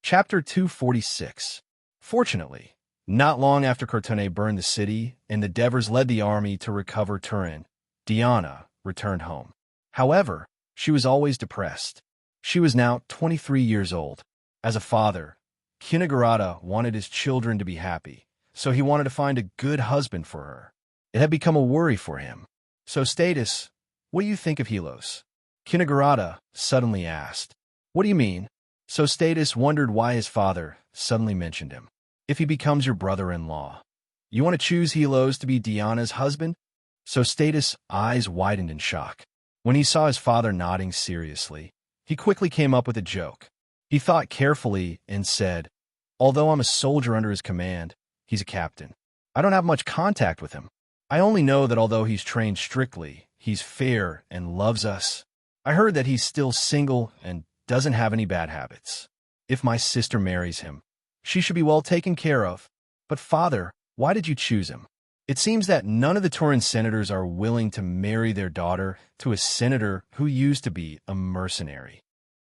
Chapter 246. Fortunately, not long after Crotone burned the city and the Devers led the army to recover Turin, Diana returned home. However, she was always depressed. She was now 23 years old. As a father, Kunigarata wanted his children to be happy, so he wanted to find a good husband for her. It had become a worry for him. "So, Status, what do you think of Helos?" Kunigarata suddenly asked. "What do you mean?" So Status wondered why his father suddenly mentioned him. "If he becomes your brother-in-law, you want to choose Helos to be Diana's husband?" So Status' eyes widened in shock. When he saw his father nodding seriously, he quickly came up with a joke. He thought carefully and said, "Although I'm a soldier under his command, he's a captain. I don't have much contact with him. I only know that although he's trained strictly, he's fair and loves us. I heard that he's still single and doesn't have any bad habits. If my sister marries him, she should be well taken care of. But father, why did you choose him?" It seems that none of the Turin senators are willing to marry their daughter to a senator who used to be a mercenary.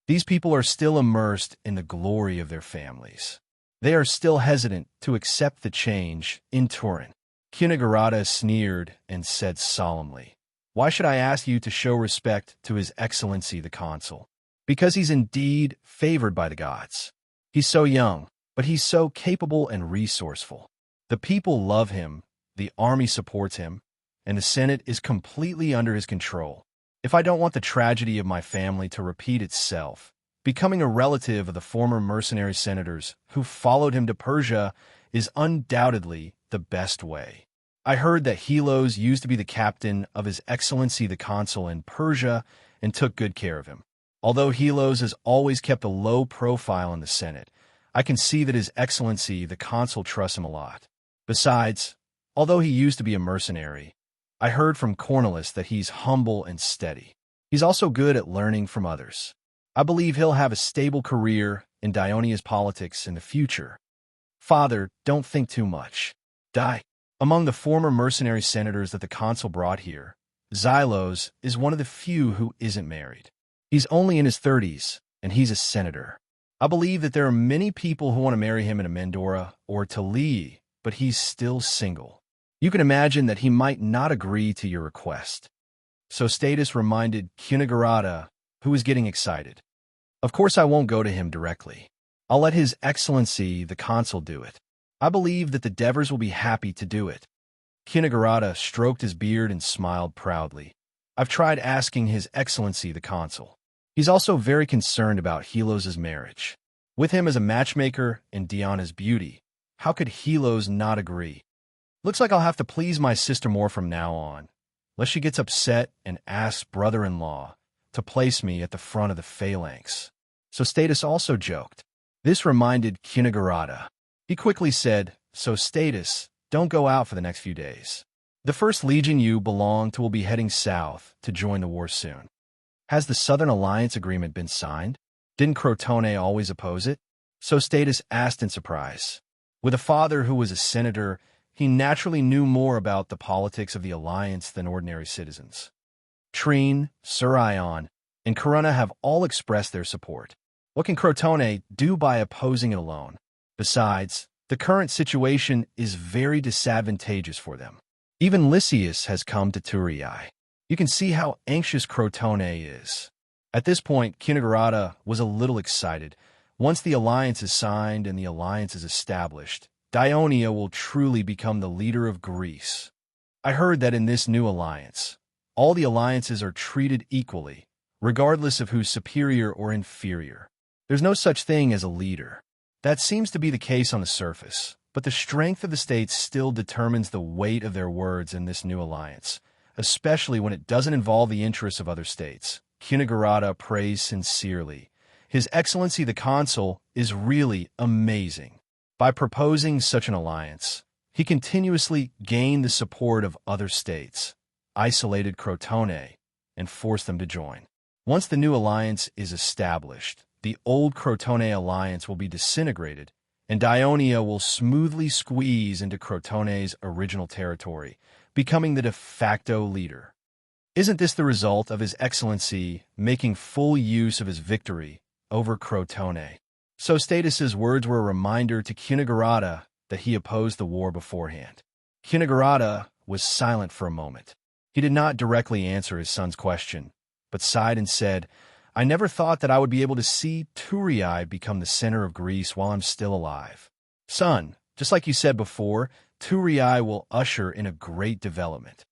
These people are still immersed in the glory of their families. They are still hesitant to accept the change in Turin. Kunigarata sneered and said solemnly, "Why should I ask you to show respect to His Excellency the Consul? Because he's indeed favored by the gods. He's so young, but he's so capable and resourceful. The people love him, the army supports him, and the Senate is completely under his control. If I don't want the tragedy of my family to repeat itself, becoming a relative of the former mercenary senators who followed him to Persia is undoubtedly the best way. I heard that Helos used to be the captain of His Excellency the Consul in Persia and took good care of him. Although Helos has always kept a low profile in the Senate, I can see that His Excellency the Consul trusts him a lot. Besides, although he used to be a mercenary, I heard from Cornelis that he's humble and steady. He's also good at learning from others. I believe he'll have a stable career in Dionia's politics in the future. Father, don't think too much. Among the former mercenary senators that the consul brought here, Xylos is one of the few who isn't married. He's only in his 30s, and he's a senator. I believe that there are many people who want to marry him in Amendora or Talii, but he's still single. You can imagine that he might not agree to your request." So Status reminded Kunigarata, who was getting excited. "Of course I won't go to him directly. I'll let His Excellency the Consul do it. I believe that the Devers will be happy to do it." Kunigarata stroked his beard and smiled proudly. "I've tried asking His Excellency the Consul. He's also very concerned about Helos' marriage. With him as a matchmaker and Diana's beauty, how could Helos not agree? Looks like I'll have to please my sister more from now on, lest she gets upset and asks brother-in-law to place me at the front of the phalanx." So Status also joked. This reminded Kunigarata. He quickly said, "So Status, don't go out for the next few days. The First Legion you belong to will be heading south to join the war soon. Has the Southern Alliance agreement been signed? Didn't Crotone always oppose it?" So Status asked in surprise. With a father who was a senator, he naturally knew more about the politics of the alliance than ordinary citizens. Trine, Surion, and Corunna have all expressed their support. What can Crotone do by opposing it alone? Besides, the current situation is very disadvantageous for them. Even Lysias has come to Turii. You can see how anxious Crotone is. At this point, Kunigarata was a little excited. Once the alliance is signed and the alliance is established, Dionia will truly become the leader of Greece. I heard that in this new alliance, all the alliances are treated equally, regardless of who's superior or inferior. There's no such thing as a leader. That seems to be the case on the surface, but the strength of the states still determines the weight of their words in this new alliance, especially when it doesn't involve the interests of other states. Kunigarata praised sincerely. His Excellency the Consul is really amazing. By proposing such an alliance, he continuously gained the support of other states, isolated Crotone, and forced them to join. Once the new alliance is established, the old Crotone alliance will be disintegrated, and Dionia will smoothly squeeze into Crotone's original territory, becoming the de facto leader. Isn't this the result of His Excellency making full use of his victory over Crotone? So Status's words were a reminder to Cunegurata that he opposed the war beforehand. Cunegurata was silent for a moment. He did not directly answer his son's question, but sighed and said, "I never thought that I would be able to see Turiai become the center of Greece while I'm still alive. Son, just like you said before, Turiai will usher in a great development."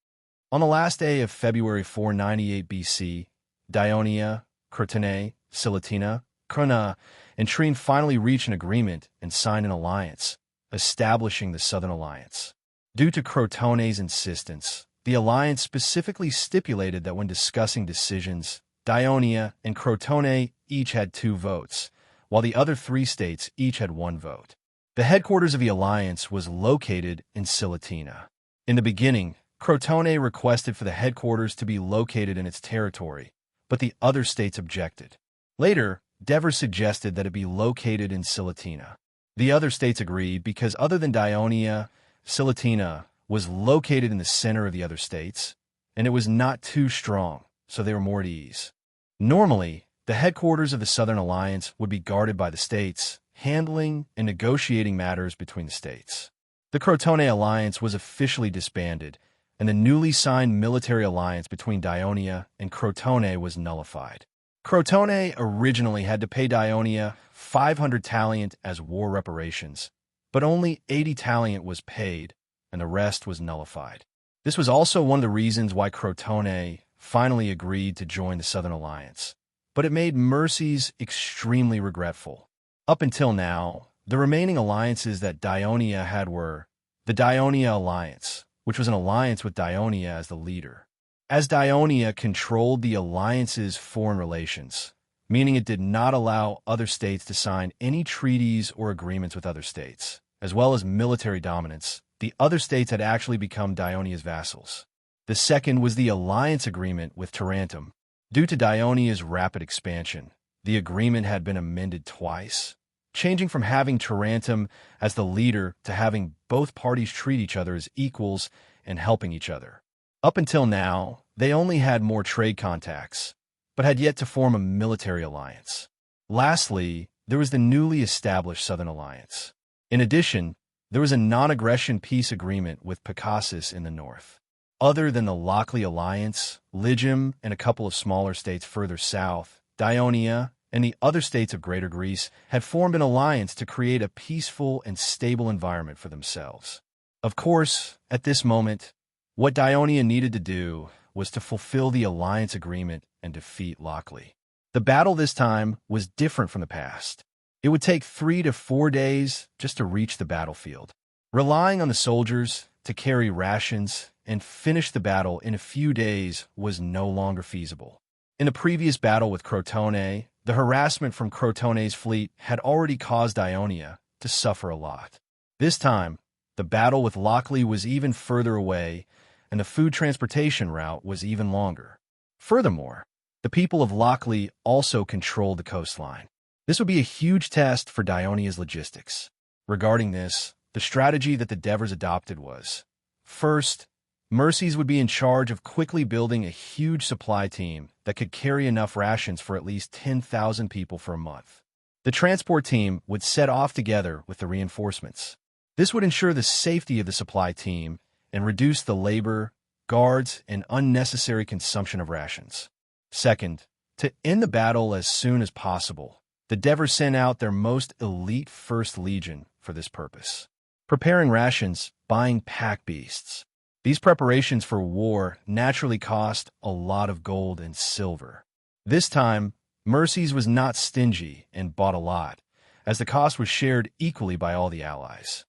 On the last day of February 498 BC, Dionia, Crotone, Silatina, Crona, and Trine finally reached an agreement and signed an alliance, establishing the Southern Alliance. Due to Crotone's insistence, the alliance specifically stipulated that when discussing decisions, Dionia and Crotone each had 2 votes, while the other 3 states each had 1 vote. The headquarters of the alliance was located in Silatina. In the beginning, Crotone requested for the headquarters to be located in its territory, but the other states objected. Later, Devers suggested that it be located in Silatina. The other states agreed because other than Dionia, Silatina was located in the center of the other states, and it was not too strong, so they were more at ease. Normally, the headquarters of the Southern Alliance would be guarded by the states, handling and negotiating matters between the states. The Crotone Alliance was officially disbanded, and the newly signed military alliance between Dionia and Crotone was nullified. Crotone originally had to pay Dionia 500 talent as war reparations, but only 80 talent was paid, and the rest was nullified. This was also one of the reasons why Crotone finally agreed to join the Southern Alliance, but it made Mercies extremely regretful. Up until now, the remaining alliances that Dionia had were the Dionia Alliance, which was an alliance with Dionia as the leader, as Dionia controlled the alliance's foreign relations, meaning it did not allow other states to sign any treaties or agreements with other states, as well as military dominance. The other states had actually become Dionia's vassals. The second was the alliance agreement with Tarentum. Due to Dionia's rapid expansion, the agreement had been amended twice, changing from having Tarentum as the leader to having both parties treat each other as equals and helping each other. Up until now, they only had more trade contacts, but had yet to form a military alliance. Lastly, there was the newly established Southern Alliance. In addition, there was a non-aggression peace agreement with Picassus in the north. Other than the Lochley Alliance, Lygium, and a couple of smaller states further south, Dionia and the other states of Greater Greece had formed an alliance to create a peaceful and stable environment for themselves. Of course, at this moment, what Dionia needed to do was to fulfill the alliance agreement and defeat Lochley. The battle this time was different from the past. It would take 3 to 4 days just to reach the battlefield. Relying on the soldiers to carry rations and finish the battle in a few days was no longer feasible. In the previous battle with Crotone, the harassment from Crotone's fleet had already caused Dionia to suffer a lot. This time, the battle with Lochley was even further away, and the food transportation route was even longer. Furthermore, the people of Lochley also controlled the coastline. This would be a huge test for Dionia's logistics. Regarding this, the strategy that the Devers adopted was, first, Mercies would be in charge of quickly building a huge supply team that could carry enough rations for at least 10,000 people for a month. The transport team would set off together with the reinforcements. This would ensure the safety of the supply team and reduce the labor, guards, and unnecessary consumption of rations. Second, to end the battle as soon as possible, the Devers sent out their most elite First Legion for this purpose, preparing rations, buying pack beasts. These preparations for war naturally cost a lot of gold and silver. This time, Mercies was not stingy and bought a lot, as the cost was shared equally by all the allies.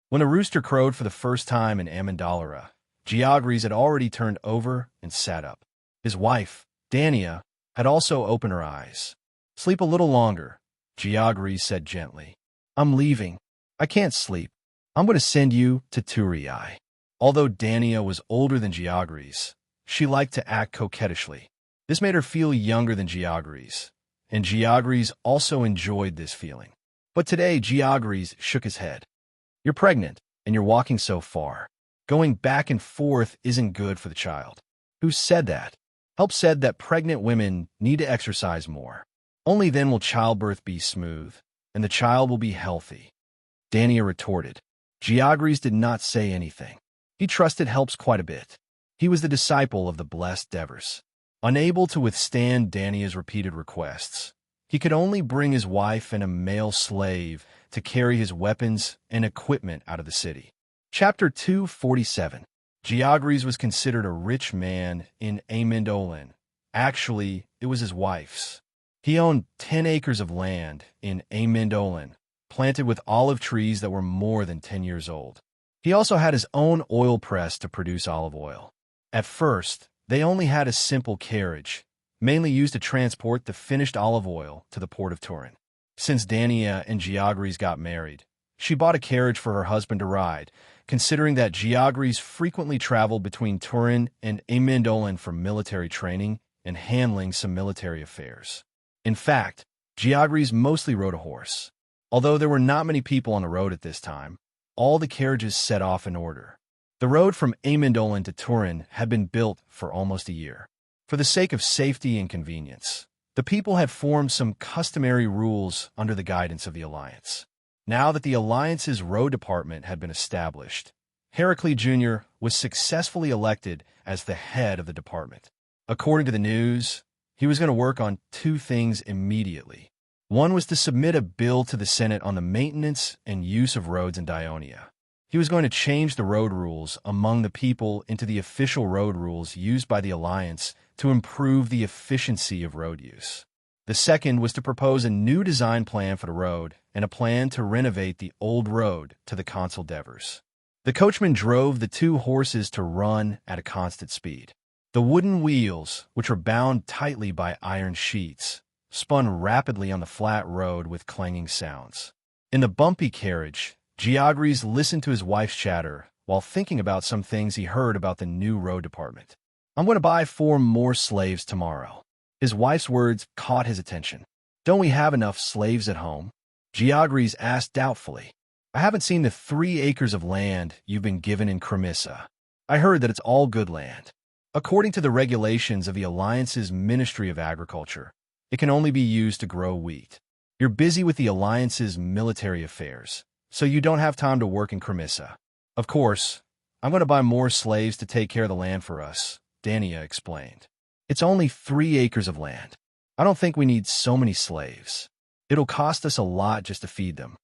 When a rooster crowed for the first time in Amendalara, Geogres had already turned over and sat up. His wife, Dania, had also opened her eyes. "Sleep a little longer," Geogres said gently. "I'm leaving. I can't sleep. I'm going to send you to Turiai." Although Dania was older than Geogres, she liked to act coquettishly. This made her feel younger than Geogres, and Geogres also enjoyed this feeling. But today, Geogres shook his head. "You're pregnant, and you're walking so far. Going back and forth isn't good for the child." "Who said that?" "Help said that pregnant women need to exercise more. Only then will childbirth be smooth." and the child will be healthy. Dania retorted. Geogres did not say anything. He trusted helps quite a bit. He was the disciple of the blessed Devers. Unable to withstand Dania's repeated requests, he could only bring his wife and a male slave to carry his weapons and equipment out of the city. Chapter 247. Geogres was considered a rich man in Amendolan. Actually, it was his wife's. He owned 10 acres of land in Amendolan, planted with olive trees that were more than 10 years old. He also had his own oil press to produce olive oil. At first, they only had a simple carriage, mainly used to transport the finished olive oil to the port of Turin. Since Dania and Geogres got married, she bought a carriage for her husband to ride, considering that Geogres frequently traveled between Turin and Amendolan for military training and handling some military affairs. In fact, Geogres mostly rode a horse. Although there were not many people on the road at this time, all the carriages set off in order. The road from Amendolan to Turin had been built for almost a year. For the sake of safety and convenience, the people had formed some customary rules under the guidance of the Alliance. Now that the Alliance's road department had been established, Heracles Jr. was successfully elected as the head of the department. According to the news, he was going to work on two things immediately. One was to submit a bill to the Senate on the maintenance and use of roads in Dionia. He was going to change the road rules among the people into the official road rules used by the Alliance to improve the efficiency of road use. The second was to propose a new design plan for the road and a plan to renovate the old road to the Consul Devers. The coachman drove the two horses to run at a constant speed. The wooden wheels, which were bound tightly by iron sheets, spun rapidly on the flat road with clanging sounds. In the bumpy carriage, Geogres listened to his wife's chatter while thinking about some things he heard about the new road department. I'm going to buy 4 more slaves tomorrow. His wife's words caught his attention. Don't we have enough slaves at home? Geogres asked doubtfully. I haven't seen the 3 acres of land you've been given in Cremissa. I heard that it's all good land. According to the regulations of the Alliance's Ministry of Agriculture, it can only be used to grow wheat. You're busy with the Alliance's military affairs, so you don't have time to work in Cremissa. Of course, I'm going to buy more slaves to take care of the land for us, Dania explained. It's only 3 acres of land. I don't think we need so many slaves. It'll cost us a lot just to feed them.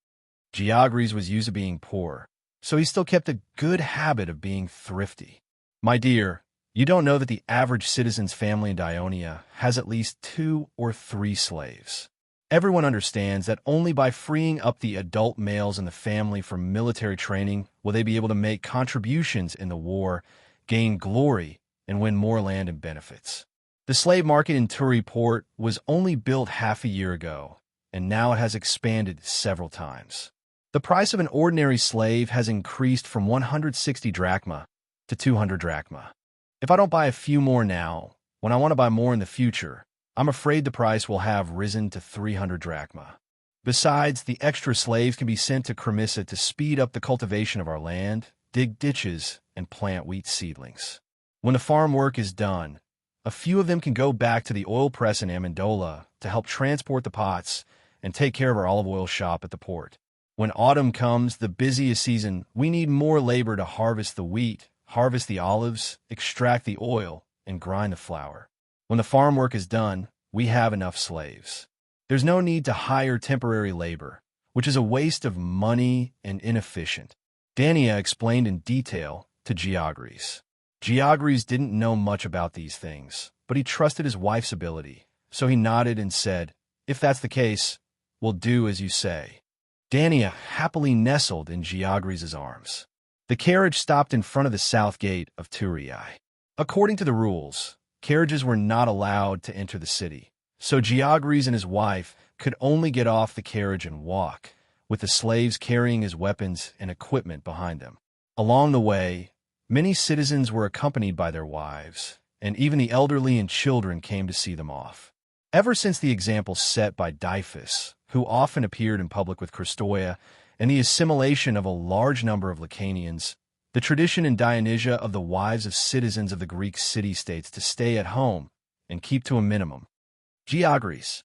Geogres was used to being poor, so he still kept a good habit of being thrifty. My dear, you don't know that the average citizen's family in Dionia has at least 2 or 3 slaves. Everyone understands that only by freeing up the adult males in the family for military training will they be able to make contributions in the war, gain glory, and win more land and benefits. The slave market in Turi port was only built half a year ago, and now it has expanded several times. The price of an ordinary slave has increased from 160 drachma to 200 drachma. If I don't buy a few more now, when I want to buy more in the future, I'm afraid the price will have risen to 300 drachma. Besides, the extra slaves can be sent to Cremissa to speed up the cultivation of our land, dig ditches, and plant wheat seedlings. When the farm work is done, a few of them can go back to the oil press in Amendola to help transport the pots and take care of our olive oil shop at the port. When autumn comes, the busiest season, we need more labor to harvest the wheat, harvest the olives, extract the oil, and grind the flour. When the farm work is done, we have enough slaves. There's no need to hire temporary labor, which is a waste of money and inefficient. Dania explained in detail to Geogres. Geogres didn't know much about these things, but he trusted his wife's ability, so he nodded and said, "If that's the case, we'll do as you say." Dania happily nestled in Geogres' arms. The carriage stopped in front of the south gate of Turii. According to the rules, carriages were not allowed to enter the city, so Geogres and his wife could only get off the carriage and walk, with the slaves carrying his weapons and equipment behind them. Along the way, many citizens were accompanied by their wives, and even the elderly and children came to see them off. Ever since the example set by Dyphus, who often appeared in public with Christoia, and the assimilation of a large number of Lacanians, the tradition in Dionysia of the wives of citizens of the Greek city-states to stay at home and keep to a minimum. Geogres.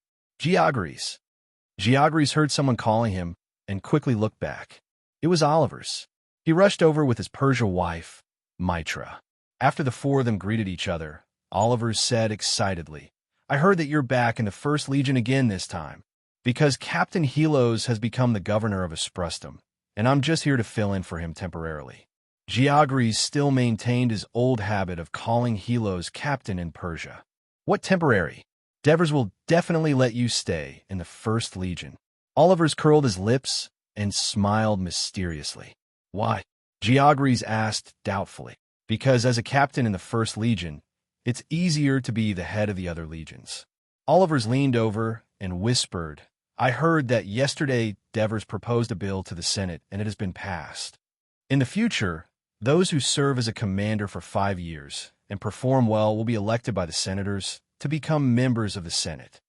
Geogres heard someone calling him and quickly looked back. It was Oliver's. He rushed over with his Persia wife, Mitra. After the four of them greeted each other, Oliver said excitedly, "I heard that you're back in the First Legion again this time, because Captain Helos has become the governor of Esprustum, and I'm just here to fill in for him temporarily." Geogres still maintained his old habit of calling Helos captain in Persia. "What temporary? Devers will definitely let you stay in the First Legion." Oliver's curled his lips and smiled mysteriously. "Why?" Geogres asked doubtfully. "Because as a captain in the First Legion, it's easier to be the head of the other legions." Oliver's leaned over and whispered, "I heard that yesterday Devers proposed a bill to the Senate and it has been passed. In the future, those who serve as a commander for 5 years and perform well will be elected by the senators to become members of the Senate."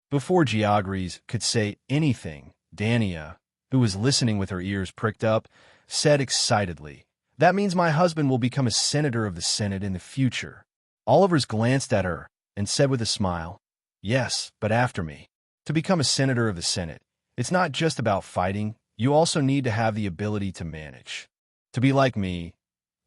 Before Geogres could say anything, Dania, who was listening with her ears pricked up, said excitedly, "That means my husband will become a senator of the Senate in the future." Oliver's glanced at her and said with a smile, "Yes, but after me. To become a senator of the Senate, it's not just about fighting, you also need to have the ability to manage. To be like me,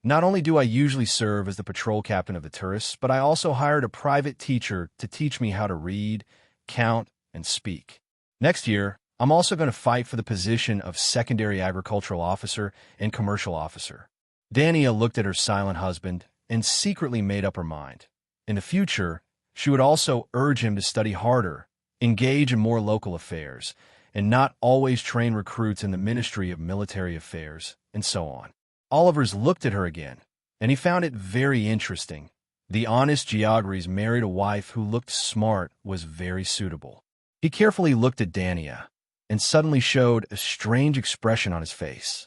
not only do I usually serve as the patrol captain of the tourists, but I also hired a private teacher to teach me how to read, count, and speak. Next year, I'm also going to fight for the position of secondary agricultural officer and commercial officer." Dania looked at her silent husband and secretly made up her mind. In the future, she would also urge him to study harder, engage in more local affairs, and not always train recruits in the Ministry of Military Affairs, and so on. Oliver's looked at her again, and he found it very interesting. The honest Geogres married a wife who looked smart was very suitable. He carefully looked at Dania, and suddenly showed a strange expression on his face.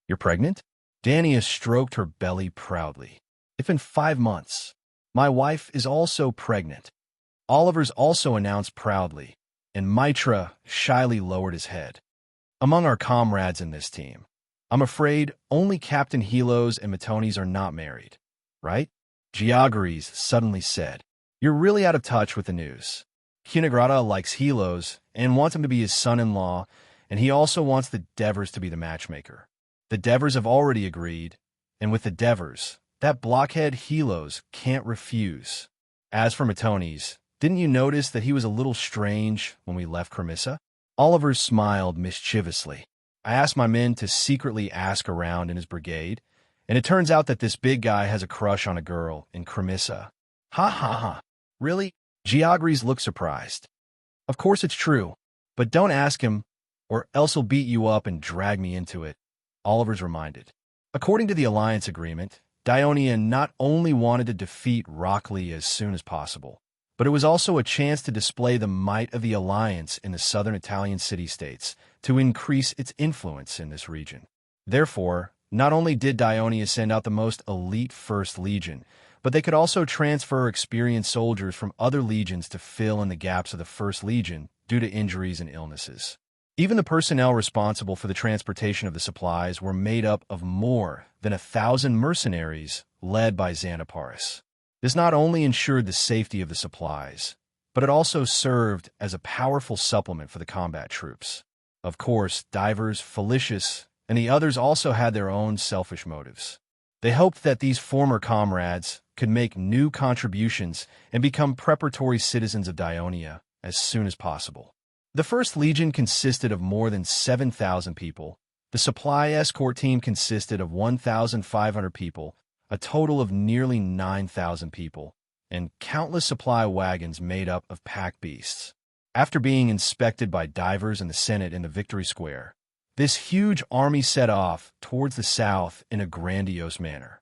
"You're pregnant?" Dania stroked her belly proudly. "If in 5 months. My wife is also pregnant." Oliver's also announced proudly, and Mitra shyly lowered his head. "Among our comrades in this team, I'm afraid only Captain Helos and Matones are not married, right?" Geogres suddenly said, "You're really out of touch with the news. Kinagrata likes Helos and wants him to be his son-in-law, and he also wants the Devers to be the matchmaker. The Devers have already agreed, and with the Devers, that blockhead Helos can't refuse. As for Matones, didn't you notice that he was a little strange when we left Cremissa?" Oliver smiled mischievously. "I asked my men to secretly ask around in his brigade, and it turns out that this big guy has a crush on a girl in Cremissa." "Ha ha ha. Really?" Geogres looked surprised. "Of course it's true, but don't ask him, or else he'll beat you up and drag me into it," Oliver's reminded. According to the alliance agreement, Dionia not only wanted to defeat Rockley as soon as possible, but it was also a chance to display the might of the alliance in the southern Italian city-states to increase its influence in this region. Therefore, not only did Dionia send out the most elite First Legion, but they could also transfer experienced soldiers from other legions to fill in the gaps of the First Legion due to injuries and illnesses. Even the personnel responsible for the transportation of the supplies were made up of more than 1,000 mercenaries led by Xanaparis. This not only ensured the safety of the supplies, but it also served as a powerful supplement for the combat troops. Of course, Divers, Felicius, and the others also had their own selfish motives. They hoped that these former comrades could make new contributions and become preparatory citizens of Dionia as soon as possible. The First Legion consisted of more than 7,000 people. The supply escort team consisted of 1,500 people, a total of nearly 9,000 people, and countless supply wagons made up of pack beasts. After being inspected by Divers and the Senate in the Victory Square, this huge army set off towards the south in a grandiose manner.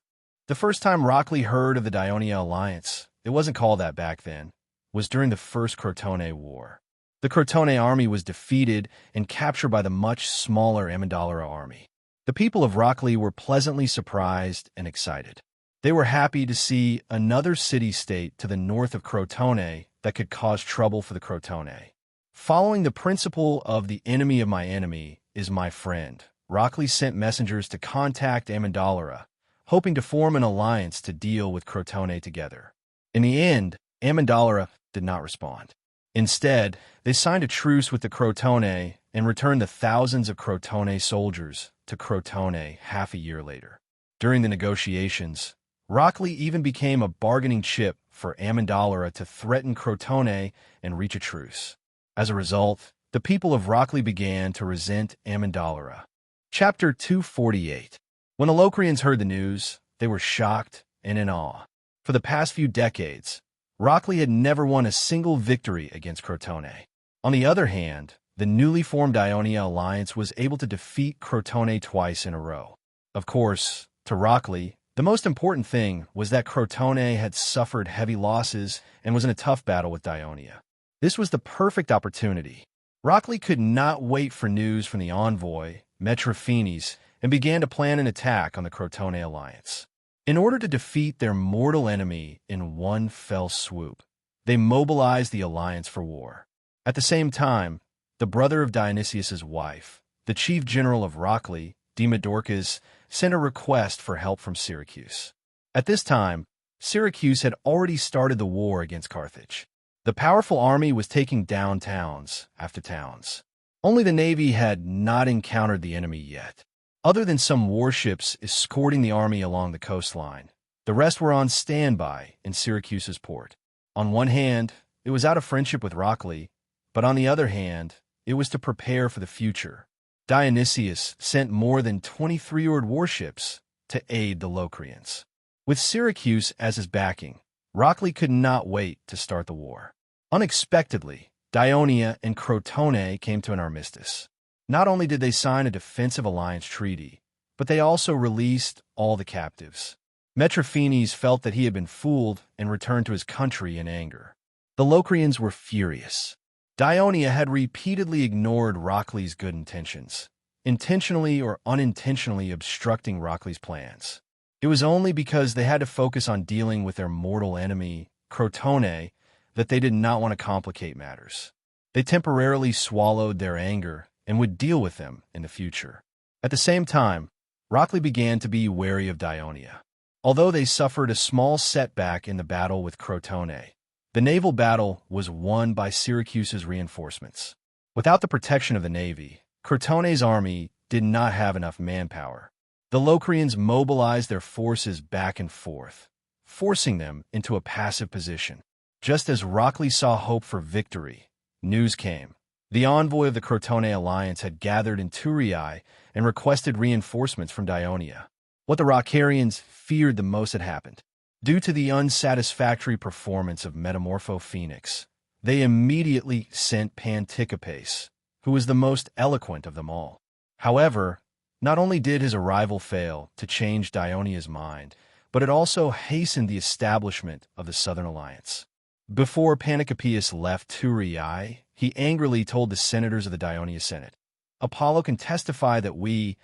The first time Rockley heard of the Dionia Alliance, it wasn't called that back then, was during the First Crotone War. The Crotone army was defeated and captured by the much smaller Amandalera army. The people of Rockley were pleasantly surprised and excited. They were happy to see another city-state to the north of Crotone that could cause trouble for the Crotone. Following the principle of the enemy of my enemy is my friend, Rockley sent messengers to contact Amandalera, hoping to form an alliance to deal with Crotone together. In the end, Amandalera did not respond. Instead, they signed a truce with the Crotone and returned the thousands of Crotone soldiers to Crotone half a year later. During the negotiations, Rockley even became a bargaining chip for Amandalera to threaten Crotone and reach a truce. As a result, the people of Rockley began to resent Amandalera. Chapter 248. When the Locrians heard the news, they were shocked and in awe. For the past few decades, Rockley had never won a single victory against Crotone. On the other hand, the newly formed Ionia alliance was able to defeat Crotone twice in a row. Of course, to Rockley, the most important thing was that Crotone had suffered heavy losses and was in a tough battle with Ionia. This was the perfect opportunity. Rockley could not wait for news from the envoy, Metrophenes, and began to plan an attack on the Crotone alliance. In order to defeat their mortal enemy in one fell swoop, they mobilized the alliance for war. At the same time, the brother of Dionysius's wife, the chief general of Rockley, Demodorus, sent a request for help from Syracuse. At this time, Syracuse had already started the war against Carthage. The powerful army was taking down towns after towns. Only the navy had not encountered the enemy yet. Other than some warships escorting the army along the coastline, the rest were on standby in Syracuse's port. On one hand, it was out of friendship with Rockley, but on the other hand, it was to prepare for the future. Dionysius sent more than 23 oared warships to aid the Locrians. With Syracuse as his backing, Rockley could not wait to start the war. Unexpectedly, Dionia and Crotone came to an armistice. Not only did they sign a defensive alliance treaty, but they also released all the captives. Metrophenes felt that he had been fooled and returned to his country in anger. The Locrians were furious. Dionia had repeatedly ignored Rockley's good intentions, intentionally or unintentionally obstructing Rockley's plans. It was only because they had to focus on dealing with their mortal enemy, Crotone, that they did not want to complicate matters. They temporarily swallowed their anger and would deal with them in the future. At the same time, Rockley began to be wary of Dionia. Although they suffered a small setback in the battle with Crotone, the naval battle was won by Syracuse's reinforcements. Without the protection of the navy, Crotone's army did not have enough manpower. The Locrians mobilized their forces back and forth, forcing them into a passive position. Just as Rockley saw hope for victory, news came. The envoy of the Crotone alliance had gathered in Thurii and requested reinforcements from Dionia. What the Rockarians feared the most had happened. Due to the unsatisfactory performance of Metamorpho Phoenix, they immediately sent Panticopes, who was the most eloquent of them all. However, not only did his arrival fail to change Dionia's mind, but it also hastened the establishment of the Southern Alliance. Before Panticopes left Thurii, he angrily told the senators of the Dionia Senate, "Apollo can testify that we,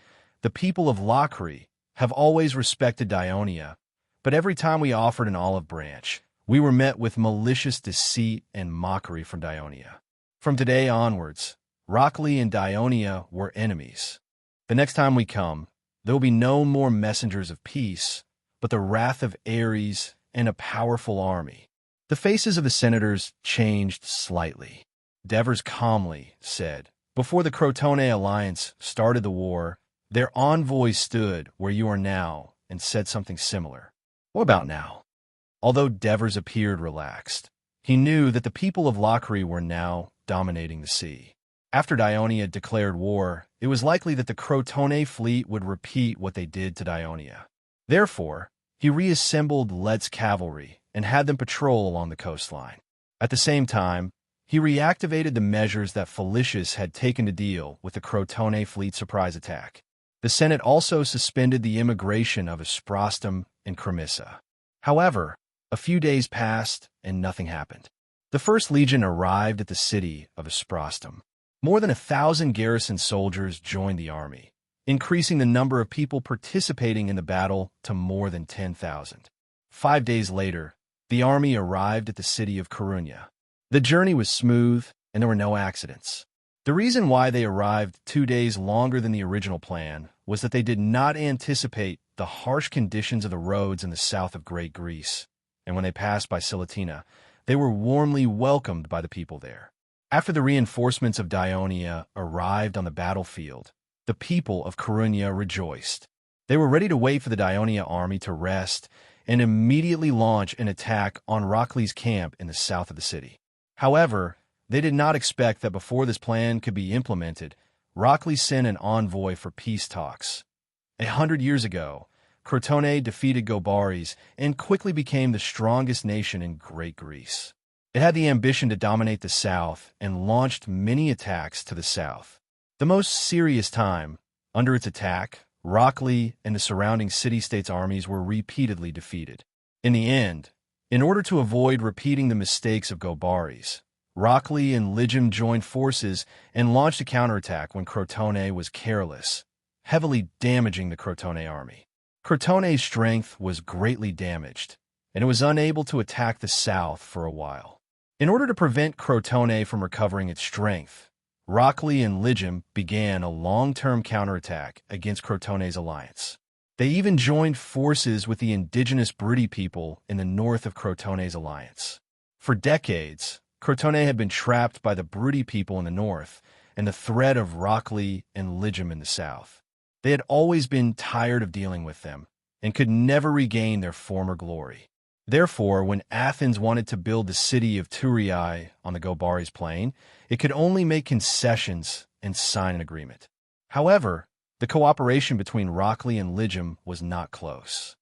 the people of Locri, have always respected Dionia, but every time we offered an olive branch, we were met with malicious deceit and mockery from Dionia. From today onwards, Rockley and Dionia were enemies. The next time we come, there will be no more messengers of peace, but the wrath of Ares and a powerful army." The faces of the senators changed slightly. Devers calmly said, "Before the Crotone alliance started the war, their envoy stood where you are now and said something similar. What about now?" Although Devers appeared relaxed, he knew that the people of Locri were now dominating the sea. After Dionia declared war, it was likely that the Crotone fleet would repeat what they did to Dionia. Therefore, he reassembled Let's cavalry and had them patrol along the coastline. At the same time, he reactivated the measures that Felicius had taken to deal with the Crotone fleet surprise attack. The Senate also suspended the immigration of Isprostum and Cremissa. However, a few days passed and nothing happened. The First Legion arrived at the city of Isprostum. More than 1,000 garrison soldiers joined the army, increasing the number of people participating in the battle to more than 10,000. 5 days later, the army arrived at the city of Corunia. The journey was smooth, and there were no accidents. The reason why they arrived 2 days longer than the original plan was that they did not anticipate the harsh conditions of the roads in the south of Great Greece, and when they passed by Silatina, they were warmly welcomed by the people there. After the reinforcements of Dionia arrived on the battlefield, the people of Corunia rejoiced. They were ready to wait for the Dionia army to rest and immediately launch an attack on Rockley's camp in the south of the city. However, they did not expect that before this plan could be implemented, Rockley sent an envoy for peace talks. 100 years ago, Crotone defeated Gobares and quickly became the strongest nation in Great Greece. It had the ambition to dominate the south and launched many attacks to the south. The most serious time, under its attack, Rockley and the surrounding city-states armies were repeatedly defeated. In the end, in order to avoid repeating the mistakes of Gobares, Rockley and Ligym joined forces and launched a counterattack when Crotone was careless, heavily damaging the Crotone army. Crotone's strength was greatly damaged, and it was unable to attack the south for a while. In order to prevent Crotone from recovering its strength, Rockley and Ligym began a long-term counterattack against Crotone's alliance. They even joined forces with the indigenous Briti people in the north of Crotone's alliance. For decades, Crotone had been trapped by the Briti people in the north and the threat of Rockley and Ligym in the south. They had always been tired of dealing with them and could never regain their former glory. Therefore, when Athens wanted to build the city of Thurii on the Gobares plain, it could only make concessions and sign an agreement. However, the cooperation between Rockley and Ligym was not close.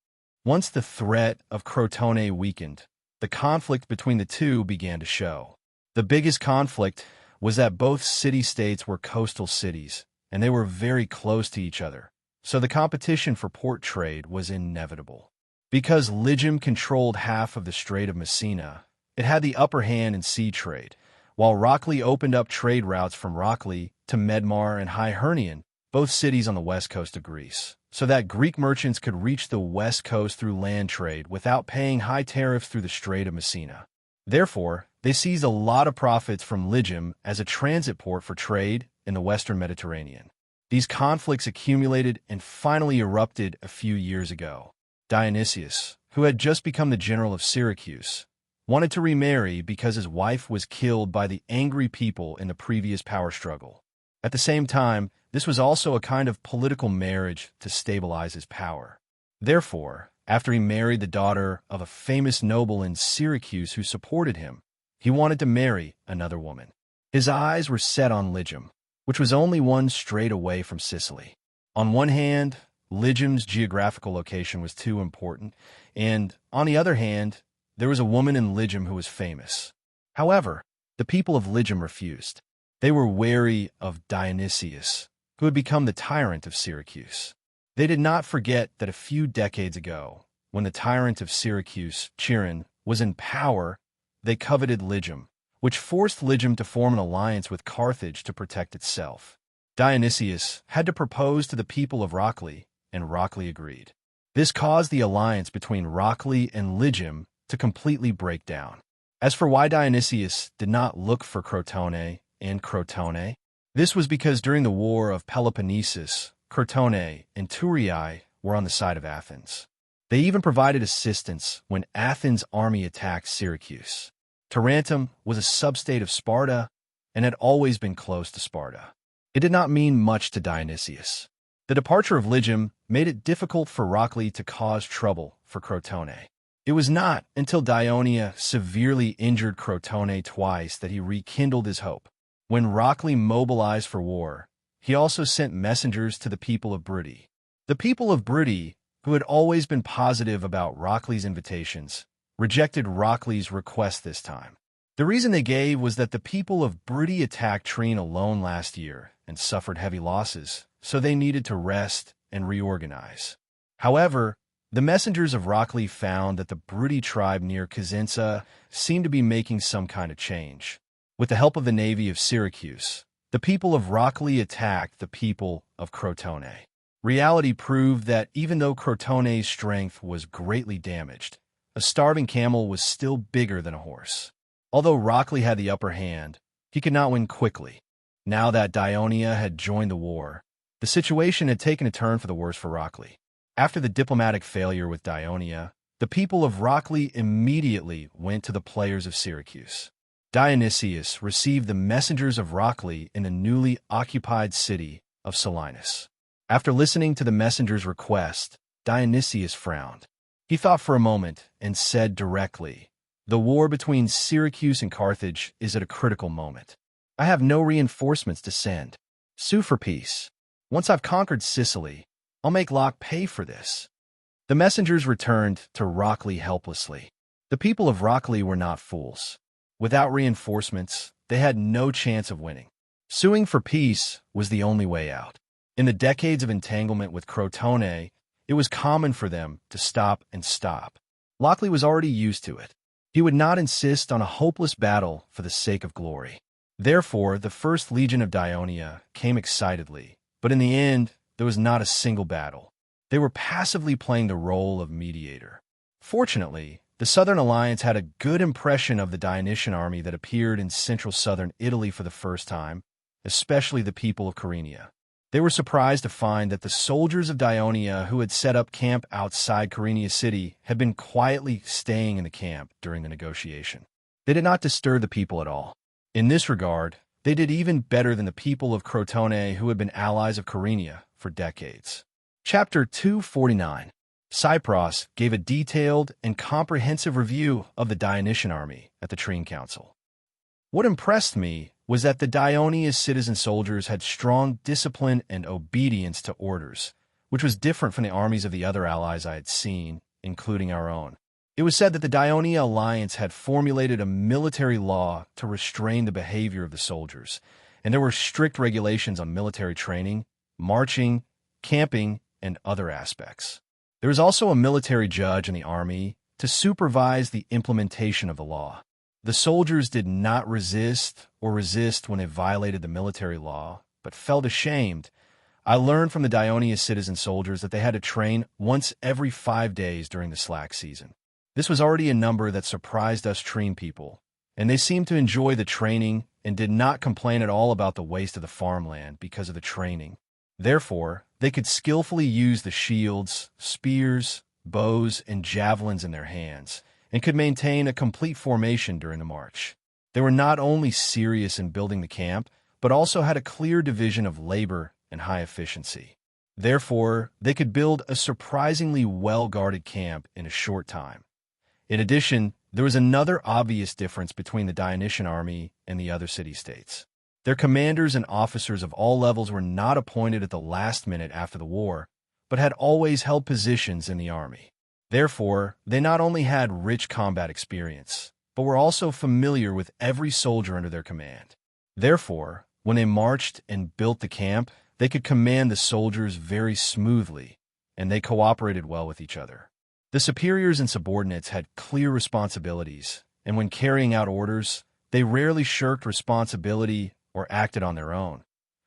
Once the threat of Crotone weakened, the conflict between the two began to show. The biggest conflict was that both city-states were coastal cities, and they were very close to each other, so the competition for port trade was inevitable. Because Ligym controlled half of the Strait of Messina, it had the upper hand in sea trade, while Rockley opened up trade routes from Rockley to Medmar and Hyrnion, both cities on the west coast of Greece, so that Greek merchants could reach the west coast through land trade without paying high tariffs through the Strait of Messina. Therefore, they seized a lot of profits from Ligym as a transit port for trade in the western Mediterranean. These conflicts accumulated and finally erupted a few years ago. Dionysius, who had just become the general of Syracuse, wanted to remarry because his wife was killed by the angry people in the previous power struggle. At the same time, this was also a kind of political marriage to stabilize his power. Therefore, after he married the daughter of a famous noble in Syracuse who supported him, he wanted to marry another woman. His eyes were set on Ligym, which was only one strait away from Sicily. On one hand, Lygym's geographical location was too important, and, on the other hand, there was a woman in Ligym who was famous. However, the people of Ligym refused. They were wary of Dionysius, who had become the tyrant of Syracuse. They did not forget that a few decades ago, when the tyrant of Syracuse, Chiron, was in power, they coveted Ligym, which forced Ligym to form an alliance with Carthage to protect itself. Dionysius had to propose to the people of Rockley, and Rockley agreed. This caused the alliance between Rockley and Ligym to completely break down. As for why Dionysius did not look for Crotone and Crotone, this was because during the War of Peloponnesus, Crotone and Thurii were on the side of Athens. They even provided assistance when Athens' army attacked Syracuse. Tarentum was a substate of Sparta and had always been close to Sparta. It did not mean much to Dionysius. The departure of Ligym made it difficult for Rockley to cause trouble for Crotone. It was not until Dionia severely injured Crotone twice that he rekindled his hope. When Rockley mobilized for war, he also sent messengers to the people of Briti. The people of Briti, who had always been positive about Rockley's invitations, rejected Rockley's request this time. The reason they gave was that the people of Briti attacked Trine alone last year and suffered heavy losses, so they needed to rest and reorganize. However, the messengers of Rockley found that the Briti tribe near Cosenza seemed to be making some kind of change. With the help of the navy of Syracuse, the people of Rockley attacked the people of Crotone. Reality proved that even though Crotone's strength was greatly damaged, a starving camel was still bigger than a horse. Although Rockley had the upper hand, he could not win quickly. Now that Dionia had joined the war, the situation had taken a turn for the worse for Rockley. After the diplomatic failure with Dionia, The people of Rockley immediately went to the players of Syracuse. Dionysius received the messengers of Rockley in the newly occupied city of Selinus. After listening to the messenger's request, Dionysius frowned. He thought for a moment and said directly, "The war between Syracuse and Carthage is at a critical moment. I have no reinforcements to send. Sue for peace. Once I've conquered Sicily, I'll make Locke pay for this." The messengers returned to Rockley helplessly. The people of Rockley were not fools. Without reinforcements, they had no chance of winning. Suing for peace was the only way out. In the decades of entanglement with Crotone, it was common for them to stop and stop. Lockley was already used to it. He would not insist on a hopeless battle for the sake of glory. Therefore, the First Legion of Dionia came excitedly, but in the end, there was not a single battle. They were passively playing the role of mediator. Fortunately, the Southern Alliance had a good impression of the Dionysian army that appeared in central southern Italy for the first time, especially the people of Kyrenia. They were surprised to find that the soldiers of Dionia who had set up camp outside Kyrenia city had been quietly staying in the camp during the negotiation. They did not disturb the people at all. In this regard, they did even better than the people of Crotone who had been allies of Kyrenia for decades. Chapter 249. Cypros gave a detailed and comprehensive review of the Dionysian army at the Trine Council. What impressed me was that the Dionia citizen soldiers had strong discipline and obedience to orders, which was different from the armies of the other allies I had seen, including our own. It was said that the Dionia alliance had formulated a military law to restrain the behavior of the soldiers, and there were strict regulations on military training, marching, camping, and other aspects. There was also a military judge in the army to supervise the implementation of the law. The soldiers did not resist when they violated the military law, but felt ashamed. I learned from the Dionia citizen soldiers that they had to train once every 5 days during the slack season. This was already a number that surprised us Trine people, and they seemed to enjoy the training and did not complain at all about the waste of the farmland because of the training. Therefore, they could skillfully use the shields, spears, bows, and javelins in their hands, and could maintain a complete formation during the march. They were not only serious in building the camp, but also had a clear division of labor and high efficiency. Therefore, they could build a surprisingly well-guarded camp in a short time. In addition, there was another obvious difference between the Dionysian army and the other city-states. Their commanders and officers of all levels were not appointed at the last minute after the war, but had always held positions in the army. Therefore, they not only had rich combat experience, but were also familiar with every soldier under their command. Therefore, when they marched and built the camp, they could command the soldiers very smoothly, and they cooperated well with each other. The superiors and subordinates had clear responsibilities, and when carrying out orders, they rarely shirked responsibility or acted on their own.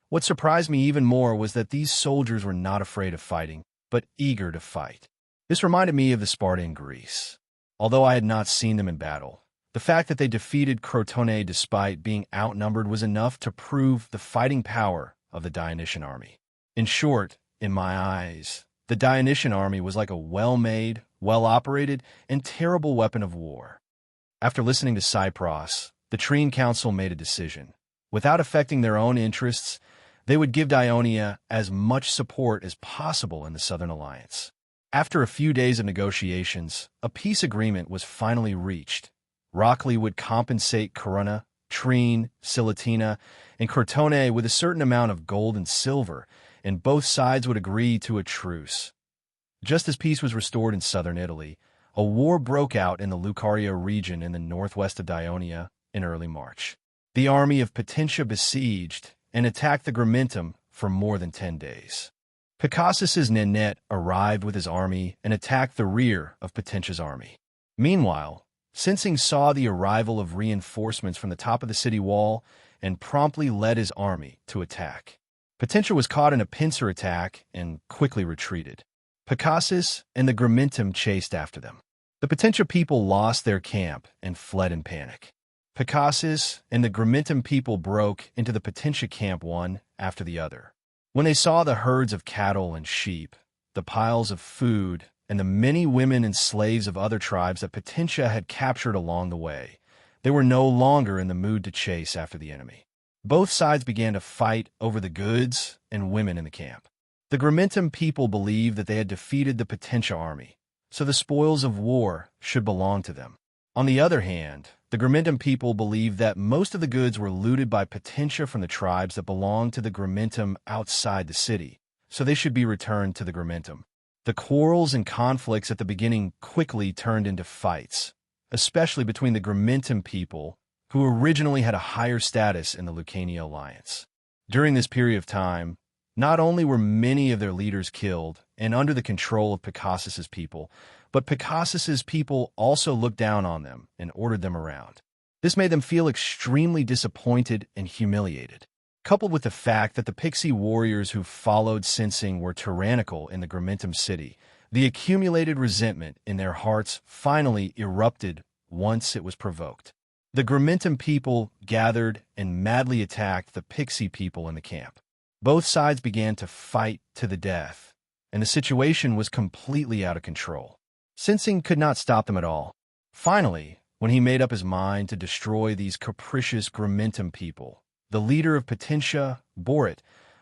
What surprised me even more was that these soldiers were not afraid of fighting, but eager to fight. This reminded me of the Sparta in Greece. Although I had not seen them in battle, the fact that they defeated Crotone despite being outnumbered was enough to prove the fighting power of the Dionysian army. In short, in my eyes, the Dionysian army was like a well-made, well-operated, and terrible weapon of war. After listening to Cypros, the Trine Council made a decision. Without affecting their own interests, they would give Dionia as much support as possible in the Southern Alliance. After a few days of negotiations, a peace agreement was finally reached. Rockley would compensate Corunna, Trine, Silatina, and Crotone with a certain amount of gold and silver, and both sides would agree to a truce. Just as peace was restored in southern Italy, a war broke out in the Lucaria region in the northwest of Dionia in early March. The army of Potentia besieged and attacked the Gramintum for more than 10 days. Picassus's Nanette arrived with his army and attacked the rear of Potentia's army. Meanwhile, Sensing saw the arrival of reinforcements from the top of the city wall and promptly led his army to attack. Potentia was caught in a pincer attack and quickly retreated. Picassus and the Gramintum chased after them. The Potentia people lost their camp and fled in panic. Picassus and the Gramintum people broke into the Potentia camp one after the other. When they saw the herds of cattle and sheep, the piles of food, and the many women and slaves of other tribes that Potentia had captured along the way. They were no longer in the mood to chase after the enemy. Both sides began to fight over the goods and women in the camp. The Gramentum people believed that they had defeated the Potentia army, so the spoils of war should belong to them. On the other hand, the Gramentum people believed that most of the goods were looted by Potentia from the tribes that belonged to the Gramentum outside the city, so they should be returned to the Gramentum. The quarrels and conflicts at the beginning quickly turned into fights, especially between the Gramentum people, who originally had a higher status in the Lucania alliance. During this period of time, not only were many of their leaders killed and under the control of Picassus's people, but Picassus's people also looked down on them and ordered them around. This made them feel extremely disappointed and humiliated. Coupled with the fact that the pixie warriors who followed Sensing were tyrannical in the Gramentum city, the accumulated resentment in their hearts finally erupted once it was provoked. The Gramentum people gathered and madly attacked the pixie people in the camp. Both sides began to fight to the death, and the situation was completely out of control. Sensing could not stop them at all. Finally, when he made up his mind to destroy these capricious Gramentum people, the leader of Potentia, Borit,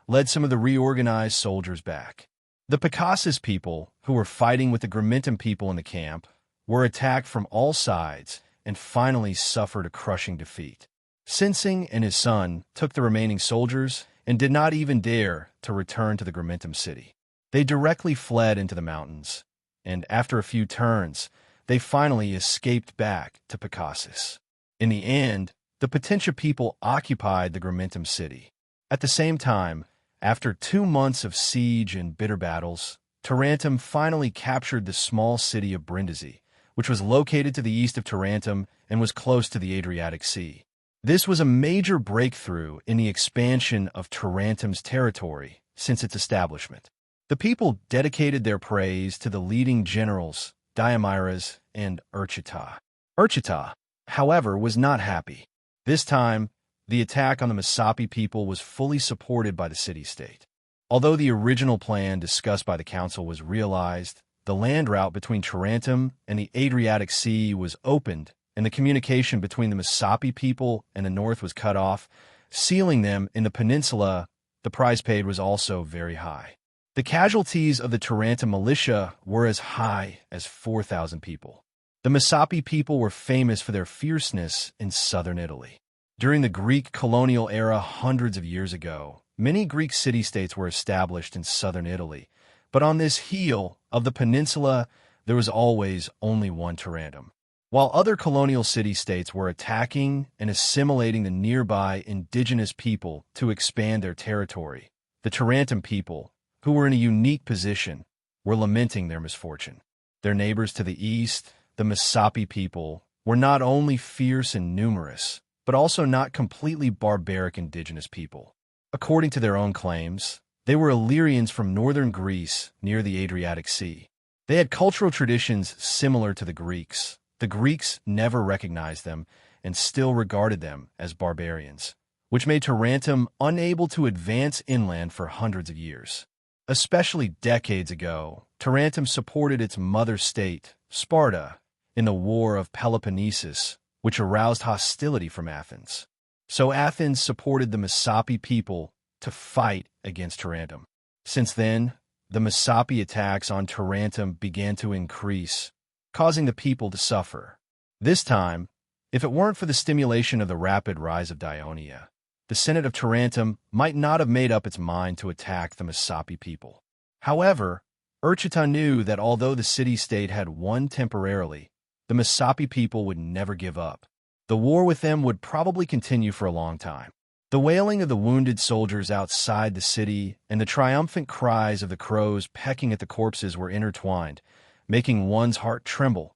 led some of the reorganized soldiers back. The Picassus people, who were fighting with the Gramentum people in the camp, were attacked from all sides and finally suffered a crushing defeat. Sensing and his son took the remaining soldiers and did not even dare to return to the Gramentum city. They directly fled into the mountains, and after a few turns, they finally escaped back to Picassus. In the end, the Potentia people occupied the Gramentum city. At the same time, after 2 months of siege and bitter battles, Tarentum finally captured the small city of Brindisi, which was located to the east of Tarentum and was close to the Adriatic Sea. This was a major breakthrough in the expansion of Tarentum's territory since its establishment. The people dedicated their praise to the leading generals, Diomyras and Urchita. Urchita, however, was not happy. This time, the attack on the Masapi people was fully supported by the city-state. Although the original plan discussed by the council was realized, the land route between Tarentum and the Adriatic Sea was opened, and the communication between the Masapi people and the north was cut off, sealing them in the peninsula. The price paid was also very high. The casualties of the Tarentum militia were as high as 4,000 people. The Masapi people were famous for their fierceness in southern Italy. During the Greek colonial era hundreds of years ago, many Greek city-states were established in southern Italy, but on this heel of the peninsula, there was always only one Tarentum. While other colonial city-states were attacking and assimilating the nearby indigenous people to expand their territory, the Tarentum people, who were in a unique position, were lamenting their misfortune. Their neighbors to the east, the Masapi people, were not only fierce and numerous, but also not completely barbaric indigenous people. According to their own claims, they were Illyrians from northern Greece near the Adriatic Sea. They had cultural traditions similar to the Greeks. The Greeks never recognized them and still regarded them as barbarians, which made Tarentum unable to advance inland for hundreds of years. Especially decades ago, Tarentum supported its mother state, Sparta, in the War of Peloponnesus, which aroused hostility from Athens. So Athens supported the Masapi people to fight against Tarentum. Since then, the Masapi attacks on Tarentum began to increase, causing the people to suffer. This time, if it weren't for the stimulation of the rapid rise of Dionia, the Senate of Tarentum might not have made up its mind to attack the Masapi people. However, Urchita knew that although the city-state had won temporarily, the Masapi people would never give up. The war with them would probably continue for a long time. The wailing of the wounded soldiers outside the city and the triumphant cries of the crows pecking at the corpses were intertwined, making one's heart tremble.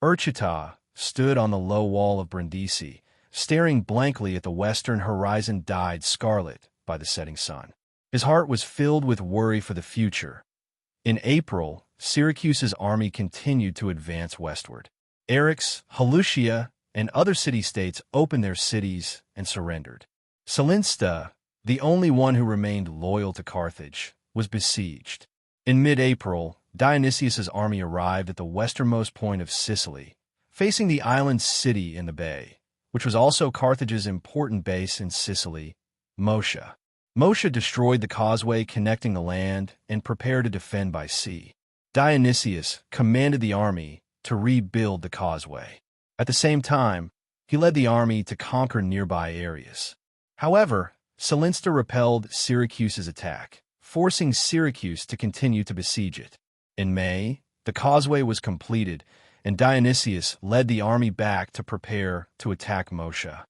Urchita stood on the low wall of Brindisi, staring blankly at the western horizon dyed scarlet by the setting sun. His heart was filled with worry for the future. In April, Syracuse's army continued to advance westward. Eryx, Halucia, and other city-states opened their cities and surrendered. Salinsta, the only one who remained loyal to Carthage, was besieged. In mid-April, Dionysius's army arrived at the westernmost point of Sicily, facing the island city in the bay, which was also Carthage's important base in Sicily, Moscha. Moscha destroyed the causeway connecting the land and prepared to defend by sea. Dionysius commanded the army to rebuild the causeway. At the same time, he led the army to conquer nearby areas. However, Salinster repelled Syracuse's attack, forcing Syracuse to continue to besiege it. In May, the causeway was completed, and Dionysius led the army back to prepare to attack Moscha.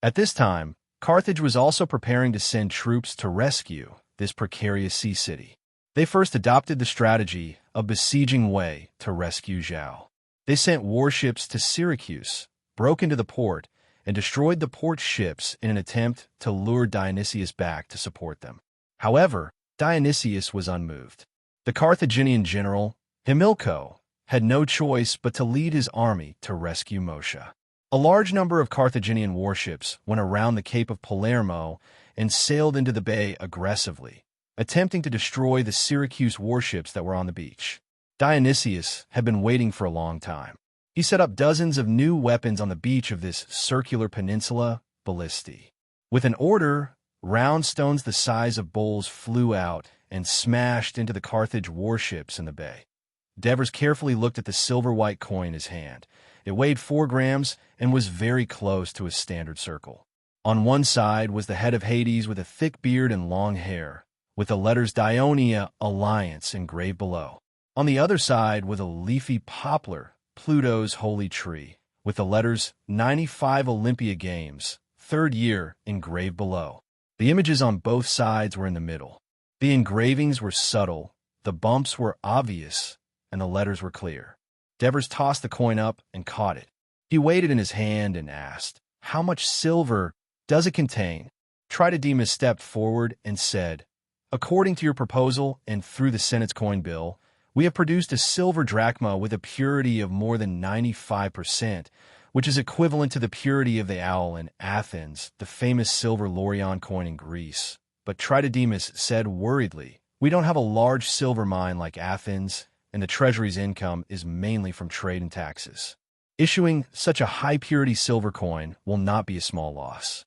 At this time, Carthage was also preparing to send troops to rescue this precarious sea city. They first adopted the strategy of besieging Way to rescue Zhao. They sent warships to Syracuse, broke into the port, and destroyed the port ships in an attempt to lure Dionysius back to support them. However, Dionysius was unmoved. The Carthaginian general, Hamilco, had no choice but to lead his army to rescue Moscha. A large number of Carthaginian warships went around the Cape of Palermo and sailed into the bay aggressively, attempting to destroy the Syracuse warships that were on the beach. Dionysius had been waiting for a long time. He set up dozens of new weapons on the beach of this circular peninsula, ballistae. With an order, round stones the size of bowls flew out and smashed into the Carthage warships in the bay. Devers carefully looked at the silver-white coin in his hand. It weighed 4 grams and was very close to a standard circle. On one side was the head of Hades with a thick beard and long hair, with the letters Dionia Alliance engraved below. On the other side was a leafy poplar, Pluto's holy tree, with the letters 95 Olympia Games, 3rd year, engraved below. The images on both sides were in the middle. The engravings were subtle, the bumps were obvious, and the letters were clear. Devers tossed the coin up and caught it. He weighed it in his hand and asked, "How much silver does it contain?" Tritodemus stepped forward and said, "According to your proposal and through the Senate's coin bill, we have produced a silver drachma with a purity of more than 95%, which is equivalent to the purity of the owl in Athens, the famous silver lorion coin in Greece." But Tritodemus said worriedly, "We don't have a large silver mine like Athens, and the treasury's income is mainly from trade and taxes. Issuing such a high-purity silver coin will not be a small loss."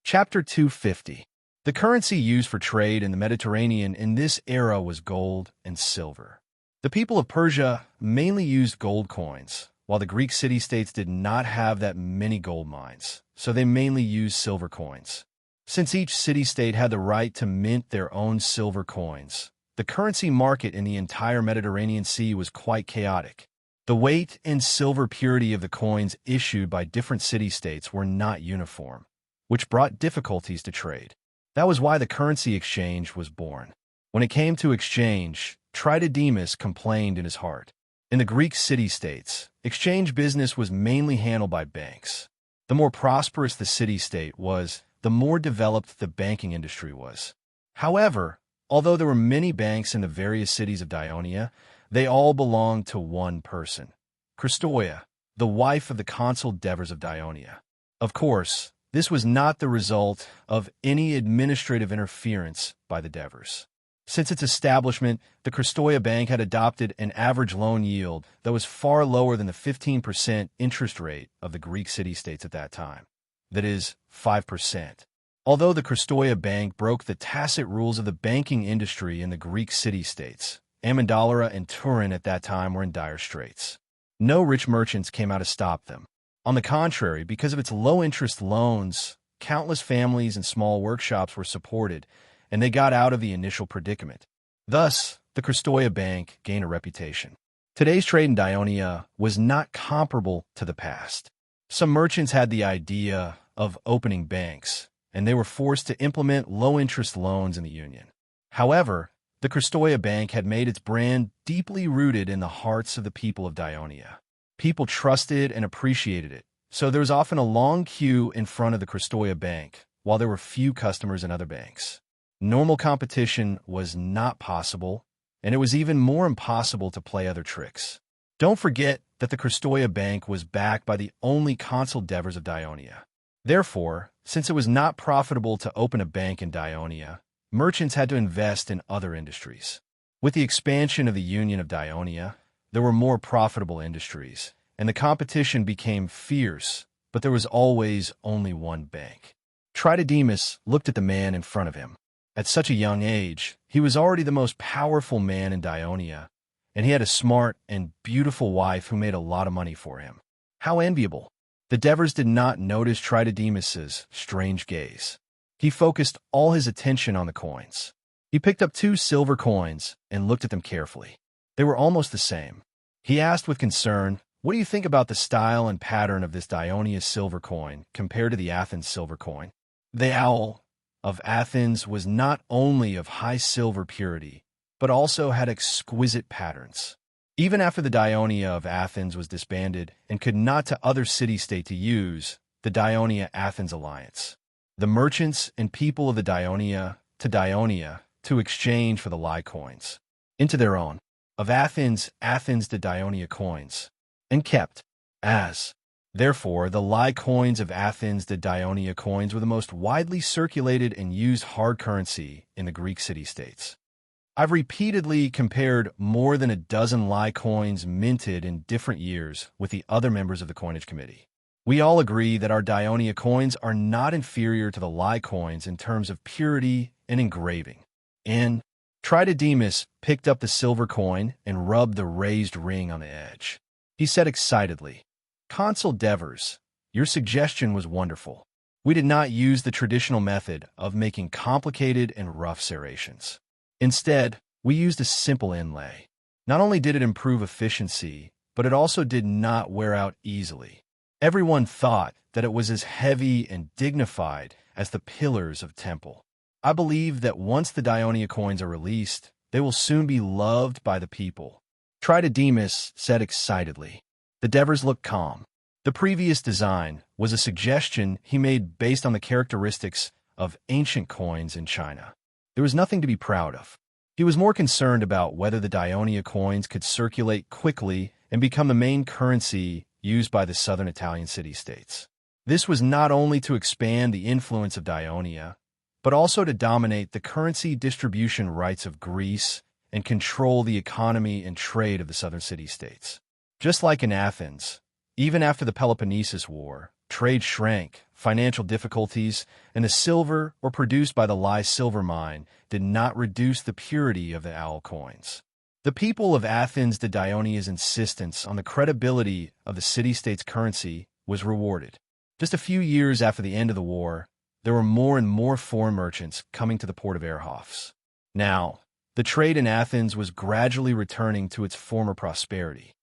Chapter 250. The currency used for trade in the Mediterranean in this era was gold and silver. The people of Persia mainly used gold coins, while the Greek city-states did not have that many gold mines, so they mainly used silver coins. Since each city-state had the right to mint their own silver coins, the currency market in the entire Mediterranean Sea was quite chaotic. The weight and silver purity of the coins issued by different city-states were not uniform, which brought difficulties to trade. That was why the currency exchange was born. When it came to exchange, Tritodemus complained in his heart. In the Greek city-states, exchange business was mainly handled by banks. The more prosperous the city-state was, the more developed the banking industry was. However, although there were many banks in the various cities of Dionia, they all belonged to one person, Chrystoia, the wife of the consul Devers of Dionia. Of course, this was not the result of any administrative interference by the Devers. Since its establishment, the Chrystoia Bank had adopted an average loan yield that was far lower than the 15% interest rate of the Greek city-states at that time. That is, 5%. Although the Chrystoia Bank broke the tacit rules of the banking industry in the Greek city-states, Amendolara and Turin at that time were in dire straits. No rich merchants came out to stop them. On the contrary, because of its low-interest loans, countless families and small workshops were supported, and they got out of the initial predicament. Thus, the Chrystoia Bank gained a reputation. Today's trade in Dionia was not comparable to the past. Some merchants had the idea of opening banks, and they were forced to implement low-interest loans in the Union. However, the Chrystoia Bank had made its brand deeply rooted in the hearts of the people of Dionia. People trusted and appreciated it, so there was often a long queue in front of the Chrystoia Bank, while there were few customers in other banks. Normal competition was not possible, and it was even more impossible to play other tricks. Don't forget that the Chrystoia Bank was backed by the only consul Devers of Dionia. Therefore, since it was not profitable to open a bank in Dionia, merchants had to invest in other industries. With the expansion of the Union of Dionia, there were more profitable industries, and the competition became fierce, but there was always only one bank. Tritodemus looked at the man in front of him. At such a young age, he was already the most powerful man in Dionia, and he had a smart and beautiful wife who made a lot of money for him. How enviable! The Devers did not notice Tritodemus's strange gaze. He focused all his attention on the coins. He picked up 2 silver coins and looked at them carefully. They were almost the same. He asked with concern, "What do you think about the style and pattern of this Dionia silver coin compared to the Athens silver coin?" The owl of Athens was not only of high silver purity, but also had exquisite patterns. Even after the Dionia of Athens was disbanded and could not to other city-state to use the Dionia-Athens alliance, the merchants and people of the Dionia to exchange for the Lie coins into their own of Athens the Dionia coins, and kept as. Therefore, the Lie coins of Athens the Dionia coins were the most widely circulated and used hard currency in the Greek city-states. I've repeatedly compared more than a dozen Lie coins minted in different years with the other members of the coinage committee. We all agree that our Dionia coins are not inferior to the Lie coins in terms of purity and engraving. And Tritodemus picked up the silver coin and rubbed the raised ring on the edge. He said excitedly, "Consul Devers, your suggestion was wonderful. We did not use the traditional method of making complicated and rough serrations. Instead, we used a simple inlay. Not only did it improve efficiency, but it also did not wear out easily. Everyone thought that it was as heavy and dignified as the pillars of temple. I believe that once the Dionia coins are released, they will soon be loved by the people." Tritodemus said excitedly. The Devers looked calm. The previous design was a suggestion he made based on the characteristics of ancient coins in China. There was nothing to be proud of. He was more concerned about whether the Dionia coins could circulate quickly and become the main currency used by the southern Italian city-states. This was not only to expand the influence of Dionia, but also to dominate the currency distribution rights of Greece and control the economy and trade of the southern city-states. Just like in Athens, even after the Peloponnesus War, trade shrank, financial difficulties, and the silver or produced by the Lie silver mine did not reduce the purity of the owl coins. The people of Athens the Dionia's insistence on the credibility of the city-state's currency was rewarded. Just a few years after the end of the war, there were more and more foreign merchants coming to the port of Airhofs. Now, the trade in Athens was gradually returning to its former prosperity.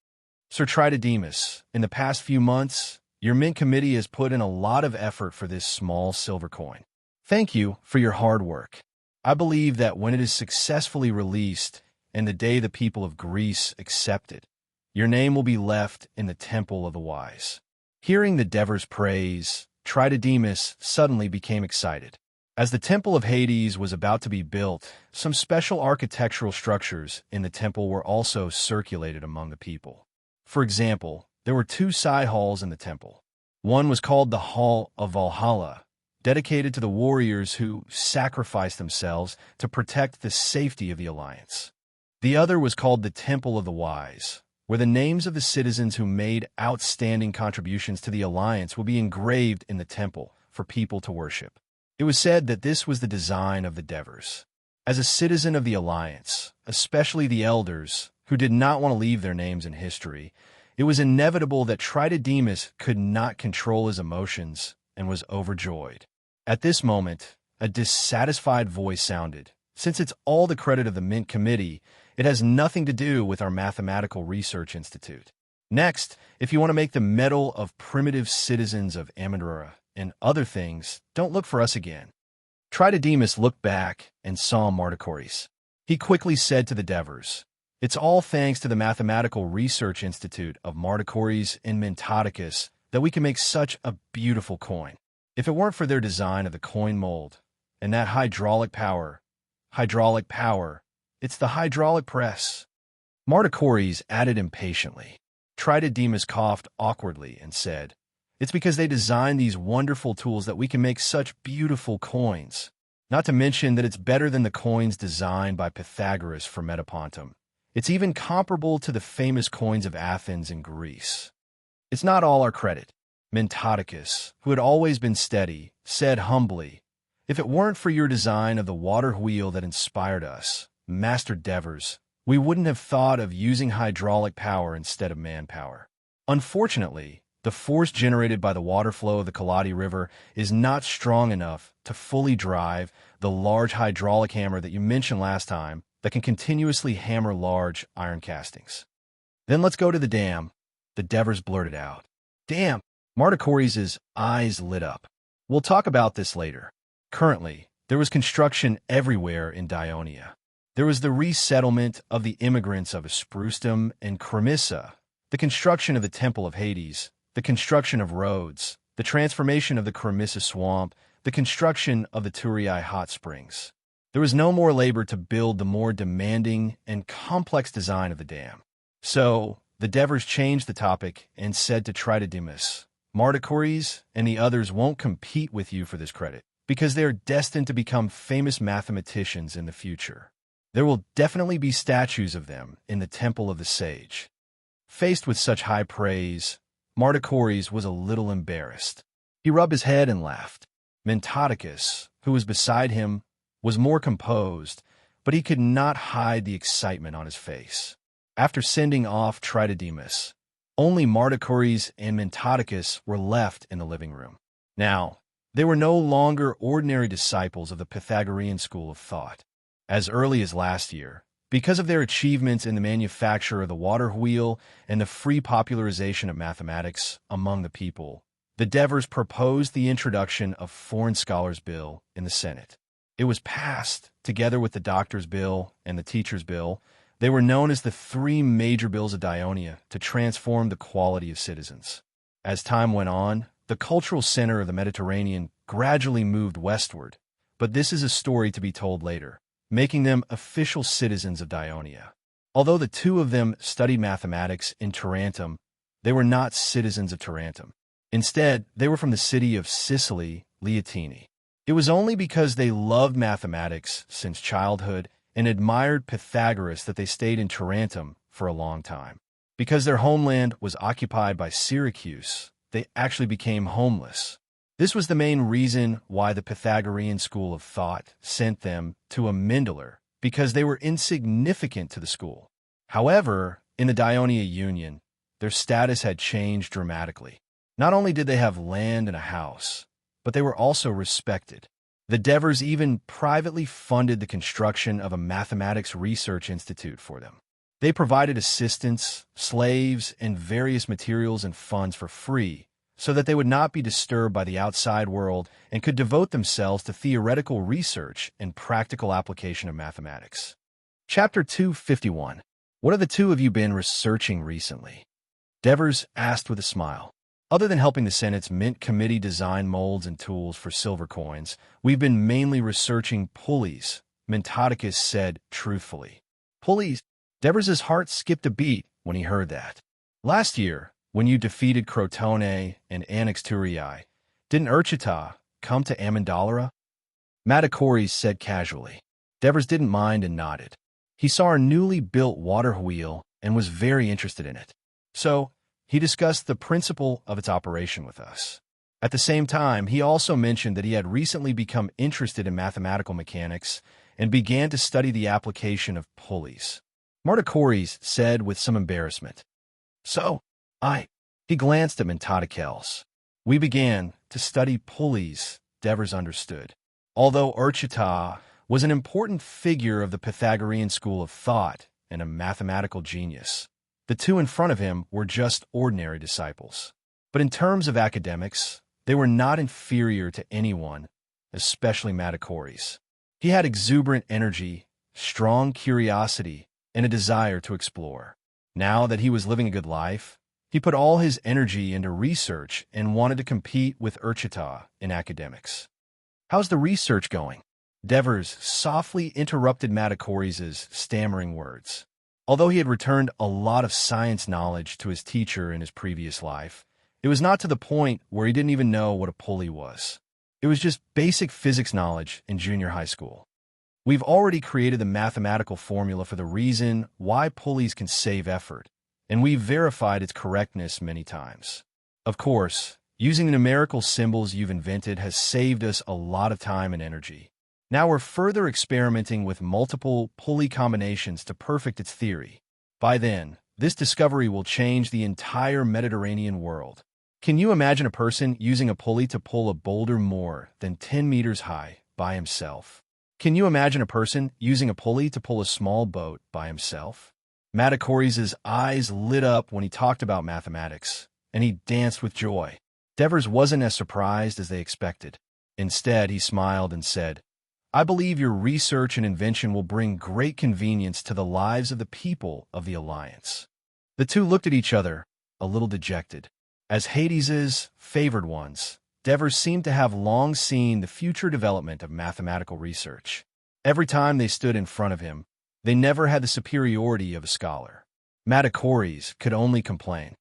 Sir Tritodemus, in the past few months, your Mint Committee has put in a lot of effort for this small silver coin. Thank you for your hard work. I believe that when it is successfully released and the day the people of Greece accept it, your name will be left in the Temple of the Wise." Hearing the Devers' praise, Tritodemus suddenly became excited. As the Temple of Hades was about to be built, some special architectural structures in the temple were also circulated among the people. For example, there were 2 side halls in the temple. One was called the Hall of Valhalla, dedicated to the warriors who sacrificed themselves to protect the safety of the alliance. The other was called the Temple of the Wise, where the names of the citizens who made outstanding contributions to the alliance will be engraved in the temple for people to worship. It was said that this was the design of the Devers. As a citizen of the alliance, especially the elders, who did not want to leave their names in history, it was inevitable that Tritodemus could not control his emotions and was overjoyed. At this moment, a dissatisfied voice sounded. "Since it's all the credit of the Mint Committee, it has nothing to do with our Mathematical Research Institute. Next, if you want to make the medal of primitive citizens of Amandura and other things, don't look for us again." Tritodemus looked back and saw Martichoris. He quickly said to the Devers, "It's all thanks to the Mathematical Research Institute of Martichoris and Mentodicus that we can make such a beautiful coin. If it weren't for their design of the coin mold and that hydraulic power, it's the hydraulic press." Martichoris added impatiently. Tritodemus coughed awkwardly and said, "It's because they designed these wonderful tools that we can make such beautiful coins. Not to mention that it's better than the coins designed by Pythagoras for Metapontum. It's even comparable to the famous coins of Athens and Greece. It's not all our credit. Mentodicus, who had always been steady, said humbly, "If it weren't for your design of the water wheel that inspired us, Master Devers, we wouldn't have thought of using hydraulic power instead of manpower." Unfortunately, the force generated by the water flow of the Kaladi River is not strong enough to fully drive the large hydraulic hammer that you mentioned last time that can continuously hammer large iron castings. "Then let's go to the dam," the Devers blurted out. "Damn!" Marticories' eyes lit up. "We'll talk about this later." Currently, there was construction everywhere in Dionia. There was the resettlement of the immigrants of Asprustum and Cremissa, the construction of the Temple of Hades, the construction of roads, the transformation of the Cremissa swamp, the construction of the Turii hot springs. There was no more labor to build the more demanding and complex design of the dam. So, the Devers changed the topic and said to Tritodemus, "Marticories and the others won't compete with you for this credit, because they are destined to become famous mathematicians in the future. There will definitely be statues of them in the Temple of the Sage." Faced with such high praise, Marticories was a little embarrassed. He rubbed his head and laughed. Mentodicus, who was beside him, was more composed, but he could not hide the excitement on his face. After sending off Tritodemus, only Marticories and Mentodicus were left in the living room. Now, they were no longer ordinary disciples of the Pythagorean school of thought. As early as last year, because of their achievements in the manufacture of the water wheel and the free popularization of mathematics among the people, the Devers proposed the introduction of Foreign Scholars Bill in the Senate. It was passed, together with the Doctor's Bill and the Teacher's Bill. They were known as the three major bills of Dionia to transform the quality of citizens. As time went on, the cultural center of the Mediterranean gradually moved westward, but this is a story to be told later, making them official citizens of Dionia. Although the two of them studied mathematics in Tarentum, they were not citizens of Tarentum. Instead, they were from the city of Sicily, Leontini. It was only because they loved mathematics since childhood and admired Pythagoras that they stayed in Tarentum for a long time. Because their homeland was occupied by Syracuse, they actually became homeless. This was the main reason why the Pythagorean school of thought sent them to a Mendeler, because they were insignificant to the school. However, in the Dionia Union, their status had changed dramatically. Not only did they have land and a house, but they were also respected. The Devers even privately funded the construction of a mathematics research institute for them. They provided assistants, slaves, and various materials and funds for free, so that they would not be disturbed by the outside world and could devote themselves to theoretical research and practical application of mathematics. Chapter 251. What have the two of you been researching recently? Devers asked with a smile. Other than helping the Senate's Mint Committee design molds and tools for silver coins, we've been mainly researching pulleys, Mentodicus said truthfully. Pulleys? Devers' heart skipped a beat when he heard that. Last year, when you defeated Crotone and annexed Turii, didn't Urchita come to Amendolara? Marticories said casually. Devers didn't mind and nodded. He saw our newly built water wheel and was very interested in it. So, he discussed the principle of its operation with us. At the same time, he also mentioned that he had recently become interested in mathematical mechanics and began to study the application of pulleys. Marticories said with some embarrassment. He glanced at Mentodicus. We began to study pulleys, Devers understood. Although Urchita was an important figure of the Pythagorean school of thought and a mathematical genius, the two in front of him were just ordinary disciples. But in terms of academics, they were not inferior to anyone, especially Marticories. He had exuberant energy, strong curiosity, and a desire to explore. Now that he was living a good life, he put all his energy into research and wanted to compete with Urchita in academics. How's the research going? Devers softly interrupted Marticories' stammering words. Although he had returned a lot of science knowledge to his teacher in his previous life, it was not to the point where he didn't even know what a pulley was. It was just basic physics knowledge in junior high school. We've already created the mathematical formula for the reason why pulleys can save effort, and we've verified its correctness many times. Of course, using the numerical symbols you've invented has saved us a lot of time and energy. Now we're further experimenting with multiple pulley combinations to perfect its theory. By then, this discovery will change the entire Mediterranean world. Can you imagine a person using a pulley to pull a boulder more than 10 meters high by himself? Can you imagine a person using a pulley to pull a small boat by himself? Matacories' eyes lit up when he talked about mathematics, and he danced with joy. Devers wasn't as surprised as they expected. Instead, he smiled and said, "I believe your research and invention will bring great convenience to the lives of the people of the Alliance." The two looked at each other, a little dejected. As Hades's favored ones, Devers seemed to have long seen the future development of mathematical research. Every time they stood in front of him, they never had the superiority of a scholar. Matacories could only complain.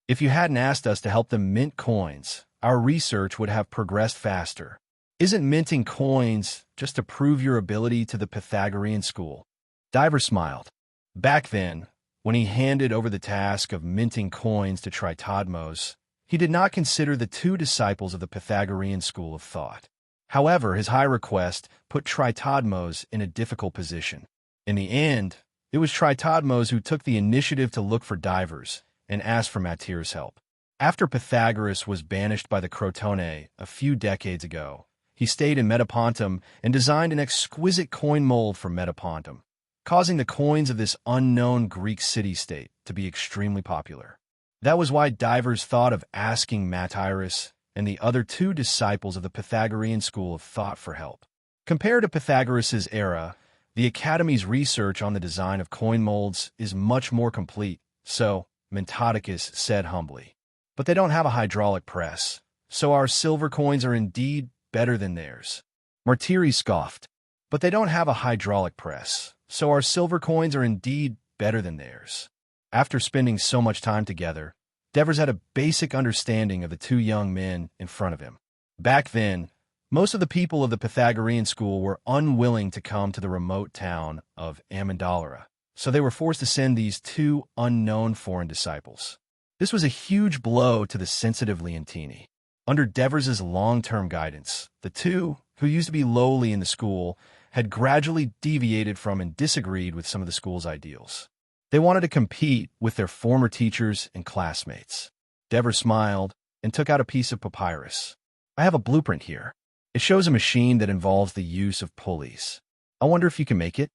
"If you hadn't asked us to help them mint coins, our research would have progressed faster. Isn't minting coins just to prove your ability to the Pythagorean school?" Diver smiled. Back then, when he handed over the task of minting coins to Tritodmos, he did not consider the two disciples of the Pythagorean school of thought. However, his high request put Tritodmos in a difficult position. In the end, it was Tritodmos who took the initiative to look for divers and asked for Matir's help. After Pythagoras was banished by the Crotone a few decades ago, he stayed in Metapontum and designed an exquisite coin mold for Metapontum, causing the coins of this unknown Greek city-state to be extremely popular. That was why divers thought of asking Matirus and the other two disciples of the Pythagorean school of thought for help. Compared to Pythagoras's era, the Academy's research on the design of coin molds is much more complete, so, Mentodicus said humbly. But they don't have a hydraulic press, so our silver coins are indeed better than theirs. Martiri scoffed. But they don't have a hydraulic press, so our silver coins are indeed better than theirs. After spending so much time together, Devers had a basic understanding of the two young men in front of him. Back then, most of the people of the Pythagorean school were unwilling to come to the remote town of Amendolara, so they were forced to send these two unknown foreign disciples. This was a huge blow to the sensitive Leontini. Under Devers' long-term guidance, the two, who used to be lowly in the school, had gradually deviated from and disagreed with some of the school's ideals. They wanted to compete with their former teachers and classmates. Devers smiled and took out a piece of papyrus. "I have a blueprint here. It shows a machine that involves the use of pulleys. I wonder if you can make it?"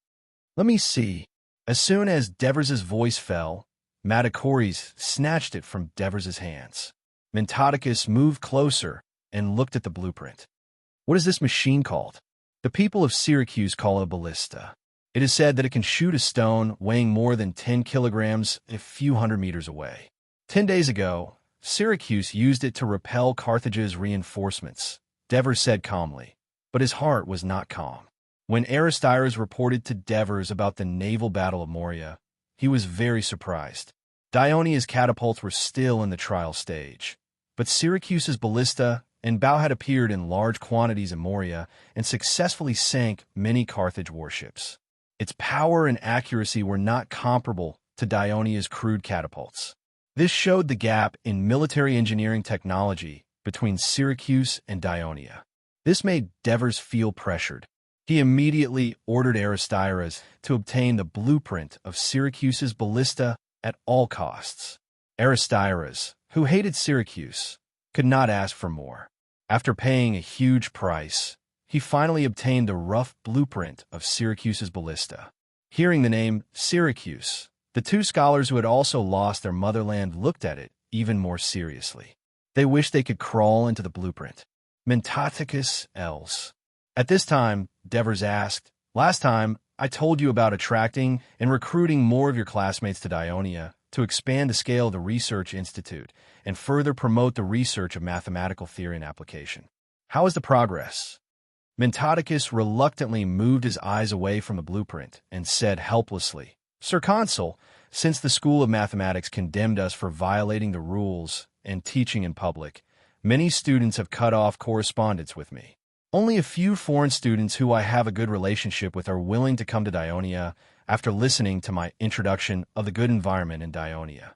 "Let me see." As soon as Devers' voice fell, Matacories snatched it from Devers' hands. Mentodicus moved closer and looked at the blueprint. "What is this machine called?" "The people of Syracuse call it a ballista. It is said that it can shoot a stone weighing more than 10 kilograms a few hundred meters away. 10 days ago, Syracuse used it to repel Carthage's reinforcements," Devers said calmly, but his heart was not calm. When Aristides reported to Devers about the naval battle of Moria, he was very surprised. Dionia's catapults were still in the trial stage, but Syracuse's ballista and bow had appeared in large quantities in Moria and successfully sank many Carthage warships. Its power and accuracy were not comparable to Dionia's crude catapults. This showed the gap in military engineering technology between Syracuse and Dionia. This made Devers feel pressured. He immediately ordered Aristides to obtain the blueprint of Syracuse's ballista at all costs. Aristides, who hated Syracuse, could not ask for more. After paying a huge price, he finally obtained the rough blueprint of Syracuse's ballista. Hearing the name Syracuse, the two scholars who had also lost their motherland looked at it even more seriously. They wished they could crawl into the blueprint. Mentodicus els. At this time, Devers asked, "Last time, I told you about attracting and recruiting more of your classmates to Dionia to expand the scale of the Research Institute and further promote the research of mathematical theory and application. How is the progress?" Mentodicus reluctantly moved his eyes away from the blueprint and said helplessly, "Sir Consul, since the School of Mathematics condemned us for violating the rules and teaching in public, Many students have cut off correspondence with me. Only a few foreign students who I have a good relationship with are willing to come to Dionia after listening to my introduction of the good environment in Dionia.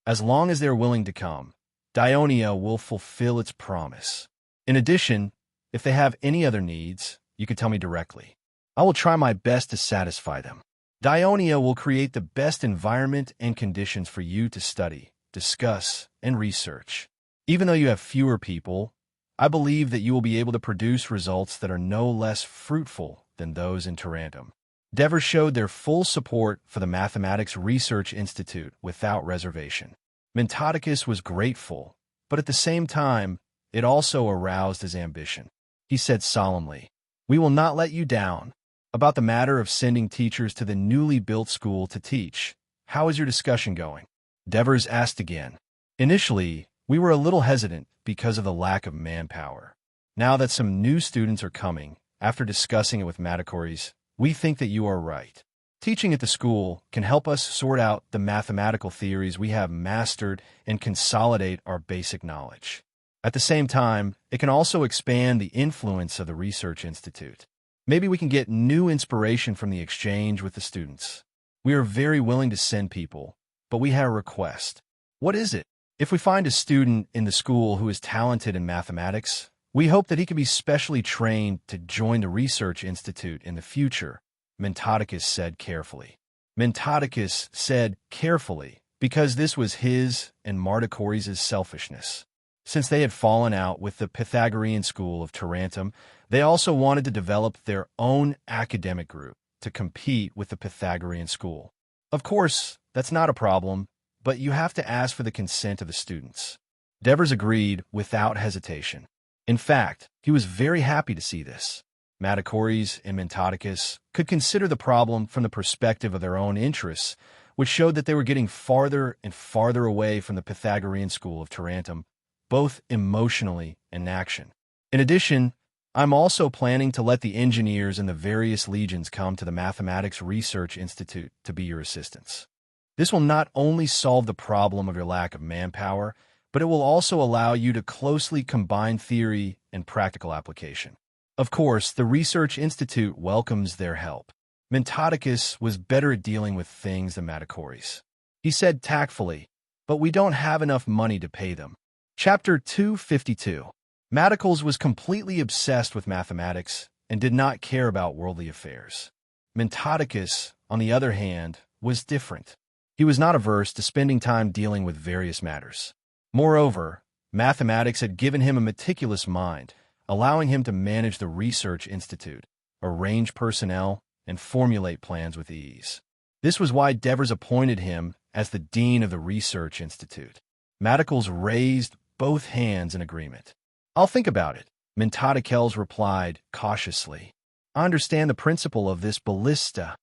As long as they're willing to come, Dionia will fulfill its promise. In addition, if they have any other needs, you can tell me directly. I will try my best to satisfy them. Dionia will create the best environment and conditions for you to study, discuss, and research. Even though you have fewer people, I believe that you will be able to produce results that are no less fruitful than those in Tarantum. Devers showed their full support for the Mathematics Research Institute without reservation. Mentodicus was grateful, but at the same time, it also aroused his ambition. He said solemnly, "We will not let you down." About the matter of sending teachers to the newly built school to teach, how is your discussion going? Devers asked again. Initially, we were a little hesitant because of the lack of manpower. Now that some new students are coming, after discussing it with Matacories, we think that you are right. Teaching at the school can help us sort out the mathematical theories we have mastered and consolidate our basic knowledge. At the same time, it can also expand the influence of the Research Institute. Maybe we can get new inspiration from the exchange with the students. We are very willing to send people, but we have a request. What is it? If we find a student in the school who is talented in mathematics, we hope that he can be specially trained to join the Research Institute in the future, Mentodicus said carefully. Mentodicus said carefully because this was his and Matacories' selfishness. Since they had fallen out with the Pythagorean school of Tarantum, they also wanted to develop their own academic group to compete with the Pythagorean school. Of course, that's not a problem, but you have to ask for the consent of the students. Devers agreed without hesitation. In fact, he was very happy to see this. Matacories and Mentodicus could consider the problem from the perspective of their own interests, which showed that they were getting farther and farther away from the Pythagorean school of Tarantum, both emotionally and in action. In addition, I'm also planning to let the engineers in the various legions come to the Mathematics Research Institute to be your assistants. This will not only solve the problem of your lack of manpower, but it will also allow you to closely combine theory and practical application. Of course, the Research Institute welcomes their help. Mentodicus was better at dealing with things than Matacories. He said tactfully, "But we don't have enough money to pay them." Chapter 252. Matacories was completely obsessed with mathematics and did not care about worldly affairs. Mentodicus, on the other hand, was different. He was not averse to spending time dealing with various matters. Moreover, mathematics had given him a meticulous mind, allowing him to manage the Research Institute, arrange personnel, and formulate plans with ease. This was why Devers appointed him as the dean of the Research Institute. Matacories raised both hands in agreement. "I'll think about it," Mentodicus replied cautiously. "I understand the principle of this ballista."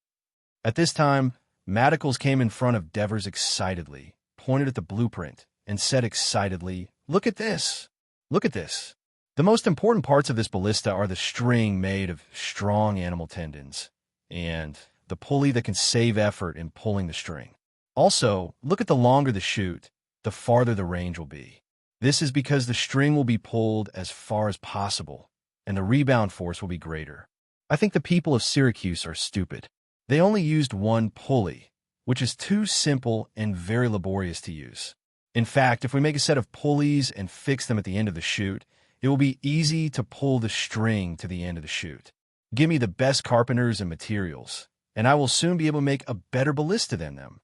At this time, Matacories came in front of Devers excitedly, pointed at the blueprint, and said excitedly, "Look at this! Look at this! The most important parts of this ballista are the string made of strong animal tendons, and the pulley that can save effort in pulling the string. Also, look at the longer the chute, the farther the range will be. This is because the string will be pulled as far as possible, and the rebound force will be greater. I think the people of Syracuse are stupid. They only used one pulley, which is too simple and very laborious to use. In fact, if we make a set of pulleys and fix them at the end of the chute, it will be easy to pull the string to the end of the chute. Give me the best carpenters and materials, and I will soon be able to make a better ballista than them."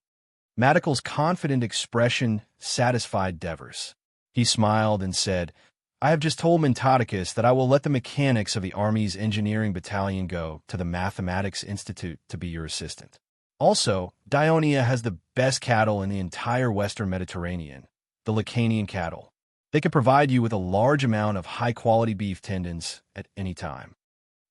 Matacories' confident expression satisfied Devers. He smiled and said, "I have just told Mentodicus that I will let the mechanics of the Army's engineering battalion go to the Mathematics Institute to be your assistant. Also, Dionia has the best cattle in the entire Western Mediterranean, the Lacanian cattle. They can provide you with a large amount of high-quality beef tendons at any time."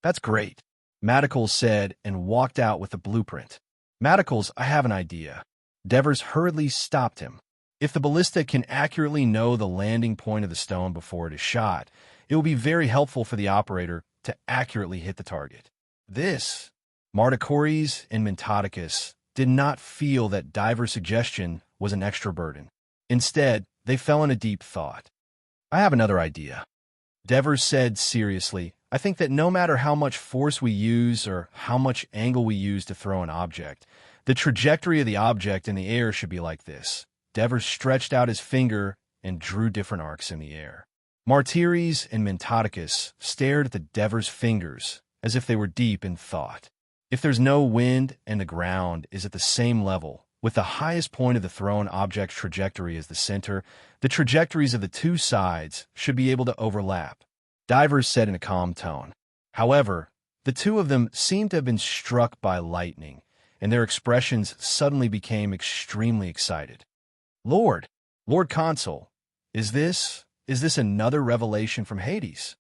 "That's great," Matacories said and walked out with the blueprint. "Matacories, I have an idea." Devers hurriedly stopped him. "If the ballista can accurately know the landing point of the stone before it is shot, it will be very helpful for the operator to accurately hit the target." This, Matacories and Mentodicus did not feel that Diver's suggestion was an extra burden. Instead, they fell in a deep thought. I have another idea. Devers said seriously, I think that no matter how much force we use or how much angle we use to throw an object, the trajectory of the object in the air should be like this. Devers stretched out his finger and drew different arcs in the air. Martyres and Mentodicus stared at the Devers' fingers as if they were deep in thought. If there's no wind and the ground is at the same level, with the highest point of the thrown object's trajectory as the center, the trajectories of the two sides should be able to overlap. Divers said in a calm tone. However, the two of them seemed to have been struck by lightning, and their expressions suddenly became extremely excited. Lord Consul, is this another revelation from Hades?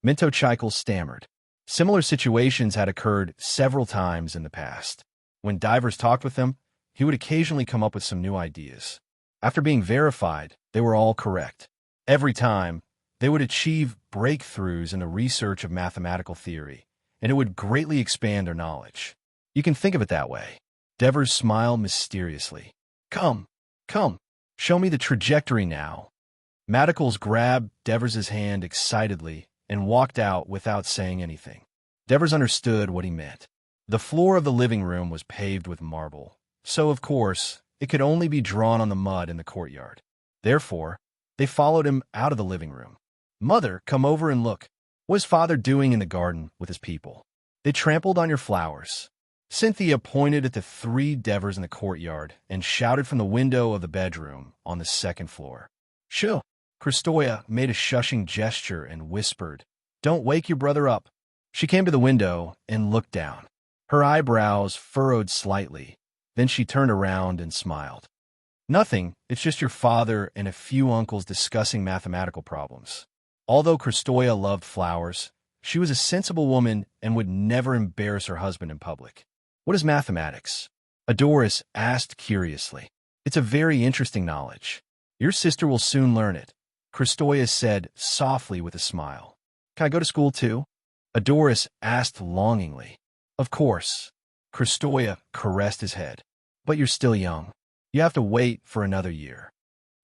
Mintochikel stammered. Similar situations had occurred several times in the past. When Divers talked with him, he would occasionally come up with some new ideas. After being verified, they were all correct. Every time, they would achieve breakthroughs in the research of mathematical theory, and it would greatly expand their knowledge. You can think of it that way. Devers smiled mysteriously. Come, show me the trajectory now. Madicles grabbed Devers' hand excitedly and walked out without saying anything. Devers understood what he meant. The floor of the living room was paved with marble, so of course, it could only be drawn on the mud in the courtyard. Therefore, they followed him out of the living room. Mother, come over and look. What is father doing in the garden with his people? They trampled on your flowers. Cynthia pointed at the three Devers in the courtyard and shouted from the window of the bedroom on the second floor. Shoo! Christoia made a shushing gesture and whispered, Don't wake your brother up. She came to the window and looked down. Her eyebrows furrowed slightly. Then she turned around and smiled. Nothing, it's just your father and a few uncles discussing mathematical problems. Although Christoia loved flowers, she was a sensible woman and would never embarrass her husband in public. What is mathematics? Adoris asked curiously. It's a very interesting knowledge. Your sister will soon learn it, Christoia said softly with a smile. Can I go to school too? Adoris asked longingly. Of course. Christoia caressed his head. But you're still young. You have to wait for another year.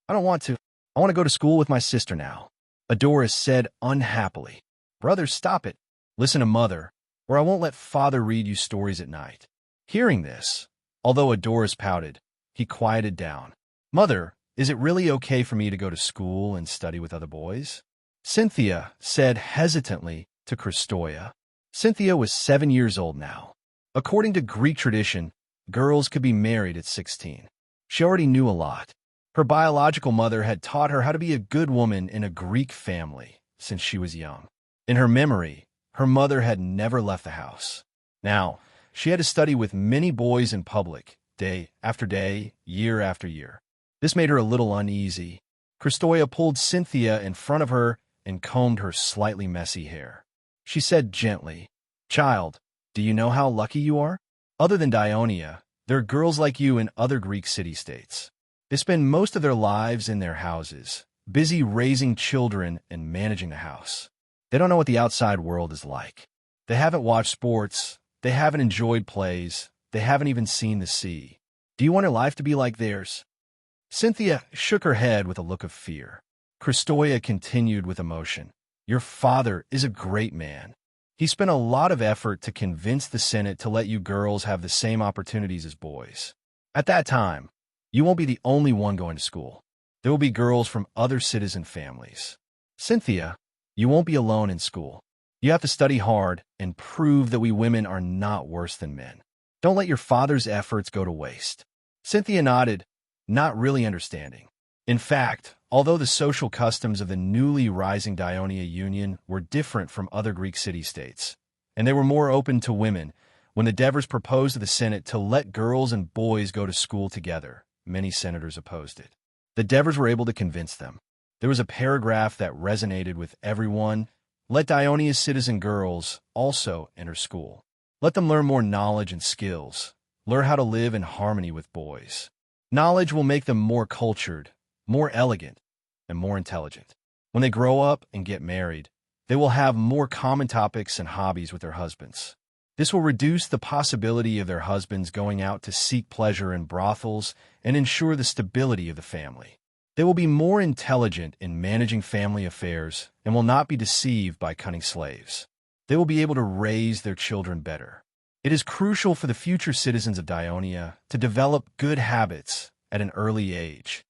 I don't want to. I want to go to school with my sister now, Adoris said unhappily. Brother, stop it. Listen to mother, or I won't let father read you stories at night. Hearing this, although Adoris pouted, he quieted down. Mother, is it really okay for me to go to school and study with other boys? Cynthia said hesitantly to Christoia. Cynthia was 7 years old now. According to Greek tradition, girls could be married at 16. She already knew a lot. Her biological mother had taught her how to be a good woman in a Greek family since she was young. In her memory, her mother had never left the house. Now, she had to study with many boys in public, day after day, year after year. This made her a little uneasy. Christoia pulled Cynthia in front of her and combed her slightly messy hair. She said gently, Child, do you know how lucky you are? Other than Dionia, there are girls like you in other Greek city-states. They spend most of their lives in their houses, busy raising children and managing the house. They don't know what the outside world is like. They haven't watched sports, they haven't enjoyed plays, they haven't even seen the sea. Do you want your life to be like theirs? Cynthia shook her head with a look of fear. Christoia continued with emotion. Your father is a great man. He spent a lot of effort to convince the Senate to let you girls have the same opportunities as boys. At that time, you won't be the only one going to school. There will be girls from other citizen families. Cynthia, you won't be alone in school. You have to study hard and prove that we women are not worse than men. Don't let your father's efforts go to waste. Cynthia nodded, not really understanding. In fact, although the social customs of the newly rising Dionia Union were different from other Greek city-states, and they were more open to women, when the Devers proposed to the Senate to let girls and boys go to school together, many senators opposed it. The Devers were able to convince them. There was a paragraph that resonated with everyone. Let Dionia's citizen girls also enter school. Let them learn more knowledge and skills. Learn how to live in harmony with boys. Knowledge will make them more cultured, more elegant, and more intelligent. When they grow up and get married, they will have more common topics and hobbies with their husbands. This will reduce the possibility of their husbands going out to seek pleasure in brothels and ensure the stability of the family. They will be more intelligent in managing family affairs and will not be deceived by cunning slaves. They will be able to raise their children better. It is crucial for the future citizens of Dionia to develop good habits at an early age.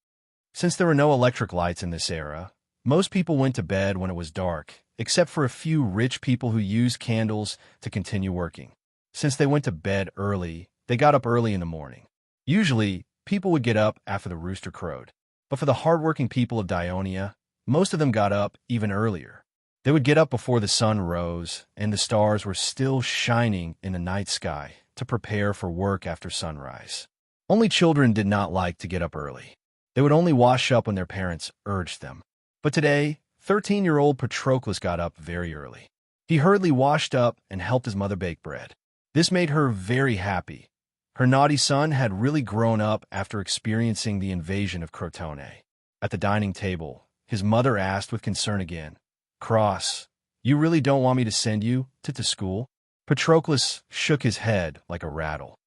Since there were no electric lights in this era, most people went to bed when it was dark, except for a few rich people who used candles to continue working. Since they went to bed early, they got up early in the morning. Usually, people would get up after the rooster crowed. But for the hardworking people of Dionia, most of them got up even earlier. They would get up before the sun rose and the stars were still shining in the night sky to prepare for work after sunrise. Only children did not like to get up early. They would only wash up when their parents urged them. But today, 13-year-old Patroclus got up very early. He hurriedly washed up and helped his mother bake bread. This made her very happy. Her naughty son had really grown up after experiencing the invasion of Crotone. At the dining table, his mother asked with concern again, "Cross, you really don't want me to send you to school?" Patroclus shook his head like a rattle.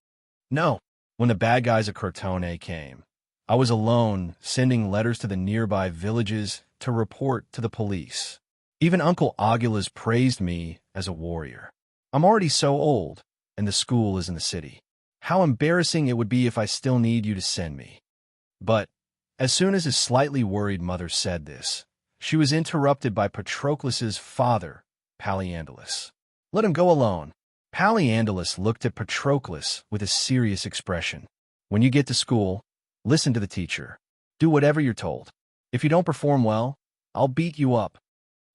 "No." When the bad guys of Crotone came, I was alone, sending letters to the nearby villages to report to the police. Even Uncle Aguilas praised me as a warrior. I'm already so old, and the school is in the city. How embarrassing it would be if I still need you to send me. But as soon as his slightly worried mother said this, she was interrupted by Patroclus's father, Paliandalus. "Let him go alone." Paliandalus looked at Patroclus with a serious expression. "When you get to school, listen to the teacher. Do whatever you're told. If you don't perform well, I'll beat you up."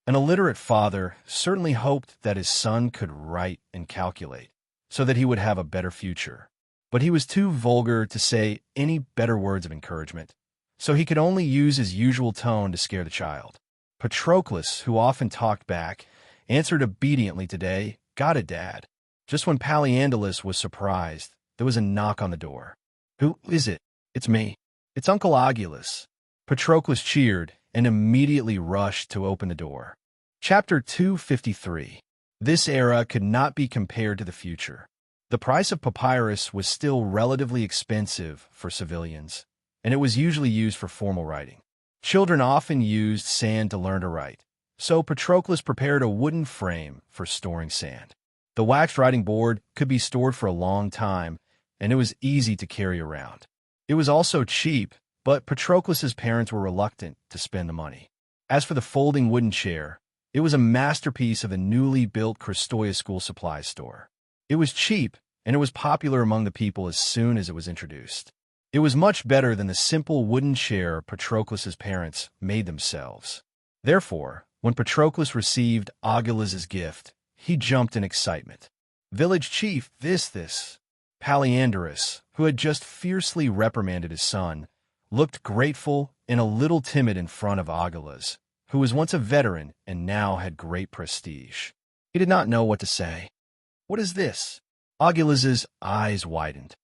An illiterate father certainly hoped that his son could write and calculate, so that he would have a better future. But he was too vulgar to say any better words of encouragement, so he could only use his usual tone to scare the child. Patroclus, who often talked back, answered obediently today, "Got it, Dad." Just when Paliandalus was surprised, there was a knock on the door. "Who is it?" "It's me. It's Uncle Aguilas." Patroclus cheered and immediately rushed to open the door. Chapter 253. This era could not be compared to the future. The price of papyrus was still relatively expensive for civilians, and it was usually used for formal writing. Children often used sand to learn to write, so Patroclus prepared a wooden frame for storing sand. The waxed writing board could be stored for a long time, and it was easy to carry around. It was also cheap, but Patroclus's parents were reluctant to spend the money. As for the folding wooden chair, it was a masterpiece of the newly built Christoia school supply store. It was cheap, and it was popular among the people as soon as it was introduced. It was much better than the simple wooden chair Patroclus's parents made themselves. Therefore, when Patroclus received Aguilas's gift, he jumped in excitement. "Village chief, this." Paliandalus, who had just fiercely reprimanded his son, looked grateful and a little timid in front of Aguilas, who was once a veteran and now had great prestige. He did not know what to say. "What is this?" Aguilas's eyes widened.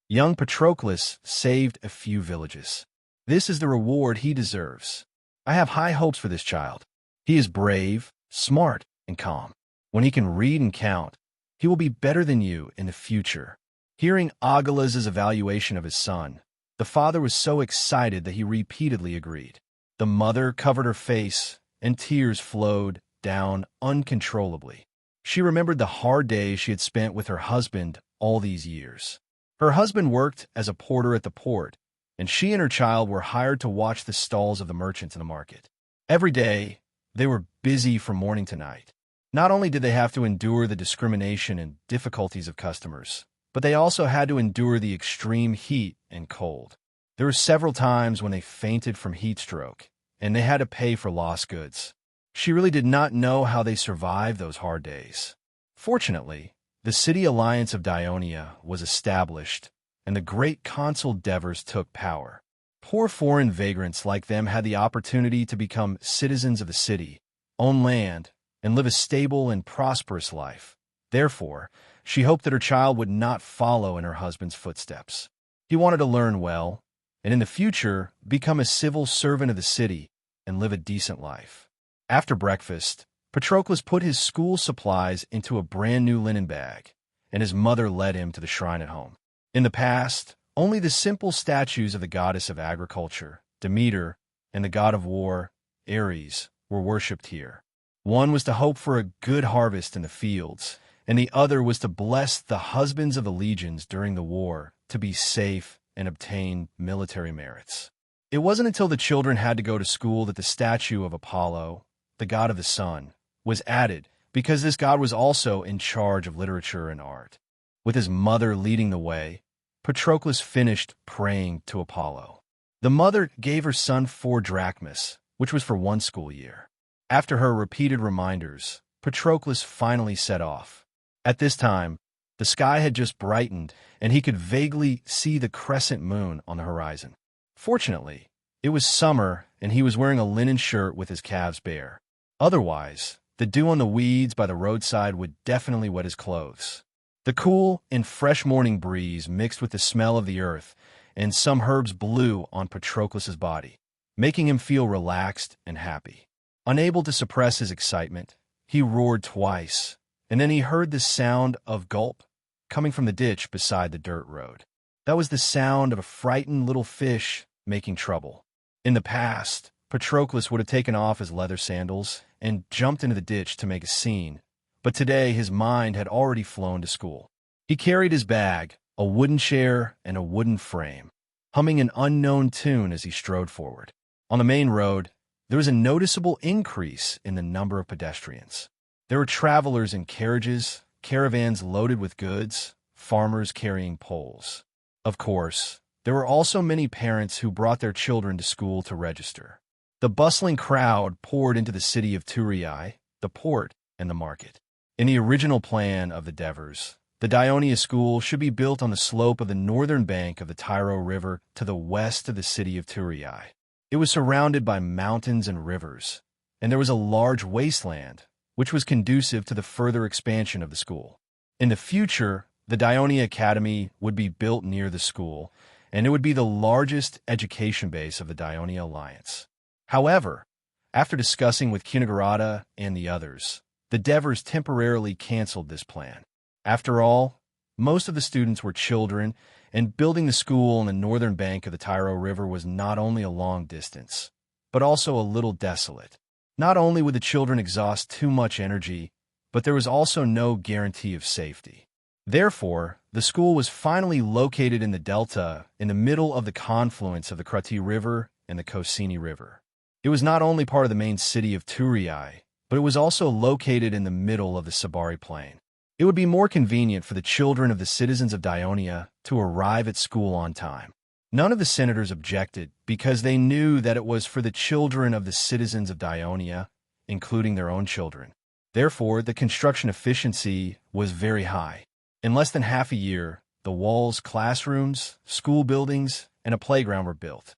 Young Patroclus saved a few villages. This is the reward he deserves. I have high hopes for this child. He is brave, smart, and calm. When he can read and count, he will be better than you in the future. Hearing Aguilas's evaluation of his son, the father was so excited that he repeatedly agreed. The mother covered her face, and tears flowed down uncontrollably. She remembered the hard days she had spent with her husband all these years. Her husband worked as a porter at the port, and she and her child were hired to watch the stalls of the merchants in the market. Every day, they were busy from morning to night. Not only did they have to endure the discrimination and difficulties of customers, but they also had to endure the extreme heat and cold. There were several times when they fainted from heat stroke, and they had to pay for lost goods. She really did not know how they survived those hard days. Fortunately, the City Alliance of Dionia was established, and the great consul Devers took power. Poor foreign vagrants like them had the opportunity to become citizens of the city, own land, and live a stable and prosperous life. Therefore, she hoped that her child would not follow in her husband's footsteps. He wanted to learn well, and in the future become a civil servant of the city and live a decent life. After breakfast, Patroclus put his school supplies into a brand new linen bag, and his mother led him to the shrine at home. In the past, Only the simple statues of the goddess of agriculture, Demeter, and the god of war, Ares, were worshipped here. One was to hope for a good harvest in the fields, and the other was to bless the husbands of the legions during the war to be safe and obtain military merits. It wasn't until the children had to go to school that the statue of Apollo, the god of the sun, was added, because this god was also in charge of literature and art. With his mother leading the way, Patroclus finished praying to Apollo. The mother gave her son 4 drachmas, which was for 1 school year. After her repeated reminders, Patroclus finally set off. At this time, the sky had just brightened, and he could vaguely see the crescent moon on the horizon. Fortunately, it was summer, and he was wearing a linen shirt with his calves bare. Otherwise, the dew on the weeds by the roadside would definitely wet his clothes. The cool and fresh morning breeze mixed with the smell of the earth, and some herbs blew on Patroclus's body, making him feel relaxed and happy. Unable to suppress his excitement, he roared twice, and then he heard the sound of gulp coming from the ditch beside the dirt road. That was the sound of a frightened little fish making trouble. In the past, Patroclus would have taken off his leather sandals and jumped into the ditch to make a scene, but today his mind had already flown to school. He carried his bag, a wooden chair, and a wooden frame, humming an unknown tune as he strode forward. On the main road, there was a noticeable increase in the number of pedestrians. There were travelers in carriages, caravans loaded with goods, farmers carrying poles. Of course, there were also many parents who brought their children to school to register. The bustling crowd poured into the city of Thurii, the port, and the market. In the original plan of the Devers, the Dionia school should be built on the slope of the northern bank of the Tyro River to the west of the city of Thurii. It was surrounded by mountains and rivers, and there was a large wasteland, which was conducive to the further expansion of the school. In the future, the Dionia Academy would be built near the school, and it would be the largest education base of the Dionia Alliance. However, after discussing with Cunigarata and the others, the Devers temporarily canceled this plan. After all, most of the students were children, and building the school on the northern bank of the Tyro River was not only a long distance, but also a little desolate. Not only would the children exhaust too much energy, but there was also no guarantee of safety. Therefore, the school was finally located in the delta in the middle of the confluence of the Krati River and the Kosini River. It was not only part of the main city of Thurii, but it was also located in the middle of the Sabari Plain. It would be more convenient for the children of the citizens of Dionia to arrive at school on time. None of the senators objected because they knew that it was for the children of the citizens of Dionia, including their own children. Therefore, the construction efficiency was very high. In less than half a year, the walls, classrooms, school buildings, and a playground were built.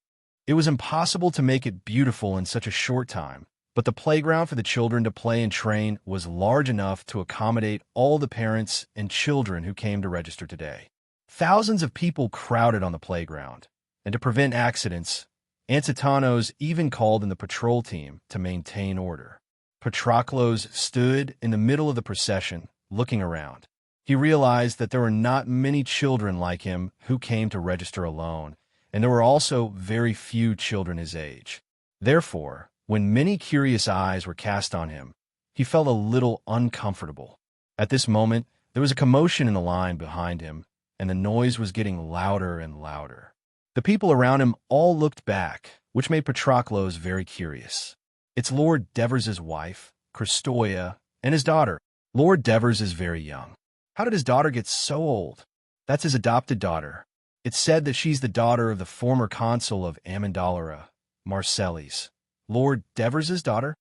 It was impossible to make it beautiful in such a short time, but the playground for the children to play and train was large enough to accommodate all the parents and children who came to register today. Thousands of people crowded on the playground, and to prevent accidents, Ansitanos even called in the patrol team to maintain order. Patroclus stood in the middle of the procession, looking around. He realized that there were not many children like him who came to register alone, and there were also very few children his age. Therefore, when many curious eyes were cast on him, he felt a little uncomfortable. At this moment, there was a commotion in the line behind him, and the noise was getting louder and louder. The people around him all looked back, which made Patroclus very curious. It's Lord Devers' wife, Christoia, and his daughter. Lord Devers is very young. How did his daughter get so old? That's his adopted daughter. It's said that she's the daughter of the former consul of Amendolara, Marcellus. Lord Devers' daughter?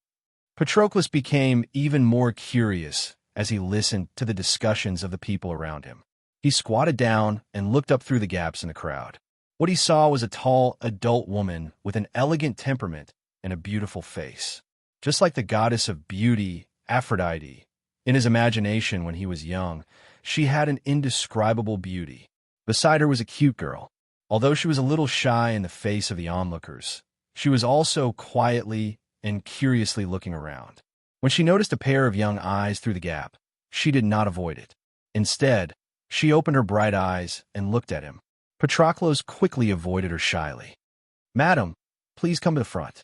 Patroclus became even more curious as he listened to the discussions of the people around him. He squatted down and looked up through the gaps in the crowd. What he saw was a tall, adult woman with an elegant temperament and a beautiful face. Just like the goddess of beauty, Aphrodite. In his imagination when he was young, she had an indescribable beauty. Beside her was a cute girl. Although she was a little shy in the face of the onlookers, she was also quietly and curiously looking around. When she noticed a pair of young eyes through the gap, she did not avoid it. Instead, she opened her bright eyes and looked at him. Patroclus quickly avoided her shyly. "Madam, please come to the front."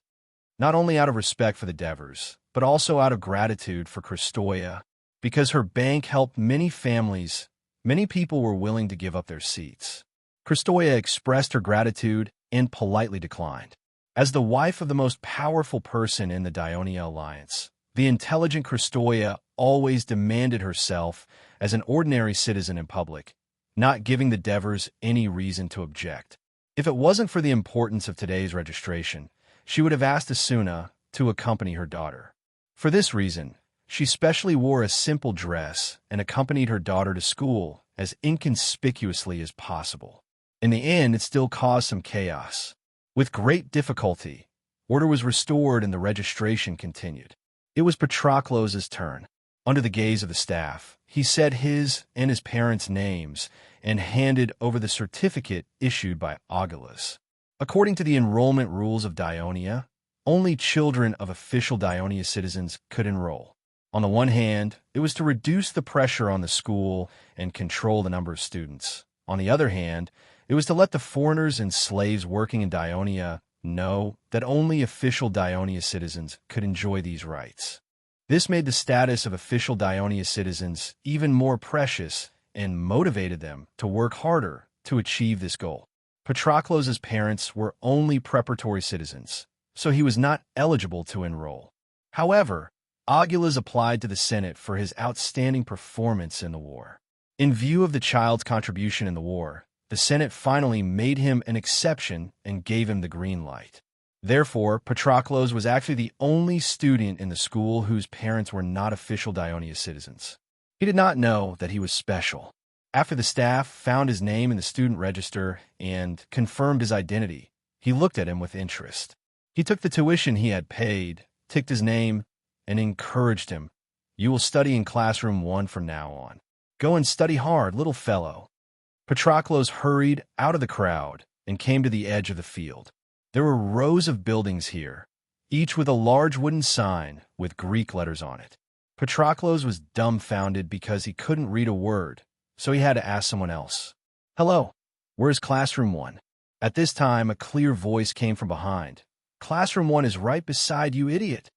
Not only out of respect for the Devers, but also out of gratitude for Christoia, because her bank helped many families. Many people were willing to give up their seats. Christoia expressed her gratitude and politely declined. As the wife of the most powerful person in the Dionia alliance, the intelligent Christoia always demanded herself as an ordinary citizen in public, not giving the Devers any reason to object. If it wasn't for the importance of today's registration, she would have asked Asuna to accompany her daughter. For this reason, she specially wore a simple dress and accompanied her daughter to school as inconspicuously as possible. In the end, it still caused some chaos. With great difficulty, order was restored and the registration continued. It was Patroclus' turn. Under the gaze of the staff, he said his and his parents' names and handed over the certificate issued by Augilus. According to the enrollment rules of Dionia, only children of official Dionia citizens could enroll. On the one hand, it was to reduce the pressure on the school and control the number of students. On the other hand, it was to let the foreigners and slaves working in Dionia know that only official Dionia citizens could enjoy these rights. This made the status of official Dionia citizens even more precious and motivated them to work harder to achieve this goal. Patroclus' parents were only preparatory citizens, so he was not eligible to enroll. However, Augilus applied to the Senate for his outstanding performance in the war. In view of the child's contribution in the war, the Senate finally made him an exception and gave him the green light. Therefore, Patroclus was actually the only student in the school whose parents were not official Dionia citizens. He did not know that he was special. After the staff found his name in the student register and confirmed his identity, he looked at him with interest. He took the tuition he had paid, ticked his name, and encouraged him. "You will study in classroom 1 from now on. Go and study hard, little fellow." Patroclus hurried out of the crowd and came to the edge of the field. There were rows of buildings here, each with a large wooden sign with Greek letters on it. Patroclus was dumbfounded because he couldn't read a word, so he had to ask someone else. "Hello, where's classroom 1? At this time, a clear voice came from behind. "Classroom 1 is right beside you, idiot."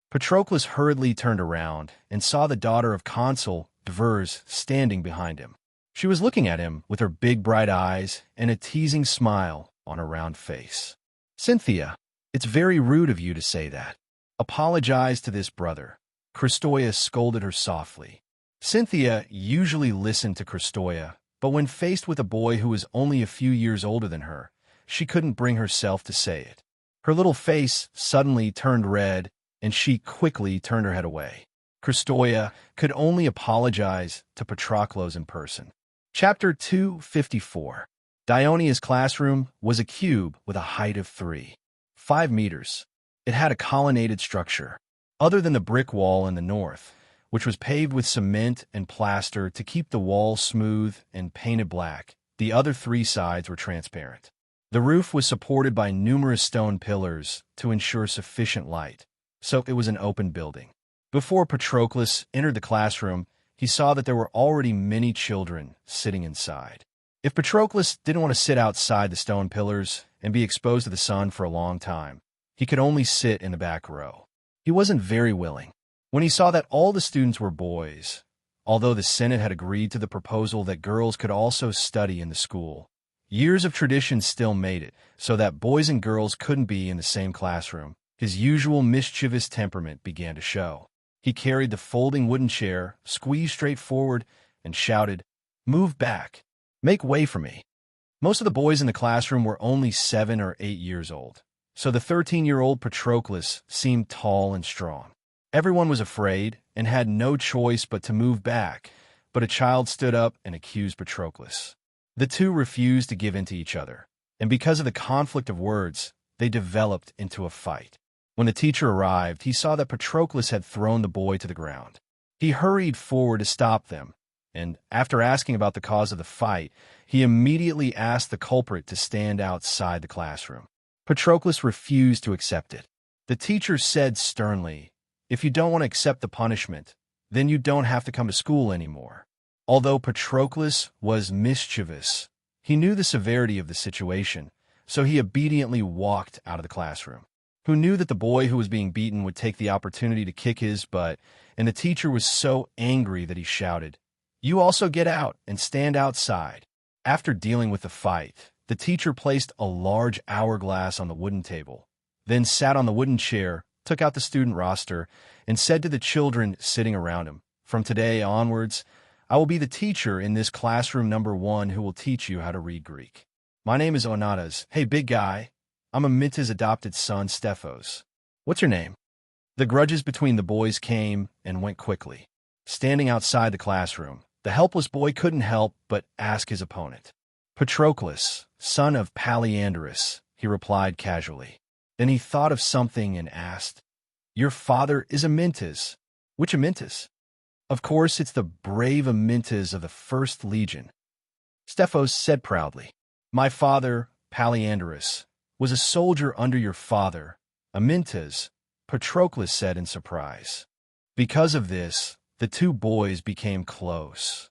Patroclus hurriedly turned around and saw the daughter of Consul Devers standing behind him. She was looking at him with her big bright eyes and a teasing smile on her round face. "Cynthia, it's very rude of you to say that. Apologize to this brother." Christoia scolded her softly. Cynthia usually listened to Christoia, but when faced with a boy who was only a few years older than her, she couldn't bring herself to say it. Her little face suddenly turned red, and she quickly turned her head away. Christoia could only apologize to Patroclus in person. Chapter 254. Dionia's classroom was a cube with a height of 3.5 meters. It had a colonnaded structure. Other than the brick wall in the north, which was paved with cement and plaster to keep the wall smooth and painted black, the other 3 sides were transparent. The roof was supported by numerous stone pillars to ensure sufficient light, so it was an open building. Before Patroclus entered the classroom, he saw that there were already many children sitting inside. If Patroclus didn't want to sit outside the stone pillars and be exposed to the sun for a long time, he could only sit in the back row. He wasn't very willing. When he saw that all the students were boys, although the Senate had agreed to the proposal that girls could also study in the school, years of tradition still made it so that boys and girls couldn't be in the same classroom. His usual mischievous temperament began to show. He carried the folding wooden chair, squeezed straight forward, and shouted, "Move back. Make way for me." Most of the boys in the classroom were only 7 or 8 years old, so the 13-year-old Patroclus seemed tall and strong. Everyone was afraid and had no choice but to move back, but a child stood up and accused Patroclus. The two refused to give in to each other, and because of the conflict of words, they developed into a fight. When the teacher arrived, he saw that Patroclus had thrown the boy to the ground. He hurried forward to stop them, and after asking about the cause of the fight, he immediately asked the culprit to stand outside the classroom. Patroclus refused to accept it. The teacher said sternly, "If you don't want to accept the punishment, then you don't have to come to school anymore." Although Patroclus was mischievous, He knew the severity of the situation, so he obediently walked out of the classroom. Who knew that the boy who was being beaten would take the opportunity to kick his butt, and the teacher was so angry that he shouted, "You also get out and stand outside." After dealing with the fight, the teacher placed a large hourglass on the wooden table, then sat on the wooden chair, took out the student roster, and said to the children sitting around him, "From today onwards, I will be the teacher in this classroom number 1 who will teach you how to read Greek. My name is Onatas. Hey, big guy. I'm Aminta's adopted son, Stephos. What's your name?" The grudges between the boys came and went quickly. Standing outside the classroom, the helpless boy couldn't help but ask his opponent. "Patroclus, son of Polyandrus," he replied casually. Then he thought of something and asked, "Your father is Amintas. Which Amintas?" "Of course, it's the brave Amintas of the First Legion." Stephos said proudly, "My father, Polyandrus, was a soldier under your father, Amintas," Patroclus said in surprise. Because of this, the two boys became close.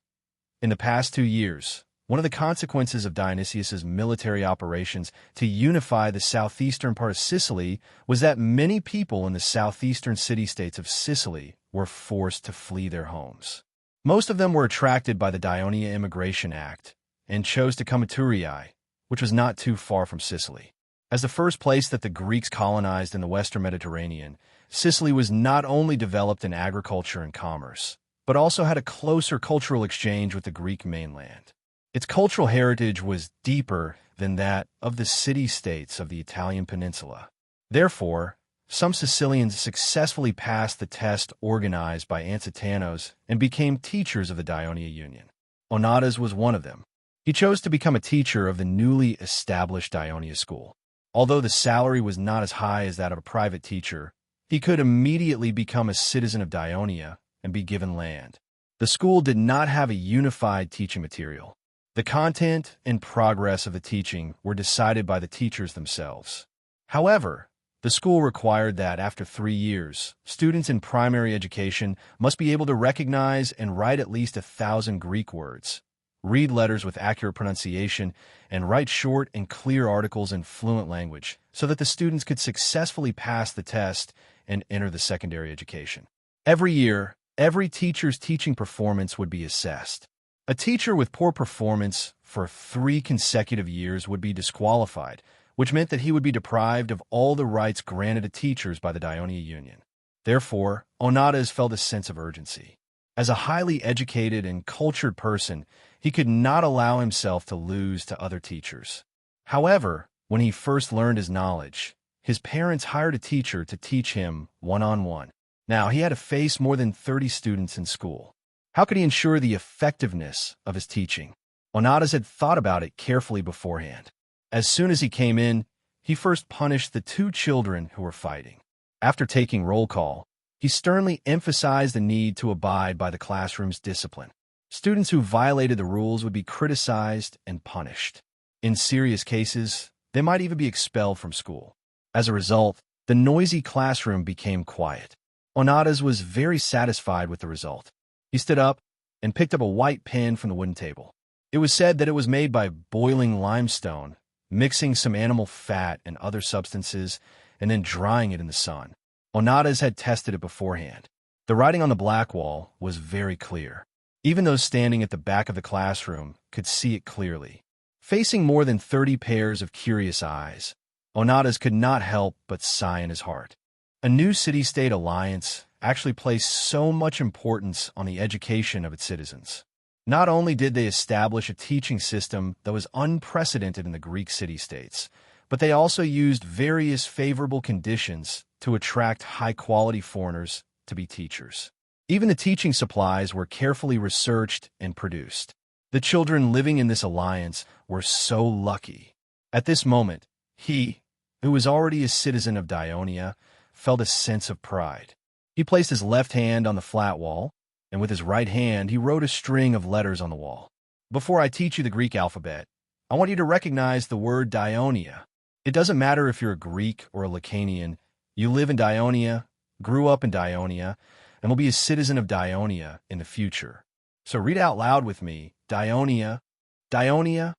In the past 2 years, one of the consequences of Dionysius's military operations to unify the southeastern part of Sicily was that many people in the southeastern city-states of Sicily were forced to flee their homes. Most of them were attracted by the Dionia Immigration Act and chose to come to Thurii, which was not too far from Sicily. As the first place that the Greeks colonized in the western Mediterranean, Sicily was not only developed in agriculture and commerce, but also had a closer cultural exchange with the Greek mainland. Its cultural heritage was deeper than that of the city-states of the Italian peninsula. Therefore, some Sicilians successfully passed the test organized by Ansitanos and became teachers of the Dionia Union. Onatas was one of them. He chose to become a teacher of the newly established Dionia school. Although the salary was not as high as that of a private teacher, he could immediately become a citizen of Dionia and be given land. The school did not have a unified teaching material. The content and progress of the teaching were decided by the teachers themselves. However, the school required that after 3 years, students in primary education must be able to recognize and write at least 1,000 Greek words, read letters with accurate pronunciation, and write short and clear articles in fluent language so that the students could successfully pass the test and enter the secondary education. Every year, every teacher's teaching performance would be assessed. A teacher with poor performance for 3 consecutive years would be disqualified, which meant that he would be deprived of all the rights granted to teachers by the Dionia Union. Therefore, Onatas felt a sense of urgency. As a highly educated and cultured person, he could not allow himself to lose to other teachers. However, when he first learned his knowledge, his parents hired a teacher to teach him one-on-one. Now, he had to face more than 30 students in school. How could he ensure the effectiveness of his teaching? Onatas had thought about it carefully beforehand. As soon as he came in, he first punished the 2 children who were fighting. After taking roll call, he sternly emphasized the need to abide by the classroom's discipline. Students who violated the rules would be criticized and punished. In serious cases, they might even be expelled from school. As a result, the noisy classroom became quiet. Onatas was very satisfied with the result. He stood up and picked up a white pen from the wooden table. It was said that it was made by boiling limestone, mixing some animal fat and other substances, and then drying it in the sun. Onatas had tested it beforehand. The writing on the black wall was very clear. Even those standing at the back of the classroom could see it clearly. Facing more than 30 pairs of curious eyes, Onatas could not help but sigh in his heart. A new city-state alliance actually placed so much importance on the education of its citizens. Not only did they establish a teaching system that was unprecedented in the Greek city-states, but they also used various favorable conditions to attract high-quality foreigners to be teachers. Even the teaching supplies were carefully researched and produced. The children living in this alliance were so lucky. At this moment, he, who was already a citizen of Dionia, felt a sense of pride. He placed his left hand on the flat wall, and with his right hand he wrote a string of letters on the wall. "Before I teach you the Greek alphabet, I want you to recognize the word Dionia. It doesn't matter if you're a Greek or a Lacanian, you live in Dionia, grew up in Dionia, and will be a citizen of Dionia in the future. So read out loud with me, Dionia, Dionia,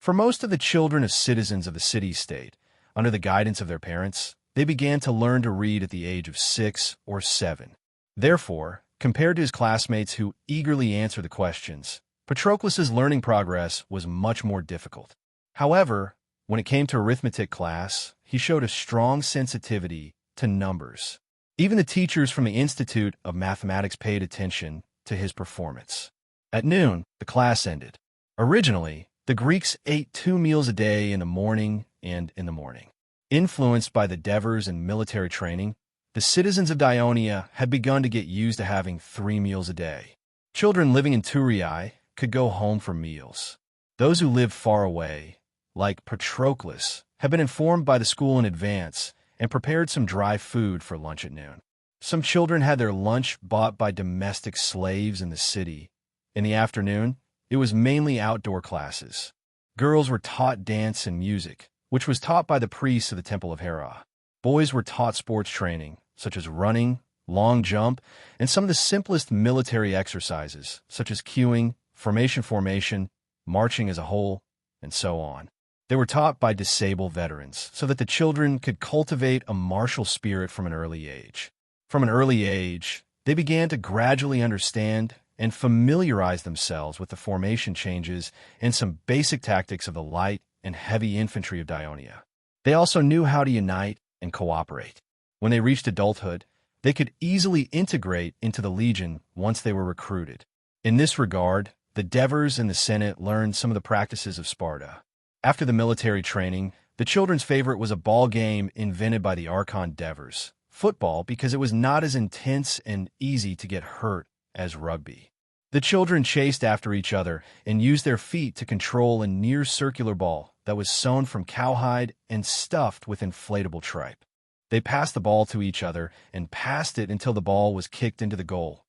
For most of the children of citizens of the city-state, under the guidance of their parents, they began to learn to read at the age of 6 or 7. Therefore, compared to his classmates who eagerly answered the questions, Patroclus's learning progress was much more difficult. However, when it came to arithmetic class, he showed a strong sensitivity to numbers. Even the teachers from the Institute of Mathematics paid attention to his performance. At noon, the class ended. Originally, the Greeks ate 2 meals a day in the morning and in the morning. Influenced by the Devers and military training, the citizens of Dionia had begun to get used to having 3 meals a day. Children living in Thurii could go home for meals. Those who lived far away, like Patroclus, had been informed by the school in advance and prepared some dry food for lunch at noon. Some children had their lunch bought by domestic slaves in the city. In the afternoon, it was mainly outdoor classes. Girls were taught dance and music, which was taught by the priests of the Temple of Hera. Boys were taught sports training, such as running, long jump, and some of the simplest military exercises, such as queuing, formation, marching as a whole, and so on. They were taught by disabled veterans so that the children could cultivate a martial spirit from an early age. From an early age, they began to gradually understand and familiarize themselves with the formation changes and some basic tactics of the light and heavy infantry of Dionia. They also knew how to unite and cooperate. When they reached adulthood, they could easily integrate into the legion once they were recruited. In this regard, the Devers and the Senate learned some of the practices of Sparta. After the military training, the children's favorite was a ball game invented by the Archon Devers, football, because it was not as intense and easy to get hurt as rugby. The children chased after each other and used their feet to control a near-circular ball that was sewn from cowhide and stuffed with inflatable tripe. They passed the ball to each other and passed it until the ball was kicked into the goal.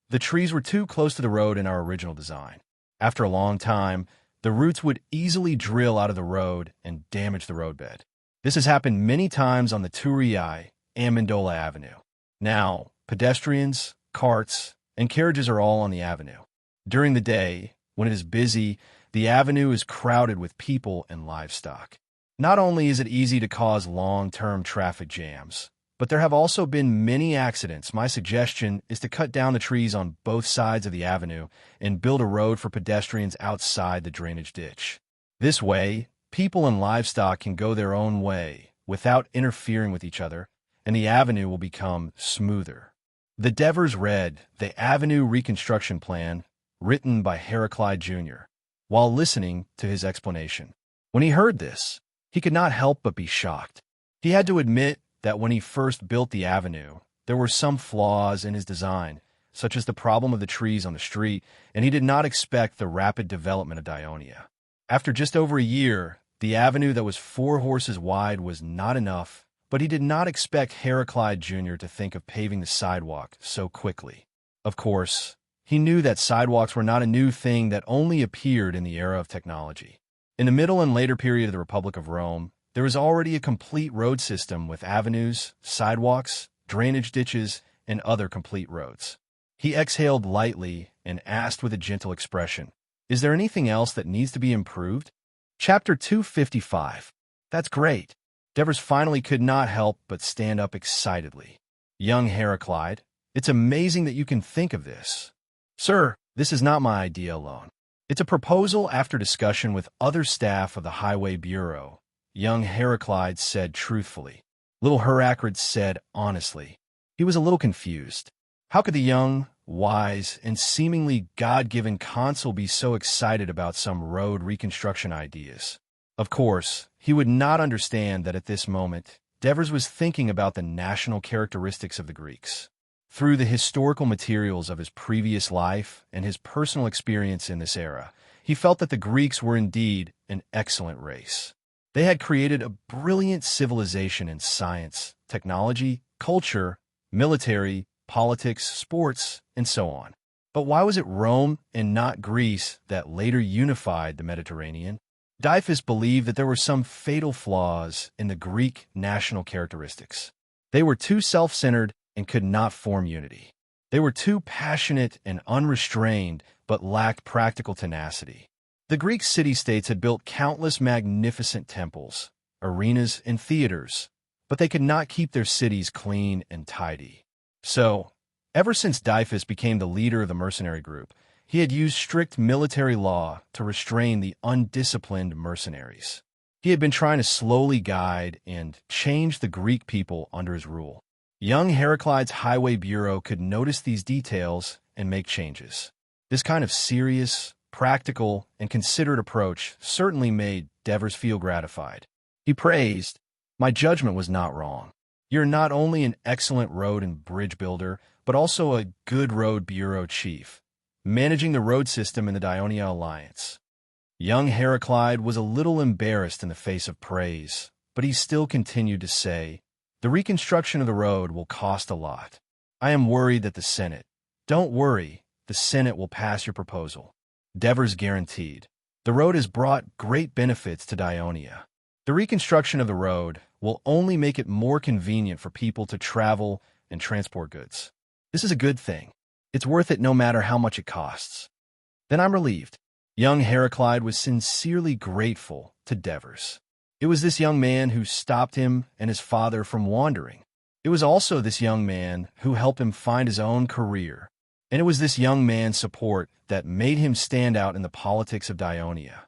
The trees were too close to the road in our original design. After a long time, the roots would easily drill out of the road and damage the roadbed. This has happened many times on the Thurii and Mendola Avenue. Now, pedestrians, carts, and carriages are all on the avenue. During the day, when it is busy, the avenue is crowded with people and livestock. Not only is it easy to cause long-term traffic jams, but there have also been many accidents. My suggestion is to cut down the trees on both sides of the avenue and build a road for pedestrians outside the drainage ditch. This way, people and livestock can go their own way without interfering with each other, and the avenue will become smoother. The Devers read the Avenue Reconstruction Plan, written by Heraclide Jr., while listening to his explanation. When he heard this, he could not help but be shocked. He had to admit that when he first built the avenue, there were some flaws in his design, such as the problem of the trees on the street, and he did not expect the rapid development of Dionia. After just over a year, the avenue that was 4 horses wide was not enough, but he did not expect Heraclide Jr. to think of paving the sidewalk so quickly. Of course, he knew that sidewalks were not a new thing that only appeared in the era of technology. In the middle and later period of the Republic of Rome, there was already a complete road system with avenues, sidewalks, drainage ditches, and other complete roads. He exhaled lightly and asked with a gentle expression, "Is there anything else that needs to be improved?" Chapter 255. That's great. Devers finally could not help but stand up excitedly. Young Heraclide, it's amazing that you can think of this. Sir, this is not my idea alone. It's a proposal after discussion with other staff of the Highway Bureau, young Heraclide said truthfully. Little Heraclide said honestly. He was a little confused. How could the young, wise, and seemingly God-given consul be so excited about some road reconstruction ideas? Of course, he would not understand that at this moment, Devers was thinking about the national characteristics of the Greeks. Through the historical materials of his previous life and his personal experience in this era, he felt that the Greeks were indeed an excellent race. They had created a brilliant civilization in science, technology, culture, military, politics, sports, and so on. But why was it Rome and not Greece that later unified the Mediterranean? Diphus believed that there were some fatal flaws in the Greek national characteristics. They were too self-centered and could not form unity. They were too passionate and unrestrained, but lacked practical tenacity. The Greek city-states had built countless magnificent temples, arenas, and theaters, but they could not keep their cities clean and tidy. So, ever since Diphus became the leader of the mercenary group, he had used strict military law to restrain the undisciplined mercenaries. He had been trying to slowly guide and change the Greek people under his rule. Young Heraclide's Highway Bureau could notice these details and make changes. This kind of serious, practical, and considerate approach certainly made Devers feel gratified. He praised, "My judgment was not wrong. You're not only an excellent road and bridge builder, but also a good road bureau chief, managing the road system in the Dionia Alliance." Young Heraclide was a little embarrassed in the face of praise, but he still continued to say, "The reconstruction of the road will cost a lot. I am worried that the Senate—" "Don't worry, the Senate will pass your proposal," Devers guaranteed. "The road has brought great benefits to Dionia. The reconstruction of the road will only make it more convenient for people to travel and transport goods. This is a good thing. It's worth it no matter how much it costs." "Then I'm relieved." Young Heraclide was sincerely grateful to Devers. It was this young man who stopped him and his father from wandering. It was also this young man who helped him find his own career. And it was this young man's support that made him stand out in the politics of Dionia.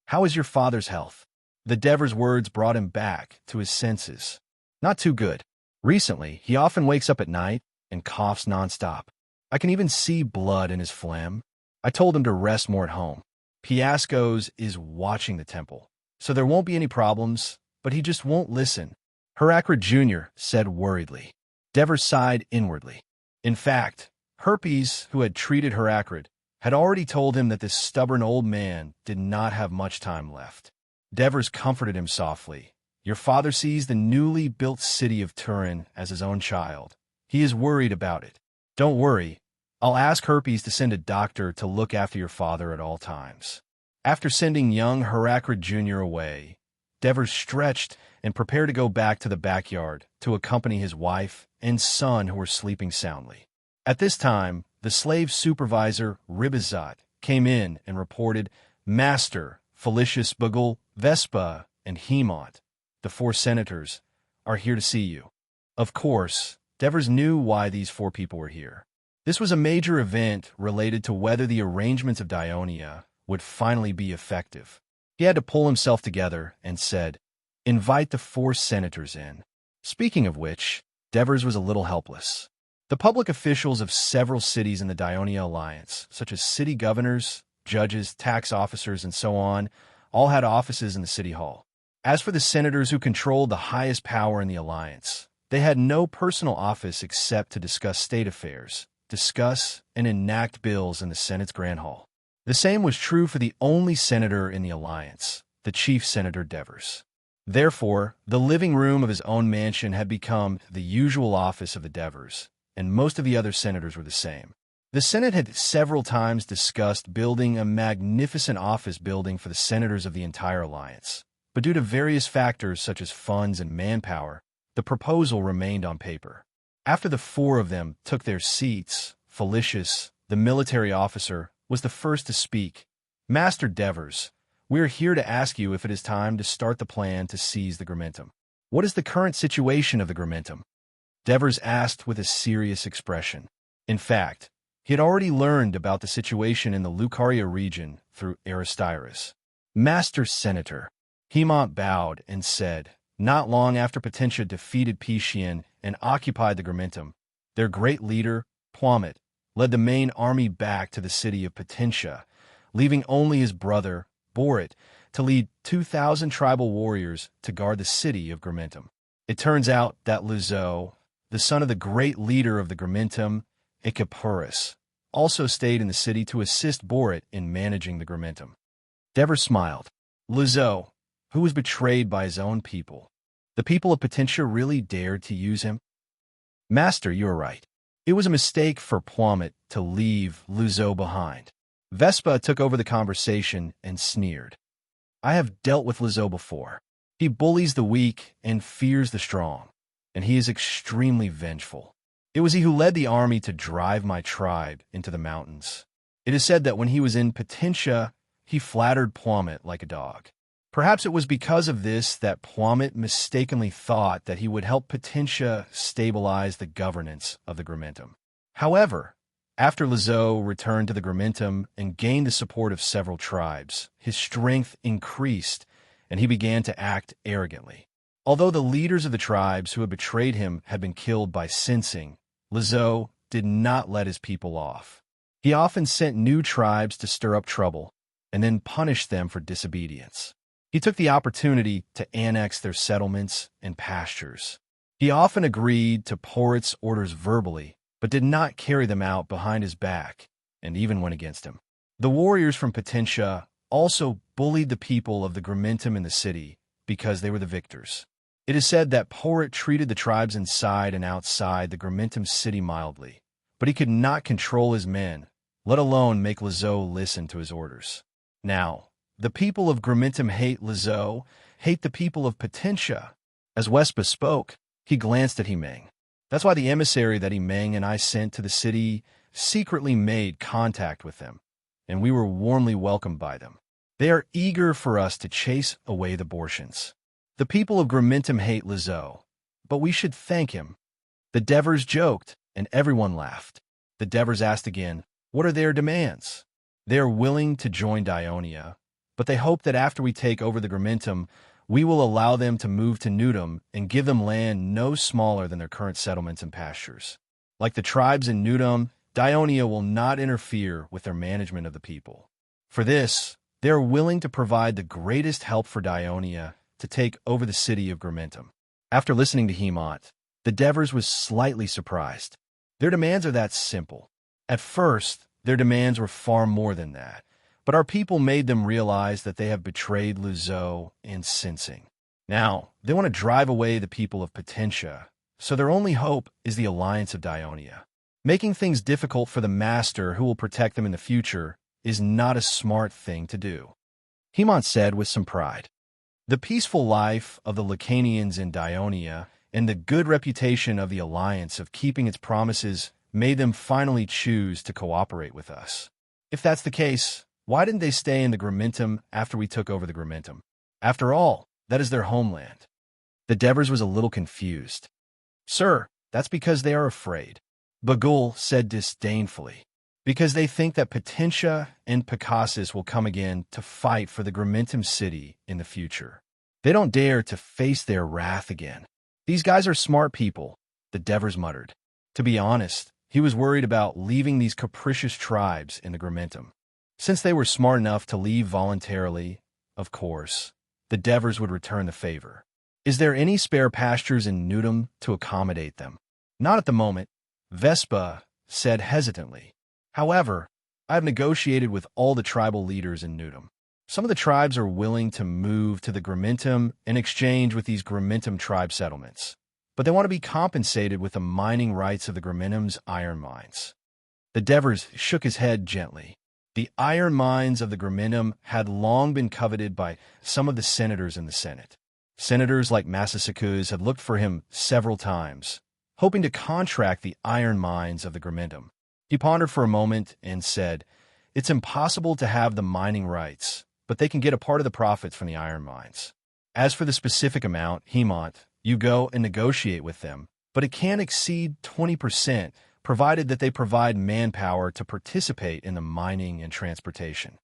"How is your father's health?" The Devers' words brought him back to his senses. "Not too good. Recently, he often wakes up at night and coughs nonstop. I can even see blood in his phlegm. I told him to rest more at home. Piascos is watching the temple, so there won't be any problems, but he just won't listen," Heracrid Jr. said worriedly. Devers sighed inwardly. In fact, Herpes, who had treated Heracrid, had already told him that this stubborn old man did not have much time left. Devers comforted him softly. "Your father sees the newly built city of Turin as his own child. He is worried about it. Don't worry. I'll ask Herpes to send a doctor to look after your father at all times." After sending young Heracrid Jr. away, Devers stretched and prepared to go back to the backyard to accompany his wife and son who were sleeping soundly. At this time, the slave supervisor, Ribizat, came in and reported, "Master, Felicius Bugle, Vespa, and Hemont, the 4 senators, are here to see you." Of course, Devers knew why these 4 people were here. This was a major event related to whether the arrangements of Dionia would finally be effective. He had to pull himself together and said, "Invite the 4 senators in." Speaking of which, Devers was a little helpless. The public officials of several cities in the Dionia Alliance, such as city governors, judges, tax officers, and so on, all had offices in the city hall. As for the senators who controlled the highest power in the alliance, they had no personal office except to discuss state affairs, discuss and enact bills in the Senate's Grand Hall. The same was true for the only senator in the alliance, the Chief Senator Devers. Therefore, the living room of his own mansion had become the usual office of the Devers, and most of the other senators were the same. The Senate had several times discussed building a magnificent office building for the senators of the entire alliance, but due to various factors such as funds and manpower, the proposal remained on paper. After the 4 of them took their seats, Felicius, the military officer, was the first to speak. "Master Devers, we are here to ask you if it is time to start the plan to seize the Gramentum. What is the current situation of the Gramentum?" Devers asked with a serious expression. In fact, he had already learned about the situation in the Lucaria region through Aristyrus. "Master Senator," Hemont bowed and said, "Not long after Potentia defeated Piscian and occupied the Gramentum, their great leader, Plummet, led the main army back to the city of Potentia, leaving only his brother, Borit, to lead 2,000 tribal warriors to guard the city of Gramentum. It turns out that Luzo, the son of the great leader of the Gramentum, Echepurus, also stayed in the city to assist Borit in managing the Gramentum." Devers smiled. Luzo, who was betrayed by his own people. The people of Potentia really dared to use him? "Master, you are right. It was a mistake for Plummet to leave Luzo behind." Vespa took over the conversation and sneered. "I have dealt with Luzo before. He bullies the weak and fears the strong, and he is extremely vengeful. It was he who led the army to drive my tribe into the mountains. It is said that when he was in Potentia, he flattered Plummet like a dog. Perhaps it was because of this that Plummet mistakenly thought that he would help Potentia stabilize the governance of the Gramentum. However, after Lazo returned to the Gramentum and gained the support of several tribes, his strength increased, and he began to act arrogantly. Although the leaders of the tribes who had betrayed him had been killed by sensing, Lazo did not let his people off. He often sent new tribes to stir up trouble, and then punished them for disobedience. He took the opportunity to annex their settlements and pastures. He often agreed to Porit's orders verbally, but did not carry them out behind his back, and even went against him. The warriors from Potentia also bullied the people of the Gramentum in the city because they were the victors. It is said that Porit treated the tribes inside and outside the Gramentum city mildly, but he could not control his men, let alone make Lazo listen to his orders. Now, the people of Gramentum hate Lazo, hate the people of Potentia. As Wespa spoke, he glanced at Himeng. That's why the emissary that Himeng and I sent to the city secretly made contact with them, and we were warmly welcomed by them. They are eager for us to chase away the Bortians. The people of Gramentum hate Lazo, but we should thank him. The Devers joked, and everyone laughed. The Devers asked again, what are their demands? They are willing to join Dionia, but they hope that after we take over the Gramentum, we will allow them to move to Nudum and give them land no smaller than their current settlements and pastures. Like the tribes in Nudum, Dionia will not interfere with their management of the people. For this, they are willing to provide the greatest help for Dionia to take over the city of Gramentum. After listening to Hemont, the Devers was slightly surprised. Their demands are that simple. At first, their demands were far more than that, but our people made them realize that they have betrayed Lazo and Sensing. Now, they want to drive away the people of Potentia, so their only hope is the alliance of Dionia. Making things difficult for the master who will protect them in the future is not a smart thing to do. Hemont said with some pride. The peaceful life of the Lacanians in Dionia and the good reputation of the alliance of keeping its promises made them finally choose to cooperate with us. If that's the case, why didn't they stay in the Gramentum after we took over the Gramentum? After all, that is their homeland. The Devers was a little confused. Sir, that's because they are afraid. Bagul said disdainfully. Because they think that Potentia and Picassus will come again to fight for the Gramentum city in the future. They don't dare to face their wrath again. These guys are smart people, the Devers muttered. To be honest, he was worried about leaving these capricious tribes in the Gramentum. Since they were smart enough to leave voluntarily, of course, the Devers would return the favor. Is there any spare pastures in Nudum to accommodate them? Not at the moment, Vespa said hesitantly. However, I have negotiated with all the tribal leaders in Nudum. Some of the tribes are willing to move to the Gramentum in exchange with these Gramentum tribe settlements, but they want to be compensated with the mining rights of the Gramentum's iron mines. The Devers shook his head gently. The iron mines of the Gramentum had long been coveted by some of the senators in the Senate. Senators like Massasicus had looked for him several times, hoping to contract the iron mines of the Gramentum. He pondered for a moment and said, it's impossible to have the mining rights, but they can get a part of the profits from the iron mines. As for the specific amount, Hemont, you go and negotiate with them, but it can't exceed 20%, provided that they provide manpower to participate in the mining and transportation.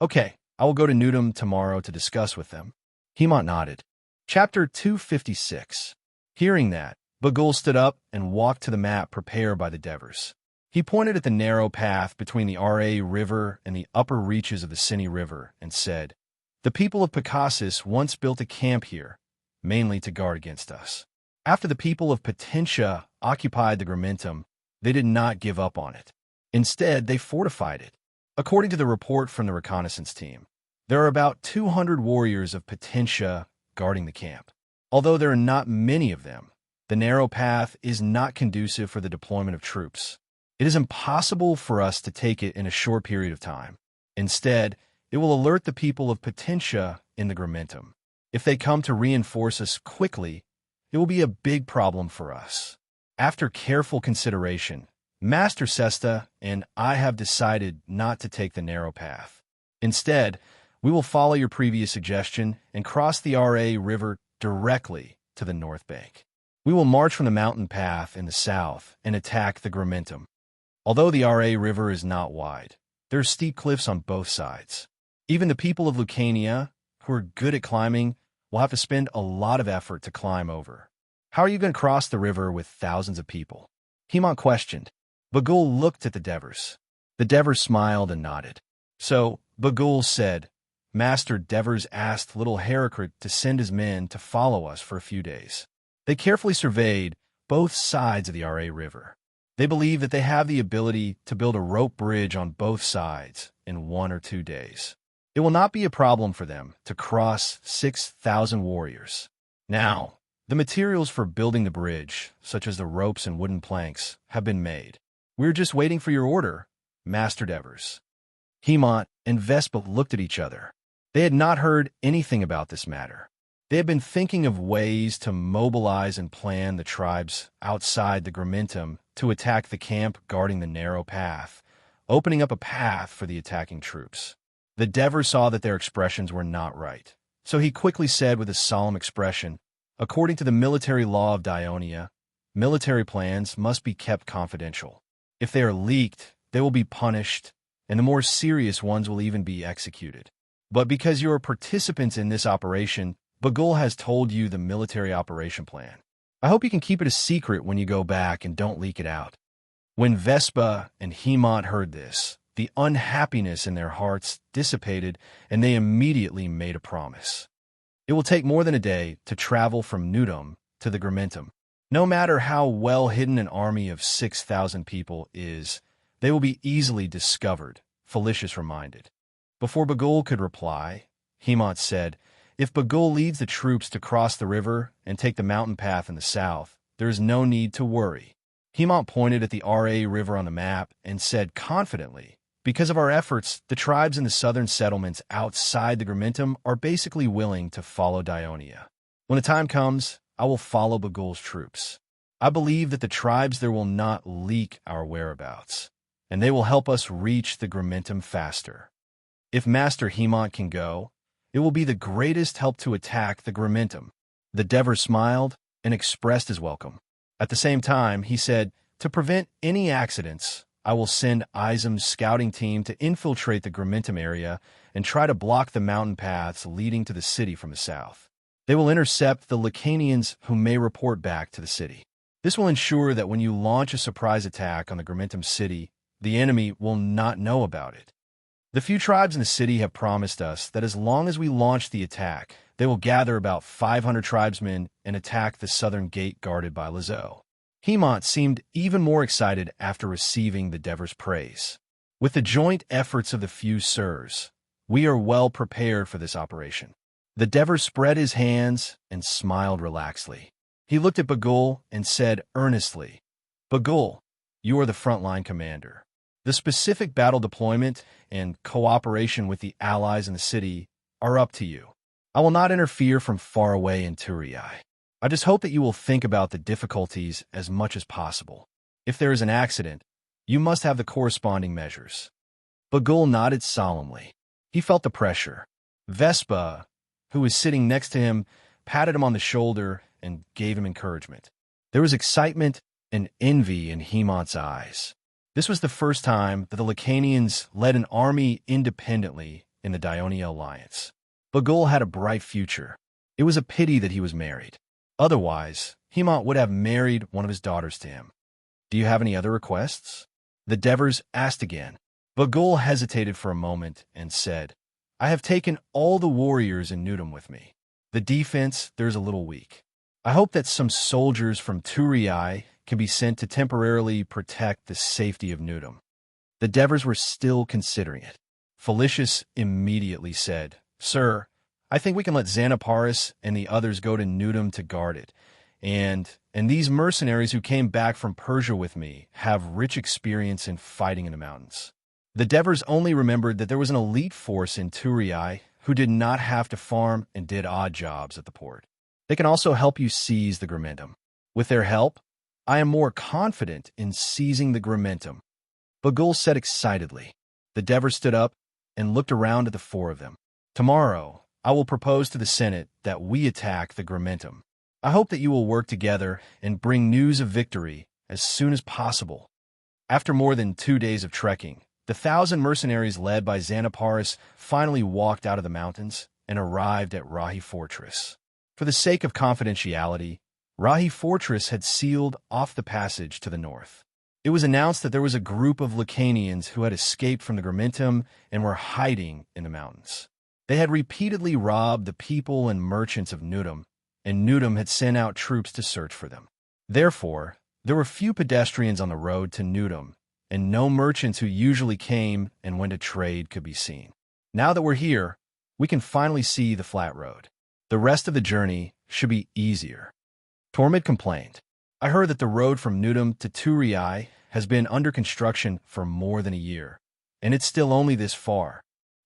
Okay, I will go to Nudum tomorrow to discuss with them. Hemont nodded. Chapter 256. Hearing that, Bagul stood up and walked to the map prepared by the Devers. He pointed at the narrow path between the Ra River and the upper reaches of the Sini River and said, the people of Picassus once built a camp here, mainly to guard against us. After the people of Potentia occupied the Gramentum, they did not give up on it. Instead, they fortified it. According to the report from the reconnaissance team, there are about 200 warriors of Potentia guarding the camp. Although there are not many of them, the narrow path is not conducive for the deployment of troops. It is impossible for us to take it in a short period of time. Instead, it will alert the people of Potentia in the Gramentum. If they come to reinforce us quickly, it will be a big problem for us. After careful consideration, Master Sesta and I have decided not to take the narrow path. Instead, we will follow your previous suggestion and cross the RA River directly to the north bank. We will march from the mountain path in the south and attack the Gramentum. Although the RA River is not wide, there are steep cliffs on both sides. Even the people of Lucania, who are good at climbing, will have to spend a lot of effort to climb over. How are you going to cross the river with thousands of people? Hemant questioned. Bagul looked at the Devers. The Devers smiled and nodded. So, Bagul said, Master Devers asked little Heracrit to send his men to follow us for a few days. They carefully surveyed both sides of the RA River. They believe that they have the ability to build a rope bridge on both sides in 1 or 2 days. It will not be a problem for them to cross 6,000 warriors. Now, the materials for building the bridge, such as the ropes and wooden planks, have been made. We're just waiting for your order, Master Devers. Hemant and Vespa looked at each other. They had not heard anything about this matter. They had been thinking of ways to mobilize and plan the tribes outside the Gramentum to attack the camp guarding the narrow path, opening up a path for the attacking troops. The Devers saw that their expressions were not right, so he quickly said with a solemn expression, according to the military law of Dionia, military plans must be kept confidential. If they are leaked, they will be punished, and the more serious ones will even be executed. But because you are participants in this operation, Bagul has told you the military operation plan. I hope you can keep it a secret when you go back and don't leak it out. When Vespa and Hemant heard this, the unhappiness in their hearts dissipated, and they immediately made a promise. It will take more than a day to travel from Nudum to the Gramentum. No matter how well hidden an army of 6,000 people is, they will be easily discovered, Felicius reminded. Before Bagul could reply, Hemant said, if Bagul leads the troops to cross the river and take the mountain path in the south, there is no need to worry. Hemant pointed at the RA River on the map and said confidently, because of our efforts, the tribes in the southern settlements outside the Gramentum are basically willing to follow Dionia. When the time comes, I will follow Bagul's troops. I believe that the tribes there will not leak our whereabouts, and they will help us reach the Gramentum faster. If Master Hemant can go, it will be the greatest help to attack the Gramentum. The Devers smiled and expressed his welcome. At the same time, he said, to prevent any accidents, I will send Izam's scouting team to infiltrate the Gramentum area and try to block the mountain paths leading to the city from the south. They will intercept the Lacanians who may report back to the city. This will ensure that when you launch a surprise attack on the Gramentum city, the enemy will not know about it. The few tribes in the city have promised us that as long as we launch the attack, they will gather about 500 tribesmen and attack the southern gate guarded by Lazo. Hemant seemed even more excited after receiving the Devers' praise. With the joint efforts of the few sirs, we are well prepared for this operation. The Devers spread his hands and smiled relaxedly. He looked at Bagul and said earnestly, Bagul, you are the frontline commander. The specific battle deployment and cooperation with the allies in the city are up to you. I will not interfere from far away in Turii. I just hope that you will think about the difficulties as much as possible. If there is an accident, you must have the corresponding measures. Bagul nodded solemnly. He felt the pressure. Vespa, who was sitting next to him, patted him on the shoulder and gave him encouragement. There was excitement and envy in Hemant's eyes. This was the first time that the Lacanians led an army independently in the Dionia alliance. Bagul had a bright future. It was a pity that he was married. Otherwise, Hemant would have married one of his daughters to him. Do you have any other requests? The Devers asked again. Bagul hesitated for a moment and said, I have taken all the warriors in Nudum with me. The defense there is a little weak. I hope that some soldiers from Turii can be sent to temporarily protect the safety of Nudum. The Devers were still considering it. Felicius immediately said, Sir, I think we can let Xanaparis and the others go to Nudum to guard it. And these mercenaries who came back from Persia with me have rich experience in fighting in the mountains. The Devers only remembered that there was an elite force in Turii who did not have to farm and did odd jobs at the port. They can also help you seize the Gramentum. With their help, I am more confident in seizing the Gramentum. Bagul said excitedly. The Devers stood up and looked around at the four of them. Tomorrow, I will propose to the Senate that we attack the Grimentum. I hope that you will work together and bring news of victory as soon as possible. After more than 2 days of trekking, the 1,000 mercenaries led by Xanaparis finally walked out of the mountains and arrived at Rahi Fortress. For the sake of confidentiality, Rahi Fortress had sealed off the passage to the north. It was announced that there was a group of Lacanians who had escaped from the Grimentum and were hiding in the mountains. They had repeatedly robbed the people and merchants of Nudum, and Nudum had sent out troops to search for them. Therefore, there were few pedestrians on the road to Nudum, and no merchants who usually came and went to trade could be seen. Now that we're here, we can finally see the flat road. The rest of the journey should be easier. Tormid complained. I heard that the road from Nudum to Turii has been under construction for more than a year, and it's still only this far.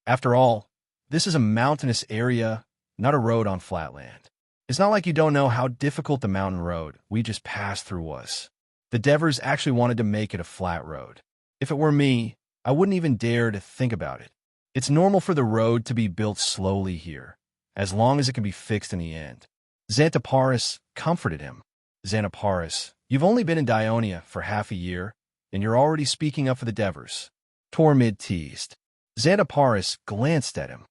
After all, this is a mountainous area, not a road on flat land. It's not like you don't know how difficult the mountain road we just passed through was. The Devers actually wanted to make it a flat road. If it were me, I wouldn't even dare to think about it. It's normal for the road to be built slowly here, as long as it can be fixed in the end. Xantaparis comforted him. Xanaparis, you've only been in Dionia for half a year, and you're already speaking up for the Devers. Tormid teased. Xantaparis glanced at him.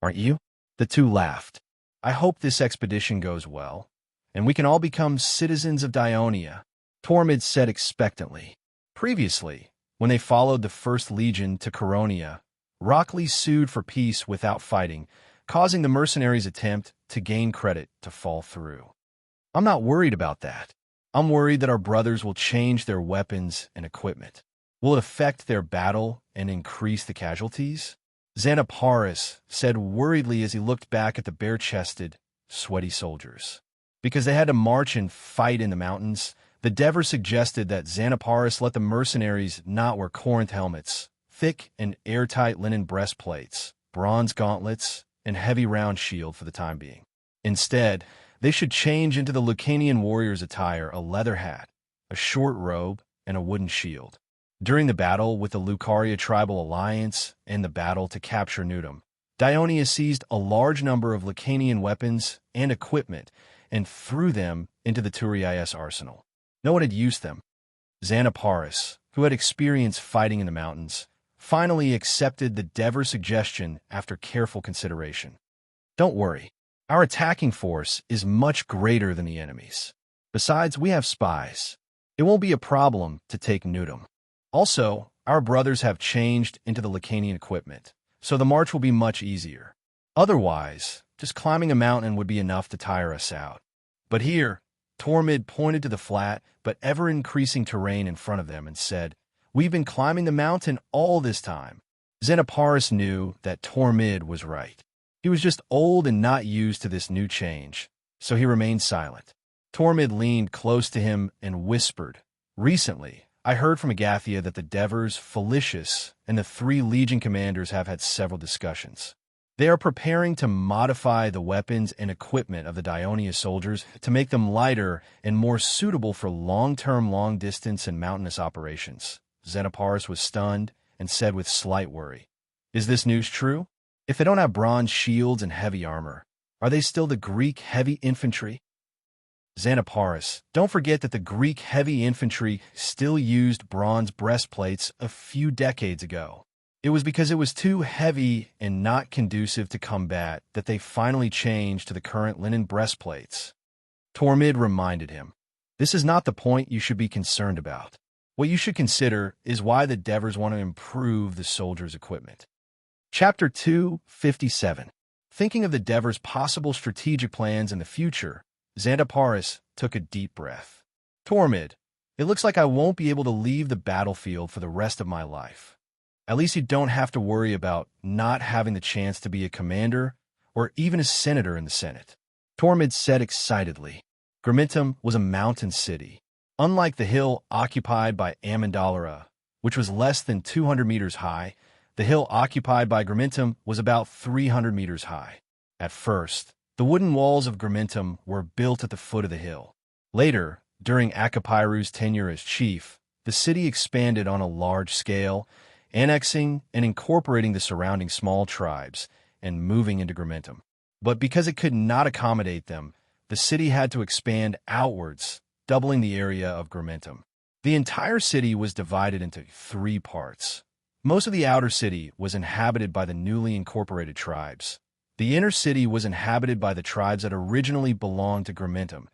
Aren't you? The two laughed. I hope this expedition goes well, and we can all become citizens of Dionia, Tormid said expectantly. Previously, when they followed the First Legion to Coronia, Rockley sued for peace without fighting, causing the mercenaries' attempt to gain credit to fall through. I'm not worried about that. I'm worried that our brothers will change their weapons and equipment. Will it affect their battle and increase the casualties? Xanaparis said worriedly as he looked back at the bare-chested, sweaty soldiers. Because they had to march and fight in the mountains, the Devers suggested that Xanaparis let the mercenaries not wear Corinth helmets, thick and airtight linen breastplates, bronze gauntlets, and heavy round shield for the time being. Instead, they should change into the Lucanian warrior's attire, a leather hat, a short robe, and a wooden shield. During the battle with the Lucaria Tribal Alliance and the battle to capture Nudum, Dionia seized a large number of Lucanian weapons and equipment and threw them into the Turiis arsenal. No one had used them. Xanaparis, who had experience fighting in the mountains, finally accepted the Devers' suggestion after careful consideration. Don't worry, our attacking force is much greater than the enemy's. Besides, we have spies. It won't be a problem to take Nudum. Also, our brothers have changed into the Lacanian equipment, so the march will be much easier. Otherwise, just climbing a mountain would be enough to tire us out. But here, Tormid pointed to the flat but ever-increasing terrain in front of them and said, We've been climbing the mountain all this time. Xanaparis knew that Tormid was right. He was just old and not used to this new change, so he remained silent. Tormid leaned close to him and whispered, Recently, I heard from Agathia that the Devers, Felicius, and the 3 Legion commanders have had several discussions. They are preparing to modify the weapons and equipment of the Dionia soldiers to make them lighter and more suitable for long-term, long-distance, and mountainous operations. Xanaparis was stunned and said with slight worry, Is this news true? If they don't have bronze shields and heavy armor, are they still the Greek heavy infantry? Xanaparis, don't forget that the Greek heavy infantry still used bronze breastplates a few decades ago. It was because it was too heavy and not conducive to combat that they finally changed to the current linen breastplates. Tormid reminded him, This is not the point you should be concerned about. What you should consider is why the Devers want to improve the soldiers' equipment. Chapter 257. Thinking of the Devers' possible strategic plans in the future, Xantaparis took a deep breath. Tormid, it looks like I won't be able to leave the battlefield for the rest of my life. At least you don't have to worry about not having the chance to be a commander or even a senator in the Senate. Tormid said excitedly. Grimentum was a mountain city. Unlike the hill occupied by Amendalara, which was less than 200 meters high, the hill occupied by Grimentum was about 300 meters high. At first, the wooden walls of Grimentum were built at the foot of the hill. Later, during Akapiru's tenure as chief, the city expanded on a large scale, annexing and incorporating the surrounding small tribes and moving into Grimentum. But because it could not accommodate them, the city had to expand outwards, doubling the area of Grimentum. The entire city was divided into 3 parts. Most of the outer city was inhabited by the newly incorporated tribes. The inner city was inhabited by the tribes that originally belonged to Grimentum,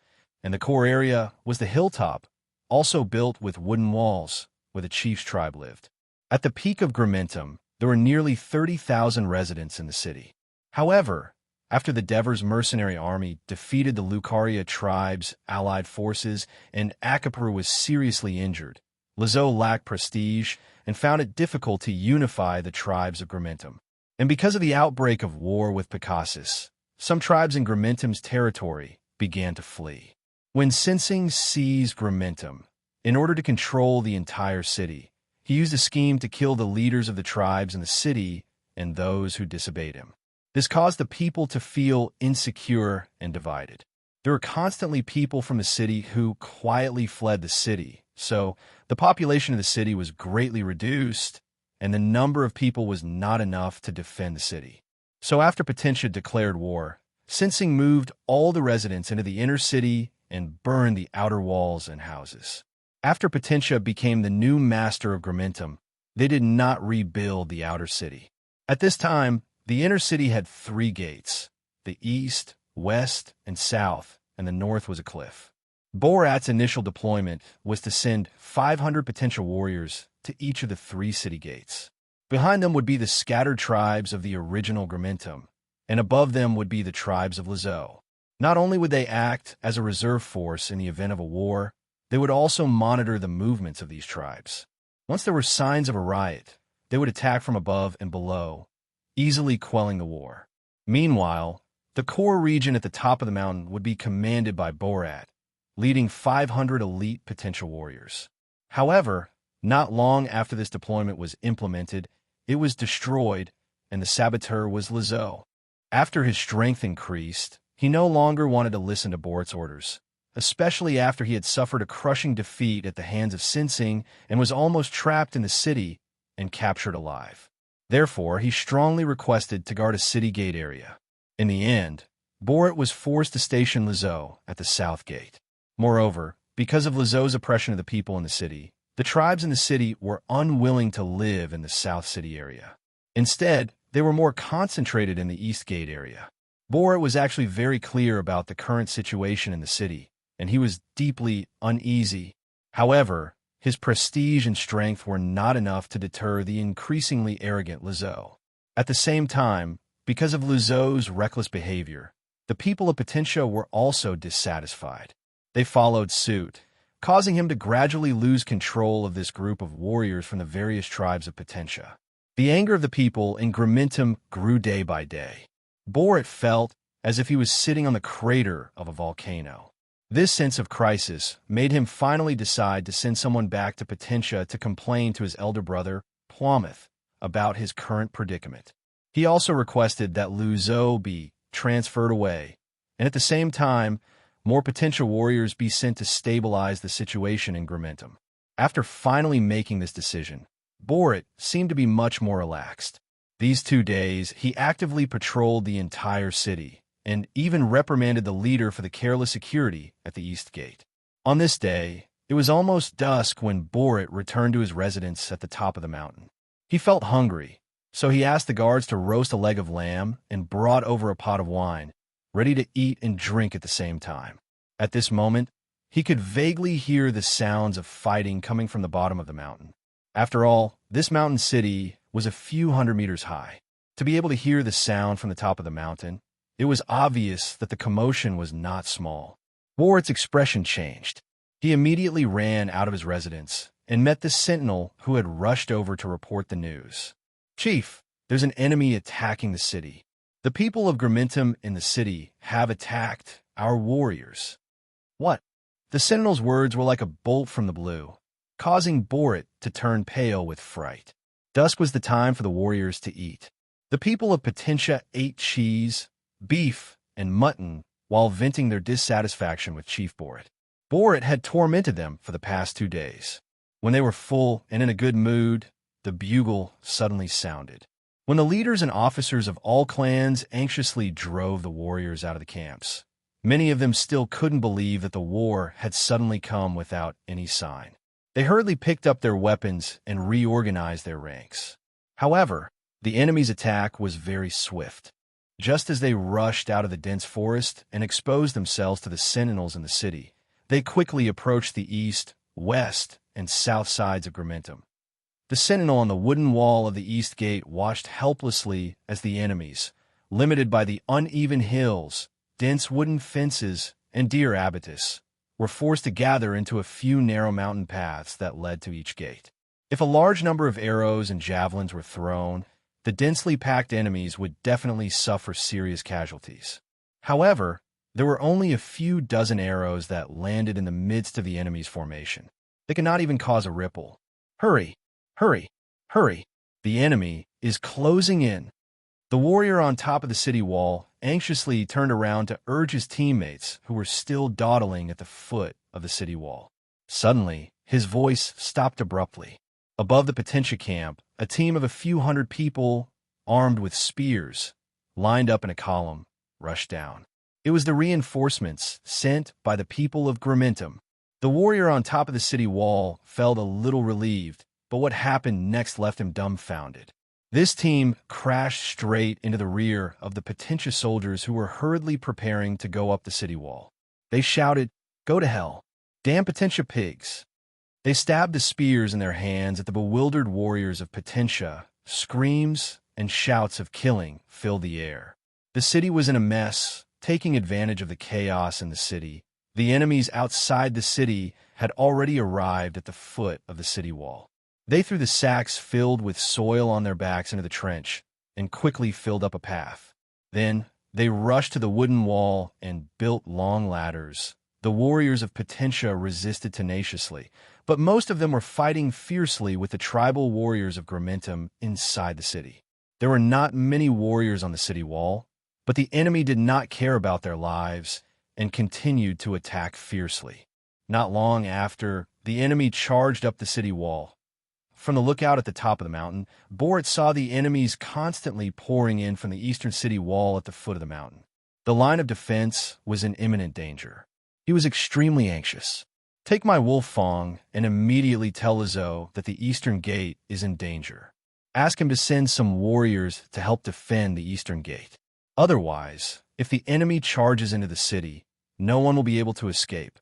and the core area was the hilltop, also built with wooden walls, where the chief's tribe lived. At the peak of Grimentum, there were nearly 30,000 residents in the city. However, after the Devers mercenary army defeated the Lucaria tribe's allied forces and Akapur was seriously injured, Lizo lacked prestige and found it difficult to unify the tribes of Grimentum. And because of the outbreak of war with Picassus, some tribes in Grimentum's territory began to flee. When Sinsing seized Grimentum, in order to control the entire city, he used a scheme to kill the leaders of the tribes in the city and those who disobeyed him. This caused the people to feel insecure and divided. There were constantly people from the city who quietly fled the city, so the population of the city was greatly reduced, and the number of people was not enough to defend the city. So after Potentia declared war, Sinsing moved all the residents into the inner city and burned the outer walls and houses. After Potentia became the new master of Grimentum, they did not rebuild the outer city. At this time, the inner city had 3 gates, the east, west, and south, and the north was a cliff. Borat's initial deployment was to send 500 potential warriors to each of the 3 city gates. Behind them would be the scattered tribes of the original Grimentum, and above them would be the tribes of Lizo. Not only would they act as a reserve force in the event of a war, they would also monitor the movements of these tribes. Once there were signs of a riot, they would attack from above and below, easily quelling the war. Meanwhile, the core region at the top of the mountain would be commanded by Borat, leading 500 elite potential warriors. However, not long after this deployment was implemented, it was destroyed, and the saboteur was Lizo. After his strength increased, he no longer wanted to listen to Borat's orders, especially after he had suffered a crushing defeat at the hands of Sinsing and was almost trapped in the city and captured alive. Therefore, he strongly requested to guard a city gate area. In the end, Borat was forced to station Lizo at the south gate. Moreover, because of Lizo's oppression of the people in the city, the tribes in the city were unwilling to live in the South City area. Instead, they were more concentrated in the East Gate area. Borat was actually very clear about the current situation in the city, and he was deeply uneasy. However, his prestige and strength were not enough to deter the increasingly arrogant Lizo. At the same time, because of Lizo's reckless behavior, the people of Potentia were also dissatisfied. They followed suit, causing him to gradually lose control of this group of warriors from the various tribes of Potentia. The anger of the people in Grimentum grew day by day. Borat felt as if he was sitting on the crater of a volcano. This sense of crisis made him finally decide to send someone back to Potentia to complain to his elder brother, Plomouth, about his current predicament. He also requested that Lizo be transferred away, and at the same time, more potential warriors be sent to stabilize the situation in Grimentum. After finally making this decision, Borat seemed to be much more relaxed. These 2 days, he actively patrolled the entire city, and even reprimanded the leader for the careless security at the East Gate. On this day, it was almost dusk when Borat returned to his residence at the top of the mountain. He felt hungry, so he asked the guards to roast a leg of lamb and brought over a pot of wine, ready to eat and drink at the same time. At this moment, he could vaguely hear the sounds of fighting coming from the bottom of the mountain. After all, this mountain city was a few hundred meters high. To be able to hear the sound from the top of the mountain, it was obvious that the commotion was not small. Borat's expression changed. He immediately ran out of his residence and met the sentinel who had rushed over to report the news. "Chief, there's an enemy attacking the city. The people of Grimentum in the city have attacked our warriors." "What?" The sentinel's words were like a bolt from the blue, causing Borat to turn pale with fright. Dusk was the time for the warriors to eat. The people of Potentia ate cheese, beef, and mutton while venting their dissatisfaction with Chief Borat. Borat had tormented them for the past 2 days. When they were full and in a good mood, the bugle suddenly sounded. When the leaders and officers of all clans anxiously drove the warriors out of the camps, many of them still couldn't believe that the war had suddenly come without any sign. They hurriedly picked up their weapons and reorganized their ranks. However, the enemy's attack was very swift. Just as they rushed out of the dense forest and exposed themselves to the sentinels in the city, they quickly approached the east, west, and south sides of Grimentum. The sentinel on the wooden wall of the east gate watched helplessly as the enemies, limited by the uneven hills, dense wooden fences, and deer abatis, were forced to gather into a few narrow mountain paths that led to each gate. If a large number of arrows and javelins were thrown, the densely packed enemies would definitely suffer serious casualties. However, there were only a few dozen arrows that landed in the midst of the enemy's formation. They could not even cause a ripple. Hurry! Hurry! Hurry! The enemy is closing in. The warrior on top of the city wall anxiously turned around to urge his teammates who were still dawdling at the foot of the city wall. Suddenly, his voice stopped abruptly. Above the Potentia camp, a team of a few hundred people, armed with spears, lined up in a column, rushed down. It was the reinforcements sent by the people of Grimentum. The warrior on top of the city wall felt a little relieved, but what happened next left him dumbfounded. This team crashed straight into the rear of the Potentia soldiers who were hurriedly preparing to go up the city wall. They shouted, "Go to hell! Damn Potentia pigs!" They stabbed the spears in their hands at the bewildered warriors of Potentia. Screams and shouts of killing filled the air. The city was in a mess, taking advantage of the chaos in the city. The enemies outside the city had already arrived at the foot of the city wall. They threw the sacks filled with soil on their backs into the trench and quickly filled up a path. Then they rushed to the wooden wall and built long ladders. The warriors of Potentia resisted tenaciously, but most of them were fighting fiercely with the tribal warriors of Grimentum inside the city. There were not many warriors on the city wall, but the enemy did not care about their lives and continued to attack fiercely. Not long after, the enemy charged up the city wall. From the lookout at the top of the mountain, Borat saw the enemies constantly pouring in from the eastern city wall at the foot of the mountain. The line of defense was in imminent danger. He was extremely anxious. Take my wolf Fong and immediately tell Lizo that the eastern gate is in danger. Ask him to send some warriors to help defend the eastern gate. Otherwise, if the enemy charges into the city, no one will be able to escape.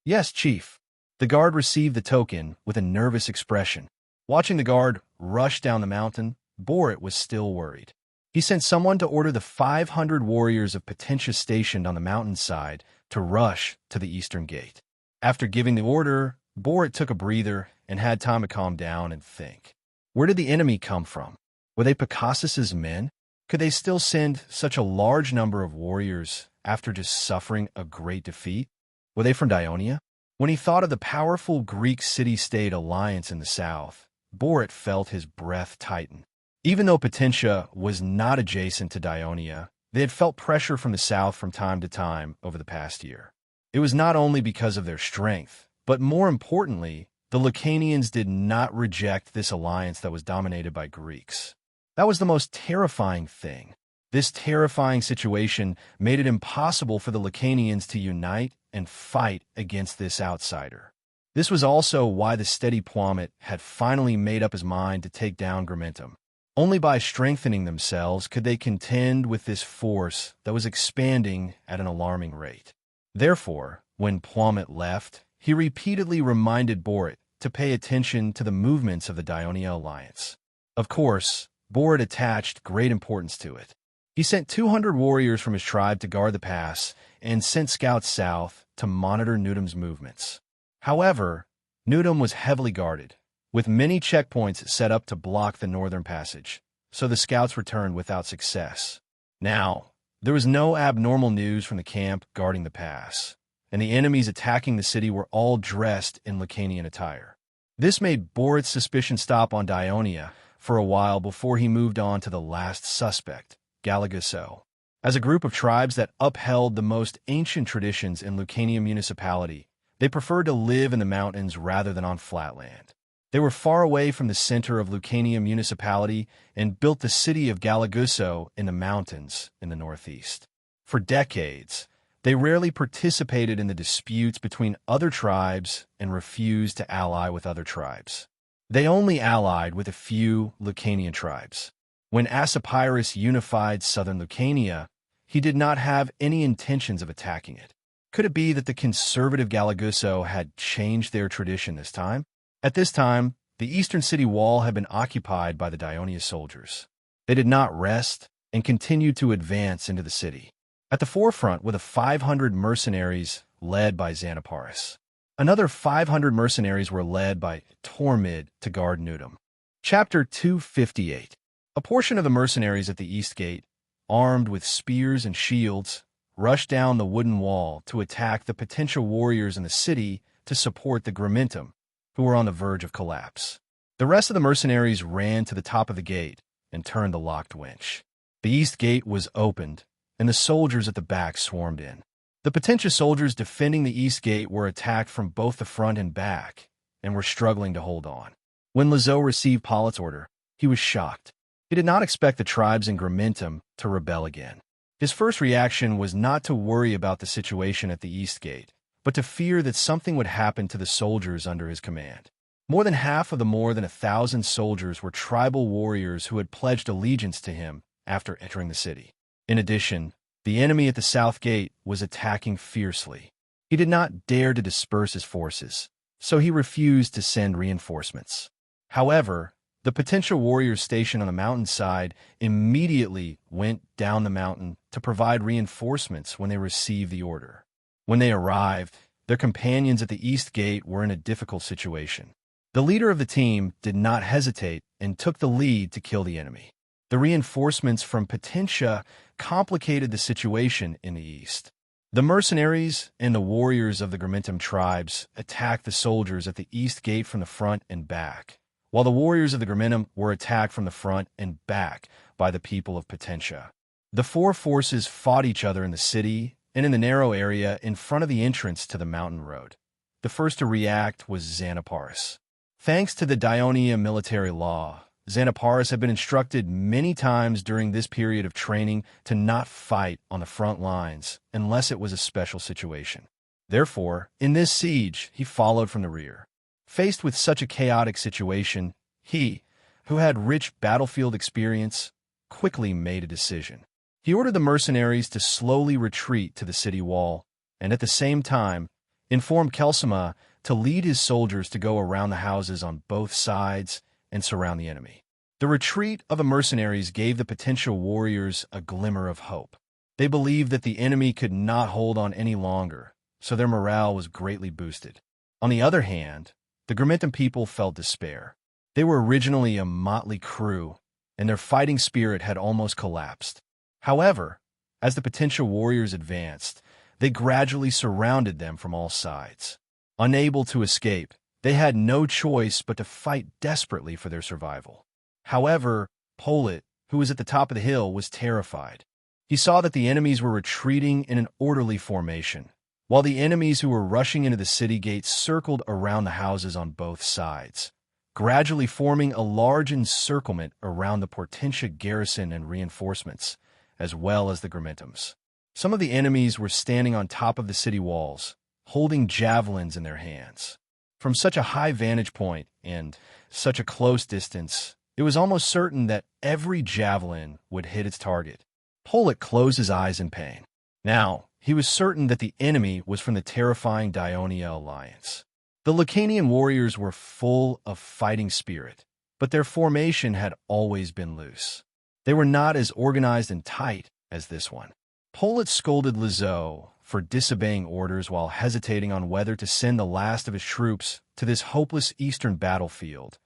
Yes, Chief. The guard received the token with a nervous expression. Watching the guard rush down the mountain, Borat was still worried. He sent someone to order the 500 warriors of Potentia stationed on the mountainside to rush to the eastern gate. After giving the order, Borat took a breather and had time to calm down and think. Where did the enemy come from? Were they Picassus's men? Could they still send such a large number of warriors after just suffering a great defeat? Were they from Dionia? When he thought of the powerful Greek city-state alliance in the south, Borat felt his breath tighten. Even though Potentia was not adjacent to Dionia, they had felt pressure from the south from time to time over the past year. It was not only because of their strength, but more importantly, the Lucanians did not reject this alliance that was dominated by Greeks. That was the most terrifying thing. This terrifying situation made it impossible for the Lucanians to unite and fight against this outsider. This was also why the steady Plummet had finally made up his mind to take down Grimentum. Only by strengthening themselves could they contend with this force that was expanding at an alarming rate. Therefore, when Plummet left, he repeatedly reminded Borat to pay attention to the movements of the Dionia alliance. Of course, Borat attached great importance to it. He sent 200 warriors from his tribe to guard the pass and sent scouts south to monitor Nudum's movements. However, Nudum was heavily guarded, with many checkpoints set up to block the northern passage, so the scouts returned without success. Now, there was no abnormal news from the camp guarding the pass, and the enemies attacking the city were all dressed in Lucanian attire. This made Borat's suspicion stop on Dionia for a while before he moved on to the last suspect, Galagaso. As a group of tribes that upheld the most ancient traditions in Lucania municipality, they preferred to live in the mountains rather than on flat land. They were far away from the center of Lucania municipality and built the city of Galaguso in the mountains in the northeast. For decades, they rarely participated in the disputes between other tribes and refused to ally with other tribes. They only allied with a few Lucanian tribes. When Asopyrus unified southern Lucania, he did not have any intentions of attacking it. Could it be that the conservative Galaguso had changed their tradition this time? At this time, the eastern city wall had been occupied by the Dionia soldiers. They did not rest and continued to advance into the city. At the forefront were the 500 mercenaries led by Xanaparis. Another 500 mercenaries were led by Tormid to guard Nudum. Chapter 258. A portion of the mercenaries at the east gate, armed with spears and shields, rushed down the wooden wall to attack the potential warriors in the city to support the Gramentum, who were on the verge of collapse. The rest of the mercenaries ran to the top of the gate and turned the locked winch. The east gate was opened, and the soldiers at the back swarmed in. The Potentia soldiers defending the east gate were attacked from both the front and back, and were struggling to hold on. When Lazo received Pollitt's order, he was shocked. He did not expect the tribes in Gramentum to rebel again. His first reaction was not to worry about the situation at the east gate, but to fear that something would happen to the soldiers under his command. More than half of the more than 1,000 soldiers were tribal warriors who had pledged allegiance to him after entering the city. In addition, the enemy at the south gate was attacking fiercely. He did not dare to disperse his forces, so he refused to send reinforcements. However, the potential warriors stationed on the mountainside immediately went down the mountain to provide reinforcements when they received the order. When they arrived, their companions at the east gate were in a difficult situation. The leader of the team did not hesitate and took the lead to kill the enemy. The reinforcements from Potentia complicated the situation in the east. The mercenaries and the warriors of the Gramentum tribes attacked the soldiers at the east gate from the front and back, while the warriors of the Gramentum were attacked from the front and back by the people of Potentia. The four forces fought each other in the city and in the narrow area in front of the entrance to the mountain road. The first to react was Xanaparis. Thanks to the Dionia military law, Xanaparis had been instructed many times during this period of training to not fight on the front lines unless it was a special situation. Therefore, in this siege, he followed from the rear. Faced with such a chaotic situation, he, who had rich battlefield experience, quickly made a decision. He ordered the mercenaries to slowly retreat to the city wall, and at the same time, informed Kelsima to lead his soldiers to go around the houses on both sides and surround the enemy. The retreat of the mercenaries gave the potential warriors a glimmer of hope. They believed that the enemy could not hold on any longer, so their morale was greatly boosted. On the other hand, the Gramentum people felt despair. They were originally a motley crew, and their fighting spirit had almost collapsed. However, as the potential warriors advanced, they gradually surrounded them from all sides. Unable to escape, they had no choice but to fight desperately for their survival. However, Pollitt, who was at the top of the hill, was terrified. He saw that the enemies were retreating in an orderly formation, while the enemies who were rushing into the city gates circled around the houses on both sides, gradually forming a large encirclement around the Potentia garrison and reinforcements, as well as the Gramentum's. Some of the enemies were standing on top of the city walls, holding javelins in their hands. From such a high vantage point and such a close distance, it was almost certain that every javelin would hit its target. Pollitt closed his eyes in pain. Now, he was certain that the enemy was from the terrifying Dionia alliance. The Lucanian warriors were full of fighting spirit, but their formation had always been loose. They were not as organized and tight as this one. Pollitt scolded Lazo for disobeying orders while hesitating on whether to send the last of his troops to this hopeless eastern battlefield.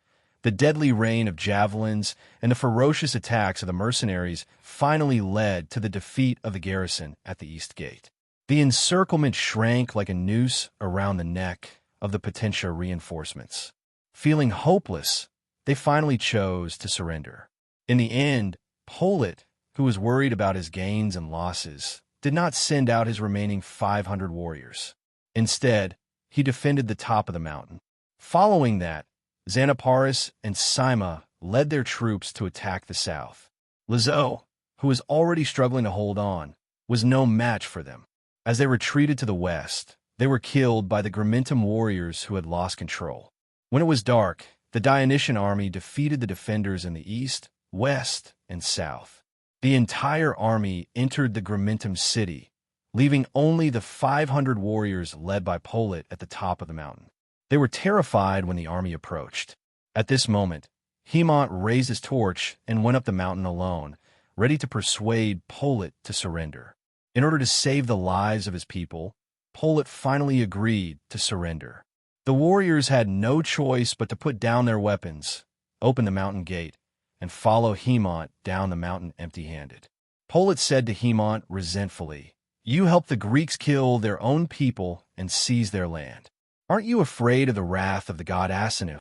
The deadly rain of javelins and the ferocious attacks of the mercenaries finally led to the defeat of the garrison at the east gate. The encirclement shrank like a noose around the neck of the Potentia reinforcements. Feeling hopeless, they finally chose to surrender. In the end, Pollitt, who was worried about his gains and losses, did not send out his remaining 500 warriors. Instead, he defended the top of the mountain. Following that, Xanaparis and Sima led their troops to attack the south. Lazo, who was already struggling to hold on, was no match for them. As they retreated to the west, they were killed by the Grimentum warriors who had lost control. When it was dark, the Dionysian army defeated the defenders in the east, west, and south. The entire army entered the Grimentum city, leaving only the 500 warriors led by Polit at the top of the mountain. They were terrified when the army approached. At this moment, Hemont raised his torch and went up the mountain alone, ready to persuade Polit to surrender. In order to save the lives of his people, Polit finally agreed to surrender. The warriors had no choice but to put down their weapons, open the mountain gate, and follow Hemont down the mountain empty-handed. Polit said to Hemont resentfully, "You helped the Greeks kill their own people and seize their land. Aren't you afraid of the wrath of the god Asinu?"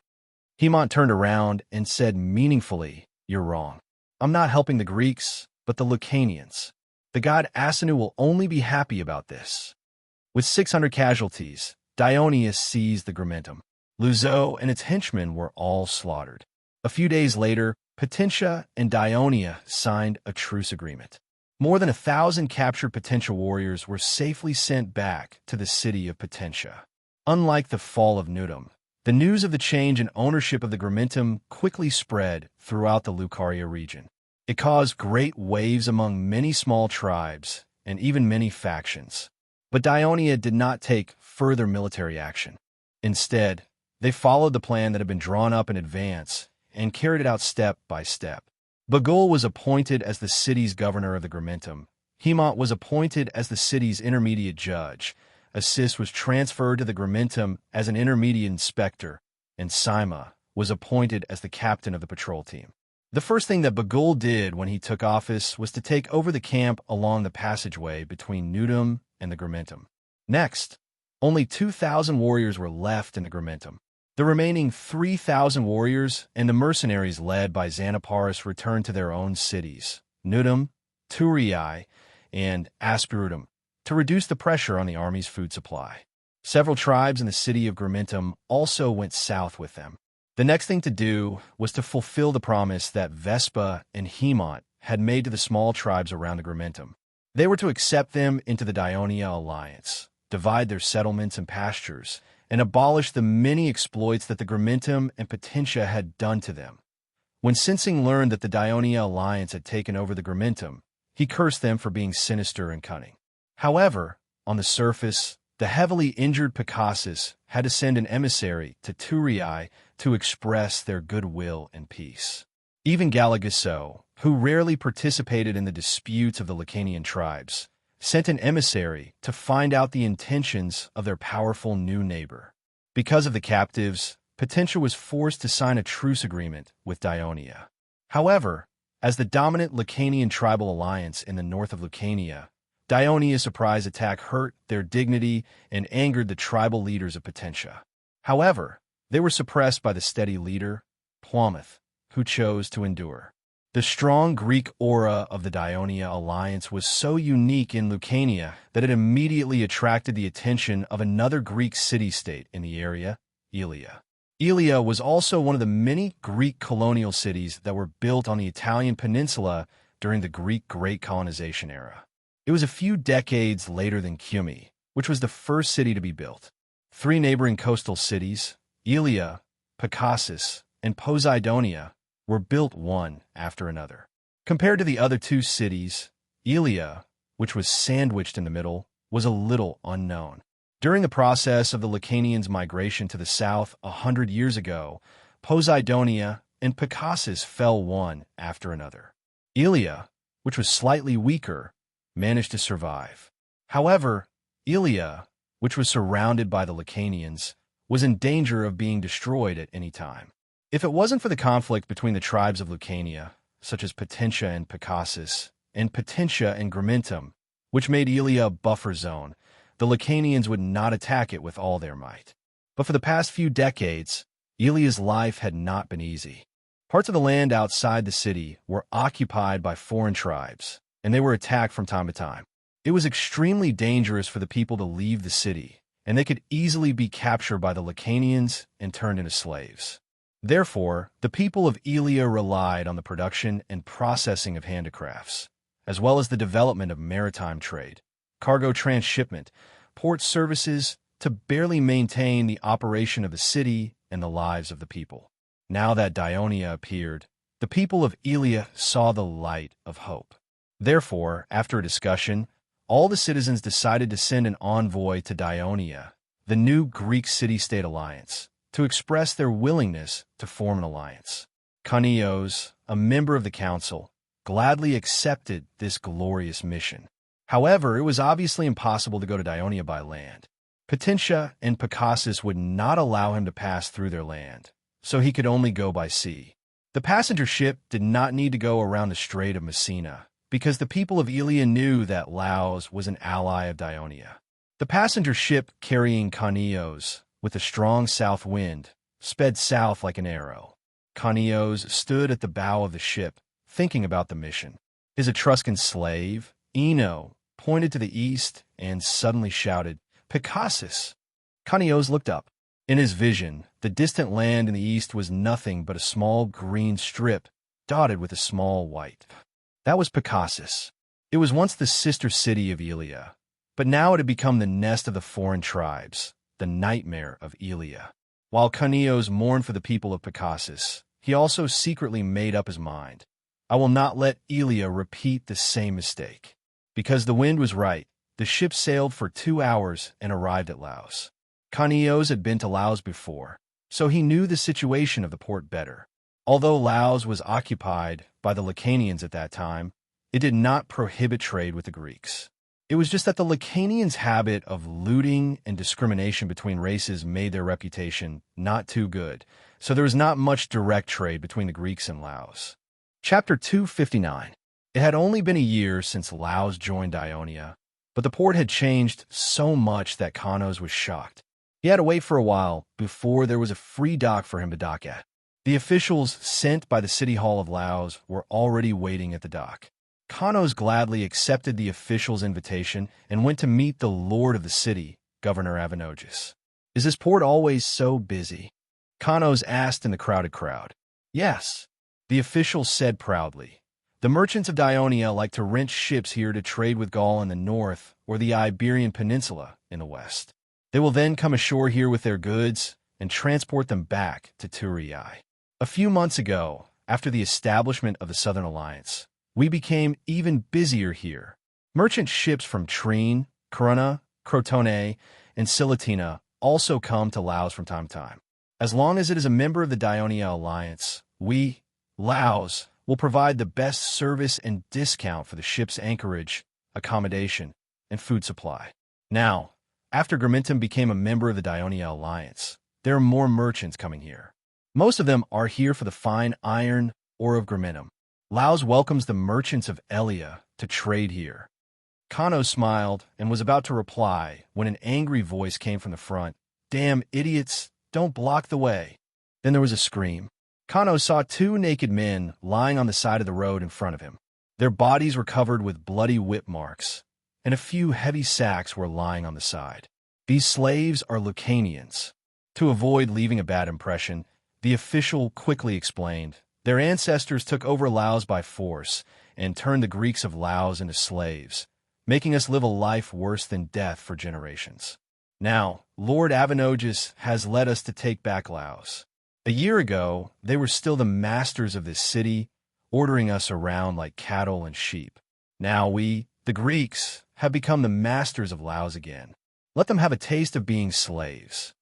Hemont turned around and said meaningfully, "You're wrong. I'm not helping the Greeks, but the Lucanians. The god Asinu will only be happy about this." With 600 casualties, Dionysius seized the Grimentum. Luzo and its henchmen were all slaughtered. A few days later, Potentia and Dionia signed a truce agreement. More than 1,000 captured Potentia warriors were safely sent back to the city of Potentia. Unlike the fall of Nudum, the news of the change in ownership of the Grimentum quickly spread throughout the Lucaria region. It caused great waves among many small tribes and even many factions. But Dionia did not take further military action. Instead, they followed the plan that had been drawn up in advance and carried it out step by step. Bagul was appointed as the city's governor of the Grimentum. Hemont was appointed as the city's intermediate judge. Assis was transferred to the Grimentum as an intermediate inspector, and Sima was appointed as the captain of the patrol team. The first thing that Bagul did when he took office was to take over the camp along the passageway between Nudum and the Grimentum. Next, only 2,000 warriors were left in the Grimentum. The remaining 3,000 warriors and the mercenaries led by Xanaparis returned to their own cities, Nudum, Turii, and Aspirutum, to reduce the pressure on the army's food supply. Several tribes in the city of Grimentum also went south with them. The next thing to do was to fulfill the promise that Vespa and Hemont had made to the small tribes around the Grimentum. They were to accept them into the Dionia alliance, divide their settlements and pastures, and abolish the many exploits that the Grimentum and Potentia had done to them. When Sinsing learned that the Dionia alliance had taken over the Grimentum, he cursed them for being sinister and cunning. However, on the surface, the heavily injured Picassus had to send an emissary to Turii to express their goodwill and peace. Even Galagasso, who rarely participated in the disputes of the Lucanian tribes, sent an emissary to find out the intentions of their powerful new neighbor. Because of the captives, Potentia was forced to sign a truce agreement with Dionia. However, as the dominant Lucanian tribal alliance in the north of Lucania, Dionia's surprise attack hurt their dignity and angered the tribal leaders of Potentia. However, they were suppressed by the steady leader, Plumouth, who chose to endure. The strong Greek aura of the Dionia alliance was so unique in Lucania that it immediately attracted the attention of another Greek city-state in the area, Aelia. Aelia was also one of the many Greek colonial cities that were built on the Italian peninsula during the Greek Great Colonization era. It was a few decades later than Cumae, which was the first city to be built. 3 neighboring coastal cities, Aelia, Picassus, and Poseidonia, were built one after another. Compared to the other 2 cities, Aelia, which was sandwiched in the middle, was a little unknown. During the process of the Lucanians' migration to the south 100 years ago, Poseidonia and Picassus fell one after another. Aelia, which was slightly weaker, managed to survive. However, Aelia, which was surrounded by the Lucanians, was in danger of being destroyed at any time. If it wasn't for the conflict between the tribes of Lucania, such as Potentia and Picassus, and Potentia and Grimentum, which made Aelia a buffer zone, the Lucanians would not attack it with all their might. But for the past few decades, Aelia's life had not been easy. Parts of the land outside the city were occupied by foreign tribes, and they were attacked from time to time. It was extremely dangerous for the people to leave the city, and they could easily be captured by the Lucanians and turned into slaves. Therefore, the people of Elia relied on the production and processing of handicrafts, as well as the development of maritime trade, cargo transshipment, port services, to barely maintain the operation of the city and the lives of the people. Now that Dionia appeared, the people of Elia saw the light of hope. Therefore, after a discussion, all the citizens decided to send an envoy to Dionia, the new Greek city-state alliance, to express their willingness to form an alliance. Kanios, a member of the council, gladly accepted this glorious mission. However, it was obviously impossible to go to Dionia by land. Potentia and Picassus would not allow him to pass through their land, so he could only go by sea. The passenger ship did not need to go around the Strait of Messina, because the people of Elia knew that Laos was an ally of Dionia. The passenger ship carrying Kanios, with a strong south wind, sped south like an arrow. Kanios stood at the bow of the ship, thinking about the mission. His Etruscan slave, Eno, pointed to the east and suddenly shouted, "Picassus!" Kanios looked up. In his vision, the distant land in the east was nothing but a small green strip dotted with a small white. That was Picassus. It was once the sister city of Elia, but now it had become the nest of the foreign tribes, the nightmare of Elia. While Kanios mourned for the people of Picassus, he also secretly made up his mind. I will not let Elia repeat the same mistake. Because the wind was right, the ship sailed for 2 hours and arrived at Laos. Kanios had been to Laos before, so he knew the situation of the port better. Although Laos was occupied by the Lacanians at that time, it did not prohibit trade with the Greeks. It was just that the Lacanians' habit of looting and discrimination between races made their reputation not too good, so there was not much direct trade between the Greeks and Laos. Chapter 259. It had only been a year since Laos joined Ionia, but the port had changed so much that Kanios was shocked. He had to wait for a while before there was a free dock for him to dock at. The officials sent by the City Hall of Laos were already waiting at the dock. Kanios gladly accepted the officials' invitation and went to meet the lord of the city, Governor Avanogus. "Is this port always so busy?" Kanios asked in the crowded crowd. "Yes," the official said proudly. "The merchants of Dionia like to rent ships here to trade with Gaul in the north or the Iberian Peninsula in the west. They will then come ashore here with their goods and transport them back to Turii. A few months ago, after the establishment of the Southern Alliance, we became even busier here. Merchant ships from Trine, Corunna, Crotone, and Silatina also come to Laos from time to time. As long as it is a member of the Dionia Alliance, we, Laos, will provide the best service and discount for the ship's anchorage, accommodation, and food supply. Now, after Germintum became a member of the Dionia Alliance, there are more merchants coming here. Most of them are here for the fine iron ore of Germintum. Laos welcomes the merchants of Elia to trade here." Kanios smiled and was about to reply when an angry voice came from the front. "Damn idiots, don't block the way." Then there was a scream. Kanios saw 2 naked men lying on the side of the road in front of him. Their bodies were covered with bloody whip marks, and a few heavy sacks were lying on the side. These slaves are Lucanians. To avoid leaving a bad impression, the official quickly explained, "Their ancestors took over Laos by force and turned the Greeks of Laos into slaves, making us live a life worse than death for generations. Now, Lord Avanogus has led us to take back Laos. A year ago, they were still the masters of this city, ordering us around like cattle and sheep. Now we, the Greeks, have become the masters of Laos again. Let them have a taste of being slaves."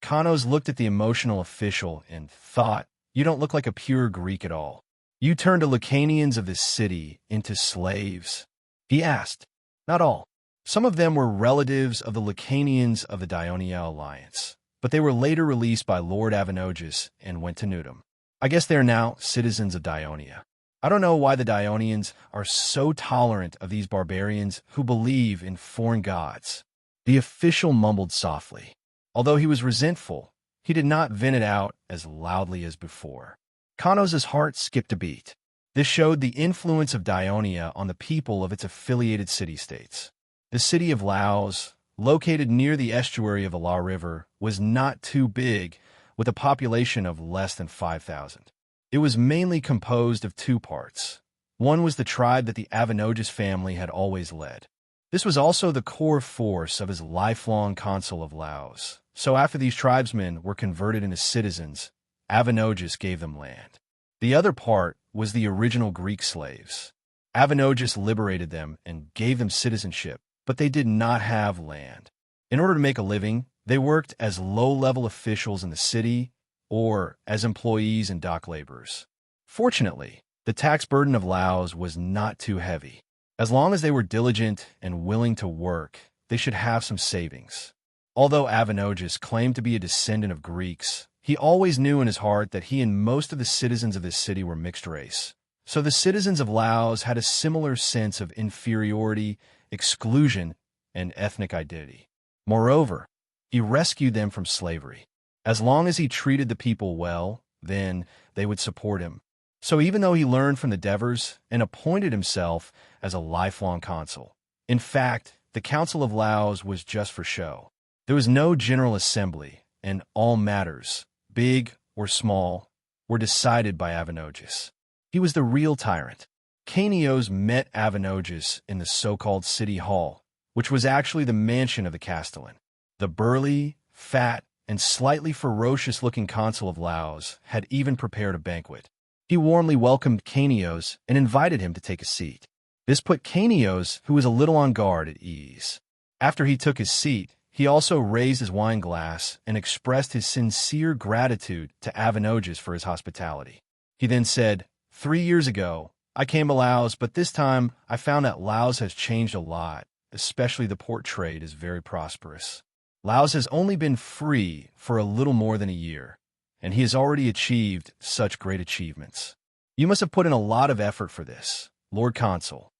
Kanios looked at the emotional official and thought, "You don't look like a pure Greek at all. You turned the Lucanians of this city into slaves?" He asked. "Not all. Some of them were relatives of the Lucanians of the Dionia Alliance, but they were later released by Lord Avanogus and went to Nudum. I guess they are now citizens of Dionia. I don't know why the Dionians are so tolerant of these barbarians who believe in foreign gods." The official mumbled softly. Although he was resentful, he did not vent it out as loudly as before. Kanios' heart skipped a beat. This showed the influence of Dionia on the people of its affiliated city-states. The city of Laos, located near the estuary of the La River, was not too big, with a population of less than 5,000. It was mainly composed of two parts. One was the tribe that the Avenogis family had always led. This was also the core force of his lifelong Council of Laos. So after these tribesmen were converted into citizens, Avenogis gave them land. The other part was the original Greek slaves. Avenogis liberated them and gave them citizenship, but they did not have land. In order to make a living, they worked as low-level officials in the city or as employees and dock laborers. Fortunately, the tax burden of Laos was not too heavy. As long as they were diligent and willing to work, they should have some savings. Although Avenogis claimed to be a descendant of Greeks, he always knew in his heart that he and most of the citizens of this city were mixed race. So the citizens of Laos had a similar sense of inferiority, exclusion, and ethnic identity. Moreover, he rescued them from slavery. As long as he treated the people well, then they would support him. So even though he learned from the Devers and appointed himself as a lifelong consul, in fact, the Council of Laos was just for show. There was no general assembly, and all matters, big or small, were decided by Avenogis. He was the real tyrant. Canios met Avenogis in the so-called City Hall, which was actually the mansion of the Castellan. The burly, fat, and slightly ferocious-looking consul of Laos had even prepared a banquet. He warmly welcomed Canios and invited him to take a seat. This put Canios, who was a little on guard, at ease. After he took his seat, he also raised his wine glass and expressed his sincere gratitude to Avenogis for his hospitality. He then said, 3 years ago, I came to Laos, but this time I found that Laos has changed a lot, especially the port trade is very prosperous. Laos has only been free for a little more than a year, and he has already achieved such great achievements. You must have put in a lot of effort for this, Lord Consul.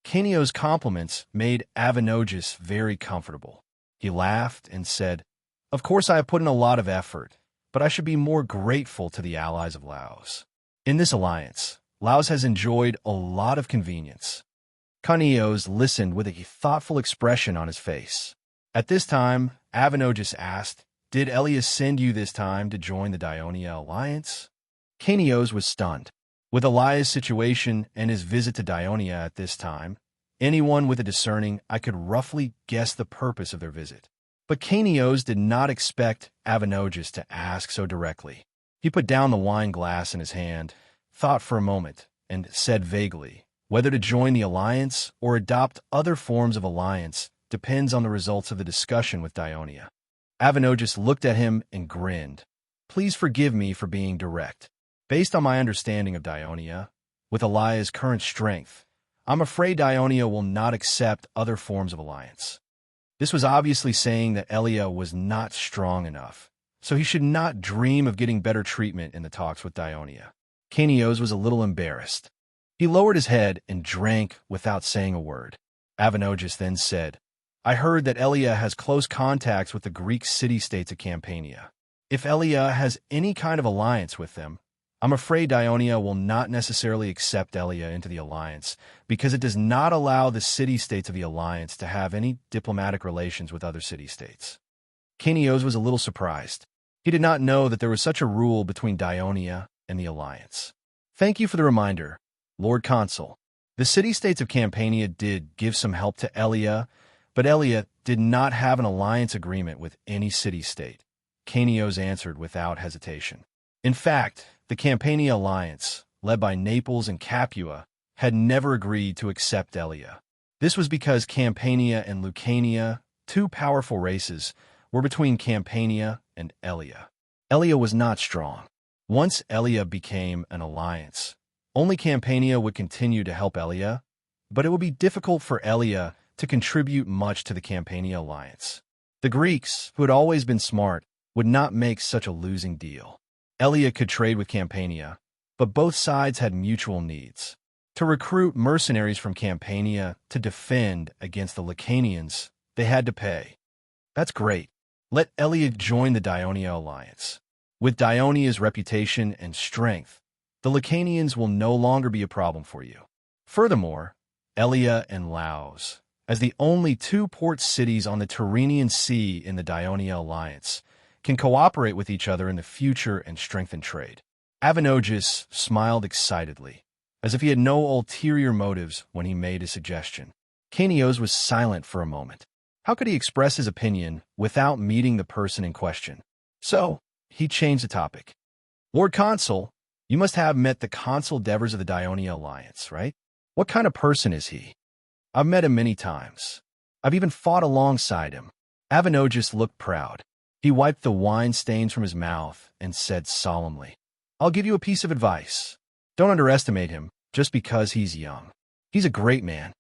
Canios' compliments made Avenogis very comfortable. He laughed and said, Of course I have put in a lot of effort, but I should be more grateful to the allies of Laos. In this alliance, Laos has enjoyed a lot of convenience. Canios listened with a thoughtful expression on his face. At this time, Avenogis asked, Did Elias send you this time to join the Dionia alliance? Canios was stunned. With Elias' situation and his visit to Dionia at this time, anyone with a discerning eye could roughly guess the purpose of their visit. But Canios did not expect Avenogis to ask so directly. He put down the wine glass in his hand, thought for a moment, and said vaguely, Whether to join the alliance or adopt other forms of alliance depends on the results of the discussion with Dionia. Avenogis looked at him and grinned. Please forgive me for being direct. Based on my understanding of Dionia, with Elia's current strength, I'm afraid Dionia will not accept other forms of alliance. This was obviously saying that Elia was not strong enough, so he should not dream of getting better treatment in the talks with Dionia. Canios was a little embarrassed. He lowered his head and drank without saying a word. Avenogis then said, I heard that Elia has close contacts with the Greek city-states of Campania. If Elia has any kind of alliance with them, I'm afraid Dionia will not necessarily accept Elia into the alliance because it does not allow the city-states of the alliance to have any diplomatic relations with other city-states. Canios was a little surprised. He did not know that there was such a rule between Dionia and the alliance. Thank you for the reminder, Lord Consul. The city-states of Campania did give some help to Elia, but Elia did not have an alliance agreement with any city-state. Canios answered without hesitation. In fact, the Campania alliance, led by Naples and Capua, had never agreed to accept Elia. This was because Campania and Lucania, two powerful races, were between Campania and Elia. Elia was not strong. Once Elia became an alliance, only Campania would continue to help Elia, but it would be difficult for Elia to contribute much to the Campania alliance. The Greeks, who had always been smart, would not make such a losing deal. Elia could trade with Campania, but both sides had mutual needs. To recruit mercenaries from Campania to defend against the Lucanians, they had to pay. That's great. Let Elia join the Dionia alliance. With Dionia's reputation and strength, the Lucanians will no longer be a problem for you. Furthermore, Elia and Laos, as the only two port cities on the Tyrrhenian Sea in the Dionia alliance, can cooperate with each other in the future and strengthen trade. Avenogis smiled excitedly, as if he had no ulterior motives when he made his suggestion. Canios was silent for a moment. How could he express his opinion without meeting the person in question? So, he changed the topic. Lord Consul, you must have met the Consul Devers of the Dionia Alliance, right? What kind of person is he? I've met him many times. I've even fought alongside him. Avenogis looked proud. He wiped the wine stains from his mouth and said solemnly, I'll give you a piece of advice. Don't underestimate him just because he's young. He's a great man.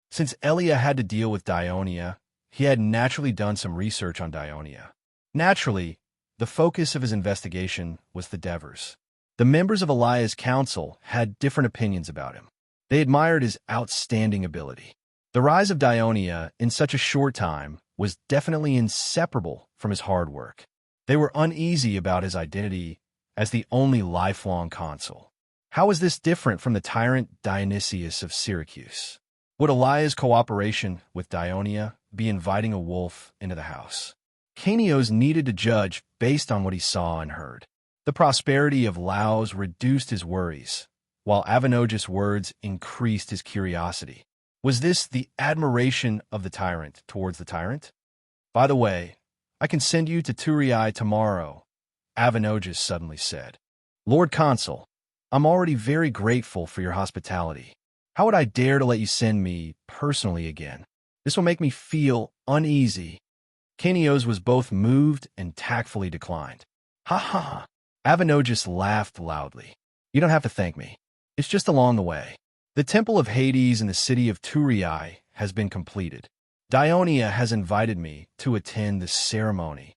Since Elia had to deal with Dionia, he had naturally done some research on Dionia. Naturally, the focus of his investigation was the Devers. The members of Elia's council had different opinions about him. They admired his outstanding ability. The rise of Dionia in such a short time was definitely inseparable from his hard work. They were uneasy about his identity as the only lifelong consul. How was this different from the tyrant Dionysius of Syracuse? Would Elia's cooperation with Dionia be inviting a wolf into the house? Canios needed to judge based on what he saw and heard. The prosperity of Laos reduced his worries, while Avenogis' words increased his curiosity. Was this the admiration of the tyrant towards the tyrant? By the way, I can send you to Turii tomorrow, Avenogis suddenly said. Lord Consul, I'm already very grateful for your hospitality. How would I dare to let you send me personally again? This will make me feel uneasy. Canios was both moved and tactfully declined. Ha ha! Avenogis laughed loudly. You don't have to thank me. It's just along the way. The Temple of Hades in the city of Turii has been completed. Dionia has invited me to attend the ceremony.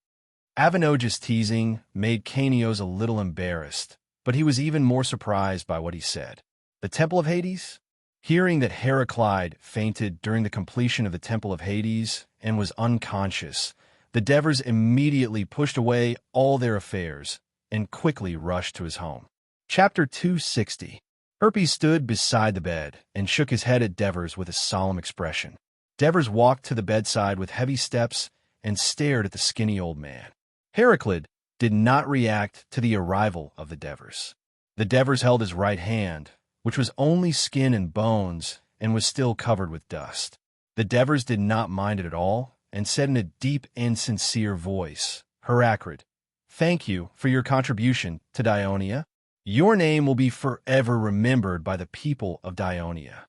Avenogis' teasing made Canios a little embarrassed, but he was even more surprised by what he said. The Temple of Hades? Hearing that Heraclide fainted during the completion of the Temple of Hades and was unconscious, the Devers immediately pushed away all their affairs and quickly rushed to his home. Chapter 260. Herpes stood beside the bed and shook his head at Devers with a solemn expression. Devers walked to the bedside with heavy steps and stared at the skinny old man. Heraclid did not react to the arrival of the Devers. The Devers held his right hand, which was only skin and bones and was still covered with dust. The Devers did not mind it at all and said in a deep and sincere voice, Heraclid, thank you for your contribution to Dionia. Your name will be forever remembered by the people of Dionia.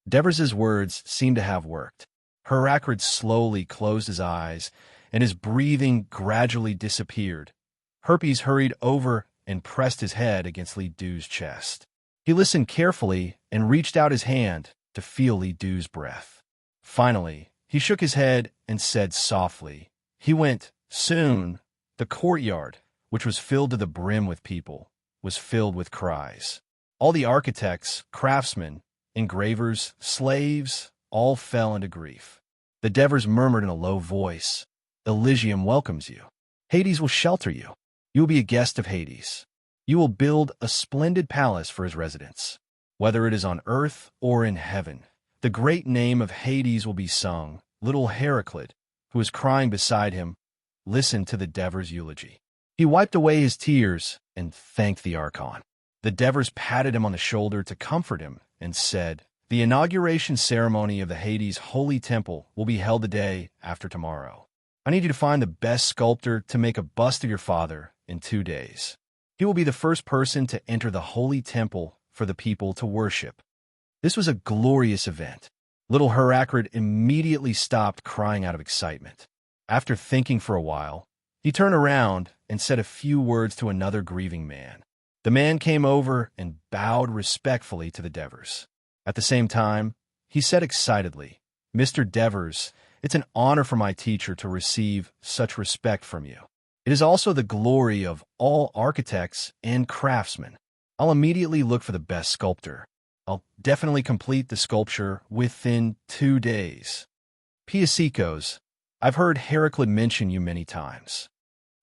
Devers' words seemed to have worked. Heraclid slowly closed his eyes, and his breathing gradually disappeared. Herpes hurried over and pressed his head against Lidu's chest. He listened carefully and reached out his hand to feel Lidu's breath. Finally, he shook his head and said softly, he went, soon. The courtyard, which was filled to the brim with people, was filled with cries. All the architects, craftsmen, engravers, slaves, all fell into grief. The Devers murmured in a low voice, Elysium welcomes you. Hades will shelter you. You will be a guest of Hades. You will build a splendid palace for his residence. Whether it is on earth or in heaven, the great name of Hades will be sung. Little Heraclid, who was crying beside him, listened to the Devers' eulogy. He wiped away his tears and thanked the Archon. The Devers patted him on the shoulder to comfort him and said, the inauguration ceremony of the Hades Holy Temple will be held the day after tomorrow. I need you to find the best sculptor to make a bust of your father in 2 days. He will be the first person to enter the Holy Temple for the people to worship. This was a glorious event. Little Heraclid immediately stopped crying out of excitement. After thinking for a while, he turned around and said a few words to another grieving man. The man came over and bowed respectfully to the Devers. At the same time, he said excitedly, Mr. Devers, it's an honor for my teacher to receive such respect from you. It is also the glory of all architects and craftsmen. I'll immediately look for the best sculptor. I'll definitely complete the sculpture within 2 days. Piasicos, I've heard Heraclid mention you many times.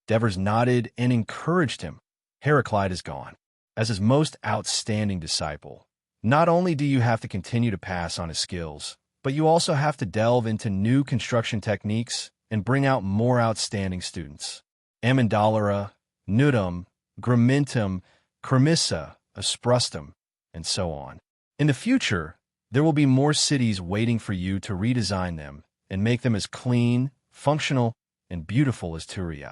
Devers nodded and encouraged him. Heraclid is gone. As his most outstanding disciple, not only do you have to continue to pass on his skills, but you also have to delve into new construction techniques and bring out more outstanding students. Amandalera, Nudum, Gramintum, Cremissa, Asprustum, and so on. In the future, there will be more cities waiting for you to redesign them and make them as clean, functional, and beautiful as Turii.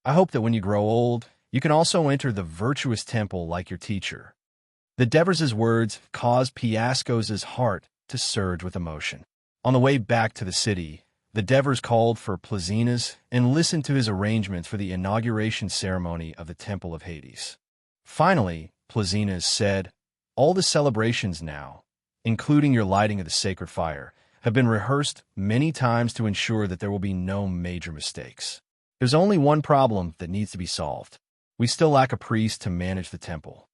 I hope that when you grow old, you can also enter the virtuous temple like your teacher. The Devers' words caused Piascos' heart to surge with emotion. On the way back to the city, the Devers called for Plazinas and listened to his arrangements for the inauguration ceremony of the Temple of Hades. Finally, Plazinas said, "All the celebrations now, including your lighting of the sacred fire, have been rehearsed many times to ensure that there will be no major mistakes. There's only one problem that needs to be solved. We still lack a priest to manage the temple."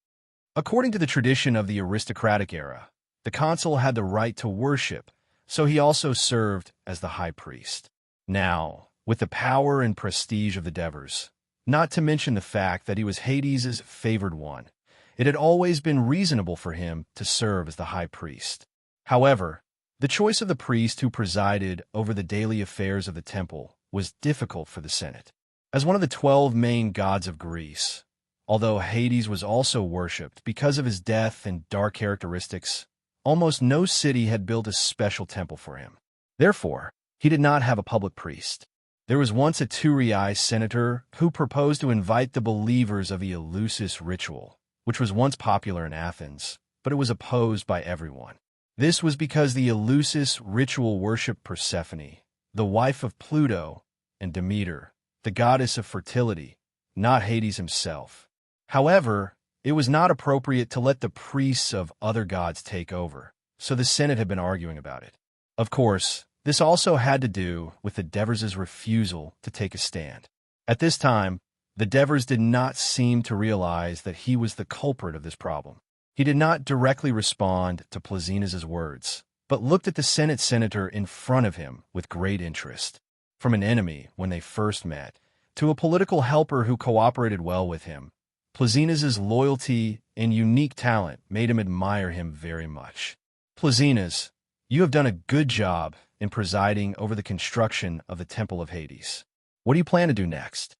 According to the tradition of the aristocratic era, the consul had the right to worship, so he also served as the high priest. Now, with the power and prestige of the Devers, not to mention the fact that he was Hades' favored one, it had always been reasonable for him to serve as the high priest. However, the choice of the priest who presided over the daily affairs of the temple was difficult for the Senate. As one of the 12 main gods of Greece, although Hades was also worshipped because of his death and dark characteristics, almost no city had built a special temple for him. Therefore, he did not have a public priest. There was once a Turii senator who proposed to invite the believers of the Eleusis ritual, which was once popular in Athens, but it was opposed by everyone. This was because the Eleusis ritual worshipped Persephone, the wife of Pluto, and Demeter, the goddess of fertility, not Hades himself. However, it was not appropriate to let the priests of other gods take over, so the Senate had been arguing about it. Of course, this also had to do with the Devers' refusal to take a stand. At this time, the Devers did not seem to realize that he was the culprit of this problem. He did not directly respond to Plazinas' words, but looked at the Senate senator in front of him with great interest. From an enemy when they first met, to a political helper who cooperated well with him, Plazinas' loyalty and unique talent made him admire him very much. "Plazinas, you have done a good job in presiding over the construction of the Temple of Hades. What do you plan to do next?"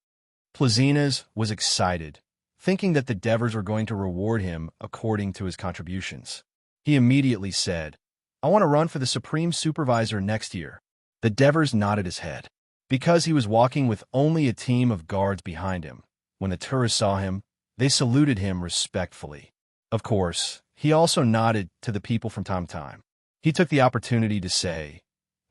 Plazinas was excited, thinking that the Devers were going to reward him according to his contributions. He immediately said, "I want to run for the Supreme Supervisor next year." The Devers nodded his head. Because he was walking with only a team of guards behind him, when the tourists saw him, they saluted him respectfully. Of course, he also nodded to the people from time to time. He took the opportunity to say,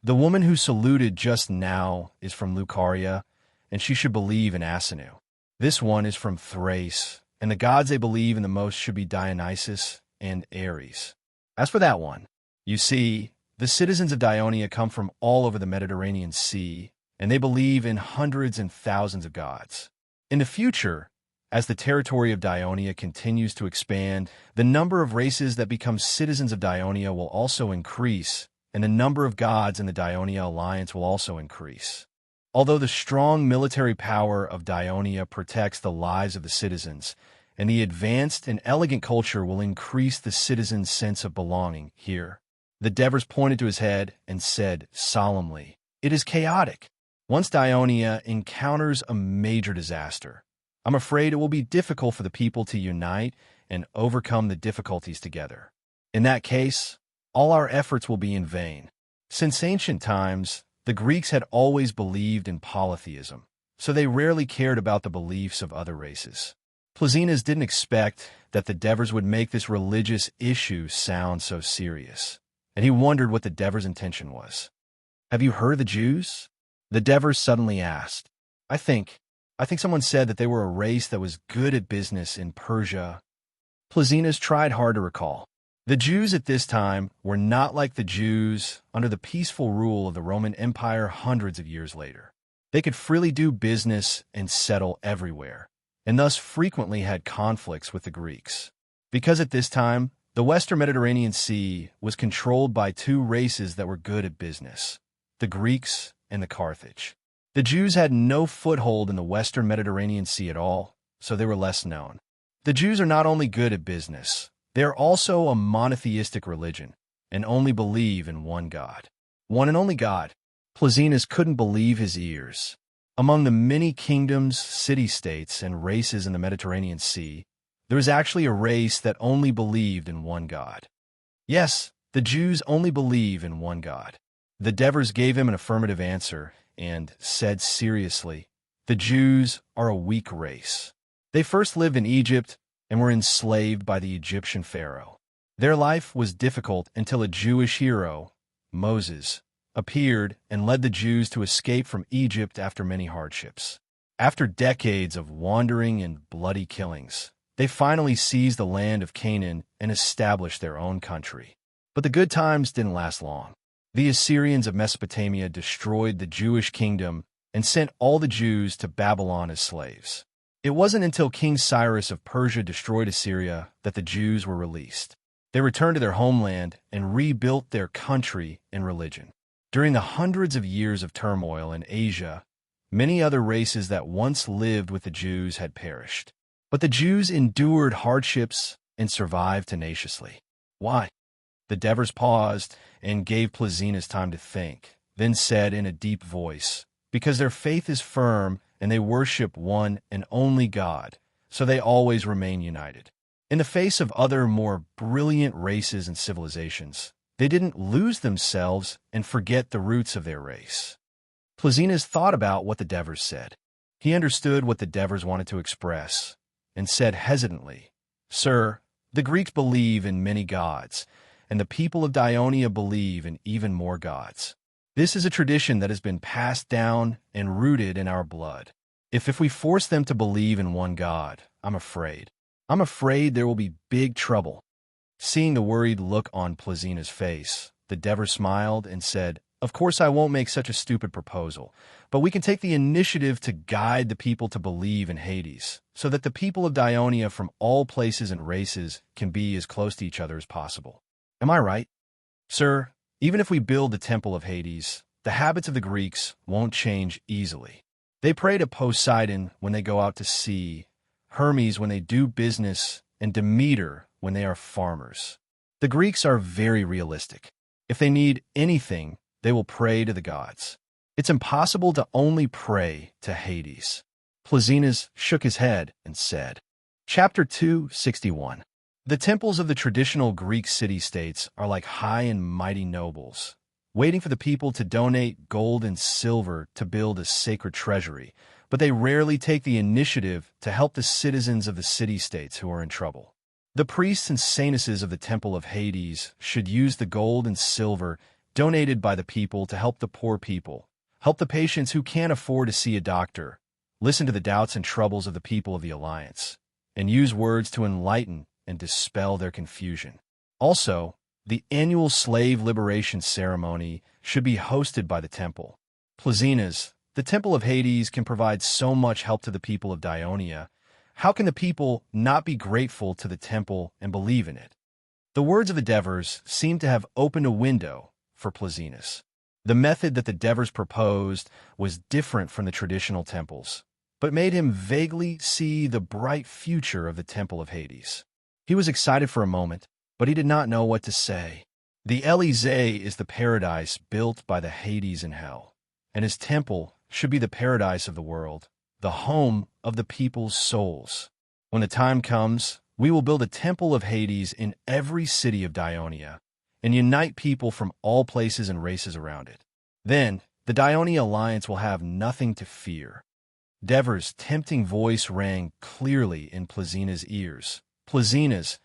"The woman who saluted just now is from Lucaria, and she should believe in Asinu. This one is from Thrace, and the gods they believe in the most should be Dionysus and Ares. As for that one, you see, the citizens of Dionia come from all over the Mediterranean Sea, and they believe in hundreds and thousands of gods. In the future, as the territory of Dionia continues to expand, the number of races that become citizens of Dionia will also increase, and the number of gods in the Dionia alliance will also increase. Although the strong military power of Dionia protects the lives of the citizens, and the advanced and elegant culture will increase the citizens' sense of belonging here." The Devers pointed to his head and said solemnly, "It is chaotic. Once Dionia encounters a major disaster, I'm afraid it will be difficult for the people to unite and overcome the difficulties together. In that case, all our efforts will be in vain." Since ancient times, the Greeks had always believed in polytheism, so they rarely cared about the beliefs of other races. Plazinas didn't expect that the Devers would make this religious issue sound so serious, and he wondered what the Devers' intention was. "Have you heard of the Jews?" The Devers suddenly asked. I think someone said that they were a race that was good at business in Persia." Plazinas tried hard to recall. The Jews at this time were not like the Jews under the peaceful rule of the Roman Empire hundreds of years later. They could freely do business and settle everywhere, and thus frequently had conflicts with the Greeks. Because at this time, the Western Mediterranean Sea was controlled by two races that were good at business, the Greeks and the Carthage. The Jews had no foothold in the Western Mediterranean Sea at all, so they were less known. The Jews are not only good at business, they are also a monotheistic religion, and only believe in one God. One and only God. Plazinas couldn't believe his ears. Among the many kingdoms, city-states, and races in the Mediterranean Sea, there is actually a race that only believed in one God. Yes, the Jews only believe in one God. The Devers gave him an affirmative answer and said seriously, "The Jews are a weak race. They first lived in Egypt and were enslaved by the Egyptian pharaoh. Their life was difficult until a Jewish hero, Moses, appeared and led the Jews to escape from Egypt after many hardships. After decades of wandering and bloody killings, they finally seized the land of Canaan and established their own country. But the good times didn't last long. The Assyrians of Mesopotamia destroyed the Jewish kingdom and sent all the Jews to Babylon as slaves. It wasn't until King Cyrus of Persia destroyed Assyria that the Jews were released. They returned to their homeland and rebuilt their country and religion. During the hundreds of years of turmoil in Asia, many other races that once lived with the Jews had perished. But the Jews endured hardships and survived tenaciously. Why? The Devers paused and gave Plesinas time to think, then said in a deep voice, "Because their faith is firm and they worship one and only God, so they always remain united. In the face of other more brilliant races and civilizations, they didn't lose themselves and forget the roots of their race." Plesinas thought about what the Devers said. He understood what the Devers wanted to express, and said hesitantly, "Sir, the Greeks believe in many gods, and the people of Dionia believe in even more gods. This is a tradition that has been passed down and rooted in our blood. If we force them to believe in one God, I'm afraid there will be big trouble." Seeing the worried look on Plesina's face, the Devers smiled and said, "Of course I won't make such a stupid proposal, but we can take the initiative to guide the people to believe in Hades, so that the people of Dionia from all places and races can be as close to each other as possible. Am I right? Sir, even if we build the temple of Hades, the habits of the Greeks won't change easily. They pray to Poseidon when they go out to sea, Hermes when they do business, and Demeter when they are farmers. The Greeks are very realistic. If they need anything, they will pray to the gods. It's impossible to only pray to Hades." Plesinas shook his head and said, Chapter 261. The temples of the traditional Greek city-states are like high and mighty nobles, waiting for the people to donate gold and silver to build a sacred treasury, but they rarely take the initiative to help the citizens of the city-states who are in trouble. The priests and saintesses of the Temple of Hades should use the gold and silver donated by the people to help the poor people, help the patients who can't afford to see a doctor, listen to the doubts and troubles of the people of the Alliance, and use words to enlighten and dispel their confusion. Also, the annual slave liberation ceremony should be hosted by the temple. Plesinas, the Temple of Hades can provide so much help to the people of Dionia. How can the people not be grateful to the temple and believe in it? The words of the Devers seem to have opened a window for Plesinas. The method that the Devers proposed was different from the traditional temples, but made him vaguely see the bright future of the Temple of Hades. He was excited for a moment, but he did not know what to say. The Elysee is the paradise built by the Hades in hell, and his temple should be the paradise of the world, the home of the people's souls. When the time comes, we will build a temple of Hades in every city of Dionia and unite people from all places and races around it. Then, the Dionia Alliance will have nothing to fear. Devers' tempting voice rang clearly in Plesina's ears. "Plesinas,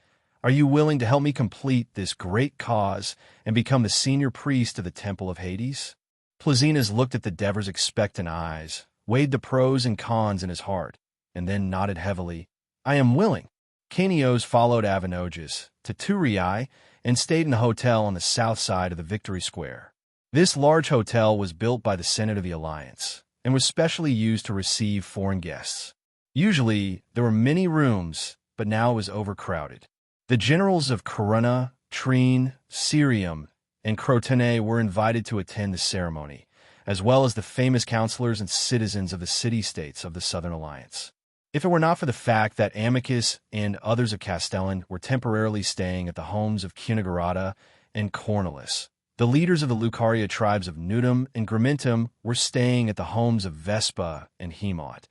are you willing to help me complete this great cause and become the senior priest of the Temple of Hades?" Plesinas looked at the Devers' expectant eyes, weighed the pros and cons in his heart, and then nodded heavily. "I am willing." Canios followed Avinoges to Turii and stayed in a hotel on the south side of the Victory Square. This large hotel was built by the Senate of the Alliance and was specially used to receive foreign guests. Usually, there were many rooms, but now it was overcrowded. The generals of Corunna, Trine, Cerium, and Crotone were invited to attend the ceremony, as well as the famous counselors and citizens of the city-states of the Southern Alliance. If it were not for the fact that Amicus and others of Castellan were temporarily staying at the homes of Cunigurata and Cornelis, The leaders of the Lucaria tribes of Nudum and Grimentum were staying at the homes of Vespa and Hemot,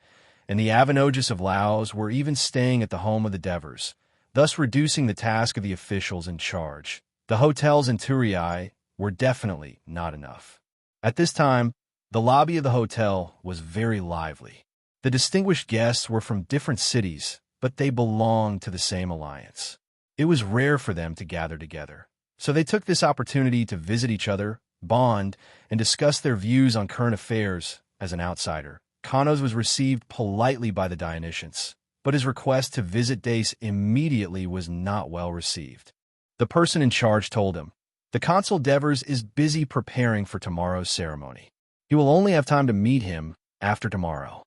and the Avenogus of Laos were even staying at the home of the Devers, thus reducing the task of the officials in charge. The hotels in Turii were definitely not enough. At this time, the lobby of the hotel was very lively. The distinguished guests were from different cities, but they belonged to the same alliance. It was rare for them to gather together, so they took this opportunity to visit each other, bond, and discuss their views on current affairs. As an outsider, Kanos was received politely by the Dionysians, but his request to visit Dace immediately was not well received. The person in charge told him, "The consul Devers is busy preparing for tomorrow's ceremony. He will only have time to meet him after tomorrow."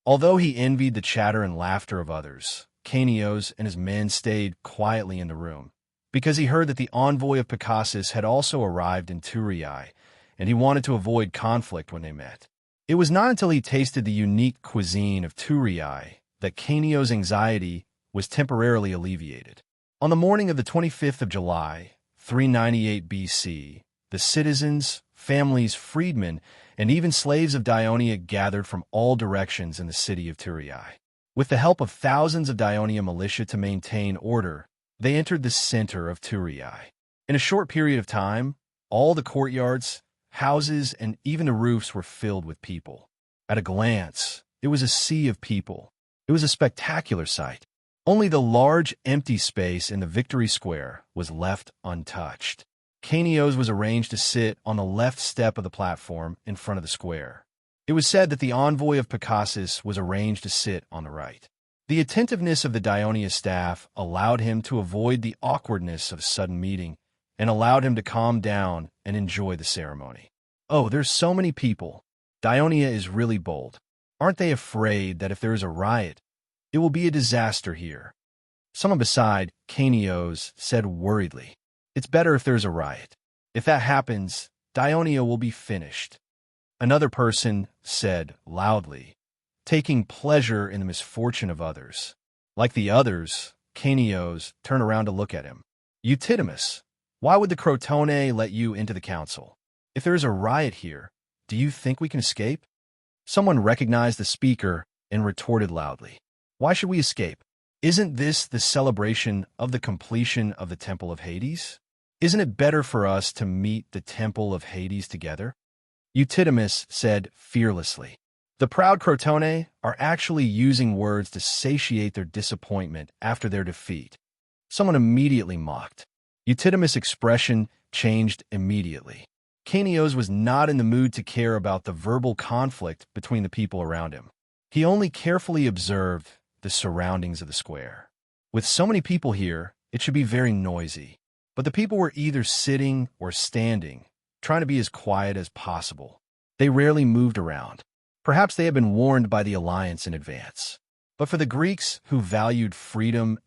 Although he envied the chatter and laughter of others, Canios and his men stayed quietly in the room, because he heard that the envoy of Picassus had also arrived in Turii, and he wanted to avoid conflict when they met. It was not until he tasted the unique cuisine of Turii that Canios' anxiety was temporarily alleviated. On the morning of the 25th of July, 398 BC, the citizens, families, freedmen, and even slaves of Dionia gathered from all directions in the city of Turii. With the help of thousands of Dionia militia to maintain order, they entered the center of Turii. In a short period of time, all the courtyards, houses, and even the roofs were filled with people. At a glance, it was a sea of people. It was a spectacular sight. Only the large, empty space in the Victory Square was left untouched. Canios was arranged to sit on the left step of the platform in front of the square. It was said that the envoy of Picassus was arranged to sit on the right. The attentiveness of the Dionia staff allowed him to avoid the awkwardness of a sudden meeting and allowed him to calm down and enjoy the ceremony. "Oh, there's so many people. Dionia is really bold. Aren't they afraid that if there is a riot, it will be a disaster here?" Someone beside Canios said worriedly, "It's better if there's a riot. If that happens, Dionia will be finished." Another person said loudly, taking pleasure in the misfortune of others. Like the others, Canios turned around to look at him. "Euthydemus, why would the Crotone let you into the council? If there is a riot here, do you think we can escape?" Someone recognized the speaker and retorted loudly, "Why should we escape? Isn't this the celebration of the completion of the Temple of Hades? Isn't it better for us to meet the Temple of Hades together?" Euthydemus said fearlessly, "The proud Crotone are actually using words to satiate their disappointment after their defeat." Someone immediately mocked. Euthydemus' expression changed immediately. Canios was not in the mood to care about the verbal conflict between the people around him. He only carefully observed the surroundings of the square. With so many people here, it should be very noisy. But the people were either sitting or standing, trying to be as quiet as possible. They rarely moved around. Perhaps they had been warned by the alliance in advance. But for the Greeks who valued freedom,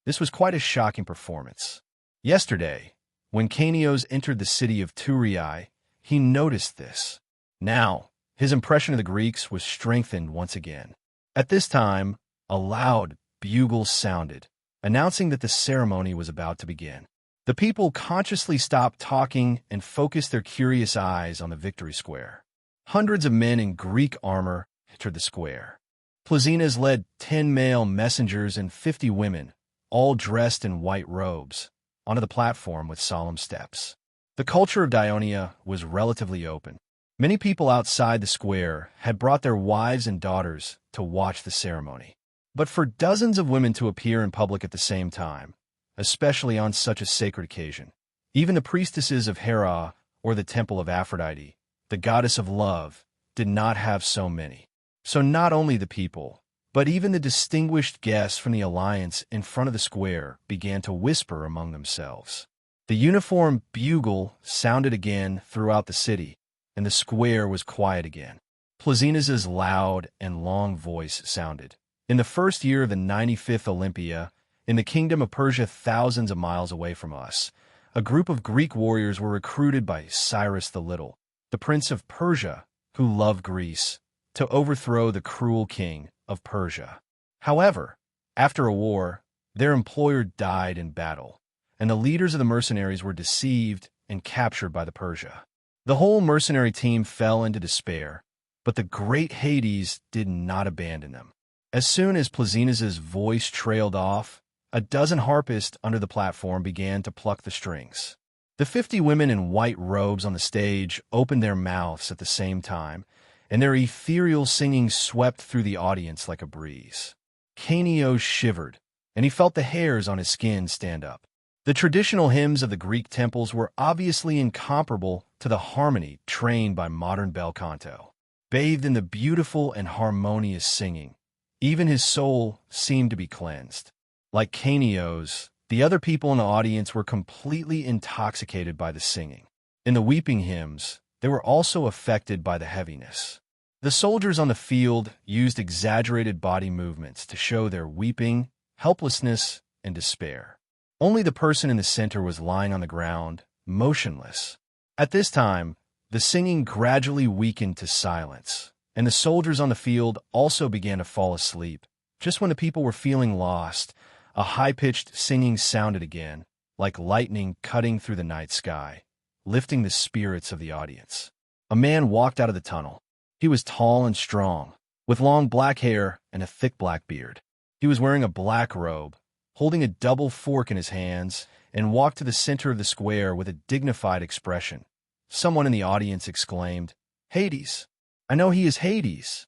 this was quite a shocking performance. Yesterday, when Canios entered the city of Turii, he noticed this. Now, his impression of the Greeks was strengthened once again. At this time, a loud bugle sounded, announcing that the ceremony was about to begin. The people consciously stopped talking and focused their curious eyes on the Victory Square. Hundreds of men in Greek armor entered the square. Plesinas led 10 male messengers and 50 women, all dressed in white robes, onto the platform with solemn steps. The culture of Dionia was relatively open. Many people outside the square had brought their wives and daughters to watch the ceremony. But for dozens of women to appear in public at the same time, especially on such a sacred occasion, even the priestesses of Hera or the temple of Aphrodite, the goddess of love, did not have so many. So not only the people, but even the distinguished guests from the alliance in front of the square began to whisper among themselves. The uniform bugle sounded again throughout the city, and the square was quiet again. Plesinas' loud and long voice sounded. In the first year of the 95th Olympia, in the kingdom of Persia thousands of miles away from us, a group of Greek warriors were recruited by Cyrus the Little, the prince of Persia, who loved Greece, to overthrow the cruel king of Persia. However, after a war, their employer died in battle, and the leaders of the mercenaries were deceived and captured by the Persia. The whole mercenary team fell into despair, but the great Hades did not abandon them. As soon as Plazinas's voice trailed off, a dozen harpists under the platform began to pluck the strings. The 50 women in white robes on the stage opened their mouths at the same time, and their ethereal singing swept through the audience like a breeze. Canio shivered, and he felt the hairs on his skin stand up. The traditional hymns of the Greek temples were obviously incomparable to the harmony trained by modern bel canto. Bathed in the beautiful and harmonious singing, even his soul seemed to be cleansed. Like Canio's, the other people in the audience were completely intoxicated by the singing. In the weeping hymns, they were also affected by the heaviness. The soldiers on the field used exaggerated body movements to show their weeping, helplessness, and despair. Only the person in the center was lying on the ground, motionless. At this time, the singing gradually weakened to silence, and the soldiers on the field also began to fall asleep. Just when the people were feeling lost, a high-pitched singing sounded again, like lightning cutting through the night sky, lifting the spirits of the audience. A man walked out of the tunnel. He was tall and strong, with long black hair and a thick black beard. He was wearing a black robe, holding a double fork in his hands, and walked to the center of the square with a dignified expression. Someone in the audience exclaimed, "Hades! I know he is Hades!"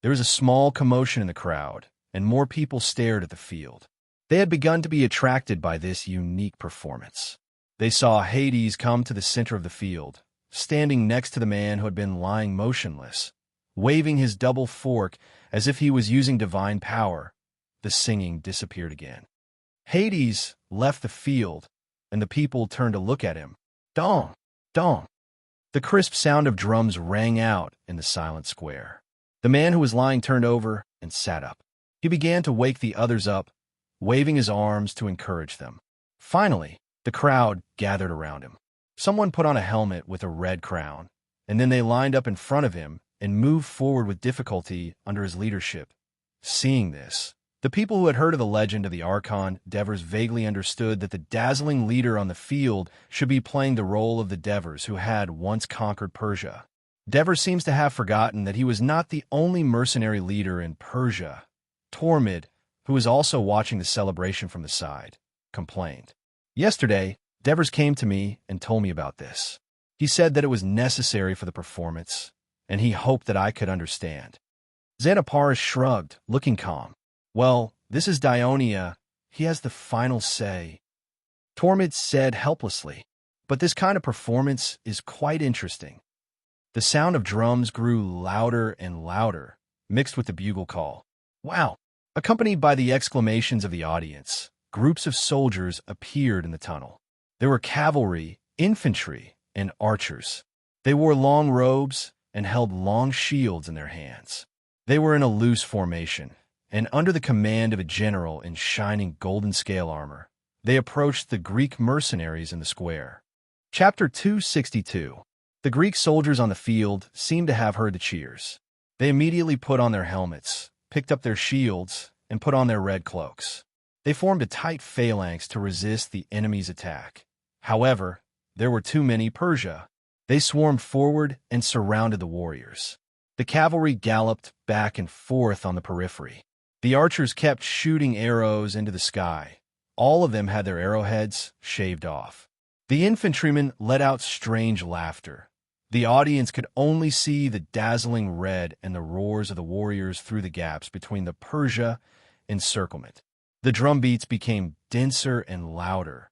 There was a small commotion in the crowd, and more people stared at the field. They had begun to be attracted by this unique performance. They saw Hades come to the center of the field, standing next to the man who had been lying motionless, waving his double fork as if he was using divine power. The singing disappeared again. Hades left the field, and the people turned to look at him. Dong! Dong! The crisp sound of drums rang out in the silent square. The man who was lying turned over and sat up. He began to wake the others up, waving his arms to encourage them. Finally, the crowd gathered around him. Someone put on a helmet with a red crown, and then they lined up in front of him and moved forward with difficulty under his leadership. Seeing this, the people who had heard of the legend of the Archon Devers vaguely understood that the dazzling leader on the field should be playing the role of the Devers who had once conquered Persia. Devers seems to have forgotten that he was not the only mercenary leader in Persia. Tormid, who was also watching the celebration from the side, complained. Yesterday, Devers came to me and told me about this. He said that it was necessary for the performance, and he hoped that I could understand. Xanaparis shrugged, looking calm. Well, this is Dionia. He has the final say. Tormid said helplessly, but this kind of performance is quite interesting. The sound of drums grew louder and louder, mixed with the bugle call. Wow! Accompanied by the exclamations of the audience, groups of soldiers appeared in the tunnel. There were cavalry, infantry, and archers. They wore long robes and held long shields in their hands. They were in a loose formation, and under the command of a general in shining golden scale armor, they approached the Greek mercenaries in the square. Chapter 262. The Greek soldiers on the field seemed to have heard the cheers. They immediately put on their helmets, picked up their shields, and put on their red cloaks. They formed a tight phalanx to resist the enemy's attack. However, there were too many Persia. They swarmed forward and surrounded the warriors. The cavalry galloped back and forth on the periphery. The archers kept shooting arrows into the sky. All of them had their arrowheads shaved off. The infantrymen let out strange laughter. The audience could only see the dazzling red and the roars of the warriors through the gaps between the Persia encirclement. The drum beats became denser and louder.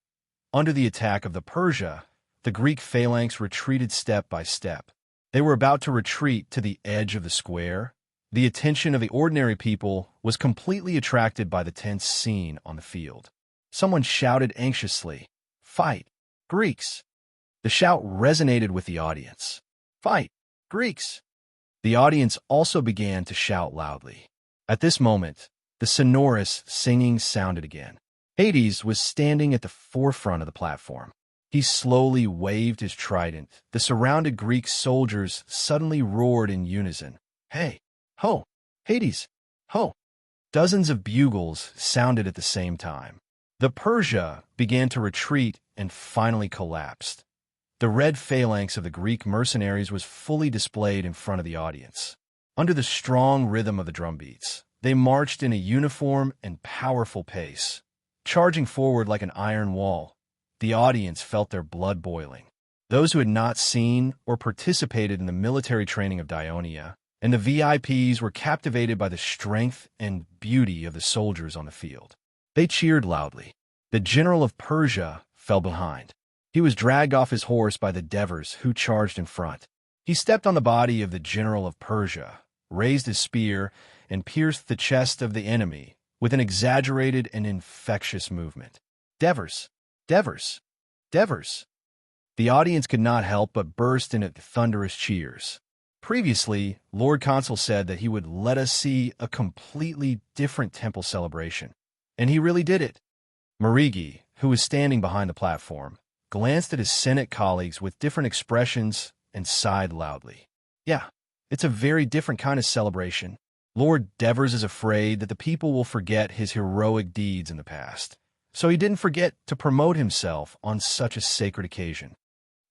Under the attack of the Persia, the Greek phalanx retreated step by step. They were about to retreat to the edge of the square. The attention of the ordinary people was completely attracted by the tense scene on the field. Someone shouted anxiously, "Fight, Greeks!" The shout resonated with the audience. "Fight, Greeks!" The audience also began to shout loudly. At this moment, the sonorous singing sounded again. Hades was standing at the forefront of the platform. He slowly waved his trident. The surrounded Greek soldiers suddenly roared in unison. "Hey! Ho! Hades! Ho!" Dozens of bugles sounded at the same time. The Persia began to retreat and finally collapsed. The red phalanx of the Greek mercenaries was fully displayed in front of the audience. Under the strong rhythm of the drumbeats, they marched in a uniform and powerful pace, charging forward like an iron wall. The audience felt their blood boiling. Those who had not seen or participated in the military training of Dionia and the VIPs were captivated by the strength and beauty of the soldiers on the field. They cheered loudly. The general of Persia fell behind. He was dragged off his horse by the Devers, who charged in front. He stepped on the body of the general of Persia, raised his spear, and pierced the chest of the enemy with an exaggerated and infectious movement. Devers! Devers! Devers! The audience could not help but burst into thunderous cheers. Previously, Lord Consul said that he would let us see a completely different temple celebration, and he really did it. Marigi, who was standing behind the platform, glanced at his Senate colleagues with different expressions and sighed loudly. Yeah, it's a very different kind of celebration. Lord Devers is afraid that the people will forget his heroic deeds in the past, so he didn't forget to promote himself on such a sacred occasion.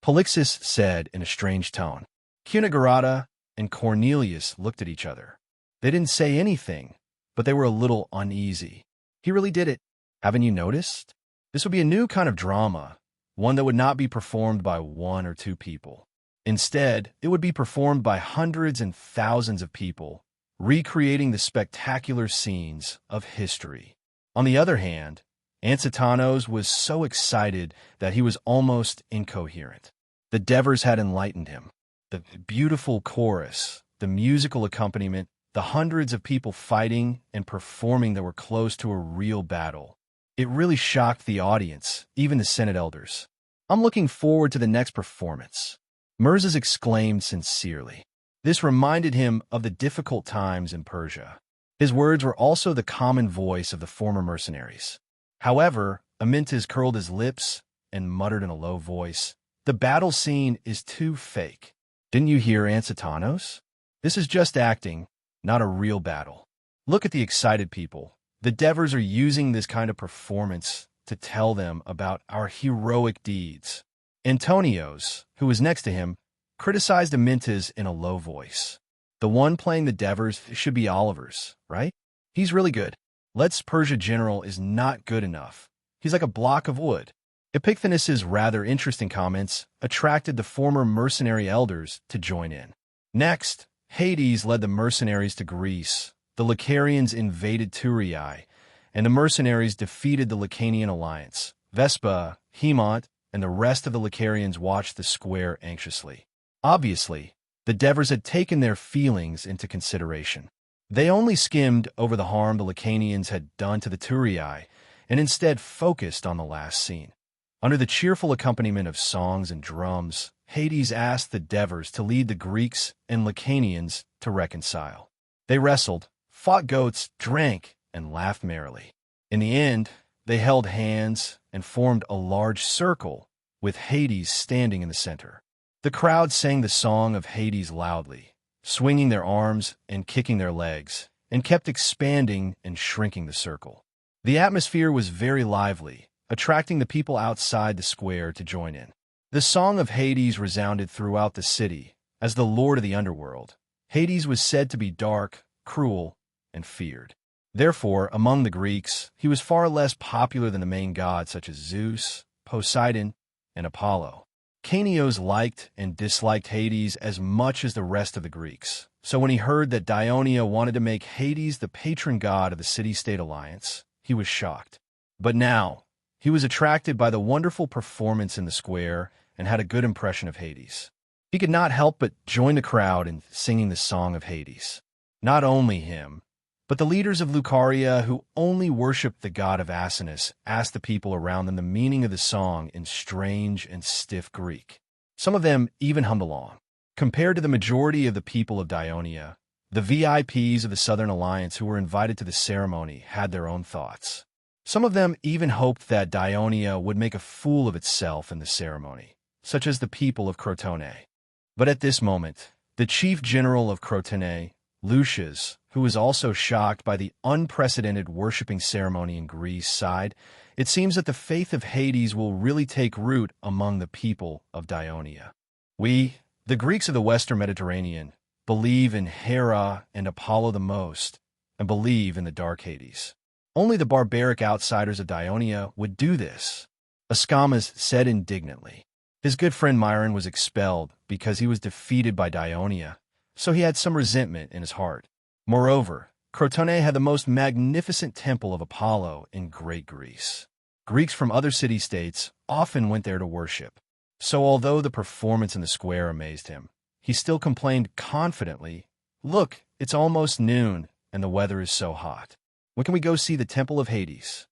Polixus said in a strange tone. Cunigarata and Cornelius looked at each other. They didn't say anything, but they were a little uneasy. He really did it. Haven't you noticed? This would be a new kind of drama, one that would not be performed by one or two people. Instead, it would be performed by hundreds and thousands of people, recreating the spectacular scenes of history. On the other hand, Ansitanos was so excited that he was almost incoherent. The Devers had enlightened him. The beautiful chorus, the musical accompaniment, the hundreds of people fighting and performing that were close to a real battle. It really shocked the audience, even the Senate elders. I'm looking forward to the next performance, Mirza exclaimed sincerely. This reminded him of the difficult times in Persia. His words were also the common voice of the former mercenaries. However, Amyntas curled his lips and muttered in a low voice, "The battle scene is too fake. Didn't you hear Ansitanos? This is just acting, not a real battle. Look at the excited people. The Devers are using this kind of performance to tell them about our heroic deeds." Antonios, who was next to him, criticized Amyntas in a low voice. The one playing the Devers should be Oliver's, right? He's really good. Let's Persia General is not good enough. He's like a block of wood. Epicthenes' rather interesting comments attracted the former mercenary elders to join in. Next, Hades led the mercenaries to Greece. The Lycarians invaded Turiae, and the mercenaries defeated the Lacanian alliance. Vespa, Hemont, and the rest of the Lycarians watched the square anxiously. Obviously, the Devers had taken their feelings into consideration. They only skimmed over the harm the Lacanians had done to the Turiae, and instead focused on the last scene. Under the cheerful accompaniment of songs and drums, Hades asked the Devers to lead the Greeks and Lacanians to reconcile. They wrestled, fought goats, drank, and laughed merrily. In the end, they held hands and formed a large circle, with Hades standing in the center. The crowd sang the song of Hades loudly, swinging their arms and kicking their legs, and kept expanding and shrinking the circle. The atmosphere was very lively, attracting the people outside the square to join in. The song of Hades resounded throughout the city. As the lord of the underworld, Hades was said to be dark, cruel, and feared. Therefore, among the Greeks, he was far less popular than the main gods such as Zeus, Poseidon, and Apollo. Canios liked and disliked Hades as much as the rest of the Greeks. So when he heard that Dionia wanted to make Hades the patron god of the city-state alliance, he was shocked. But now, he was attracted by the wonderful performance in the square and had a good impression of Hades. He could not help but join the crowd in singing the song of Hades. Not only him, but the leaders of Lucaria who only worshipped the god of Asinus asked the people around them the meaning of the song in strange and stiff Greek. Some of them even hummed along. Compared to the majority of the people of Dionia, the VIPs of the Southern Alliance who were invited to the ceremony had their own thoughts. Some of them even hoped that Dionia would make a fool of itself in the ceremony, such as the people of Crotone. But at this moment, the chief general of Crotone, Lucius, who was also shocked by the unprecedented worshipping ceremony in Greece, sighed. It seems that the faith of Hades will really take root among the people of Dionia. We, the Greeks of the Western Mediterranean, believe in Hera and Apollo the most, and believe in the dark Hades. Only the barbaric outsiders of Dionia would do this, Ascamas said indignantly. His good friend Myron was expelled because he was defeated by Dionia, so he had some resentment in his heart. Moreover, Crotone had the most magnificent temple of Apollo in Great Greece. Greeks from other city-states often went there to worship. So although the performance in the square amazed him, he still complained confidently, "Look, it's almost noon, and the weather is so hot. When can we go see the Temple of Hades?"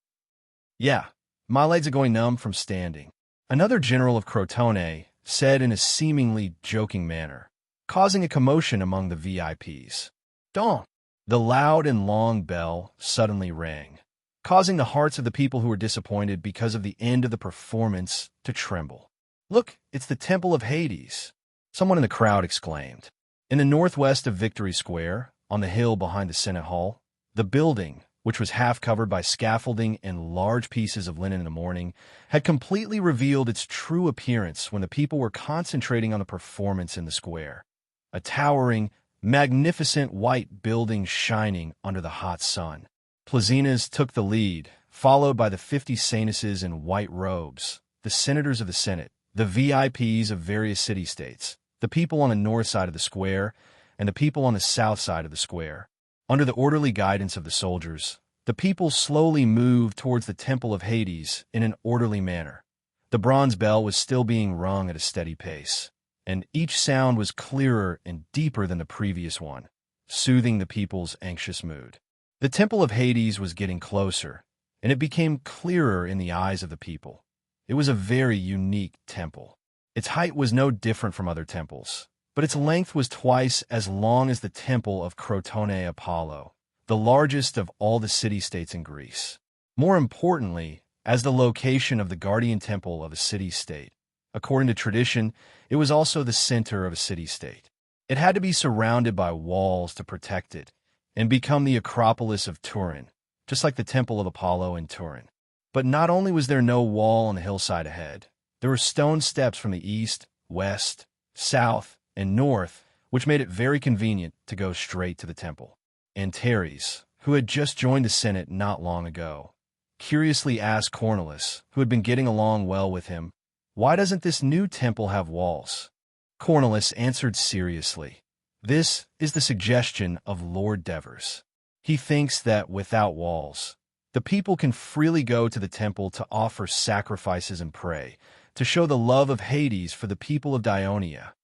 "Yeah, my legs are going numb from standing," another general of Crotone said in a seemingly joking manner, causing a commotion among the VIPs. "Don't!" The loud and long bell suddenly rang, causing the hearts of the people who were disappointed because of the end of the performance to tremble. "Look, it's the Temple of Hades," someone in the crowd exclaimed. In the northwest of Victory Square, on the hill behind the Senate Hall, the building, which was half covered by scaffolding and large pieces of linen in the morning, had completely revealed its true appearance when the people were concentrating on the performance in the square. A towering, magnificent white building shining under the hot sun. Plazinas took the lead, followed by the 50 Sanuses in white robes, the senators of the Senate, the VIPs of various city-states, the people on the north side of the square, and the people on the south side of the square. Under the orderly guidance of the soldiers, the people slowly moved towards the Temple of Hades in an orderly manner. The bronze bell was still being rung at a steady pace, and each sound was clearer and deeper than the previous one, soothing the people's anxious mood. The Temple of Hades was getting closer, and it became clearer in the eyes of the people. It was a very unique temple. Its height was no different from other temples, but its length was twice as long as the temple of Crotone Apollo, the largest of all the city-states in Greece. More importantly, as the location of the guardian temple of a city-state, according to tradition, it was also the center of a city-state. It had to be surrounded by walls to protect it and become the Acropolis of Turin, just like the Temple of Apollo in Turin. But not only was there no wall on the hillside ahead, there were stone steps from the east, west, south, and north, which made it very convenient to go straight to the temple. Antares, who had just joined the Senate not long ago, curiously asked Cornelius, who had been getting along well with him, "Why doesn't this new temple have walls?" Cornelius answered seriously, "This is the suggestion of Lord Devers. He thinks that without walls, the people can freely go to the temple to offer sacrifices and pray, to show the love of Hades for the people of Dionia."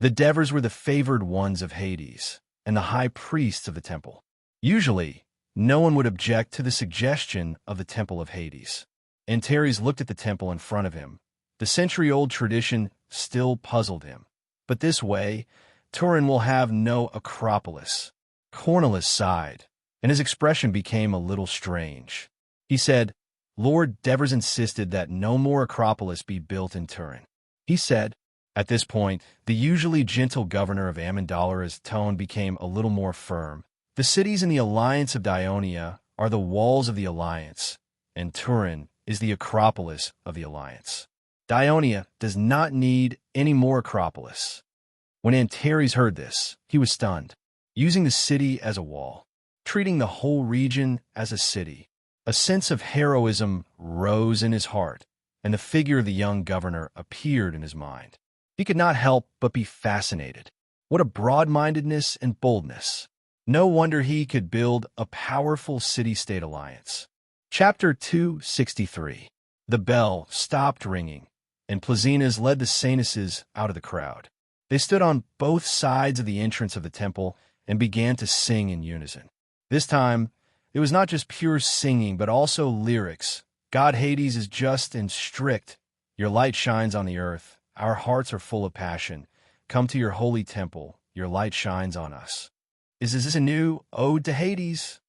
The Devers were the favored ones of Hades, and the high priests of the temple. Usually, no one would object to the suggestion of the Temple of Hades. Antares looked at the temple in front of him. The century-old tradition still puzzled him. But this way, Turin will have no Acropolis. Cornelius sighed, and his expression became a little strange. He said, "Lord Devers insisted that no more Acropolis be built in Turin." He said, at this point, the usually gentle governor of Amyndoleras' tone became a little more firm. "The cities in the alliance of Dionia are the walls of the alliance, and Turin is the Acropolis of the alliance. Dionia does not need any more Acropolis." When Antares heard this, he was stunned. Using the city as a wall, treating the whole region as a city, a sense of heroism rose in his heart, and the figure of the young governor appeared in his mind. He could not help but be fascinated. What a broad-mindedness and boldness. No wonder he could build a powerful city-state alliance. Chapter 263. The bell stopped ringing, and Plazinas led the Sanuses out of the crowd. They stood on both sides of the entrance of the temple and began to sing in unison. This time, it was not just pure singing, but also lyrics. "God Hades is just and strict. Your light shines on the earth. Our hearts are full of passion. Come to your holy temple. Your light shines on us." Is this a new ode to Hades?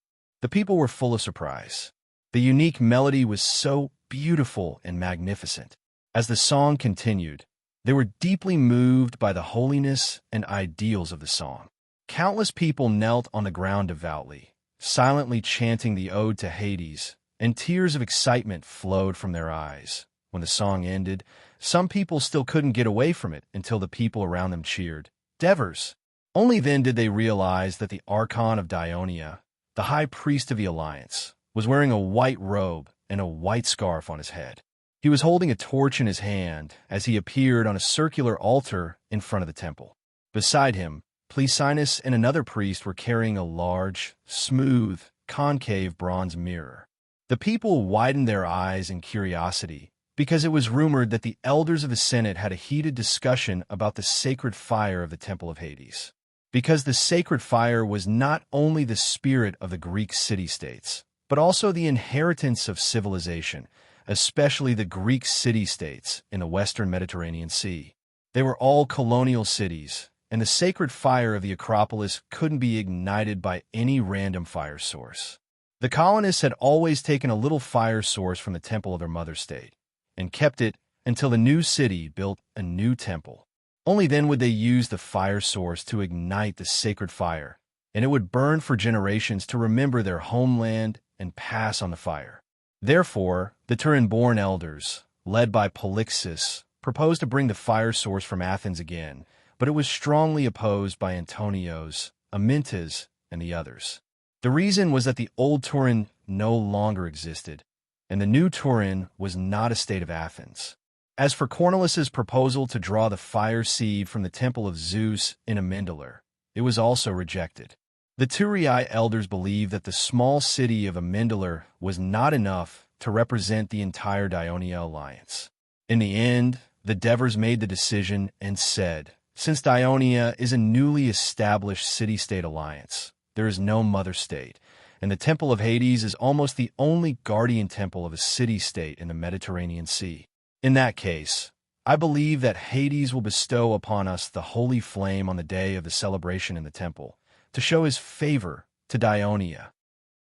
The people were full of surprise. The unique melody was so beautiful and magnificent. As the song continued, they were deeply moved by the holiness and ideals of the song. Countless people knelt on the ground devoutly, silently chanting the ode to Hades, and tears of excitement flowed from their eyes. When the song ended, some people still couldn't get away from it until the people around them cheered, "Devers!" Only then did they realize that the Archon of Dionia, the high priest of the Alliance, was wearing a white robe and a white scarf on his head. He was holding a torch in his hand as he appeared on a circular altar in front of the temple. Beside him, Plesinus and another priest were carrying a large, smooth, concave bronze mirror. The people widened their eyes in curiosity because it was rumored that the elders of the Senate had a heated discussion about the sacred fire of the Temple of Hades. Because the sacred fire was not only the spirit of the Greek city-states, but also the inheritance of civilization, especially the Greek city-states in the western Mediterranean Sea. They were all colonial cities, and the sacred fire of the Acropolis couldn't be ignited by any random fire source. The colonists had always taken a little fire source from the temple of their mother state, and kept it until the new city built a new temple. Only then would they use the fire source to ignite the sacred fire, and it would burn for generations to remember their homeland and pass on the fire. Therefore, the Turin-born elders, led by Polixus, proposed to bring the fire source from Athens again, but it was strongly opposed by Antonios, Amyntas, and the others. The reason was that the old Turin no longer existed, and the new Turin was not a state of Athens. As for Cornelis's proposal to draw the fire seed from the temple of Zeus in Amendalar, it was also rejected. The Turii elders believed that the small city of Amendalar was not enough to represent the entire Dionia alliance. In the end, the Devers made the decision and said, since Dionia is a newly established city-state alliance, there is no mother state, and the Temple of Hades is almost the only guardian temple of a city-state in the Mediterranean Sea. In that case, I believe that Hades will bestow upon us the holy flame on the day of the celebration in the temple, to show his favor to Dionia.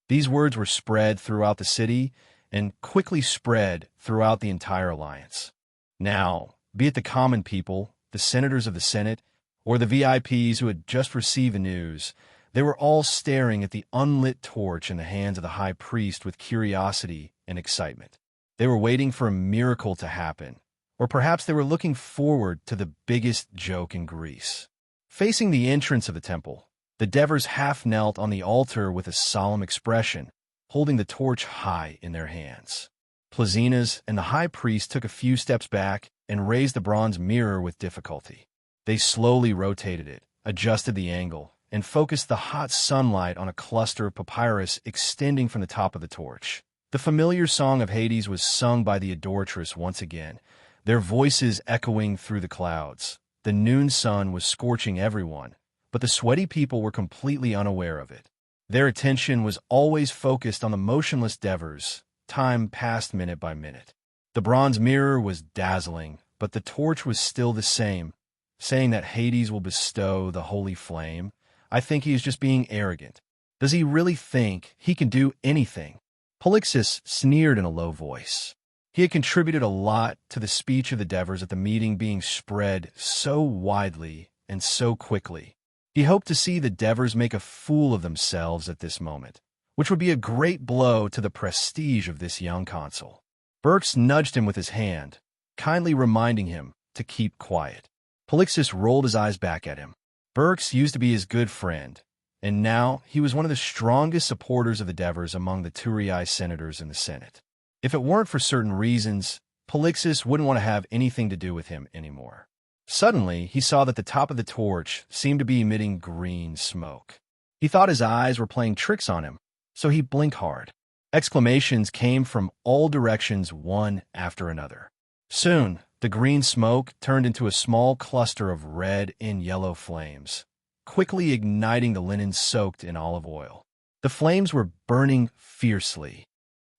These words were spread throughout the city and quickly spread throughout the entire alliance. Now, be it the common people, the senators of the Senate, or the VIPs who had just received the news, they were all staring at the unlit torch in the hands of the high priest with curiosity and excitement. They were waiting for a miracle to happen, or perhaps they were looking forward to the biggest joke in Greece. Facing the entrance of the temple, the Devers half knelt on the altar with a solemn expression, holding the torch high in their hands. Plesinus and the high priest took a few steps back and raised the bronze mirror with difficulty. They slowly rotated it, adjusted the angle, and focused the hot sunlight on a cluster of papyrus extending from the top of the torch. The familiar song of Hades was sung by the adoratress once again, their voices echoing through the clouds. The noon sun was scorching everyone, but the sweaty people were completely unaware of it. Their attention was always focused on the motionless Devers. Time passed minute by minute. The bronze mirror was dazzling, but the torch was still the same, saying that Hades will bestow the holy flame. I think he is just being arrogant. Does he really think he can do anything? Polixus sneered in a low voice. He had contributed a lot to the speech of the Devers at the meeting being spread so widely and so quickly. He hoped to see the Devers make a fool of themselves at this moment, which would be a great blow to the prestige of this young consul. Berks nudged him with his hand, kindly reminding him to keep quiet. Polixus rolled his eyes back at him. Berks used to be his good friend, and now he was one of the strongest supporters of the Devers among the Turii senators in the Senate. If it weren't for certain reasons, Polixus wouldn't want to have anything to do with him anymore. Suddenly, he saw that the top of the torch seemed to be emitting green smoke. He thought his eyes were playing tricks on him, so he blinked hard. Exclamations came from all directions, one after another. Soon, the green smoke turned into a small cluster of red and yellow flames, quickly igniting the linen soaked in olive oil. The flames were burning fiercely.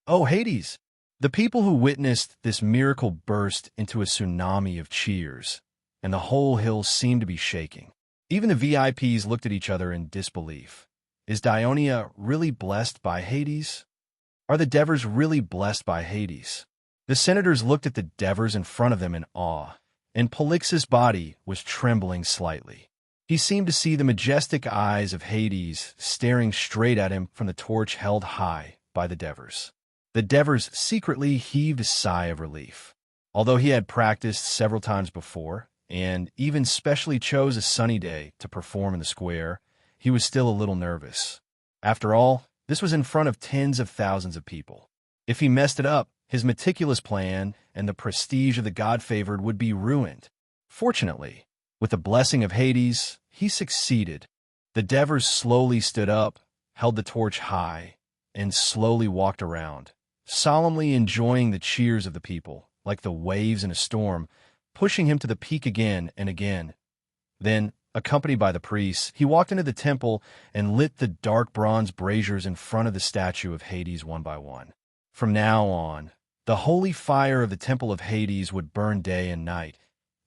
"Oh, Hades!" The people who witnessed this miracle burst into a tsunami of cheers, and the whole hill seemed to be shaking. Even the VIPs looked at each other in disbelief. Is Dionia really blessed by Hades? Are the Devers really blessed by Hades? The senators looked at the Devers in front of them in awe, and Polixus' body was trembling slightly. He seemed to see the majestic eyes of Hades staring straight at him from the torch held high by the Devers. The Devers secretly heaved a sigh of relief. Although he had practiced several times before, and even specially chose a sunny day to perform in the square, he was still a little nervous. After all, this was in front of tens of thousands of people. If he messed it up, his meticulous plan and the prestige of the God-favored would be ruined. Fortunately, with the blessing of Hades, he succeeded. The Devers slowly stood up, held the torch high, and slowly walked around, solemnly enjoying the cheers of the people, like the waves in a storm, pushing him to the peak again and again. Then, accompanied by the priests, he walked into the temple and lit the dark bronze braziers in front of the statue of Hades one by one. From now on, the holy fire of the temple of Hades would burn day and night,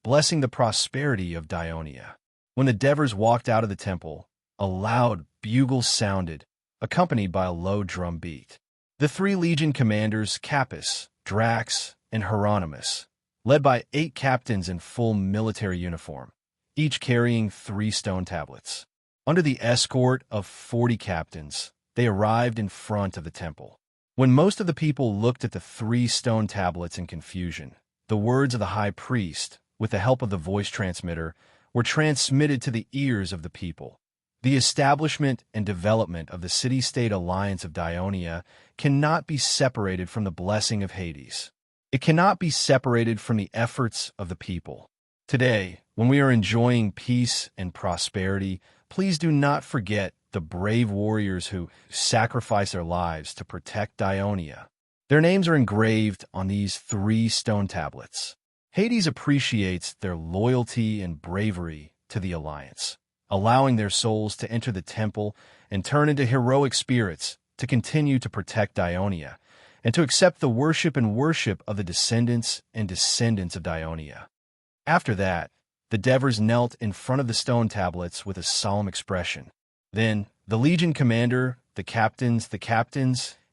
blessing the prosperity of Dionia. When the Devers walked out of the temple, a loud bugle sounded, accompanied by a low drum beat. The 3 legion commanders, Capys, Drax, and Hieronymus, led by 8 captains in full military uniform, each carrying 3 stone tablets. Under the escort of 40 captains, they arrived in front of the temple. When most of the people looked at the 3 stone tablets in confusion, the words of the high priest, with the help of the voice transmitter, were transmitted to the ears of the people. The establishment and development of the city-state alliance of Dionia cannot be separated from the blessing of Hades. It cannot be separated from the efforts of the people. Today, when we are enjoying peace and prosperity, please do not forget the brave warriors who sacrifice their lives to protect Dionia. Their names are engraved on these 3 stone tablets. Hades appreciates their loyalty and bravery to the Alliance, allowing their souls to enter the temple and turn into heroic spirits to continue to protect Dionia, and to accept the worship of the descendants of Dionia. After that, the Devers knelt in front of the stone tablets with a solemn expression. Then, the legion commander, the captains,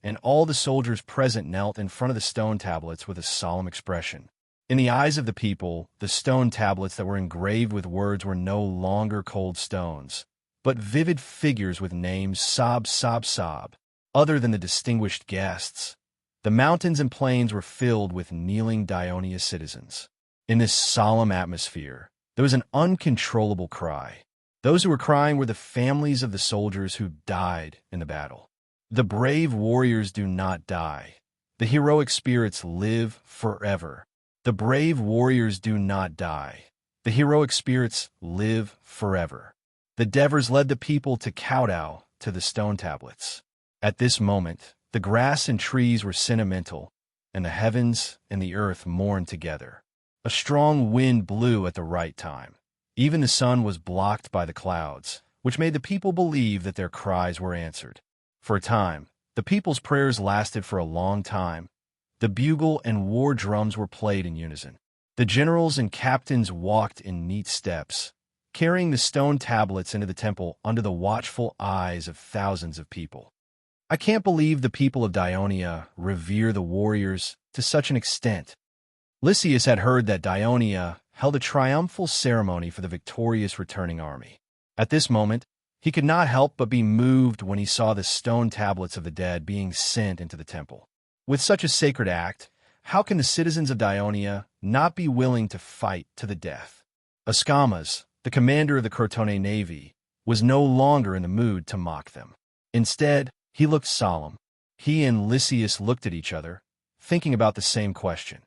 and all the soldiers present knelt in front of the stone tablets with a solemn expression. In the eyes of the people, the stone tablets that were engraved with words were no longer cold stones, but vivid figures with names sob. Other than the distinguished guests, the mountains and plains were filled with kneeling Dionia citizens. In this solemn atmosphere, there was an uncontrollable cry. Those who were crying were the families of the soldiers who died in the battle. The brave warriors do not die. The heroic spirits live forever. The brave warriors do not die. The heroic spirits live forever. The Devers led the people to kowtow to the stone tablets. At this moment, the grass and trees were sentimental, and the heavens and the earth mourned together. A strong wind blew at the right time. Even the sun was blocked by the clouds, which made the people believe that their cries were answered. For a time, the people's prayers lasted for a long time. The bugle and war drums were played in unison. The generals and captains walked in neat steps, carrying the stone tablets into the temple under the watchful eyes of thousands of people. I can't believe the people of Dionia revere the warriors to such an extent. Lysias had heard that Dionia held a triumphal ceremony for the victorious returning army. At this moment, he could not help but be moved when he saw the stone tablets of the dead being sent into the temple. With such a sacred act, how can the citizens of Dionia not be willing to fight to the death? Ascamas, the commander of the Crotone navy, was no longer in the mood to mock them. Instead, he looked solemn. He and Lysias looked at each other, thinking about the same question.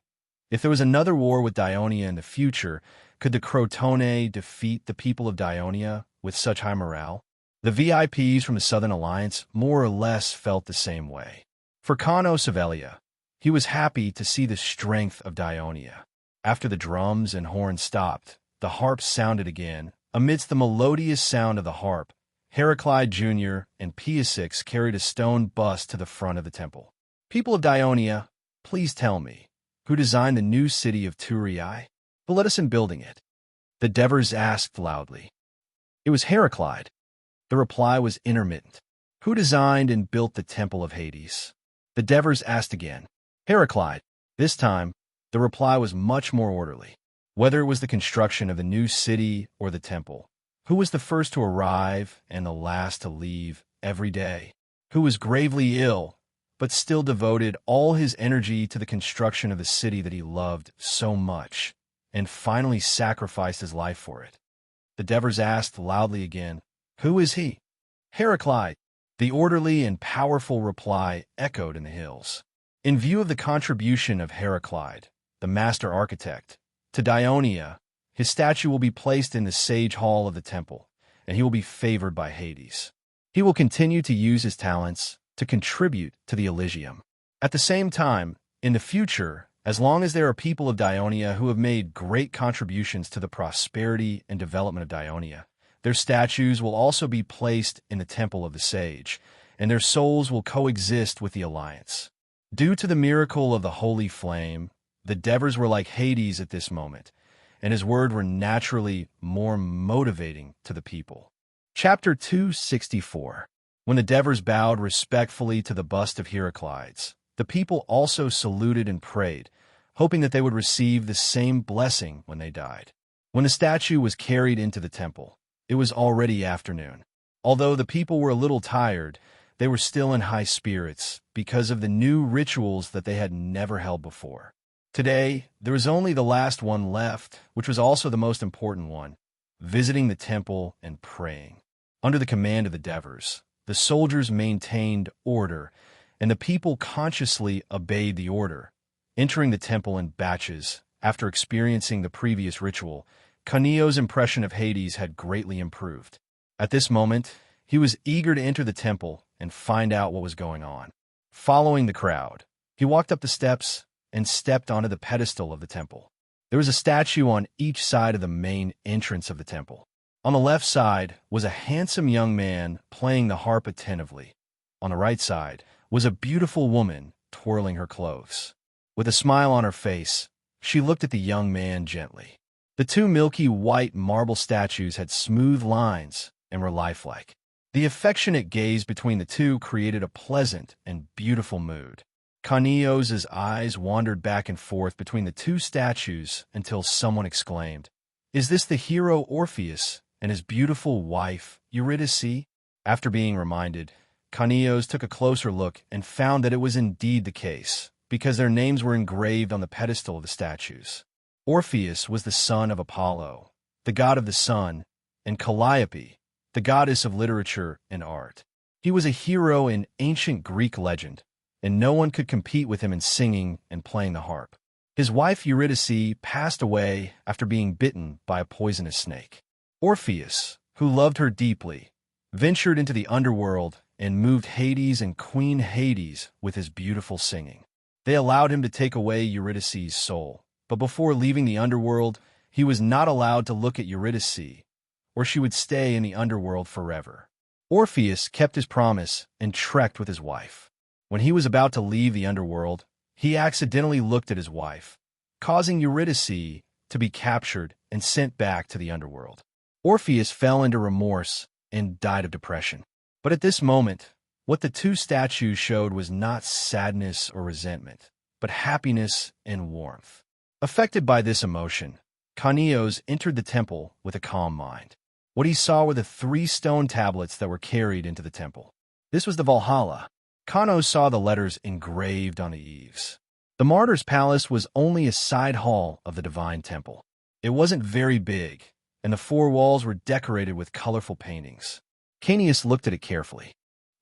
If there was another war with Dionia in the future, could the Crotone defeat the people of Dionia with such high morale? The VIPs from the Southern Alliance more or less felt the same way. For Cano Savelia, he was happy to see the strength of Dionia. After the drums and horns stopped, the harp sounded again. Amidst the melodious sound of the harp, Heraclide Jr. and Piasix carried a stone bust to the front of the temple. People of Dionia, please tell me, who designed the new city of Turii? But let us in building it. The Devers asked loudly. It was Heraclide. The reply was intermittent. Who designed and built the temple of Hades? The Devers asked again. Heraclide. This time, the reply was much more orderly. Whether it was the construction of the new city or the temple, Who was the first to arrive and the last to leave every day? Who was gravely ill, but still devoted all his energy to the construction of the city that he loved so much, and finally sacrificed his life for it? The Devers asked loudly again, "Who is he?" "Heraclide." The orderly and powerful reply echoed in the hills. In view of the contribution of Heraclide, the master architect, to Dionia, his statue will be placed in the sage hall of the temple, and he will be favored by Hades. He will continue to use his talents to contribute to the Elysium. At the same time, in the future, as long as there are people of Dionia who have made great contributions to the prosperity and development of Dionia, their statues will also be placed in the Temple of the Sage, and their souls will coexist with the Alliance. Due to the miracle of the Holy Flame, the Devers were like Hades at this moment, and his word were naturally more motivating to the people. Chapter 264. When the Devers bowed respectfully to the bust of Heraclides, the people also saluted and prayed, hoping that they would receive the same blessing when they died. When the statue was carried into the temple, it was already afternoon. Although the people were a little tired, they were still in high spirits because of the new rituals that they had never held before. Today, there was only the last one left, which was also the most important one, visiting the temple and praying. Under the command of the Devers, the soldiers maintained order, and the people consciously obeyed the order, entering the temple in batches. After experiencing the previous ritual, Caneo's impression of Hades had greatly improved. At this moment, he was eager to enter the temple and find out what was going on. Following the crowd, he walked up the steps and stepped onto the pedestal of the temple. There was a statue on each side of the main entrance of the temple. On the left side was a handsome young man playing the harp attentively. On the right side was a beautiful woman twirling her clothes. With a smile on her face, she looked at the young man gently. The two milky white marble statues had smooth lines and were lifelike. The affectionate gaze between the two created a pleasant and beautiful mood. Caneo's eyes wandered back and forth between the two statues until someone exclaimed, "Is this the hero Orpheus and his beautiful wife Eurydice?" After being reminded, Caneo's took a closer look and found that it was indeed the case, because their names were engraved on the pedestal of the statues. Orpheus was the son of Apollo, the god of the sun, and Calliope, the goddess of literature and art. He was a hero in ancient Greek legend, and no one could compete with him in singing and playing the harp. His wife Eurydice passed away after being bitten by a poisonous snake. Orpheus, who loved her deeply, ventured into the underworld and moved Hades and Queen Hades with his beautiful singing. They allowed him to take away Eurydice's soul, but before leaving the underworld, he was not allowed to look at Eurydice, or she would stay in the underworld forever. Orpheus kept his promise and trekked with his wife. When he was about to leave the underworld, he accidentally looked at his wife, causing Eurydice to be captured and sent back to the underworld. Orpheus fell into remorse and died of depression. But at this moment, what the two statues showed was not sadness or resentment, but happiness and warmth. Affected by this emotion, Caneos entered the temple with a calm mind. What he saw were the 3 stone tablets that were carried into the temple. This was the Valhalla. Caneos saw the letters engraved on the eaves. The Martyr's Palace was only a side hall of the Divine Temple. It wasn't very big, and the 4 walls were decorated with colorful paintings. Caneus looked at it carefully.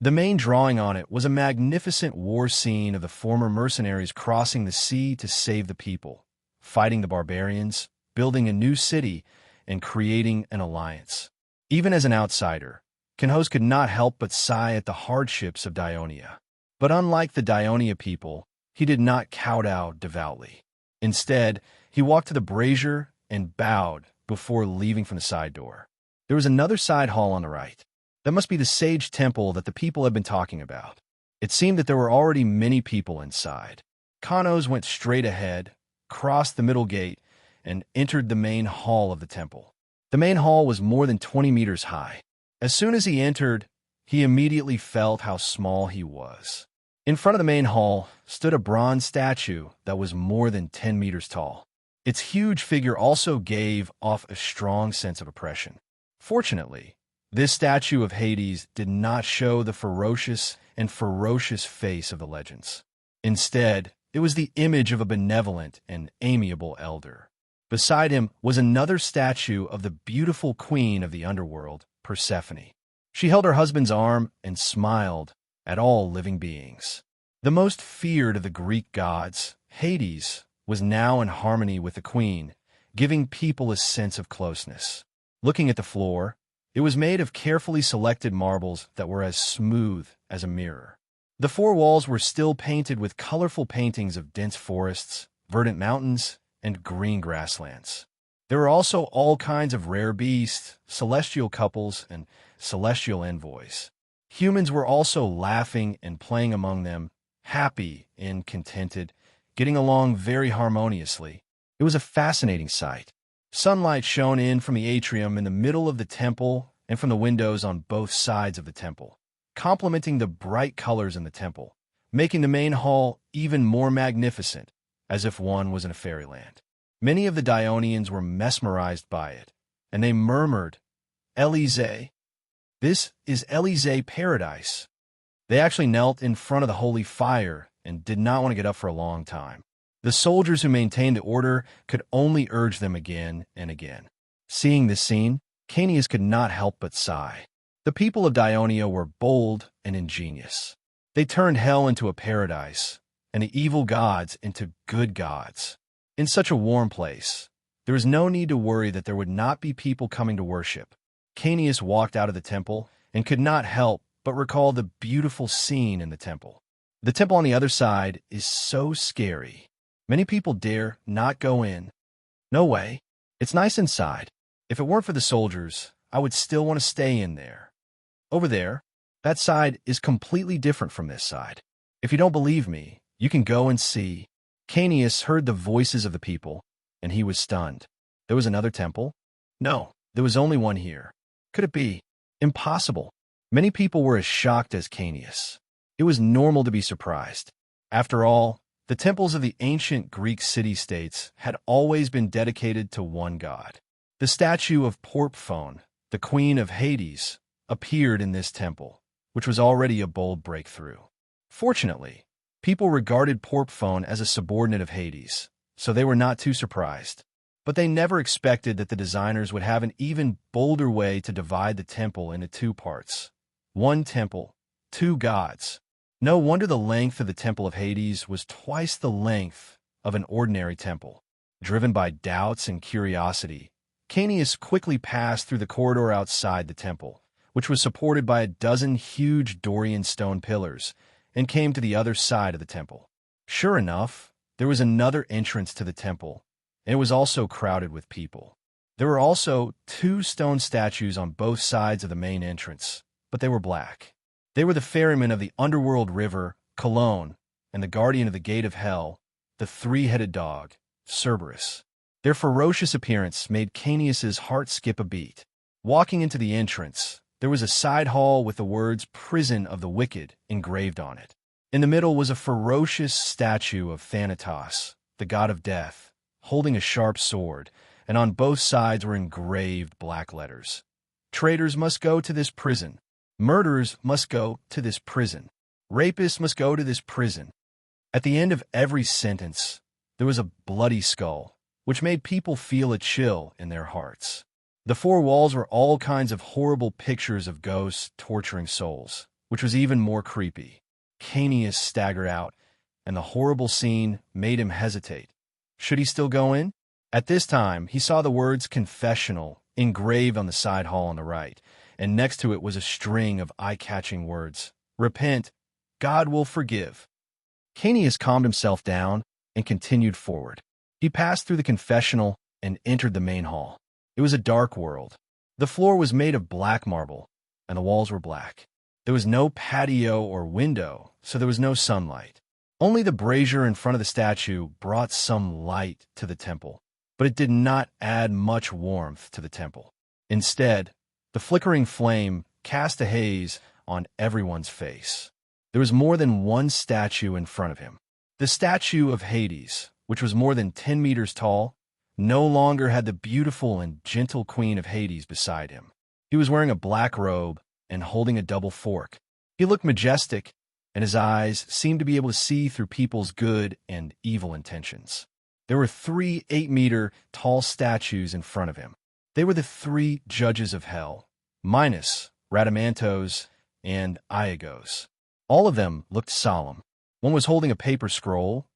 The main drawing on it was a magnificent war scene of the former mercenaries crossing the sea to save the people, fighting the barbarians, building a new city, and creating an alliance. Even as an outsider, Caneos could not help but sigh at the hardships of Dionia. But unlike the Dionia people, he did not kowtow devoutly. Instead, he walked to the brazier and bowed before leaving from the side door. There was another side hall on the right. That must be the sage temple that the people had been talking about. It seemed that there were already many people inside. Caneos went straight ahead, crossed the middle gate, and entered the main hall of the temple. The main hall was more than 20 meters high. As soon as he entered, he immediately felt how small he was. In front of the main hall stood a bronze statue that was more than 10 meters tall. Its huge figure also gave off a strong sense of oppression. Fortunately, this statue of Hades did not show the ferocious face of the legends. Instead, it was the image of a benevolent and amiable elder. Beside him was another statue of the beautiful queen of the underworld, Persephone. She held her husband's arm and smiled at all living beings. The most feared of the Greek gods, Hades, was now in harmony with the queen, giving people a sense of closeness. Looking at the floor, it was made of carefully selected marbles that were as smooth as a mirror. The four walls were still painted with colorful paintings of dense forests, verdant mountains, and green grasslands. There were also all kinds of rare beasts, celestial couples, and celestial envoys. Humans were also laughing and playing among them, happy and contented, getting along very harmoniously. It was a fascinating sight. Sunlight shone in from the atrium in the middle of the temple and from the windows on both sides of the temple, complementing the bright colors in the temple, making the main hall even more magnificent, as if one was in a fairyland. Many of the Dionians were mesmerized by it, and they murmured, "Elysee. This is Elysee paradise." They actually knelt in front of the holy fire and did not want to get up for a long time. The soldiers who maintained the order could only urge them again and again. Seeing this scene, Caeneus could not help but sigh. The people of Dionia were bold and ingenious. They turned hell into a paradise, and the evil gods into good gods. In such a warm place, there was no need to worry that there would not be people coming to worship. Caeneus walked out of the temple and could not help but recall the beautiful scene in the temple. The temple on the other side is so scary. Many people dare not go in. No way. It's nice inside. If it weren't for the soldiers, I would still want to stay in there. Over there, that side is completely different from this side. If you don't believe me, you can go and see. Caeneus heard the voices of the people, and he was stunned. There was another temple? No, there was only one here. Could it be? Impossible. Many people were as shocked as Caeneus. It was normal to be surprised. After all, the temples of the ancient Greek city-states had always been dedicated to one god. The statue of Porphone, the queen of Hades, appeared in this temple, which was already a bold breakthrough. Fortunately, people regarded Porphone as a subordinate of Hades, so they were not too surprised. But they never expected that the designers would have an even bolder way to divide the temple into two parts. One temple, two gods. No wonder the length of the Temple of Hades was twice the length of an ordinary temple. Driven by doubts and curiosity, Caeneus quickly passed through the corridor outside the temple, which was supported by a dozen huge Dorian stone pillars, and came to the other side of the temple. Sure enough, there was another entrance to the temple, and it was also crowded with people. There were also two stone statues on both sides of the main entrance, but they were black. They were the ferryman of the underworld river, Cologne, and the guardian of the gate of hell, the three-headed dog, Cerberus. Their ferocious appearance made Caeneus's heart skip a beat. Walking into the entrance, there was a side hall with the words "Prison of the Wicked" engraved on it. In the middle was a ferocious statue of Thanatos, the god of death, holding a sharp sword, and on both sides were engraved black letters. Traitors must go to this prison. Murderers must go to this prison. Rapists must go to this prison. At the end of every sentence, there was a bloody skull, which made people feel a chill in their hearts. The four walls were all kinds of horrible pictures of ghosts torturing souls, which was even more creepy. Caeneus staggered out, and the horrible scene made him hesitate. Should he still go in? At this time, he saw the words "confessional" engraved on the side hall on the right, and next to it was a string of eye-catching words. "Repent, God will forgive." Caeneus calmed himself down and continued forward. He passed through the confessional and entered the main hall. It was a dark world. The floor was made of black marble, and the walls were black. There was no patio or window, so there was no sunlight. Only the brazier in front of the statue brought some light to the temple, but it did not add much warmth to the temple. Instead, the flickering flame cast a haze on everyone's face. There was more than one statue in front of him. The statue of Hades, which was more than 10 meters tall, no longer had the beautiful and gentle queen of Hades beside him. He was wearing a black robe and holding a double fork. He looked majestic, and his eyes seemed to be able to see through people's good and evil intentions. There were 3 8-meter-tall statues in front of him. They were the 3 judges of hell, Minos, Radamantos, and Iagos. All of them looked solemn. One was holding a paper scroll,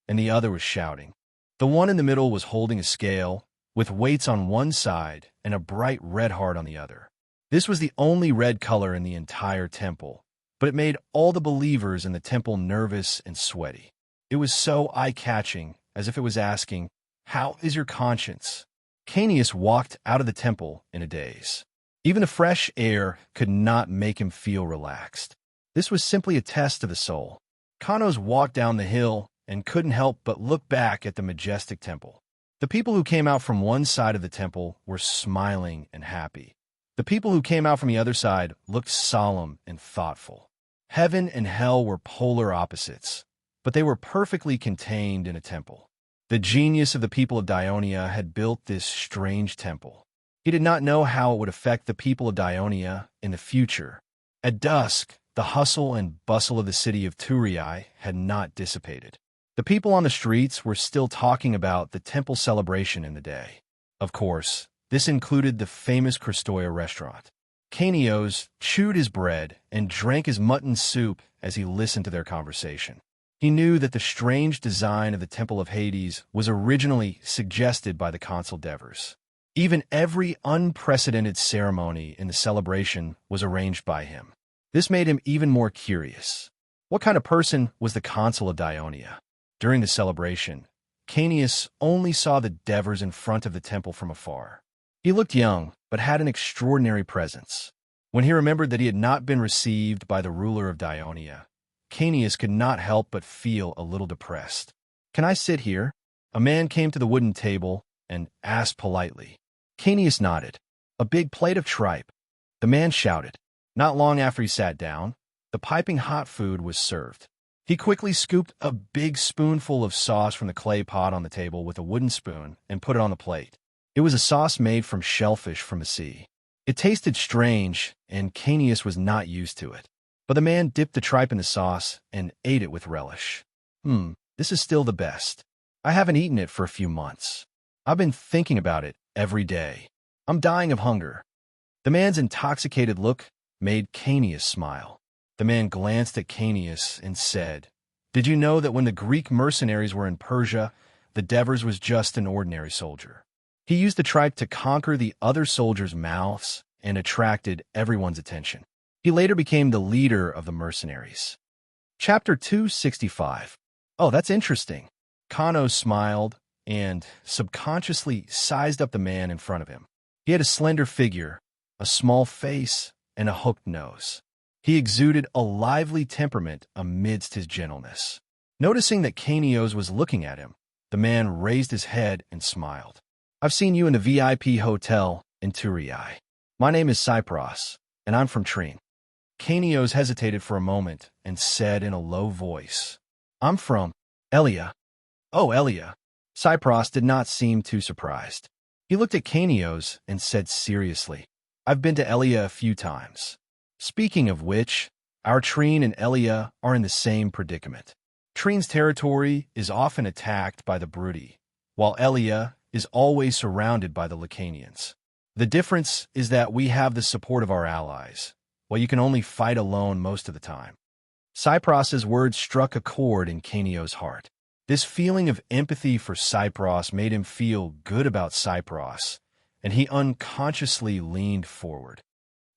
and the other was shouting. The one in the middle was holding a scale, with weights on one side and a bright red heart on the other. This was the only red color in the entire temple, but it made all the believers in the temple nervous and sweaty. It was so eye-catching, as if it was asking, "How is your conscience?" Canius walked out of the temple in a daze. Even the fresh air could not make him feel relaxed. This was simply a test of the soul. Kanos walked down the hill and couldn't help but look back at the majestic temple. The people who came out from one side of the temple were smiling and happy. The people who came out from the other side looked solemn and thoughtful. Heaven and hell were polar opposites, but they were perfectly contained in a temple. The genius of the people of Dionia had built this strange temple. He did not know how it would affect the people of Dionia in the future. At dusk, the hustle and bustle of the city of Turii had not dissipated. The people on the streets were still talking about the temple celebration in the day. Of course, this included the famous Christoia restaurant. Canios chewed his bread and drank his mutton soup as he listened to their conversation. He knew that the strange design of the Temple of Hades was originally suggested by the consul Devers. Even every unprecedented ceremony in the celebration was arranged by him. This made him even more curious. What kind of person was the consul of Dionia? During the celebration, Canius only saw the Devers in front of the temple from afar. He looked young, but had an extraordinary presence. When he remembered that he had not been received by the ruler of Dionia, Canius could not help but feel a little depressed. "Can I sit here?" A man came to the wooden table and asked politely. Canius nodded. "A big plate of tripe." The man shouted. Not long after he sat down, the piping hot food was served. He quickly scooped a big spoonful of sauce from the clay pot on the table with a wooden spoon and put it on the plate. It was a sauce made from shellfish from the sea. It tasted strange, and Canius was not used to it. But the man dipped the tripe in the sauce and ate it with relish. This is still the best. I haven't eaten it for a few months. I've been thinking about it every day. I'm dying of hunger." The man's intoxicated look made Canius smile. The man glanced at Canius and said, "Did you know that when the Greek mercenaries were in Persia, the Devers was just an ordinary soldier? He used the tripe to conquer the other soldiers' mouths and attracted everyone's attention. He later became the leader of the mercenaries." Chapter 265. "Oh, that's interesting." Kano smiled and subconsciously sized up the man in front of him. He had a slender figure, a small face, and a hooked nose. He exuded a lively temperament amidst his gentleness. Noticing that Canios was looking at him, the man raised his head and smiled. "I've seen you in the VIP hotel in Turii. My name is Cypros, and I'm from Trine." Canios hesitated for a moment and said in a low voice, "I'm from Elia." "Oh, Elia." Cypros did not seem too surprised. He looked at Canios and said seriously, "I've been to Elia a few times. Speaking of which, our Trine and Elia are in the same predicament. Trine's territory is often attacked by the Brudi, while Elia is always surrounded by the Lacanians. The difference is that we have the support of our allies, while you can only fight alone most of the time." Cypros's words struck a chord in Canios' heart. This feeling of empathy for Cypros made him feel good about Cypros, and he unconsciously leaned forward.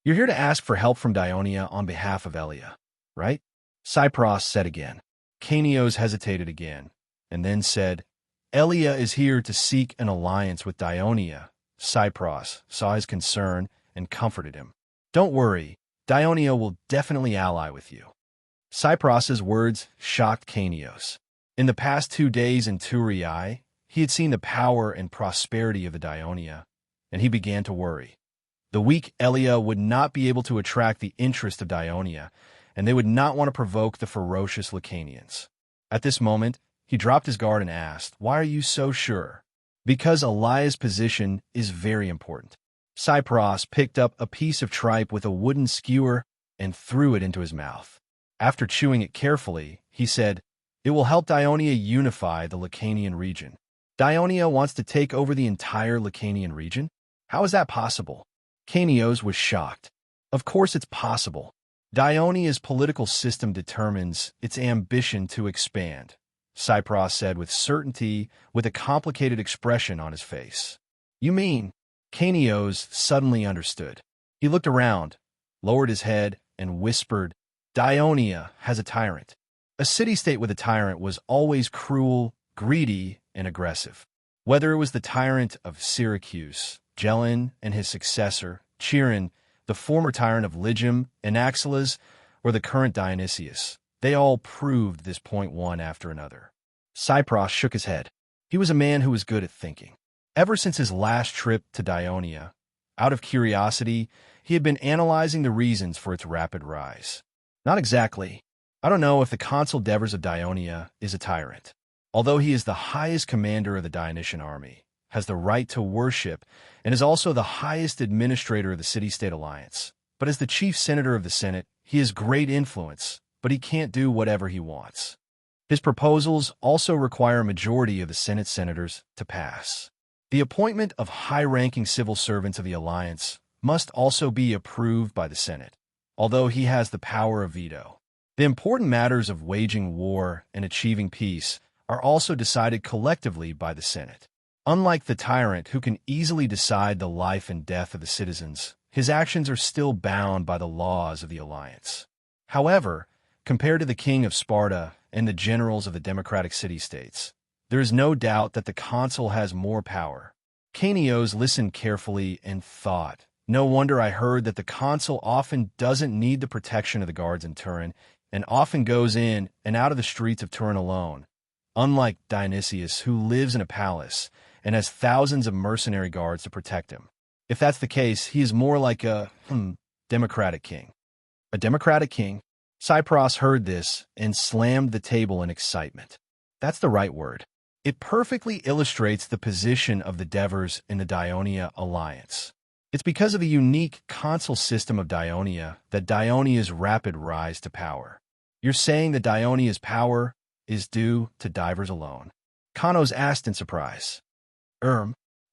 "You're here to ask for help from Dionia on behalf of Elia, right?" Cypros said again. Canios hesitated again, and then said, "Elia is here to seek an alliance with Dionia." Cypros saw his concern and comforted him. "Don't worry, Dionia will definitely ally with you." Cypros's words shocked Canios. In the past 2 days in Turii, he had seen the power and prosperity of the Dionia, and he began to worry. The weak Elia would not be able to attract the interest of Dionia, and they would not want to provoke the ferocious Lacanians. At this moment, he dropped his guard and asked, "Why are you so sure?" "Because Elia's position is very important. Cypros picked up a piece of tripe with a wooden skewer and threw it into his mouth. After chewing it carefully, he said, "It will help Dionia unify the Lacanian region." Dionia wants to take over the entire Lacanian region? How is that possible? Canios was shocked. Of course it's possible. Dionia's political system determines its ambition to expand, Cypros said with certainty, with a complicated expression on his face. You mean? Canios suddenly understood. He looked around, lowered his head, and whispered, Dionia has a tyrant. A city-state with a tyrant was always cruel, greedy, and aggressive. Whether it was the tyrant of Syracuse, Gelon and his successor, Chiron, the former tyrant of Lygium, Anaxilas, or the current Dionysius, they all proved this point one after another. Cypros shook his head. He was a man who was good at thinking. Ever since his last trip to Dionia, out of curiosity, he had been analyzing the reasons for its rapid rise. Not exactly. I don't know if the consul Devers of Dionia is a tyrant. Although he is the highest commander of the Dionysian army, has the right to worship, and is also the highest administrator of the city-state alliance. But as the chief senator of the Senate, he has great influence, but he can't do whatever he wants. His proposals also require a majority of the Senate senators to pass. The appointment of high-ranking civil servants of the alliance must also be approved by the Senate, although he has the power of veto. The important matters of waging war and achieving peace are also decided collectively by the Senate. Unlike the tyrant who can easily decide the life and death of the citizens, his actions are still bound by the laws of the alliance. However, compared to the king of Sparta and the generals of the democratic city-states, there is no doubt that the consul has more power. Canios listened carefully and thought, no wonder I heard that the consul often doesn't need the protection of the guards in Turin and often goes in and out of the streets of Turin alone, unlike Dionysius, who lives in a palace and has thousands of mercenary guards to protect him. If that's the case, he is more like a, democratic king. A democratic king? Cypros heard this and slammed the table in excitement. That's the right word. It perfectly illustrates the position of the Devers in the Dionia alliance. It's because of the unique consul system of Dionia that Dionia's rapid rise to power. You're saying that Dionia's power is due to Divers alone? Kanos asked in surprise.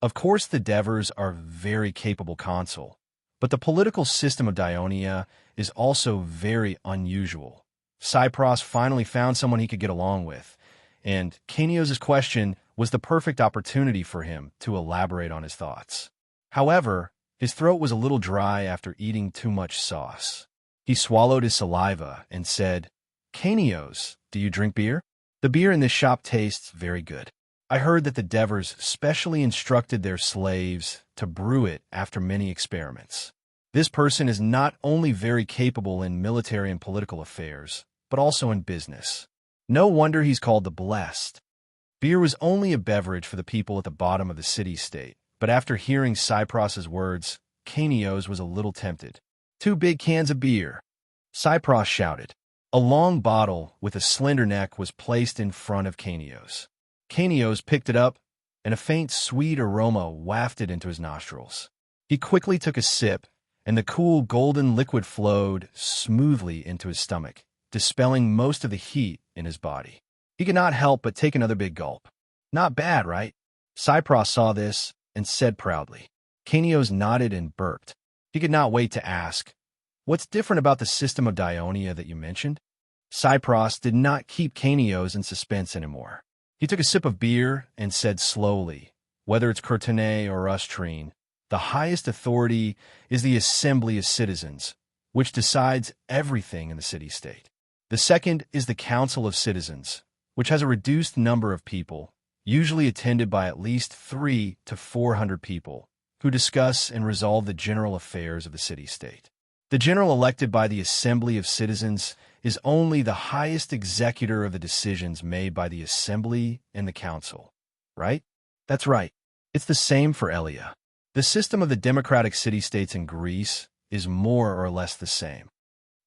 Of course the Devers are very capable consul, but the political system of Dionia is also very unusual. Cypros finally found someone he could get along with, and Canios' question was the perfect opportunity for him to elaborate on his thoughts. However, his throat was a little dry after eating too much sauce. He swallowed his saliva and said, Canios, do you drink beer? The beer in this shop tastes very good. I heard that the Devers specially instructed their slaves to brew it after many experiments. This person is not only very capable in military and political affairs, but also in business. No wonder he's called the Blessed. Beer was only a beverage for the people at the bottom of the city-state, but after hearing Cypros's words, Canios was a little tempted. 2 big cans of beer. Cypros shouted. A long bottle with a slender neck was placed in front of Canios. Canios picked it up, and a faint sweet aroma wafted into his nostrils. He quickly took a sip, and the cool golden liquid flowed smoothly into his stomach, dispelling most of the heat in his body. He could not help but take another big gulp. Not bad, right? Cypros saw this and said proudly. Canios nodded and burped. He could not wait to ask, what's different about the system of Dionia that you mentioned? Cypros did not keep Canios in suspense anymore. He took a sip of beer and said slowly, whether it's Courtenay or Ustrine, the highest authority is the Assembly of Citizens, which decides everything in the city-state. The second is the Council of Citizens, which has a reduced number of people, usually attended by at least 300 to 400 people, who discuss and resolve the general affairs of the city-state. The general elected by the Assembly of Citizens is only the highest executor of the decisions made by the Assembly and the Council. Right? That's right. It's the same for Elia. The system of the democratic city-states in Greece is more or less the same.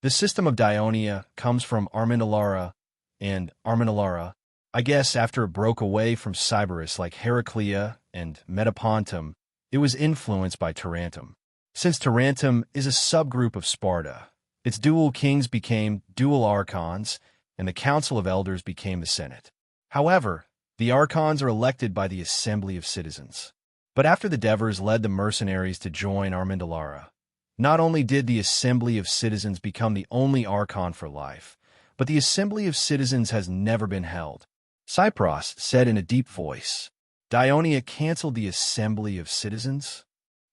The system of Dionia comes from Armindalara, and Armindalara, I guess after it broke away from Sybaris like Heraclea and Metapontum, it was influenced by Tarentum. Since Tarentum is a subgroup of Sparta, its dual kings became dual archons, and the Council of Elders became the Senate. However, the archons are elected by the Assembly of Citizens. But after the Devers led the mercenaries to join Armindalara, not only did the Assembly of Citizens become the only archon for life, but the Assembly of Citizens has never been held. Cypros said in a deep voice, "Dionia canceled the Assembly of Citizens?"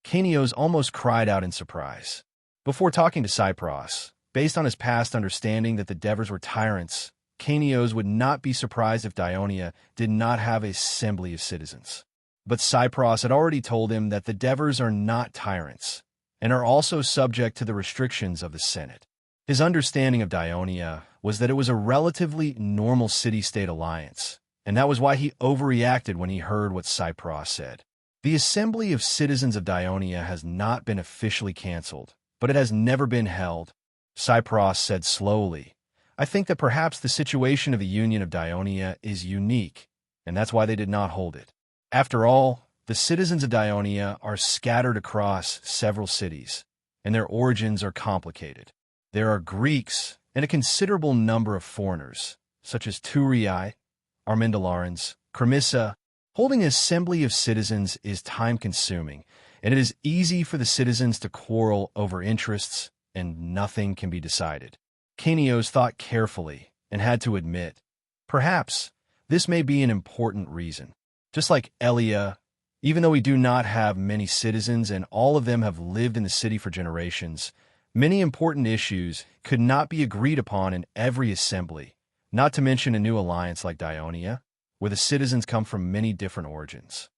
Kenios almost cried out in surprise. Before talking to Cypros, based on his past understanding that the Devers were tyrants, Kenios would not be surprised if Dionia did not have an Assembly of Citizens. But Cypros had already told him that the Devers are not tyrants, and are also subject to the restrictions of the Senate. His understanding of Dionia was that it was a relatively normal city-state alliance, and that was why he overreacted when he heard what Cypros said. The Assembly of Citizens of Dionia has not been officially canceled, but it has never been held. Cypros said slowly, "I think that perhaps the situation of the Union of Dionia is unique, and that's why they did not hold it. After all, the citizens of Dionia are scattered across several cities, and their origins are complicated. There are Greeks and a considerable number of foreigners, such as Turii, Armindalarans, Cremissa. Holding an assembly of citizens is time-consuming, and it is easy for the citizens to quarrel over interests, and nothing can be decided." Kenios thought carefully and had to admit, perhaps this may be an important reason. Just like Elia, even though we do not have many citizens and all of them have lived in the city for generations, many important issues could not be agreed upon in every assembly, not to mention a new alliance like Dionia, where the citizens come from many different origins.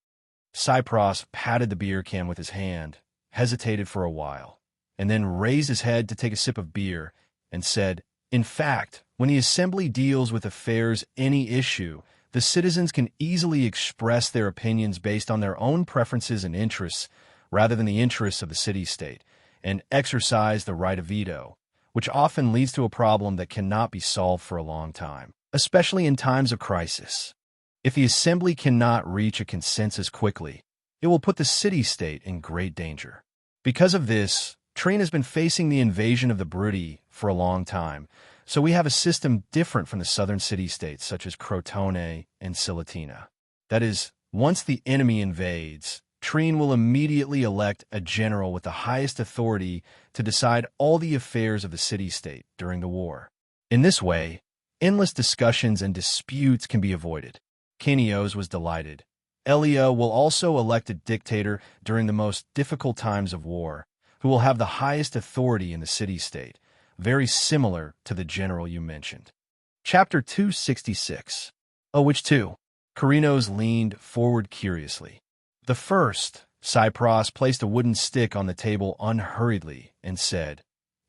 Cypros patted the beer can with his hand, hesitated for a while, and then raised his head to take a sip of beer and said, "In fact, when the assembly deals with affairs any issue, the citizens can easily express their opinions based on their own preferences and interests rather than the interests of the city-state, and exercise the right of veto, which often leads to a problem that cannot be solved for a long time, especially in times of crisis. If the assembly cannot reach a consensus quickly, it will put the city-state in great danger. Because of this, Trine has been facing the invasion of the Brudi for a long time, so we have a system different from the southern city-states such as Crotone and Silatina. That is, once the enemy invades, Trine will immediately elect a general with the highest authority to decide all the affairs of the city-state during the war. In this way, endless discussions and disputes can be avoided." Kenios was delighted. Elia will also elect a dictator during the most difficult times of war, who will have the highest authority in the city-state, very similar to the general you mentioned. Chapter 266. "Oh, which two?" Kerinos leaned forward curiously. "The first." Cypros placed a wooden stick on the table unhurriedly and said,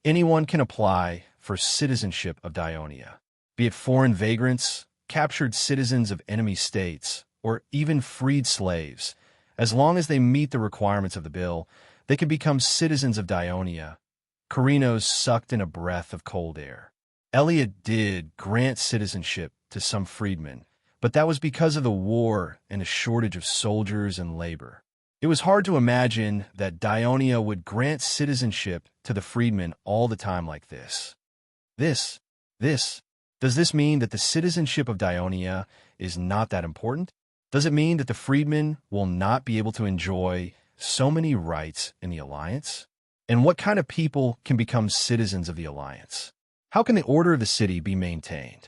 "Anyone can apply for citizenship of Dionia, be it foreign vagrants, captured citizens of enemy states, or even freed slaves. As long as they meet the requirements of the bill, they can become citizens of Dionia." Kerinos sucked in a breath of cold air. Elliot did grant citizenship to some freedmen, but that was because of the war and a shortage of soldiers and labor. It was hard to imagine that Dionia would grant citizenship to the freedmen all the time like this. Does this mean that the citizenship of Dionia is not that important? Does it mean that the freedmen will not be able to enjoy so many rights in the alliance? And what kind of people can become citizens of the alliance? How can the order of the city be maintained?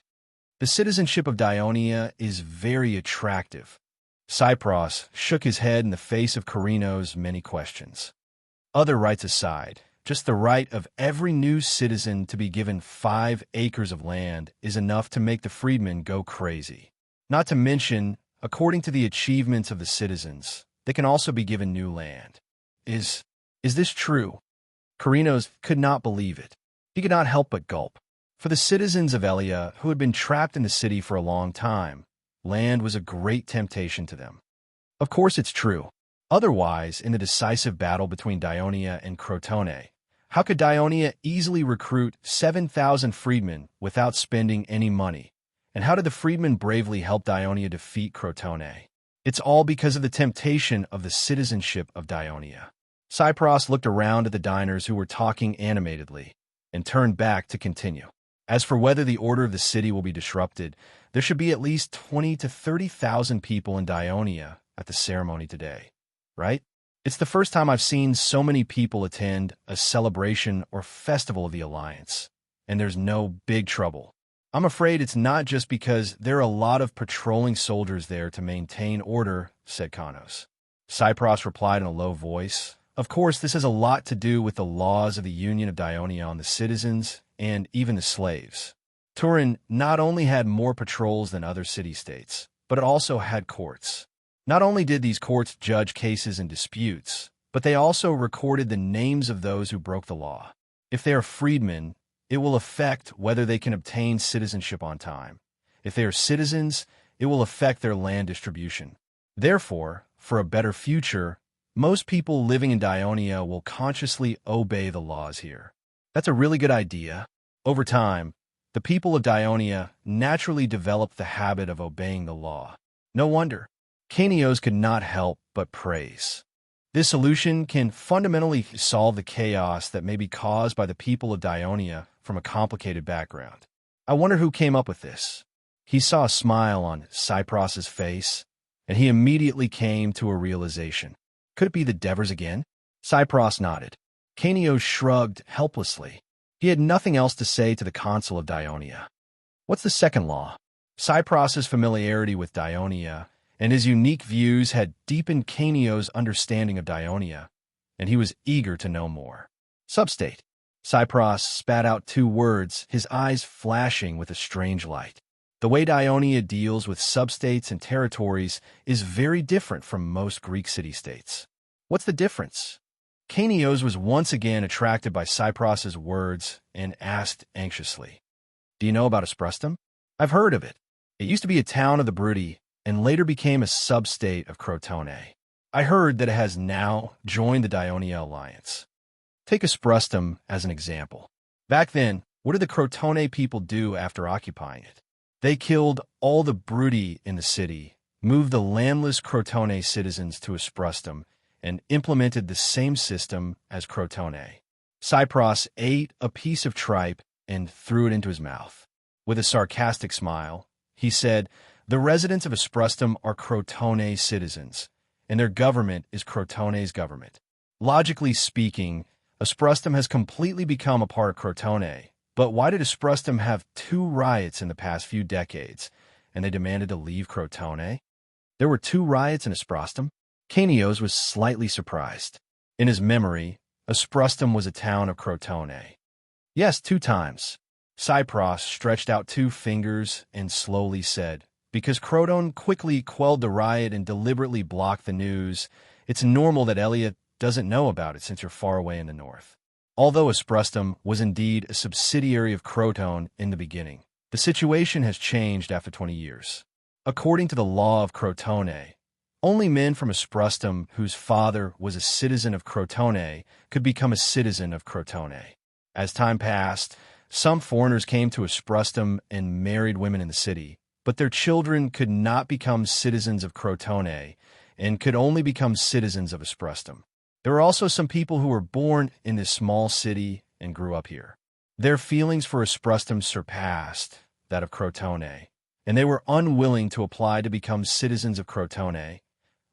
The citizenship of Dionia is very attractive. Cypros shook his head in the face of Kerinos' many questions. Other rights aside, just the right of every new citizen to be given 5 acres of land is enough to make the freedmen go crazy. Not to mention, according to the achievements of the citizens, they can also be given new land. Is this true? Kerinos could not believe it. He could not help but gulp. For the citizens of Elia, who had been trapped in the city for a long time, land was a great temptation to them. Of course it's true. Otherwise, in the decisive battle between Dionia and Crotone, how could Dionia easily recruit 7,000 freedmen without spending any money? And how did the freedmen bravely help Dionia defeat Crotone? It's all because of the temptation of the citizenship of Dionia. Cypros looked around at the diners who were talking animatedly and turned back to continue. As for whether the order of the city will be disrupted, there should be at least 20 to 30,000 people in Dionia at the ceremony today, right? It's the first time I've seen so many people attend a celebration or festival of the Alliance, and there's no big trouble. I'm afraid it's not just because there are a lot of patrolling soldiers there to maintain order, said Kanos. Cypros replied in a low voice, "Of course, this has a lot to do with the laws of the Union of Dionia on the citizens and even the slaves. Turin not only had more patrols than other city-states, but it also had courts. Not only did these courts judge cases and disputes, but they also recorded the names of those who broke the law. If they are freedmen, it will affect whether they can obtain citizenship on time. If they are citizens, it will affect their land distribution. Therefore, for a better future, most people living in Dionia will consciously obey the laws here." That's a really good idea. Over time, the people of Dionia naturally developed the habit of obeying the law. No wonder. Kanios could not help but praise. This solution can fundamentally solve the chaos that may be caused by the people of Dionia from a complicated background. I wonder who came up with this. He saw a smile on Cypros's face, and he immediately came to a realization. Could it be the Devers again? Cypros nodded. Kanios shrugged helplessly. He had nothing else to say to the consul of Dionia. What's the second law? Cypros's familiarity with Dionia and his unique views had deepened Kanios' understanding of Dionia, and he was eager to know more. Substate. Cypros spat out 2 words, his eyes flashing with a strange light. The way Dionia deals with substates and territories is very different from most Greek city-states. What's the difference? Kanios was once again attracted by Cypros's words and asked anxiously, "Do you know about Asprustum?" "I've heard of it. It used to be a town of the Brudi and later became a substate of Crotone. I heard that it has now joined the Dionia Alliance." Take Asprustum as an example. Back then, what did the Crotone people do after occupying it? They killed all the Brudi in the city, moved the landless Crotone citizens to Asprustum, and implemented the same system as Crotone. Cypros ate a piece of tripe and threw it into his mouth. With a sarcastic smile, he said, "The residents of Asprustum are Crotone citizens, and their government is Crotone's government. Logically speaking, Asprustum has completely become a part of Crotone, but why did Asprustum have 2 riots in the past few decades, and they demanded to leave Crotone? There were 2 riots in Asprustum?" Kanios was slightly surprised. In his memory, Asprustum was a town of Crotone. "Yes, 2 times. Cypros stretched out 2 fingers and slowly said, "Because Crotone quickly quelled the riot and deliberately blocked the news, it's normal that Elliot doesn't know about it since you're far away in the north." Although Asprustum was indeed a subsidiary of Crotone in the beginning, the situation has changed after 20 years. According to the law of Crotone, only men from Asprustum whose father was a citizen of Crotone could become a citizen of Crotone. As time passed, some foreigners came to Asprustum and married women in the city, but their children could not become citizens of Crotone and could only become citizens of Asprustum. There were also some people who were born in this small city and grew up here. Their feelings for Asprustum surpassed that of Crotone, and they were unwilling to apply to become citizens of Crotone.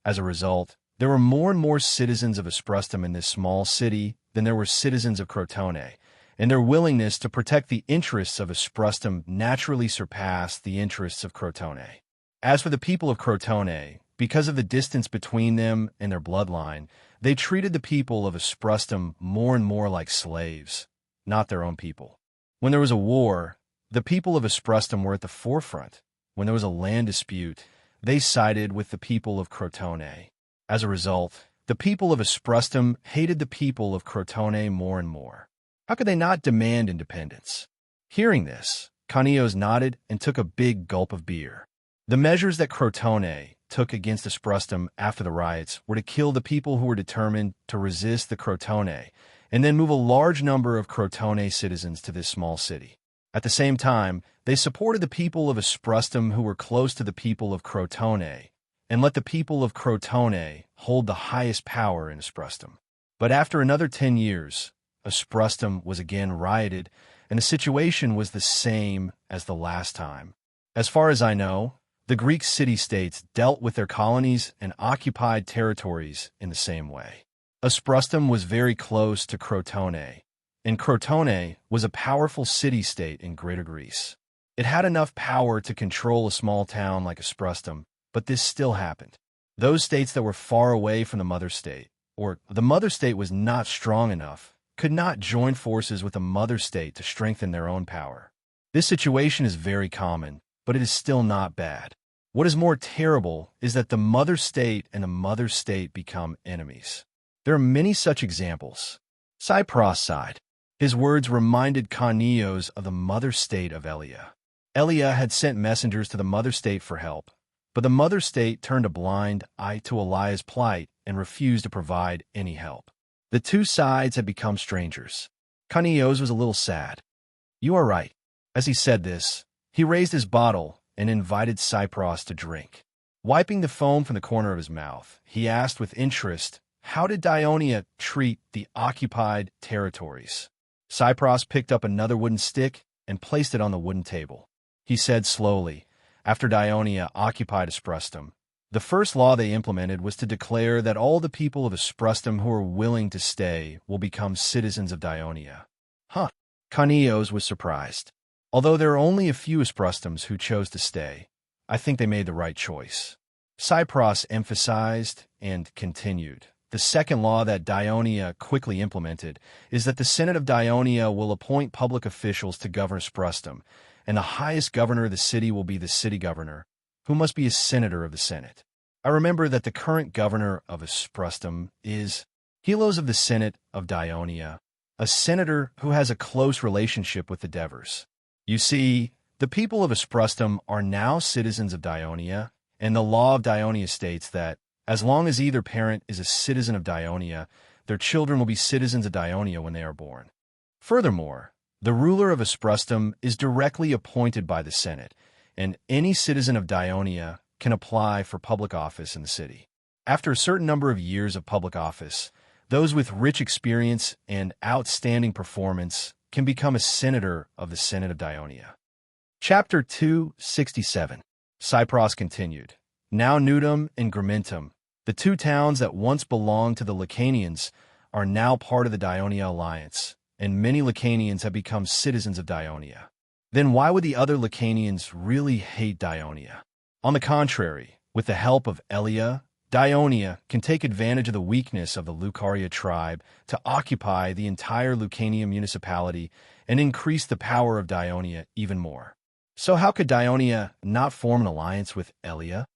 As a result, there were more and more citizens of Asprustum in this small city than there were citizens of Crotone, and their willingness to protect the interests of Asprustum naturally surpassed the interests of Crotone. As for the people of Crotone, because of the distance between them and their bloodline, they treated the people of Asprustum more and more like slaves, not their own people. When there was a war, the people of Asprustum were at the forefront. When there was a land dispute, they sided with the people of Crotone. As a result, the people of Asprustum hated the people of Crotone more and more. How could they not demand independence? Hearing this, Kanios nodded and took a big gulp of beer. The measures that Crotone took against Asprustum after the riots were to kill the people who were determined to resist the Crotone, and then move a large number of Crotone citizens to this small city. At the same time, they supported the people of Asprustum who were close to the people of Crotone, and let the people of Crotone hold the highest power in Asprustum. But after another 10 years, Asprustum was again rioted, and the situation was the same as the last time. As far as I know, the Greek city-states dealt with their colonies and occupied territories in the same way. Asprustum was very close to Crotone, and Crotone was a powerful city-state in Greater Greece. It had enough power to control a small town like Asprustum, but this still happened. Those states that were far away from the mother state, or the mother state was not strong enough, could not join forces with the mother state to strengthen their own power. This situation is very common, but it is still not bad. What is more terrible is that the mother state and the mother state become enemies. There are many such examples. Cypros sighed. His words reminded Kanios of the mother state of Elia. Elia had sent messengers to the mother state for help, but the mother state turned a blind eye to Eliah's plight and refused to provide any help. The two sides had become strangers. Kanios was a little sad. "You are right." As he said this, he raised his bottle and invited Cypros to drink. Wiping the foam from the corner of his mouth, he asked with interest, how did Dionia treat the occupied territories? Cypros picked up another wooden stick and placed it on the wooden table. He said slowly, after Dionia occupied Asprustum, the first law they implemented was to declare that all the people of Asprustum who are willing to stay will become citizens of Dionia. Huh. Kanios was surprised. Although there are only a few Asprustums who chose to stay, I think they made the right choice. Cypros emphasized and continued. The second law that Dionia quickly implemented is that the Senate of Dionia will appoint public officials to govern Asprustum, and the highest governor of the city will be the city governor, who must be a senator of the Senate. I remember that the current governor of Asprustum is Helos of the Senate of Dionia, a senator who has a close relationship with the Devers. You see, the people of Asprustum are now citizens of Dionia, and the law of Dionia states that, as long as either parent is a citizen of Dionia, their children will be citizens of Dionia when they are born. Furthermore, the ruler of Asprustum is directly appointed by the Senate, and any citizen of Dionia can apply for public office in the city. After a certain number of years of public office, those with rich experience and outstanding performance can become a senator of the Senate of Dionia. Chapter 267. Cypros continued. Now Nudum and Gramintum, the two towns that once belonged to the Lacanians, are now part of the Dionia alliance, and many Lacanians have become citizens of Dionia. Then why would the other Lacanians really hate Dionia? On the contrary, with the help of Elia, Dionia can take advantage of the weakness of the Lucaria tribe to occupy the entire Lucania municipality and increase the power of Dionia even more. So how could Dionia not form an alliance with Elia?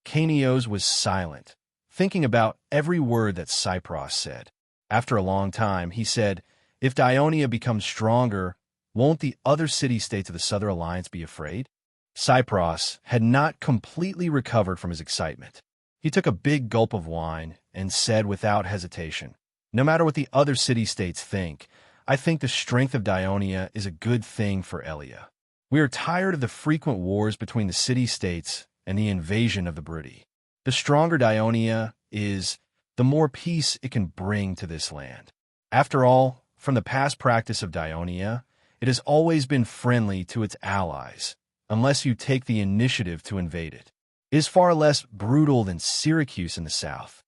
Kanios was silent, thinking about every word that Cypros said. After a long time, he said, if Dionia becomes stronger, won't the other city-states of the Southern Alliance be afraid? Cypros had not completely recovered from his excitement. He took a big gulp of wine and said without hesitation, no matter what the other city-states think, I think the strength of Dionia is a good thing for Elia. We are tired of the frequent wars between the city-states and the invasion of the Briti. The stronger Dionia is, the more peace it can bring to this land. After all, from the past practice of Dionia, it has always been friendly to its allies, unless you take the initiative to invade it. It is far less brutal than Syracuse in the south.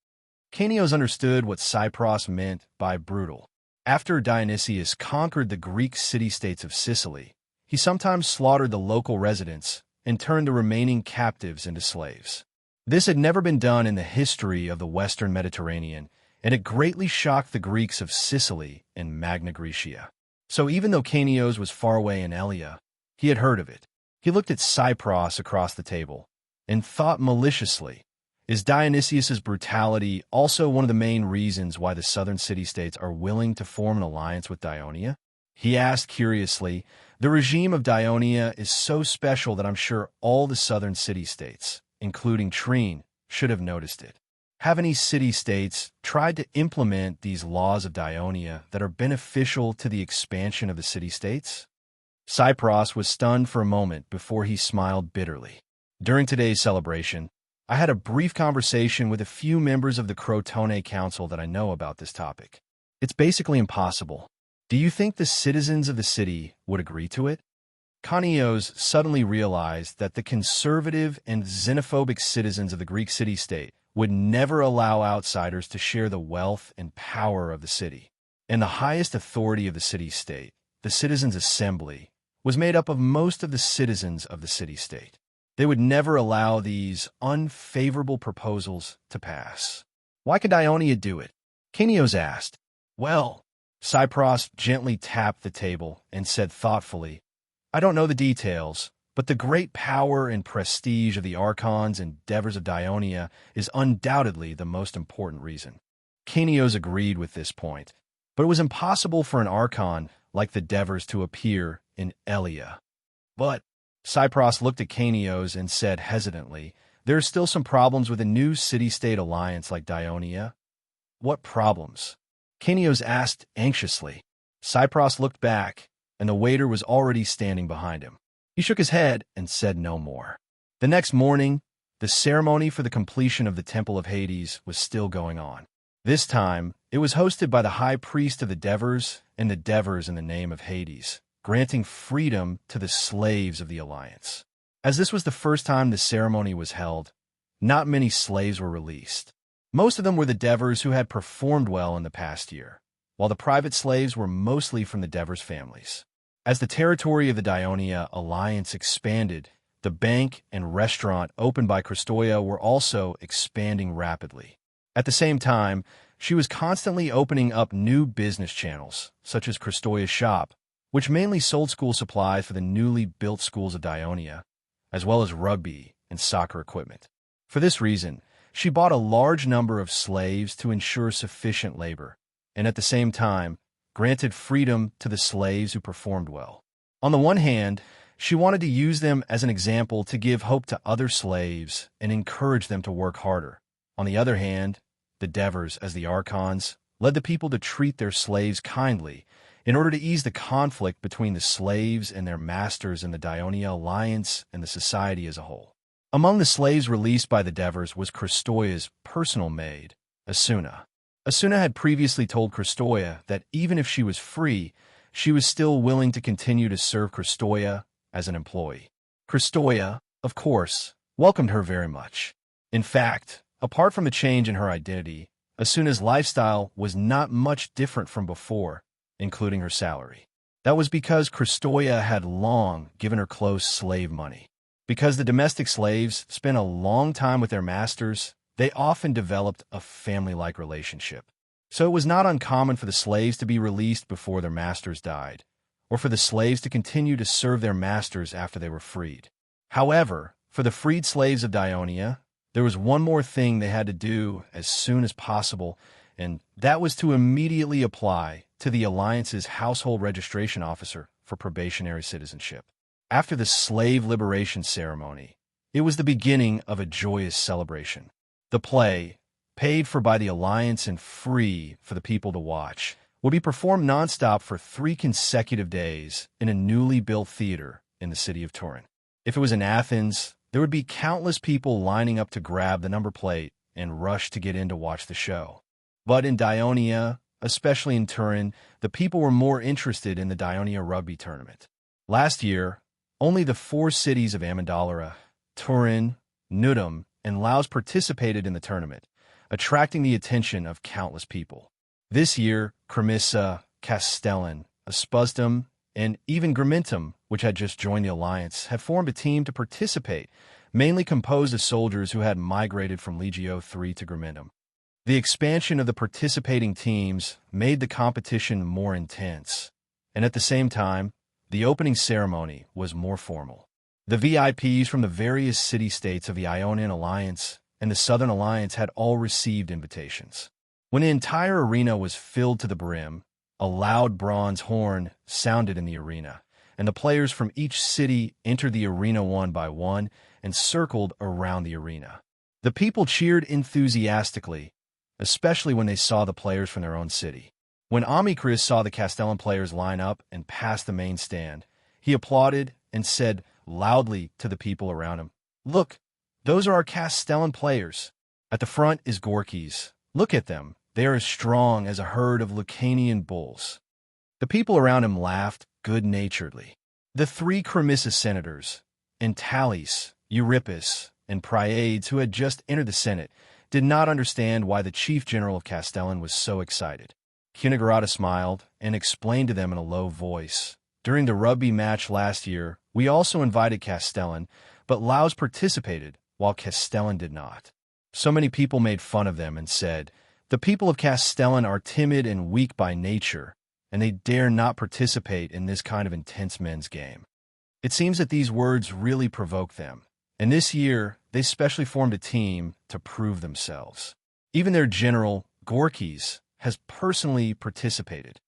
Kanios understood what Cypros meant by brutal. After Dionysius conquered the Greek city-states of Sicily, he sometimes slaughtered the local residents and turned the remaining captives into slaves. This had never been done in the history of the Western Mediterranean, and it greatly shocked the Greeks of Sicily and Magna Graecia. So even though Kanios was far away in Elia, he had heard of it. He looked at Cypros across the table and thought maliciously, is Dionysius's brutality also one of the main reasons why the southern city-states are willing to form an alliance with Dionia? He asked curiously, the regime of Dionia is so special that I'm sure all the southern city-states, including Trine, should have noticed it. Have any city-states tried to implement these laws of Dionia that are beneficial to the expansion of the city-states? Cypros was stunned for a moment before he smiled bitterly. During today's celebration, I had a brief conversation with a few members of the Crotone Council that I know about this topic. It's basically impossible. Do you think the citizens of the city would agree to it? Kanios suddenly realized that the conservative and xenophobic citizens of the Greek city-state would never allow outsiders to share the wealth and power of the city. And the highest authority of the city-state, the Citizens' Assembly, was made up of most of the citizens of the city-state. They would never allow these unfavorable proposals to pass. Why could Ionia do it? Kanios asked. Well, Cypros gently tapped the table and said thoughtfully, I don't know the details, but the great power and prestige of the archons and devers of Dionia is undoubtedly the most important reason. Kanios agreed with this point, but it was impossible for an archon like the devers to appear in Elia. But Cypros looked at Kanios and said hesitantly, there are still some problems with a new city-state alliance like Dionia. What problems? Kanios asked anxiously. Cypros looked back, and the waiter was already standing behind him. He shook his head and said no more. The next morning, the ceremony for the completion of the Temple of Hades was still going on. This time, it was hosted by the high priest of the Devers and the Devers in the name of Hades, granting freedom to the slaves of the Alliance. As this was the first time the ceremony was held, not many slaves were released. Most of them were the Devers who had performed well in the past year, while the private slaves were mostly from the Devers families. As the territory of the Dionia Alliance expanded, the bank and restaurant opened by Christoia were also expanding rapidly. At the same time, she was constantly opening up new business channels, such as Christoia's shop, which mainly sold school supplies for the newly built schools of Dionia, as well as rugby and soccer equipment. For this reason, she bought a large number of slaves to ensure sufficient labor, and at the same time, granted freedom to the slaves who performed well. On the one hand, she wanted to use them as an example to give hope to other slaves and encourage them to work harder. On the other hand, the Devers, as the Archons, led the people to treat their slaves kindly in order to ease the conflict between the slaves and their masters in the Dionia Alliance and the society as a whole. Among the slaves released by the Devers was Christoia's personal maid, Asuna. Asuna had previously told Christoia that even if she was free, she was still willing to continue to serve Christoia as an employee. Christoia, of course, welcomed her very much. In fact, apart from the change in her identity, Asuna's lifestyle was not much different from before, including her salary. That was because Christoia had long given her close slave money. Because the domestic slaves spent a long time with their masters, they often developed a family-like relationship. So it was not uncommon for the slaves to be released before their masters died, or for the slaves to continue to serve their masters after they were freed. However, for the freed slaves of Dionia, there was one more thing they had to do as soon as possible, and that was to immediately apply to the Alliance's household registration officer for probationary citizenship. After the slave liberation ceremony, it was the beginning of a joyous celebration. The play, paid for by the Alliance and free for the people to watch, would be performed nonstop for 3 consecutive days in a newly built theater in the city of Turin. If it was in Athens, there would be countless people lining up to grab the number plate and rush to get in to watch the show. But in Dionia, especially in Turin, the people were more interested in the Dionia rugby tournament. Last year, only the 4 cities of Amendolara, Turin, Nudum, and Laos participated in the tournament, attracting the attention of countless people. This year, Cremissa, Castellan, Aspustum, and even Grimentum, which had just joined the Alliance, had formed a team to participate, mainly composed of soldiers who had migrated from Legio III to Grimentum. The expansion of the participating teams made the competition more intense, and at the same time, the opening ceremony was more formal. The VIPs from the various city-states of the Ionian Alliance and the Southern Alliance had all received invitations. When the entire arena was filled to the brim, a loud bronze horn sounded in the arena, and the players from each city entered the arena one by one and circled around the arena. The people cheered enthusiastically, especially when they saw the players from their own city. When Amicris saw the Castellan players line up and pass the main stand, he applauded and said loudly to the people around him, "Look, Those are our Castellan players. At the front is Gorky's. Look at them. They are as strong as a herd of Lucanian bulls. The people around him laughed good-naturedly. The three Cremissa senators, Entalis, Euripus, and Priades, who had just entered the Senate, did not understand why the chief general of Castellan was so excited. Cunegorata smiled and explained to them in a low voice. During the rugby match last year, we also invited Castellan, but Laos participated, while Castellan did not. So many people made fun of them and said, "The people of Castellan are timid and weak by nature, and they dare not participate in this kind of intense men's game." It seems that these words really provoked them, and this year they specially formed a team to prove themselves. Even their general, Gorky's, has personally participated.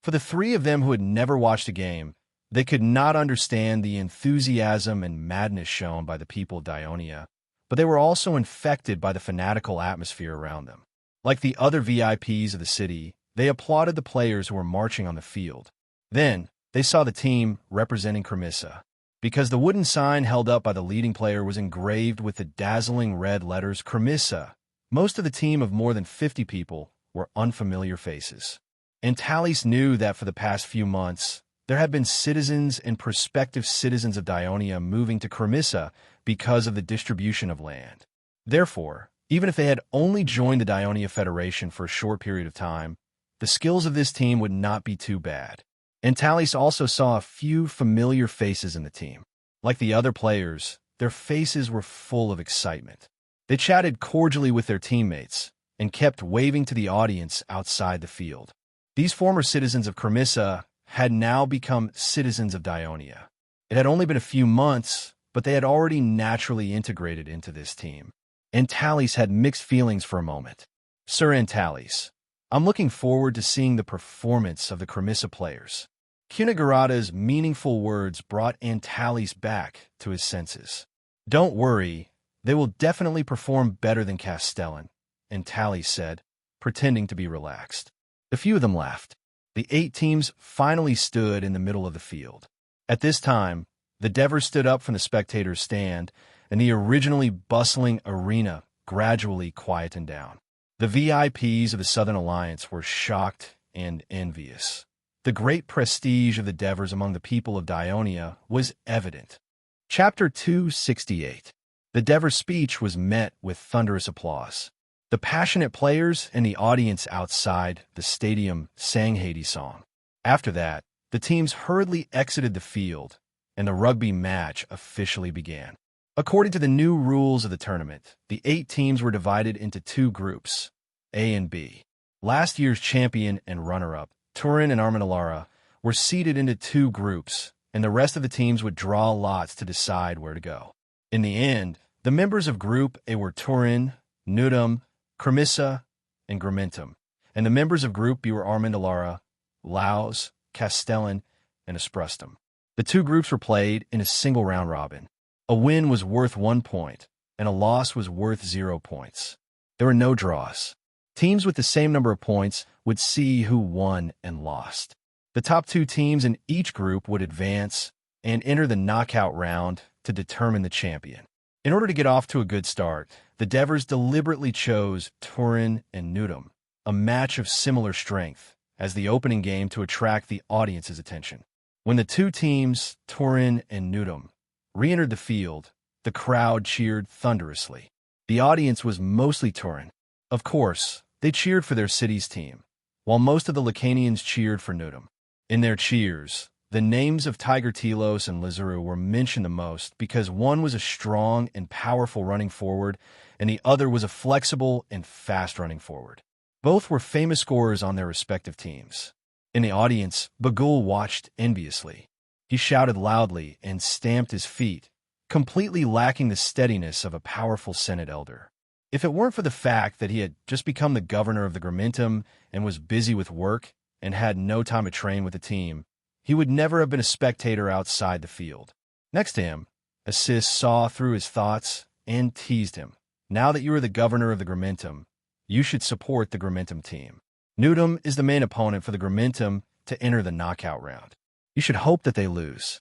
For the three of them who had never watched a game, they could not understand the enthusiasm and madness shown by the people of Dionia, but they were also infected by the fanatical atmosphere around them. Like the other VIPs of the city, they applauded the players who were marching on the field. Then, they saw the team representing Cremissa. Because the wooden sign held up by the leading player was engraved with the dazzling red letters Cremissa, most of the team of more than 50 people were unfamiliar faces. Entalis knew that for the past few months, there had been citizens and prospective citizens of Dionia moving to Cremissa because of the distribution of land. Therefore, even if they had only joined the Dionia Federation for a short period of time, the skills of this team would not be too bad. Entalis also saw a few familiar faces in the team. Like the other players, their faces were full of excitement. They chatted cordially with their teammates and kept waving to the audience outside the field. These former citizens of Cremissa had now become citizens of Dionia. It had only been a few months, but they had already naturally integrated into this team. Entalis had mixed feelings for a moment. "Sir Entalis, I'm looking forward to seeing the performance of the Cremissa players." Cunegorata's meaningful words brought Entalis back to his senses. "Don't worry, they will definitely perform better than Castellan," Entalis said, pretending to be relaxed. A few of them laughed. The 8 teams finally stood in the middle of the field. At this time, the Devers stood up from the spectators' stand, and the originally bustling arena gradually quietened down. The VIPs of the Southern Alliance were shocked and envious. The great prestige of the Devers among the people of Dionia was evident. Chapter 268. The Devers' speech was met with thunderous applause. The passionate players and the audience outside the stadium sang Hades' song. After that, the teams hurriedly exited the field, and the rugby match officially began. According to the new rules of the tournament, the 8 teams were divided into 2 groups, A and B. Last year's champion and runner-up, Turin and Armandalara, were seeded into 2 groups, and the rest of the teams would draw lots to decide where to go. In the end, the members of Group A were Turin, Nudum, Cremissa, and Gramentum, and the members of Group B were Armandalara, Laos, Castellan, and Esprustum. The 2 groups were played in a single round-robin. A win was worth 1 point, and a loss was worth 0 points. There were no draws. Teams with the same number of points would see who won and lost. The top 2 teams in each group would advance and enter the knockout round to determine the champion. In order to get off to a good start, the Devers deliberately chose Turin and Nudum, a match of similar strength, as the opening game to attract the audience's attention. When the 2 teams, Turin and Nudum, re-entered the field, the crowd cheered thunderously. The audience was mostly Turin. Of course, they cheered for their city's team, while most of the Lucanians cheered for Nudum. In their cheers, the names of Tiger Telos and Lazuru were mentioned the most because one was a strong and powerful running forward, and the other was a flexible and fast running forward. Both were famous scorers on their respective teams. In the audience, Bagul watched enviously. He shouted loudly and stamped his feet, completely lacking the steadiness of a powerful Senate elder. If it weren't for the fact that he had just become the governor of the Gramentum and was busy with work and had no time to train with the team, he would never have been a spectator outside the field. Next to him, Assis saw through his thoughts and teased him. "Now that you are the governor of the Gramentum, you should support the Gramentum team. Nudum is the main opponent for the Gramentum to enter the knockout round. You should hope that they lose."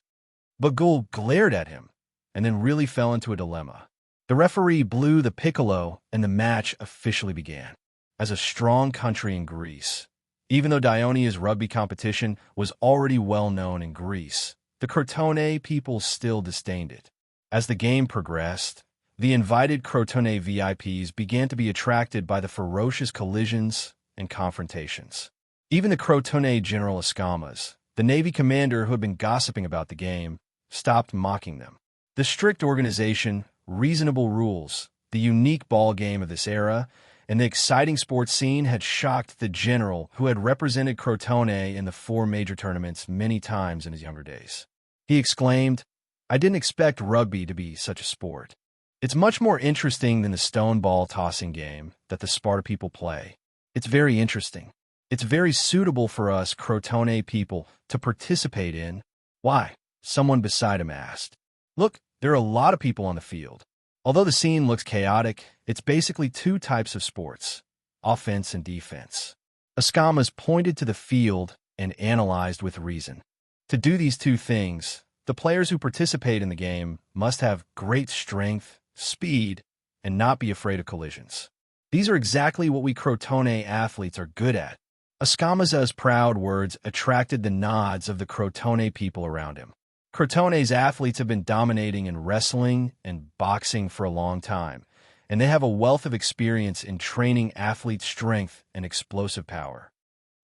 Bagul glared at him and then really fell into a dilemma. The referee blew the piccolo, and the match officially began. As a strong country in Greece, even though Dionia's rugby competition was already well known in Greece, the Crotone people still disdained it. As the game progressed, the invited Crotone VIPs began to be attracted by the ferocious collisions and confrontations. Even the Crotone General Escamas, the Navy commander who had been gossiping about the game, stopped mocking them. The strict organization, reasonable rules, the unique ball game of this era, and the exciting sports scene had shocked the general who had represented Crotone in the 4 major tournaments many times in his younger days. He exclaimed, "I didn't expect rugby to be such a sport. It's much more interesting than the stone ball tossing game that the Sparta people play. It's very interesting. It's very suitable for us Crotone people to participate in." "Why?" someone beside him asked. "Look, there are a lot of people on the field. Although the scene looks chaotic, it's basically 2 types of sports, offense and defense." Escamas pointed to the field and analyzed with reason. To do these 2 things, the players who participate in the game must have great strength, speed, and not be afraid of collisions. These are exactly what we Crotone athletes are good at. Escama's proud words attracted the nods of the Crotone people around him. Crotone's athletes have been dominating in wrestling and boxing for a long time, and they have a wealth of experience in training athlete strength and explosive power.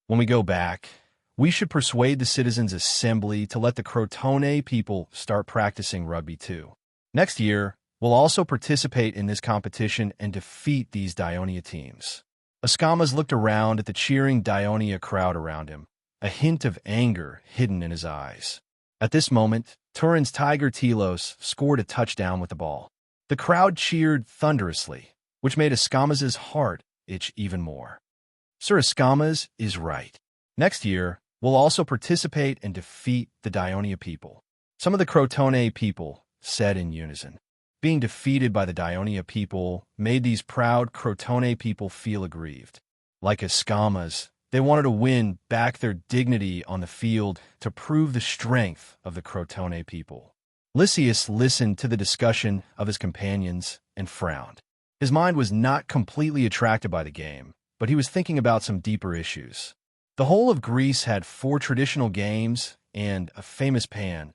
When we go back, we should persuade the Citizens' Assembly to let the Crotone people start practicing rugby too. Next year, we'll also participate in this competition and defeat these Dionia teams. Escamas looked around at the cheering Dionia crowd around him, a hint of anger hidden in his eyes. At this moment, Turin's Tiger Telos scored a touchdown with the ball. The crowd cheered thunderously, which made Escamas' heart itch even more. Sir Escamas is right. Next year, we'll also participate and defeat the Dionia people. Some of the Crotone people said in unison. Being defeated by the Dionia people made these proud Crotone people feel aggrieved. Like Escamas, they wanted to win back their dignity on the field to prove the strength of the Crotone people. Lysias listened to the discussion of his companions and frowned. His mind was not completely attracted by the game, but he was thinking about some deeper issues. The whole of Greece had 4 traditional games and a famous pan,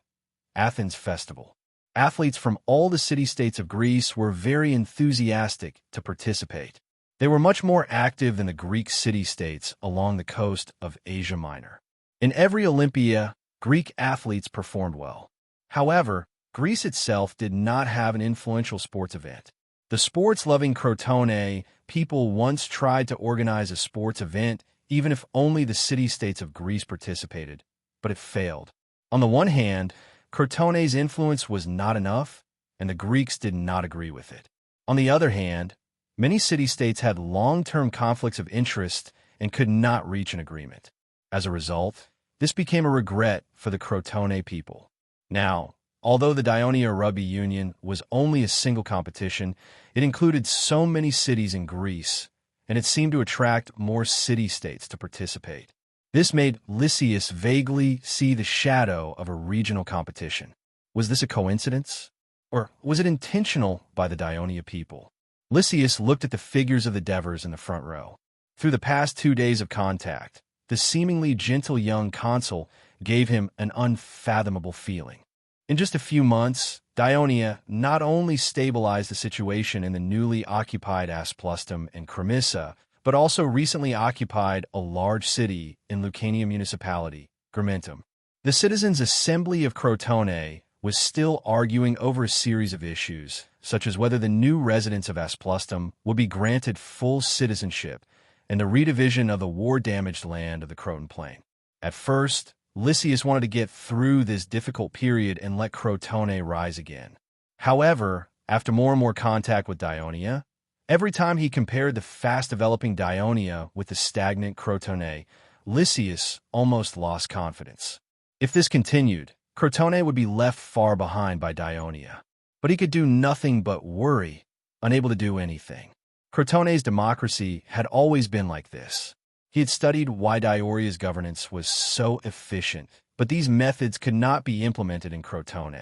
Athens Festival. Athletes from all the city-states of Greece were very enthusiastic to participate. They were much more active than the Greek city-states along the coast of Asia Minor. In every Olympia, Greek athletes performed well. However, Greece itself did not have an influential sports event. The sports-loving Crotone people once tried to organize a sports event, even if only the city-states of Greece participated, but it failed. On the one hand, Crotone's influence was not enough, and the Greeks did not agree with it. On the other hand, many city-states had long-term conflicts of interest and could not reach an agreement. As a result, this became a regret for the Crotone people. Now, although the Dionia Rugby Union was only a single competition, it included so many cities in Greece, and it seemed to attract more city-states to participate. This made Lysias vaguely see the shadow of a regional competition. Was this a coincidence? Or was it intentional by the Dionia people? Lysias looked at the figures of the Devers in the front row. Through the past 2 days of contact, the seemingly gentle young consul gave him an unfathomable feeling. In just a few months, Dionia not only stabilized the situation in the newly occupied Asplustum and Cremissa, but also recently occupied a large city in Lucania municipality, Germentum. The Citizens' Assembly of Crotone was still arguing over a series of issues, such as whether the new residents of Asplustum would be granted full citizenship and the redivision of the war-damaged land of the Croton Plain. At first, Lysias wanted to get through this difficult period and let Crotone rise again. However, after more and more contact with Dionia, every time he compared the fast-developing Dionia with the stagnant Crotone, Lysias almost lost confidence. If this continued, Crotone would be left far behind by Dionia. But he could do nothing but worry, unable to do anything. Crotone's democracy had always been like this. He had studied why Dioria's governance was so efficient, but these methods could not be implemented in Crotone.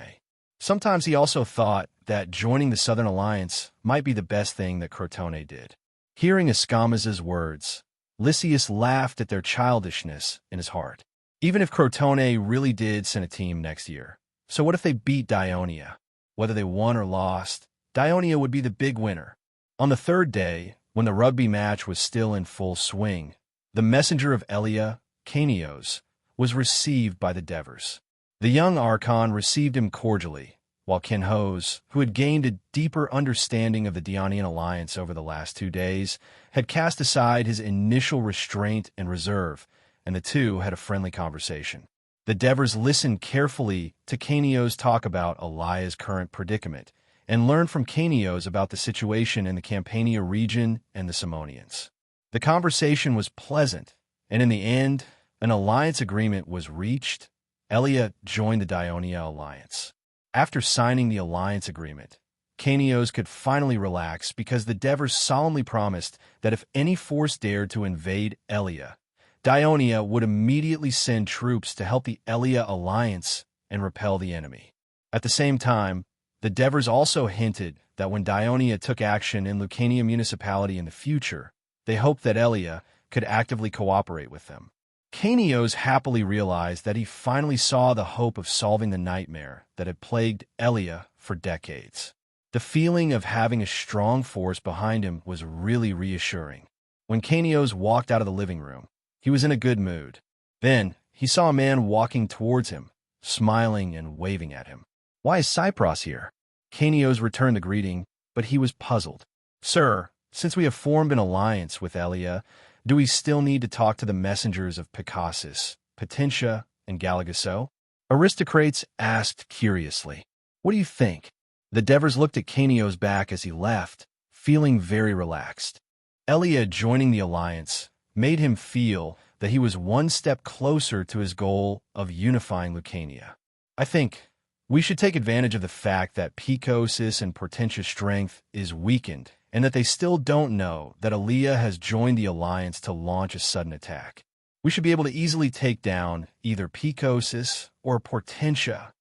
Sometimes he also thought that joining the Southern Alliance might be the best thing that Crotone did. Hearing Escamaz's words, Lysias laughed at their childishness in his heart. Even if Crotone really did send a team next year, so what if they beat Dionia? Whether they won or lost, Dionia would be the big winner. On the third day, when the rugby match was still in full swing, the messenger of Elia, Canios, was received by the Devers. The young Archon received him cordially, while Kinhos, who had gained a deeper understanding of the Dionian alliance over the last 2 days, had cast aside his initial restraint and reserve, and the two had a friendly conversation. The Devers listened carefully to Canios talk about Elia's current predicament, and learned from Canios about the situation in the Campania region and the Simonians. The conversation was pleasant, and in the end, an alliance agreement was reached. Elia joined the Dionia alliance. After signing the alliance agreement, Canios could finally relax because the Devers solemnly promised that if any force dared to invade Elia, Dionia would immediately send troops to help the Elia alliance and repel the enemy. At the same time, the Devers also hinted that when Dionia took action in Lucania municipality in the future, they hoped that Elia could actively cooperate with them. Canios happily realized that he finally saw the hope of solving the nightmare that had plagued Elia for decades. The feeling of having a strong force behind him was really reassuring. When Canios walked out of the living room, he was in a good mood. Then, he saw a man walking towards him, smiling and waving at him. "Why is Cypros here?" Canios returned the greeting, but he was puzzled. "Sir, since we have formed an alliance with Elia, do we still need to talk to the messengers of Picassus, Potentia, and Galagaso?" Aristocrates asked curiously. "What do you think?" The Devers looked at Canios' back as he left, feeling very relaxed. Elia joining the alliance made him feel that he was one step closer to his goal of unifying Lucania. "I think we should take advantage of the fact that Picassus and Potentia's strength is weakened, and that they still don't know that Elia has joined the alliance to launch a sudden attack. We should be able to easily take down either Picassus or Potentia."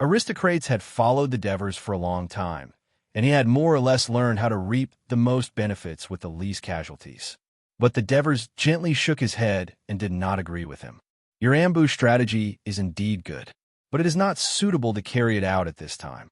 Aristocrates had followed the Devers for a long time, and he had more or less learned how to reap the most benefits with the least casualties. But the Devers gently shook his head and did not agree with him. "Your ambush strategy is indeed good, but it is not suitable to carry it out at this time."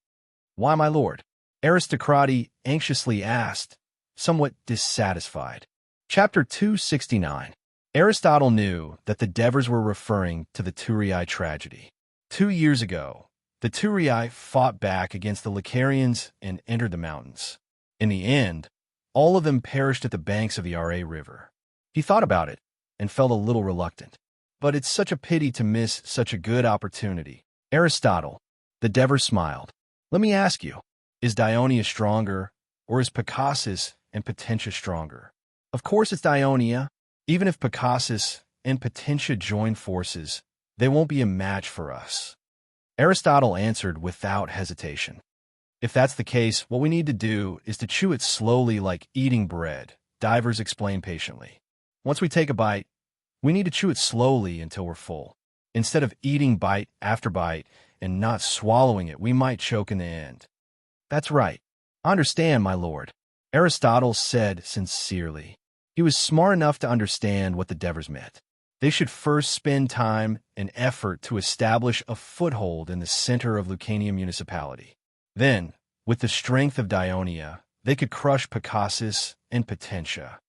"Why, my lord?" Aristocrati anxiously asked, somewhat dissatisfied. Chapter 269. Aristotle knew that the Devers were referring to the Turii tragedy. 2 years ago, the Turii fought back against the Licarians and entered the mountains. In the end, all of them perished at the banks of the Ra River. He thought about it and felt a little reluctant. "But it's such a pity to miss such a good opportunity." "Aristotle," the Devers smiled. "Let me ask you, is Dionia stronger, or is Picassus and Potentia stronger?" "Of course it's Dionia. Even if Picassus and Potentia join forces, they won't be a match for us." Aristotle answered without hesitation. "If that's the case, what we need to do is to chew it slowly like eating bread," Divers explained patiently. "Once we take a bite, we need to chew it slowly until we're full. Instead of eating bite after bite and not swallowing it, we might choke in the end." "That's right. I understand, my lord," Aristotle said sincerely. He was smart enough to understand what the Devers meant. They should first spend time and effort to establish a foothold in the center of Lucania municipality. Then, with the strength of Dionia, they could crush Picassus and Potentia.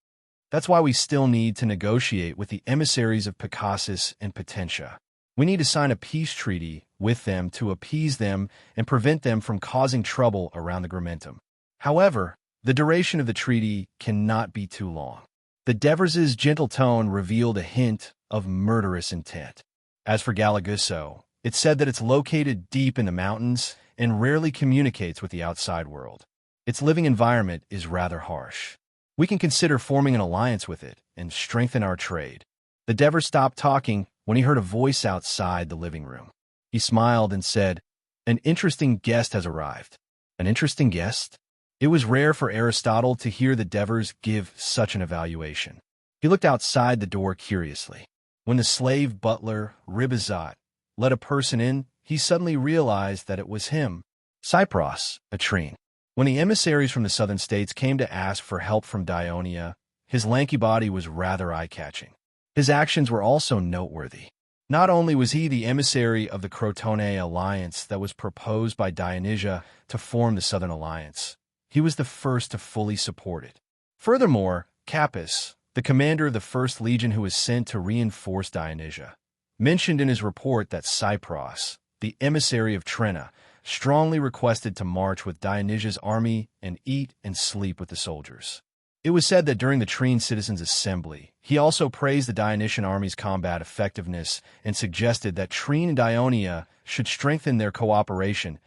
That's why we still need to negotiate with the emissaries of Picassus and Potentia. We need to sign a peace treaty with them to appease them and prevent them from causing trouble around the Gramentum. However, the duration of the treaty cannot be too long. The Devers' gentle tone revealed a hint of murderous intent. As for Galagaso, it said that it's located deep in the mountains and rarely communicates with the outside world. Its living environment is rather harsh. We can consider forming an alliance with it and strengthen our trade. The Devers stopped talking when he heard a voice outside the living room. He smiled and said, "An interesting guest has arrived." "An interesting guest?" It was rare for Aristotle to hear the Devers give such an evaluation. He looked outside the door curiously. When the slave butler, Ribizat, let a person in, he suddenly realized that it was him. Cypros, a treen. When the emissaries from the southern states came to ask for help from Dionia, his lanky body was rather eye-catching. His actions were also noteworthy. Not only was he the emissary of the Crotone alliance that was proposed by Dionysia to form the Southern Alliance, he was the first to fully support it. Furthermore, Capys, the commander of the First Legion who was sent to reinforce Dionysia, mentioned in his report that Cypros, the emissary of Trenna, strongly requested to march with Dionysia's army and eat and sleep with the soldiers. It was said that during the Trine Citizens' Assembly, he also praised the Dionysian army's combat effectiveness and suggested that Trine and Dionia should strengthen their cooperation.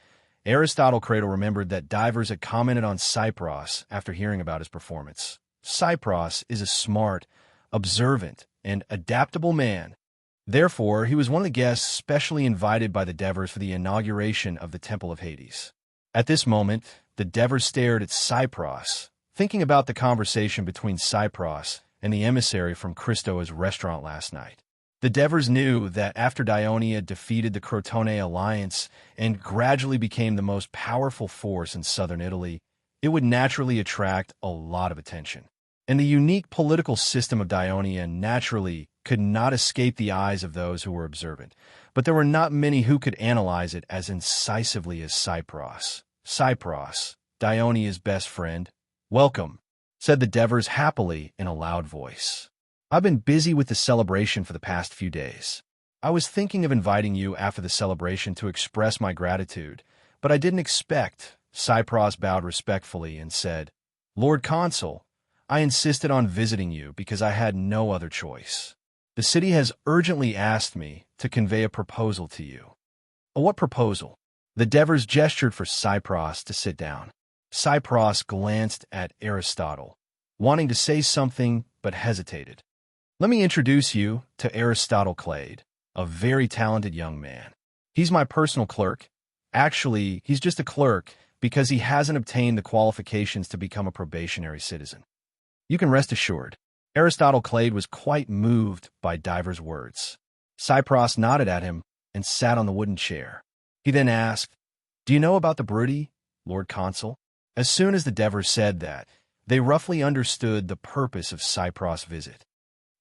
Aristotle Cradle remembered that divers had commented on Cypros after hearing about his performance. Cypros is a smart, observant, and adaptable man. Therefore, he was one of the guests specially invited by the Devers for the inauguration of the Temple of Hades. At this moment, the Devers stared at Cypros, thinking about the conversation between Cypros and the emissary from Christo's restaurant last night. The Devers knew that after Dionia defeated the Crotone alliance and gradually became the most powerful force in southern Italy, it would naturally attract a lot of attention. And the unique political system of Dionia naturally could not escape the eyes of those who were observant, but there were not many who could analyze it as incisively as Cypros. Cypros, Dionia's best friend. "Welcome," said the Devers happily in a loud voice. "I've been busy with the celebration for the past few days. I was thinking of inviting you after the celebration to express my gratitude, but I didn't expect." Cypros bowed respectfully and said, "Lord Consul, I insisted on visiting you because I had no other choice. The city has urgently asked me to convey a proposal to you." "What proposal?" The Devers gestured for Cypros to sit down. Cypros glanced at Aristotle, wanting to say something but hesitated. "Let me introduce you to Aristotle Clade, a very talented young man. He's my personal clerk. Actually, he's just a clerk because he hasn't obtained the qualifications to become a probationary citizen. You can rest assured." Aristotle Clade was quite moved by Diver's words. Cypros nodded at him and sat on the wooden chair. He then asked, "Do you know about the Brudi, Lord Consul?" As soon as the Devers said that, they roughly understood the purpose of Cypros' visit.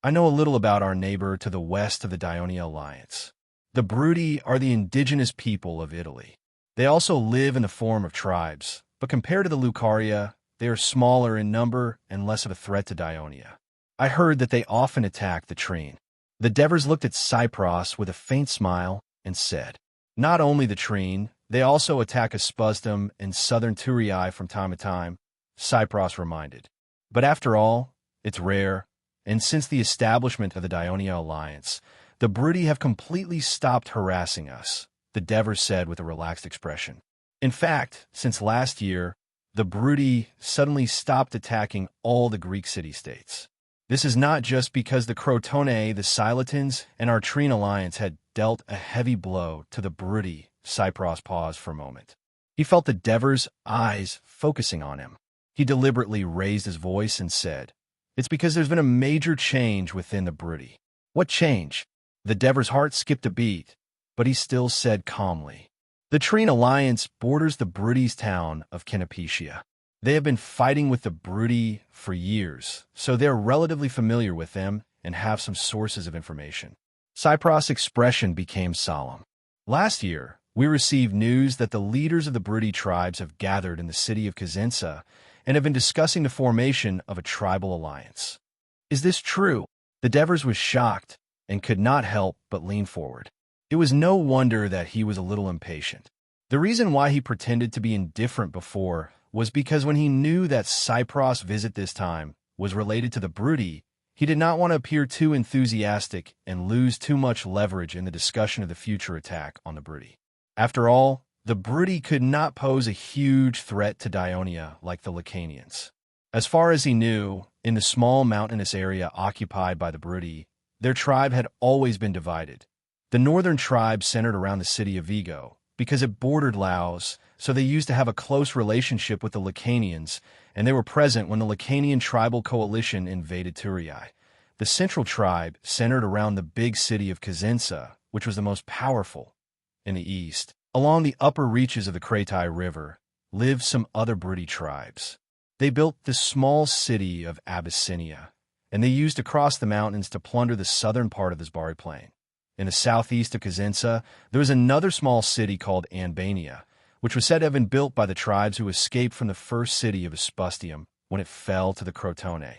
"I know a little about our neighbor to the west of the Dionia Alliance. The Brudi are the indigenous people of Italy. They also live in the form of tribes, but compared to the Lucaria, they are smaller in number and less of a threat to Dionia. I heard that they often attack the Trine." The Devers looked at Cypros with a faint smile and said, "Not only the Trine, they also attack Aspustum and southern Turii from time to time," Cypros reminded. "But after all, it's rare, and since the establishment of the Dionia Alliance, the Brudi have completely stopped harassing us," the Devers said with a relaxed expression. "In fact, since last year, the Brudi suddenly stopped attacking all the Greek city-states. This is not just because the Crotone, the Silatans, and our Trine alliance had dealt a heavy blow to the Brudi." Cypros paused for a moment. He felt the Devers' eyes focusing on him. He deliberately raised his voice and said, "It's because there's been a major change within the Brudi." "What change?" The Devers' heart skipped a beat, but he still said calmly, "The Trine alliance borders the Brudi's town of Canopetia. They have been fighting with the Brudi for years, so they're relatively familiar with them and have some sources of information." Cypros' expression became solemn. "Last year, we received news that the leaders of the Brudi tribes have gathered in the city of Cosenza and have been discussing the formation of a tribal alliance. Is this true?" The Devers was shocked and could not help but lean forward. It was no wonder that he was a little impatient. The reason why he pretended to be indifferent before was because when he knew that Cypros' visit this time was related to the Brudi, he did not want to appear too enthusiastic and lose too much leverage in the discussion of the future attack on the Brudi. After all, the Brudi could not pose a huge threat to Dionia like the Lacanians. As far as he knew, in the small mountainous area occupied by the Brudi, their tribe had always been divided. The northern tribe centered around the city of Vigo, because it bordered Laos, so they used to have a close relationship with the Lacanians, and they were present when the Lacanian tribal coalition invaded Turii. The central tribe centered around the big city of Cosenza, which was the most powerful in the east. Along the upper reaches of the Kratai River lived some other Briti tribes. They built this small city of Abyssinia, and they used to cross the mountains to plunder the southern part of the Zbari Plain. In the southeast of Kazinsa, there was another small city called Anbania, which was said to have been built by the tribes who escaped from the first city of Espustium when it fell to the Crotone.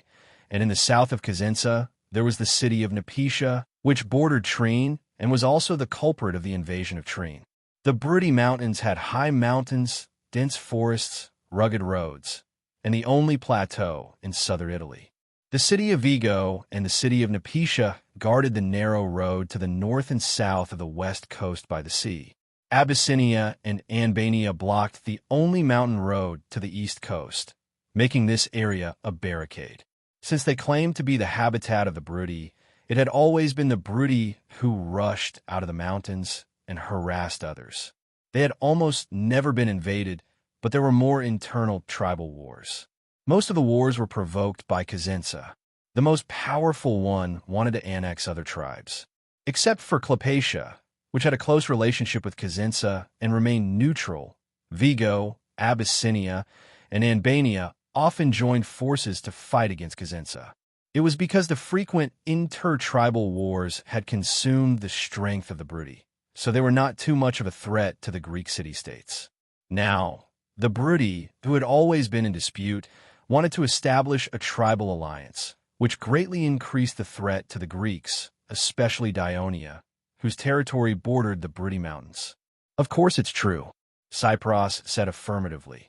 And in the south of Kazinsa, there was the city of Nepetia, which bordered Treen and was also the culprit of the invasion of Treen. The Briti Mountains had high mountains, dense forests, rugged roads, and the only plateau in southern Italy. The city of Vigo and the city of Nepetia guarded the narrow road to the north and south of the west coast by the sea. Abyssinia and Anbania blocked the only mountain road to the east coast, making this area a barricade. Since they claimed to be the habitat of the Briti, it had always been the Briti who rushed out of the mountains and harassed others. They had almost never been invaded, but there were more internal tribal wars. Most of the wars were provoked by Kazinsa. The most powerful one wanted to annex other tribes. Except for Clypetia, which had a close relationship with Kazinsa and remained neutral, Vigo, Abyssinia, and Anbania often joined forces to fight against Kazinsa. It was because the frequent inter-tribal wars had consumed the strength of the Briti, so they were not too much of a threat to the Greek city-states. Now, the Briti, who had always been in dispute, wanted to establish a tribal alliance, which greatly increased the threat to the Greeks, especially Dionia, whose territory bordered the Briti Mountains. Of course it's true, Cypros said affirmatively,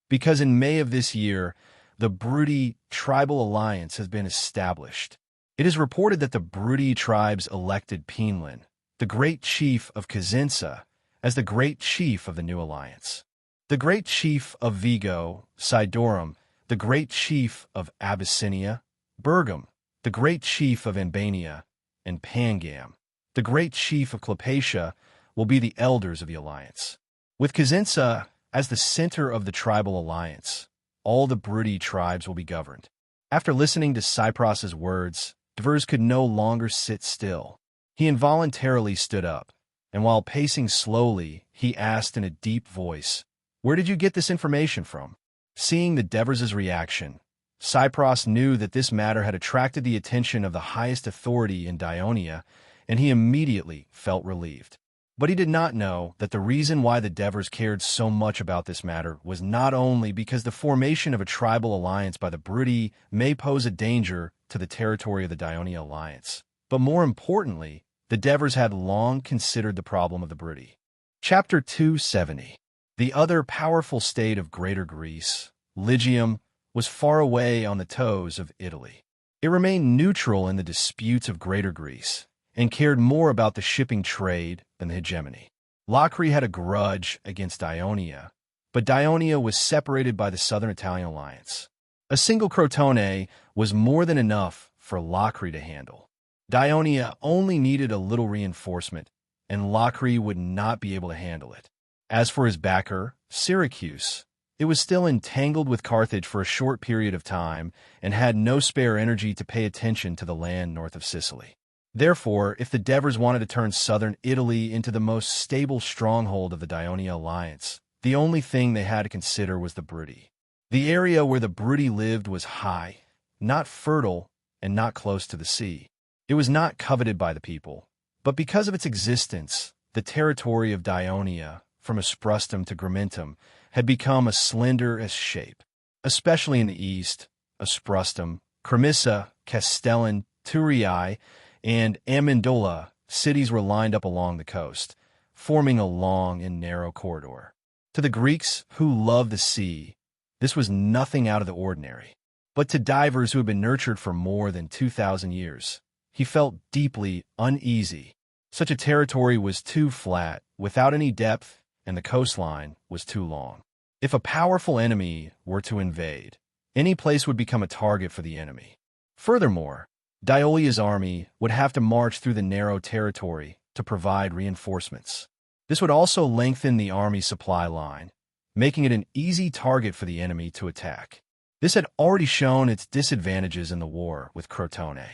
because in May of this year, the Briti tribal alliance has been established. It is reported that the Briti tribes elected Penlin, the great chief of Kazinsa, as the great chief of the new alliance. The great chief of Vigo, Sidorum, the great chief of Abyssinia, Bergam, the great chief of Anbania, and Pangam, the great chief of Clypetia, will be the elders of the alliance. With Kazinsa as the center of the tribal alliance, all the Briti tribes will be governed. After listening to Cypros's words, Devers could no longer sit still. He involuntarily stood up, and while pacing slowly, he asked in a deep voice, "Where did you get this information from?" Seeing the Devers' reaction, Cypros knew that this matter had attracted the attention of the highest authority in Dionia, and he immediately felt relieved. But he did not know that the reason why the Devers cared so much about this matter was not only because the formation of a tribal alliance by the Briti may pose a danger to the territory of the Dionia alliance, but more importantly, the Devers had long considered the problem of the Briti. Chapter 270. The other powerful state of Greater Greece, Lygium, was far away on the toes of Italy. It remained neutral in the disputes of Greater Greece, and cared more about the shipping trade than the hegemony. Locri had a grudge against Dionia, but Dionia was separated by the Southern Italian alliance. A single Crotone was more than enough for Locri to handle. Dionia only needed a little reinforcement, and Locri would not be able to handle it. As for his backer, Syracuse, it was still entangled with Carthage for a short period of time and had no spare energy to pay attention to the land north of Sicily. Therefore, if the Devers wanted to turn southern Italy into the most stable stronghold of the Dionia alliance, the only thing they had to consider was the Briti. The area where the Briti lived was high, not fertile, and not close to the sea. It was not coveted by the people, but because of its existence, the territory of Dionia, from Esprustum to Gramintum, had become as slender as shape. Especially in the east, Esprustum, Cremissa, Castellan, Turiae, and Amendola cities were lined up along the coast, forming a long and narrow corridor. To the Greeks, who loved the sea, this was nothing out of the ordinary. But to divers who had been nurtured for more than 2,000 years, he felt deeply uneasy. Such a territory was too flat, without any depth, and the coastline was too long. If a powerful enemy were to invade, any place would become a target for the enemy. Furthermore, Diolia's army would have to march through the narrow territory to provide reinforcements. This would also lengthen the army supply line, making it an easy target for the enemy to attack. This had already shown its disadvantages in the war with Crotone.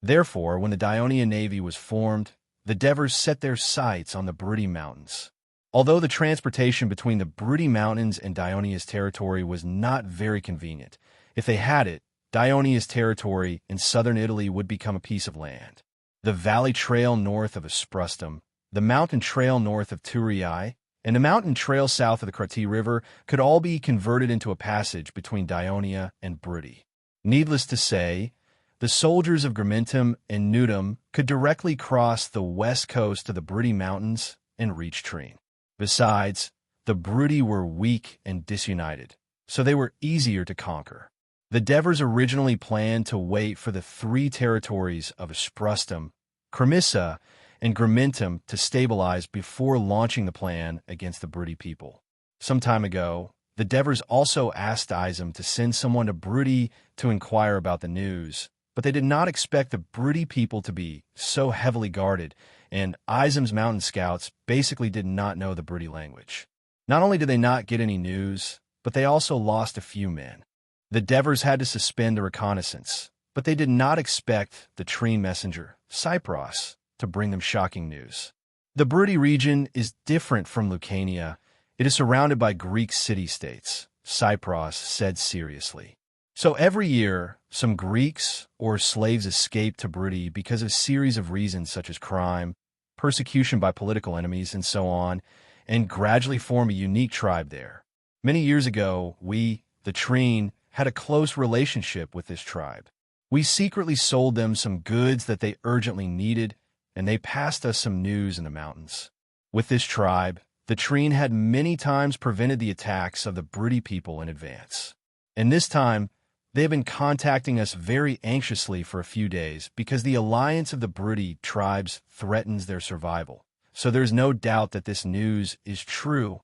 Therefore, when the Dionia navy was formed, the Devers set their sights on the Briti Mountains. Although the transportation between the Brutty Mountains and Dionia's territory was not very convenient, if they had it, Dionia's territory in southern Italy would become a piece of land. The valley trail north of Esprustum, the mountain trail north of Turii, and the mountain trail south of the Crati River could all be converted into a passage between Dionia and Brutty. Needless to say, the soldiers of Grimentum and Nudum could directly cross the west coast of the Brutty Mountains and reach Trine. Besides, the Brutty were weak and disunited, so they were easier to conquer. The Devers originally planned to wait for the three territories of Esprustum, Cremissa, and Grimentum to stabilize before launching the plan against the Brutty people. Some time ago, the Devers also asked Isam to send someone to Brutty to inquire about the news, but they did not expect the Brutty people to be so heavily guarded, and Isam's mountain scouts basically did not know the Brutty language. Not only did they not get any news, but they also lost a few men. The Devers had to suspend the reconnaissance, but they did not expect the Trine messenger, Cypros, to bring them shocking news. The Brutty region is different from Lucania. It is surrounded by Greek city-states, Cypros said seriously. So every year, some Greeks or slaves escape to Brutty because of a series of reasons such as crime, persecution by political enemies, and so on, and gradually form a unique tribe there. Many years ago, we, the Trine, had a close relationship with this tribe. We secretly sold them some goods that they urgently needed, and they passed us some news in the mountains. With this tribe, the Trine had many times prevented the attacks of the Brutty people in advance. And this time, they have been contacting us very anxiously for a few days because the alliance of the Brutty tribes threatens their survival. So there's no doubt that this news is true.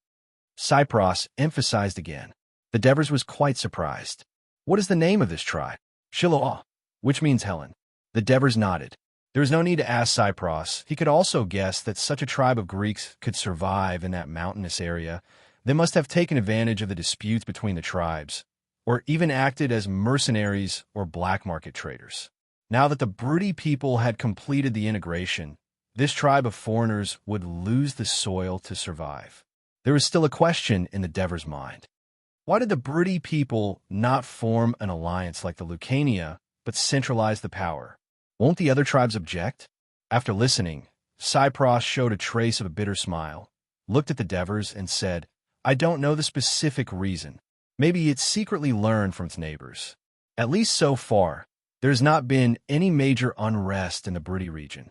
Cypros emphasized again. The Devers was quite surprised. What is the name of this tribe? Shiloah, which means Helen. The Devers nodded. There was no need to ask Cypros. He could also guess that such a tribe of Greeks could survive in that mountainous area. They must have taken advantage of the disputes between the tribes, or even acted as mercenaries or black market traders. Now that the Brutty people had completed the integration, this tribe of foreigners would lose the soil to survive. There was still a question in the Devers' mind. Why did the Brutty people not form an alliance like the Lucania, but centralize the power? Won't the other tribes object? After listening, Cypros showed a trace of a bitter smile, looked at the Devers, and said, I don't know the specific reason. Maybe it secretly learned from its neighbors. At least so far, there has not been any major unrest in the Brutty region.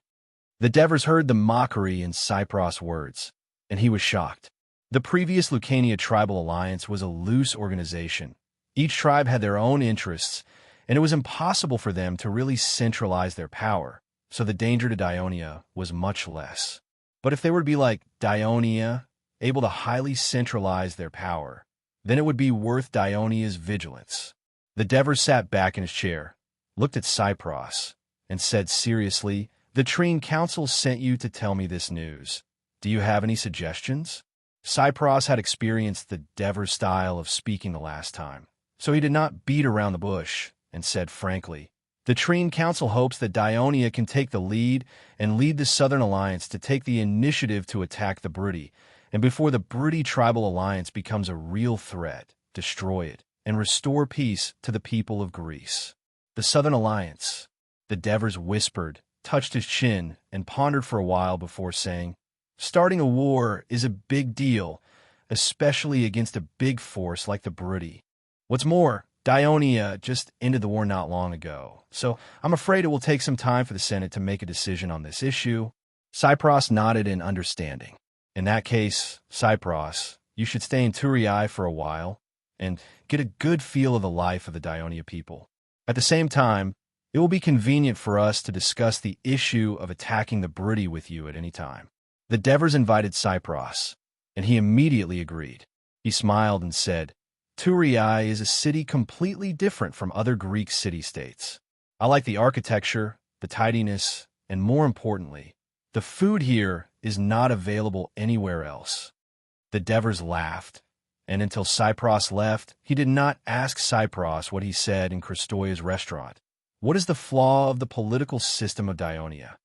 The Devers heard the mockery in Cypros' words, and he was shocked. The previous Lucania tribal alliance was a loose organization. Each tribe had their own interests, and it was impossible for them to really centralize their power, so the danger to Dionia was much less. But if they were to be like Dionia, able to highly centralize their power, then it would be worth Dionia's vigilance. The Devers sat back in his chair, looked at Cypros, and said seriously, The Trine Council sent you to tell me this news. Do you have any suggestions? Cypros had experienced the Devers style of speaking the last time, so he did not beat around the bush and said frankly, The Trine Council hopes that Dionia can take the lead and lead the Southern Alliance to take the initiative to attack the Brutty, and before the Brutty tribal alliance becomes a real threat, destroy it and restore peace to the people of Greece. The Southern Alliance, the Devers whispered, touched his chin, and pondered for a while before saying, Starting a war is a big deal, especially against a big force like the Brutty. What's more, Dionia just ended the war not long ago, so I'm afraid it will take some time for the Senate to make a decision on this issue. Cypros nodded in understanding. In that case, Cypros, you should stay in Turii for a while and get a good feel of the life of the Dionia people. At the same time, it will be convenient for us to discuss the issue of attacking the Brutty with you at any time. The Devers invited Cypros, and he immediately agreed. He smiled and said, Turii is a city completely different from other Greek city-states. I like the architecture, the tidiness, and more importantly, the food here is not available anywhere else. The Devers laughed, and until Cypros left, he did not ask Cypros what he said in Christoia's restaurant. What is the flaw of the political system of Dionia?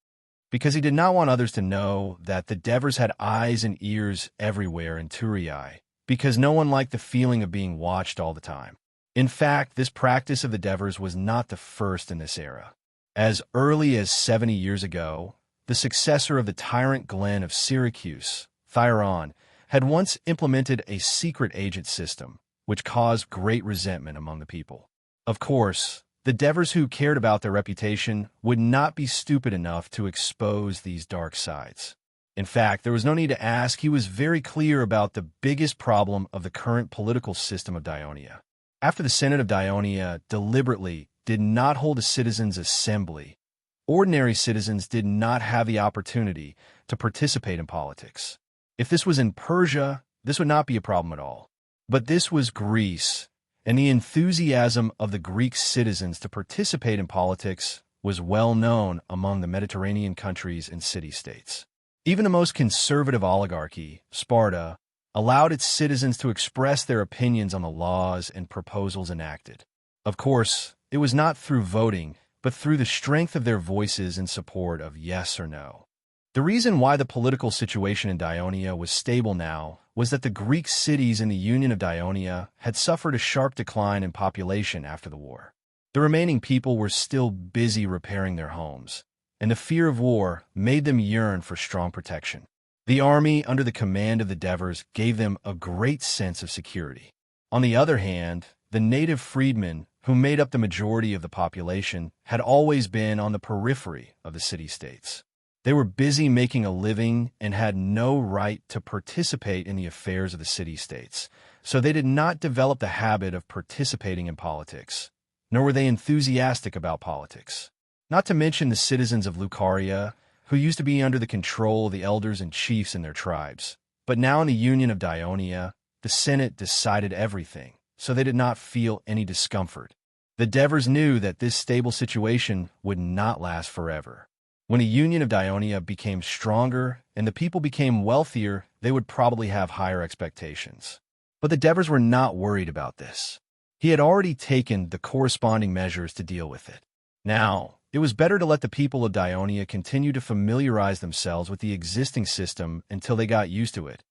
because he did not want others to know that the Devers had eyes and ears everywhere in Turii, because no one liked the feeling of being watched all the time. In fact, this practice of the Devers was not the first in this era. As early as 70 years ago, the successor of the tyrant Glen of Syracuse, Thyron, had once implemented a secret agent system, which caused great resentment among the people. Of course, the Devers who cared about their reputation would not be stupid enough to expose these dark sides. In fact, there was no need to ask. He was very clear about the biggest problem of the current political system of Dionia. After the Senate of Dionia deliberately did not hold a citizens' assembly, ordinary citizens did not have the opportunity to participate in politics. If this was in Persia, this would not be a problem at all. But this was Greece, and the enthusiasm of the Greek citizens to participate in politics was well known among the Mediterranean countries and city-states. Even the most conservative oligarchy, Sparta, allowed its citizens to express their opinions on the laws and proposals enacted. Of course, it was not through voting, but through the strength of their voices in support of yes or no. The reason why the political situation in Dionia was stable now was that the Greek cities in the Union of Dionia had suffered a sharp decline in population after the war. The remaining people were still busy repairing their homes, and the fear of war made them yearn for strong protection. The army under the command of the Devers gave them a great sense of security. On the other hand, the native freedmen, who made up the majority of the population, had always been on the periphery of the city-states. They were busy making a living and had no right to participate in the affairs of the city-states, so they did not develop the habit of participating in politics, nor were they enthusiastic about politics. Not to mention the citizens of Lucaria, who used to be under the control of the elders and chiefs in their tribes. But now in the Union of Dionia, the Senate decided everything, so they did not feel any discomfort. The Devers knew that this stable situation would not last forever. When the Union of Dionia became stronger and the people became wealthier, they would probably have higher expectations. But the Devers were not worried about this. He had already taken the corresponding measures to deal with it. Now, it was better to let the people of Dionia continue to familiarize themselves with the existing system until they got used to it.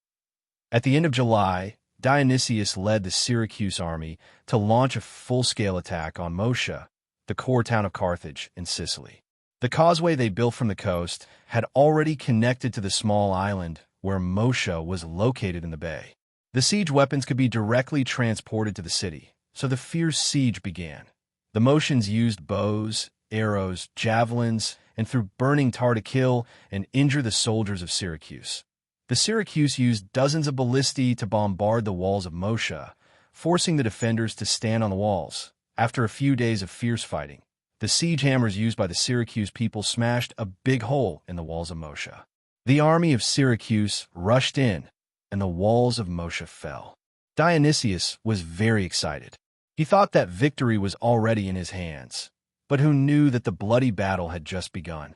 At the end of July, Dionysius led the Syracuse army to launch a full-scale attack on Moscha, the core town of Carthage in Sicily. The causeway they built from the coast had already connected to the small island where Moscha was located in the bay. The siege weapons could be directly transported to the city, so the fierce siege began. The Moschans used bows, arrows, javelins, and threw burning tar to kill and injure the soldiers of Syracuse. The Syracuse used dozens of ballistae to bombard the walls of Moscha, forcing the defenders to stand on the walls. After a few days of fierce fighting, the siege hammers used by the Syracuse people smashed a big hole in the walls of Moscha. The army of Syracuse rushed in, and the walls of Moscha fell. Dionysius was very excited. He thought that victory was already in his hands, but who knew that the bloody battle had just begun.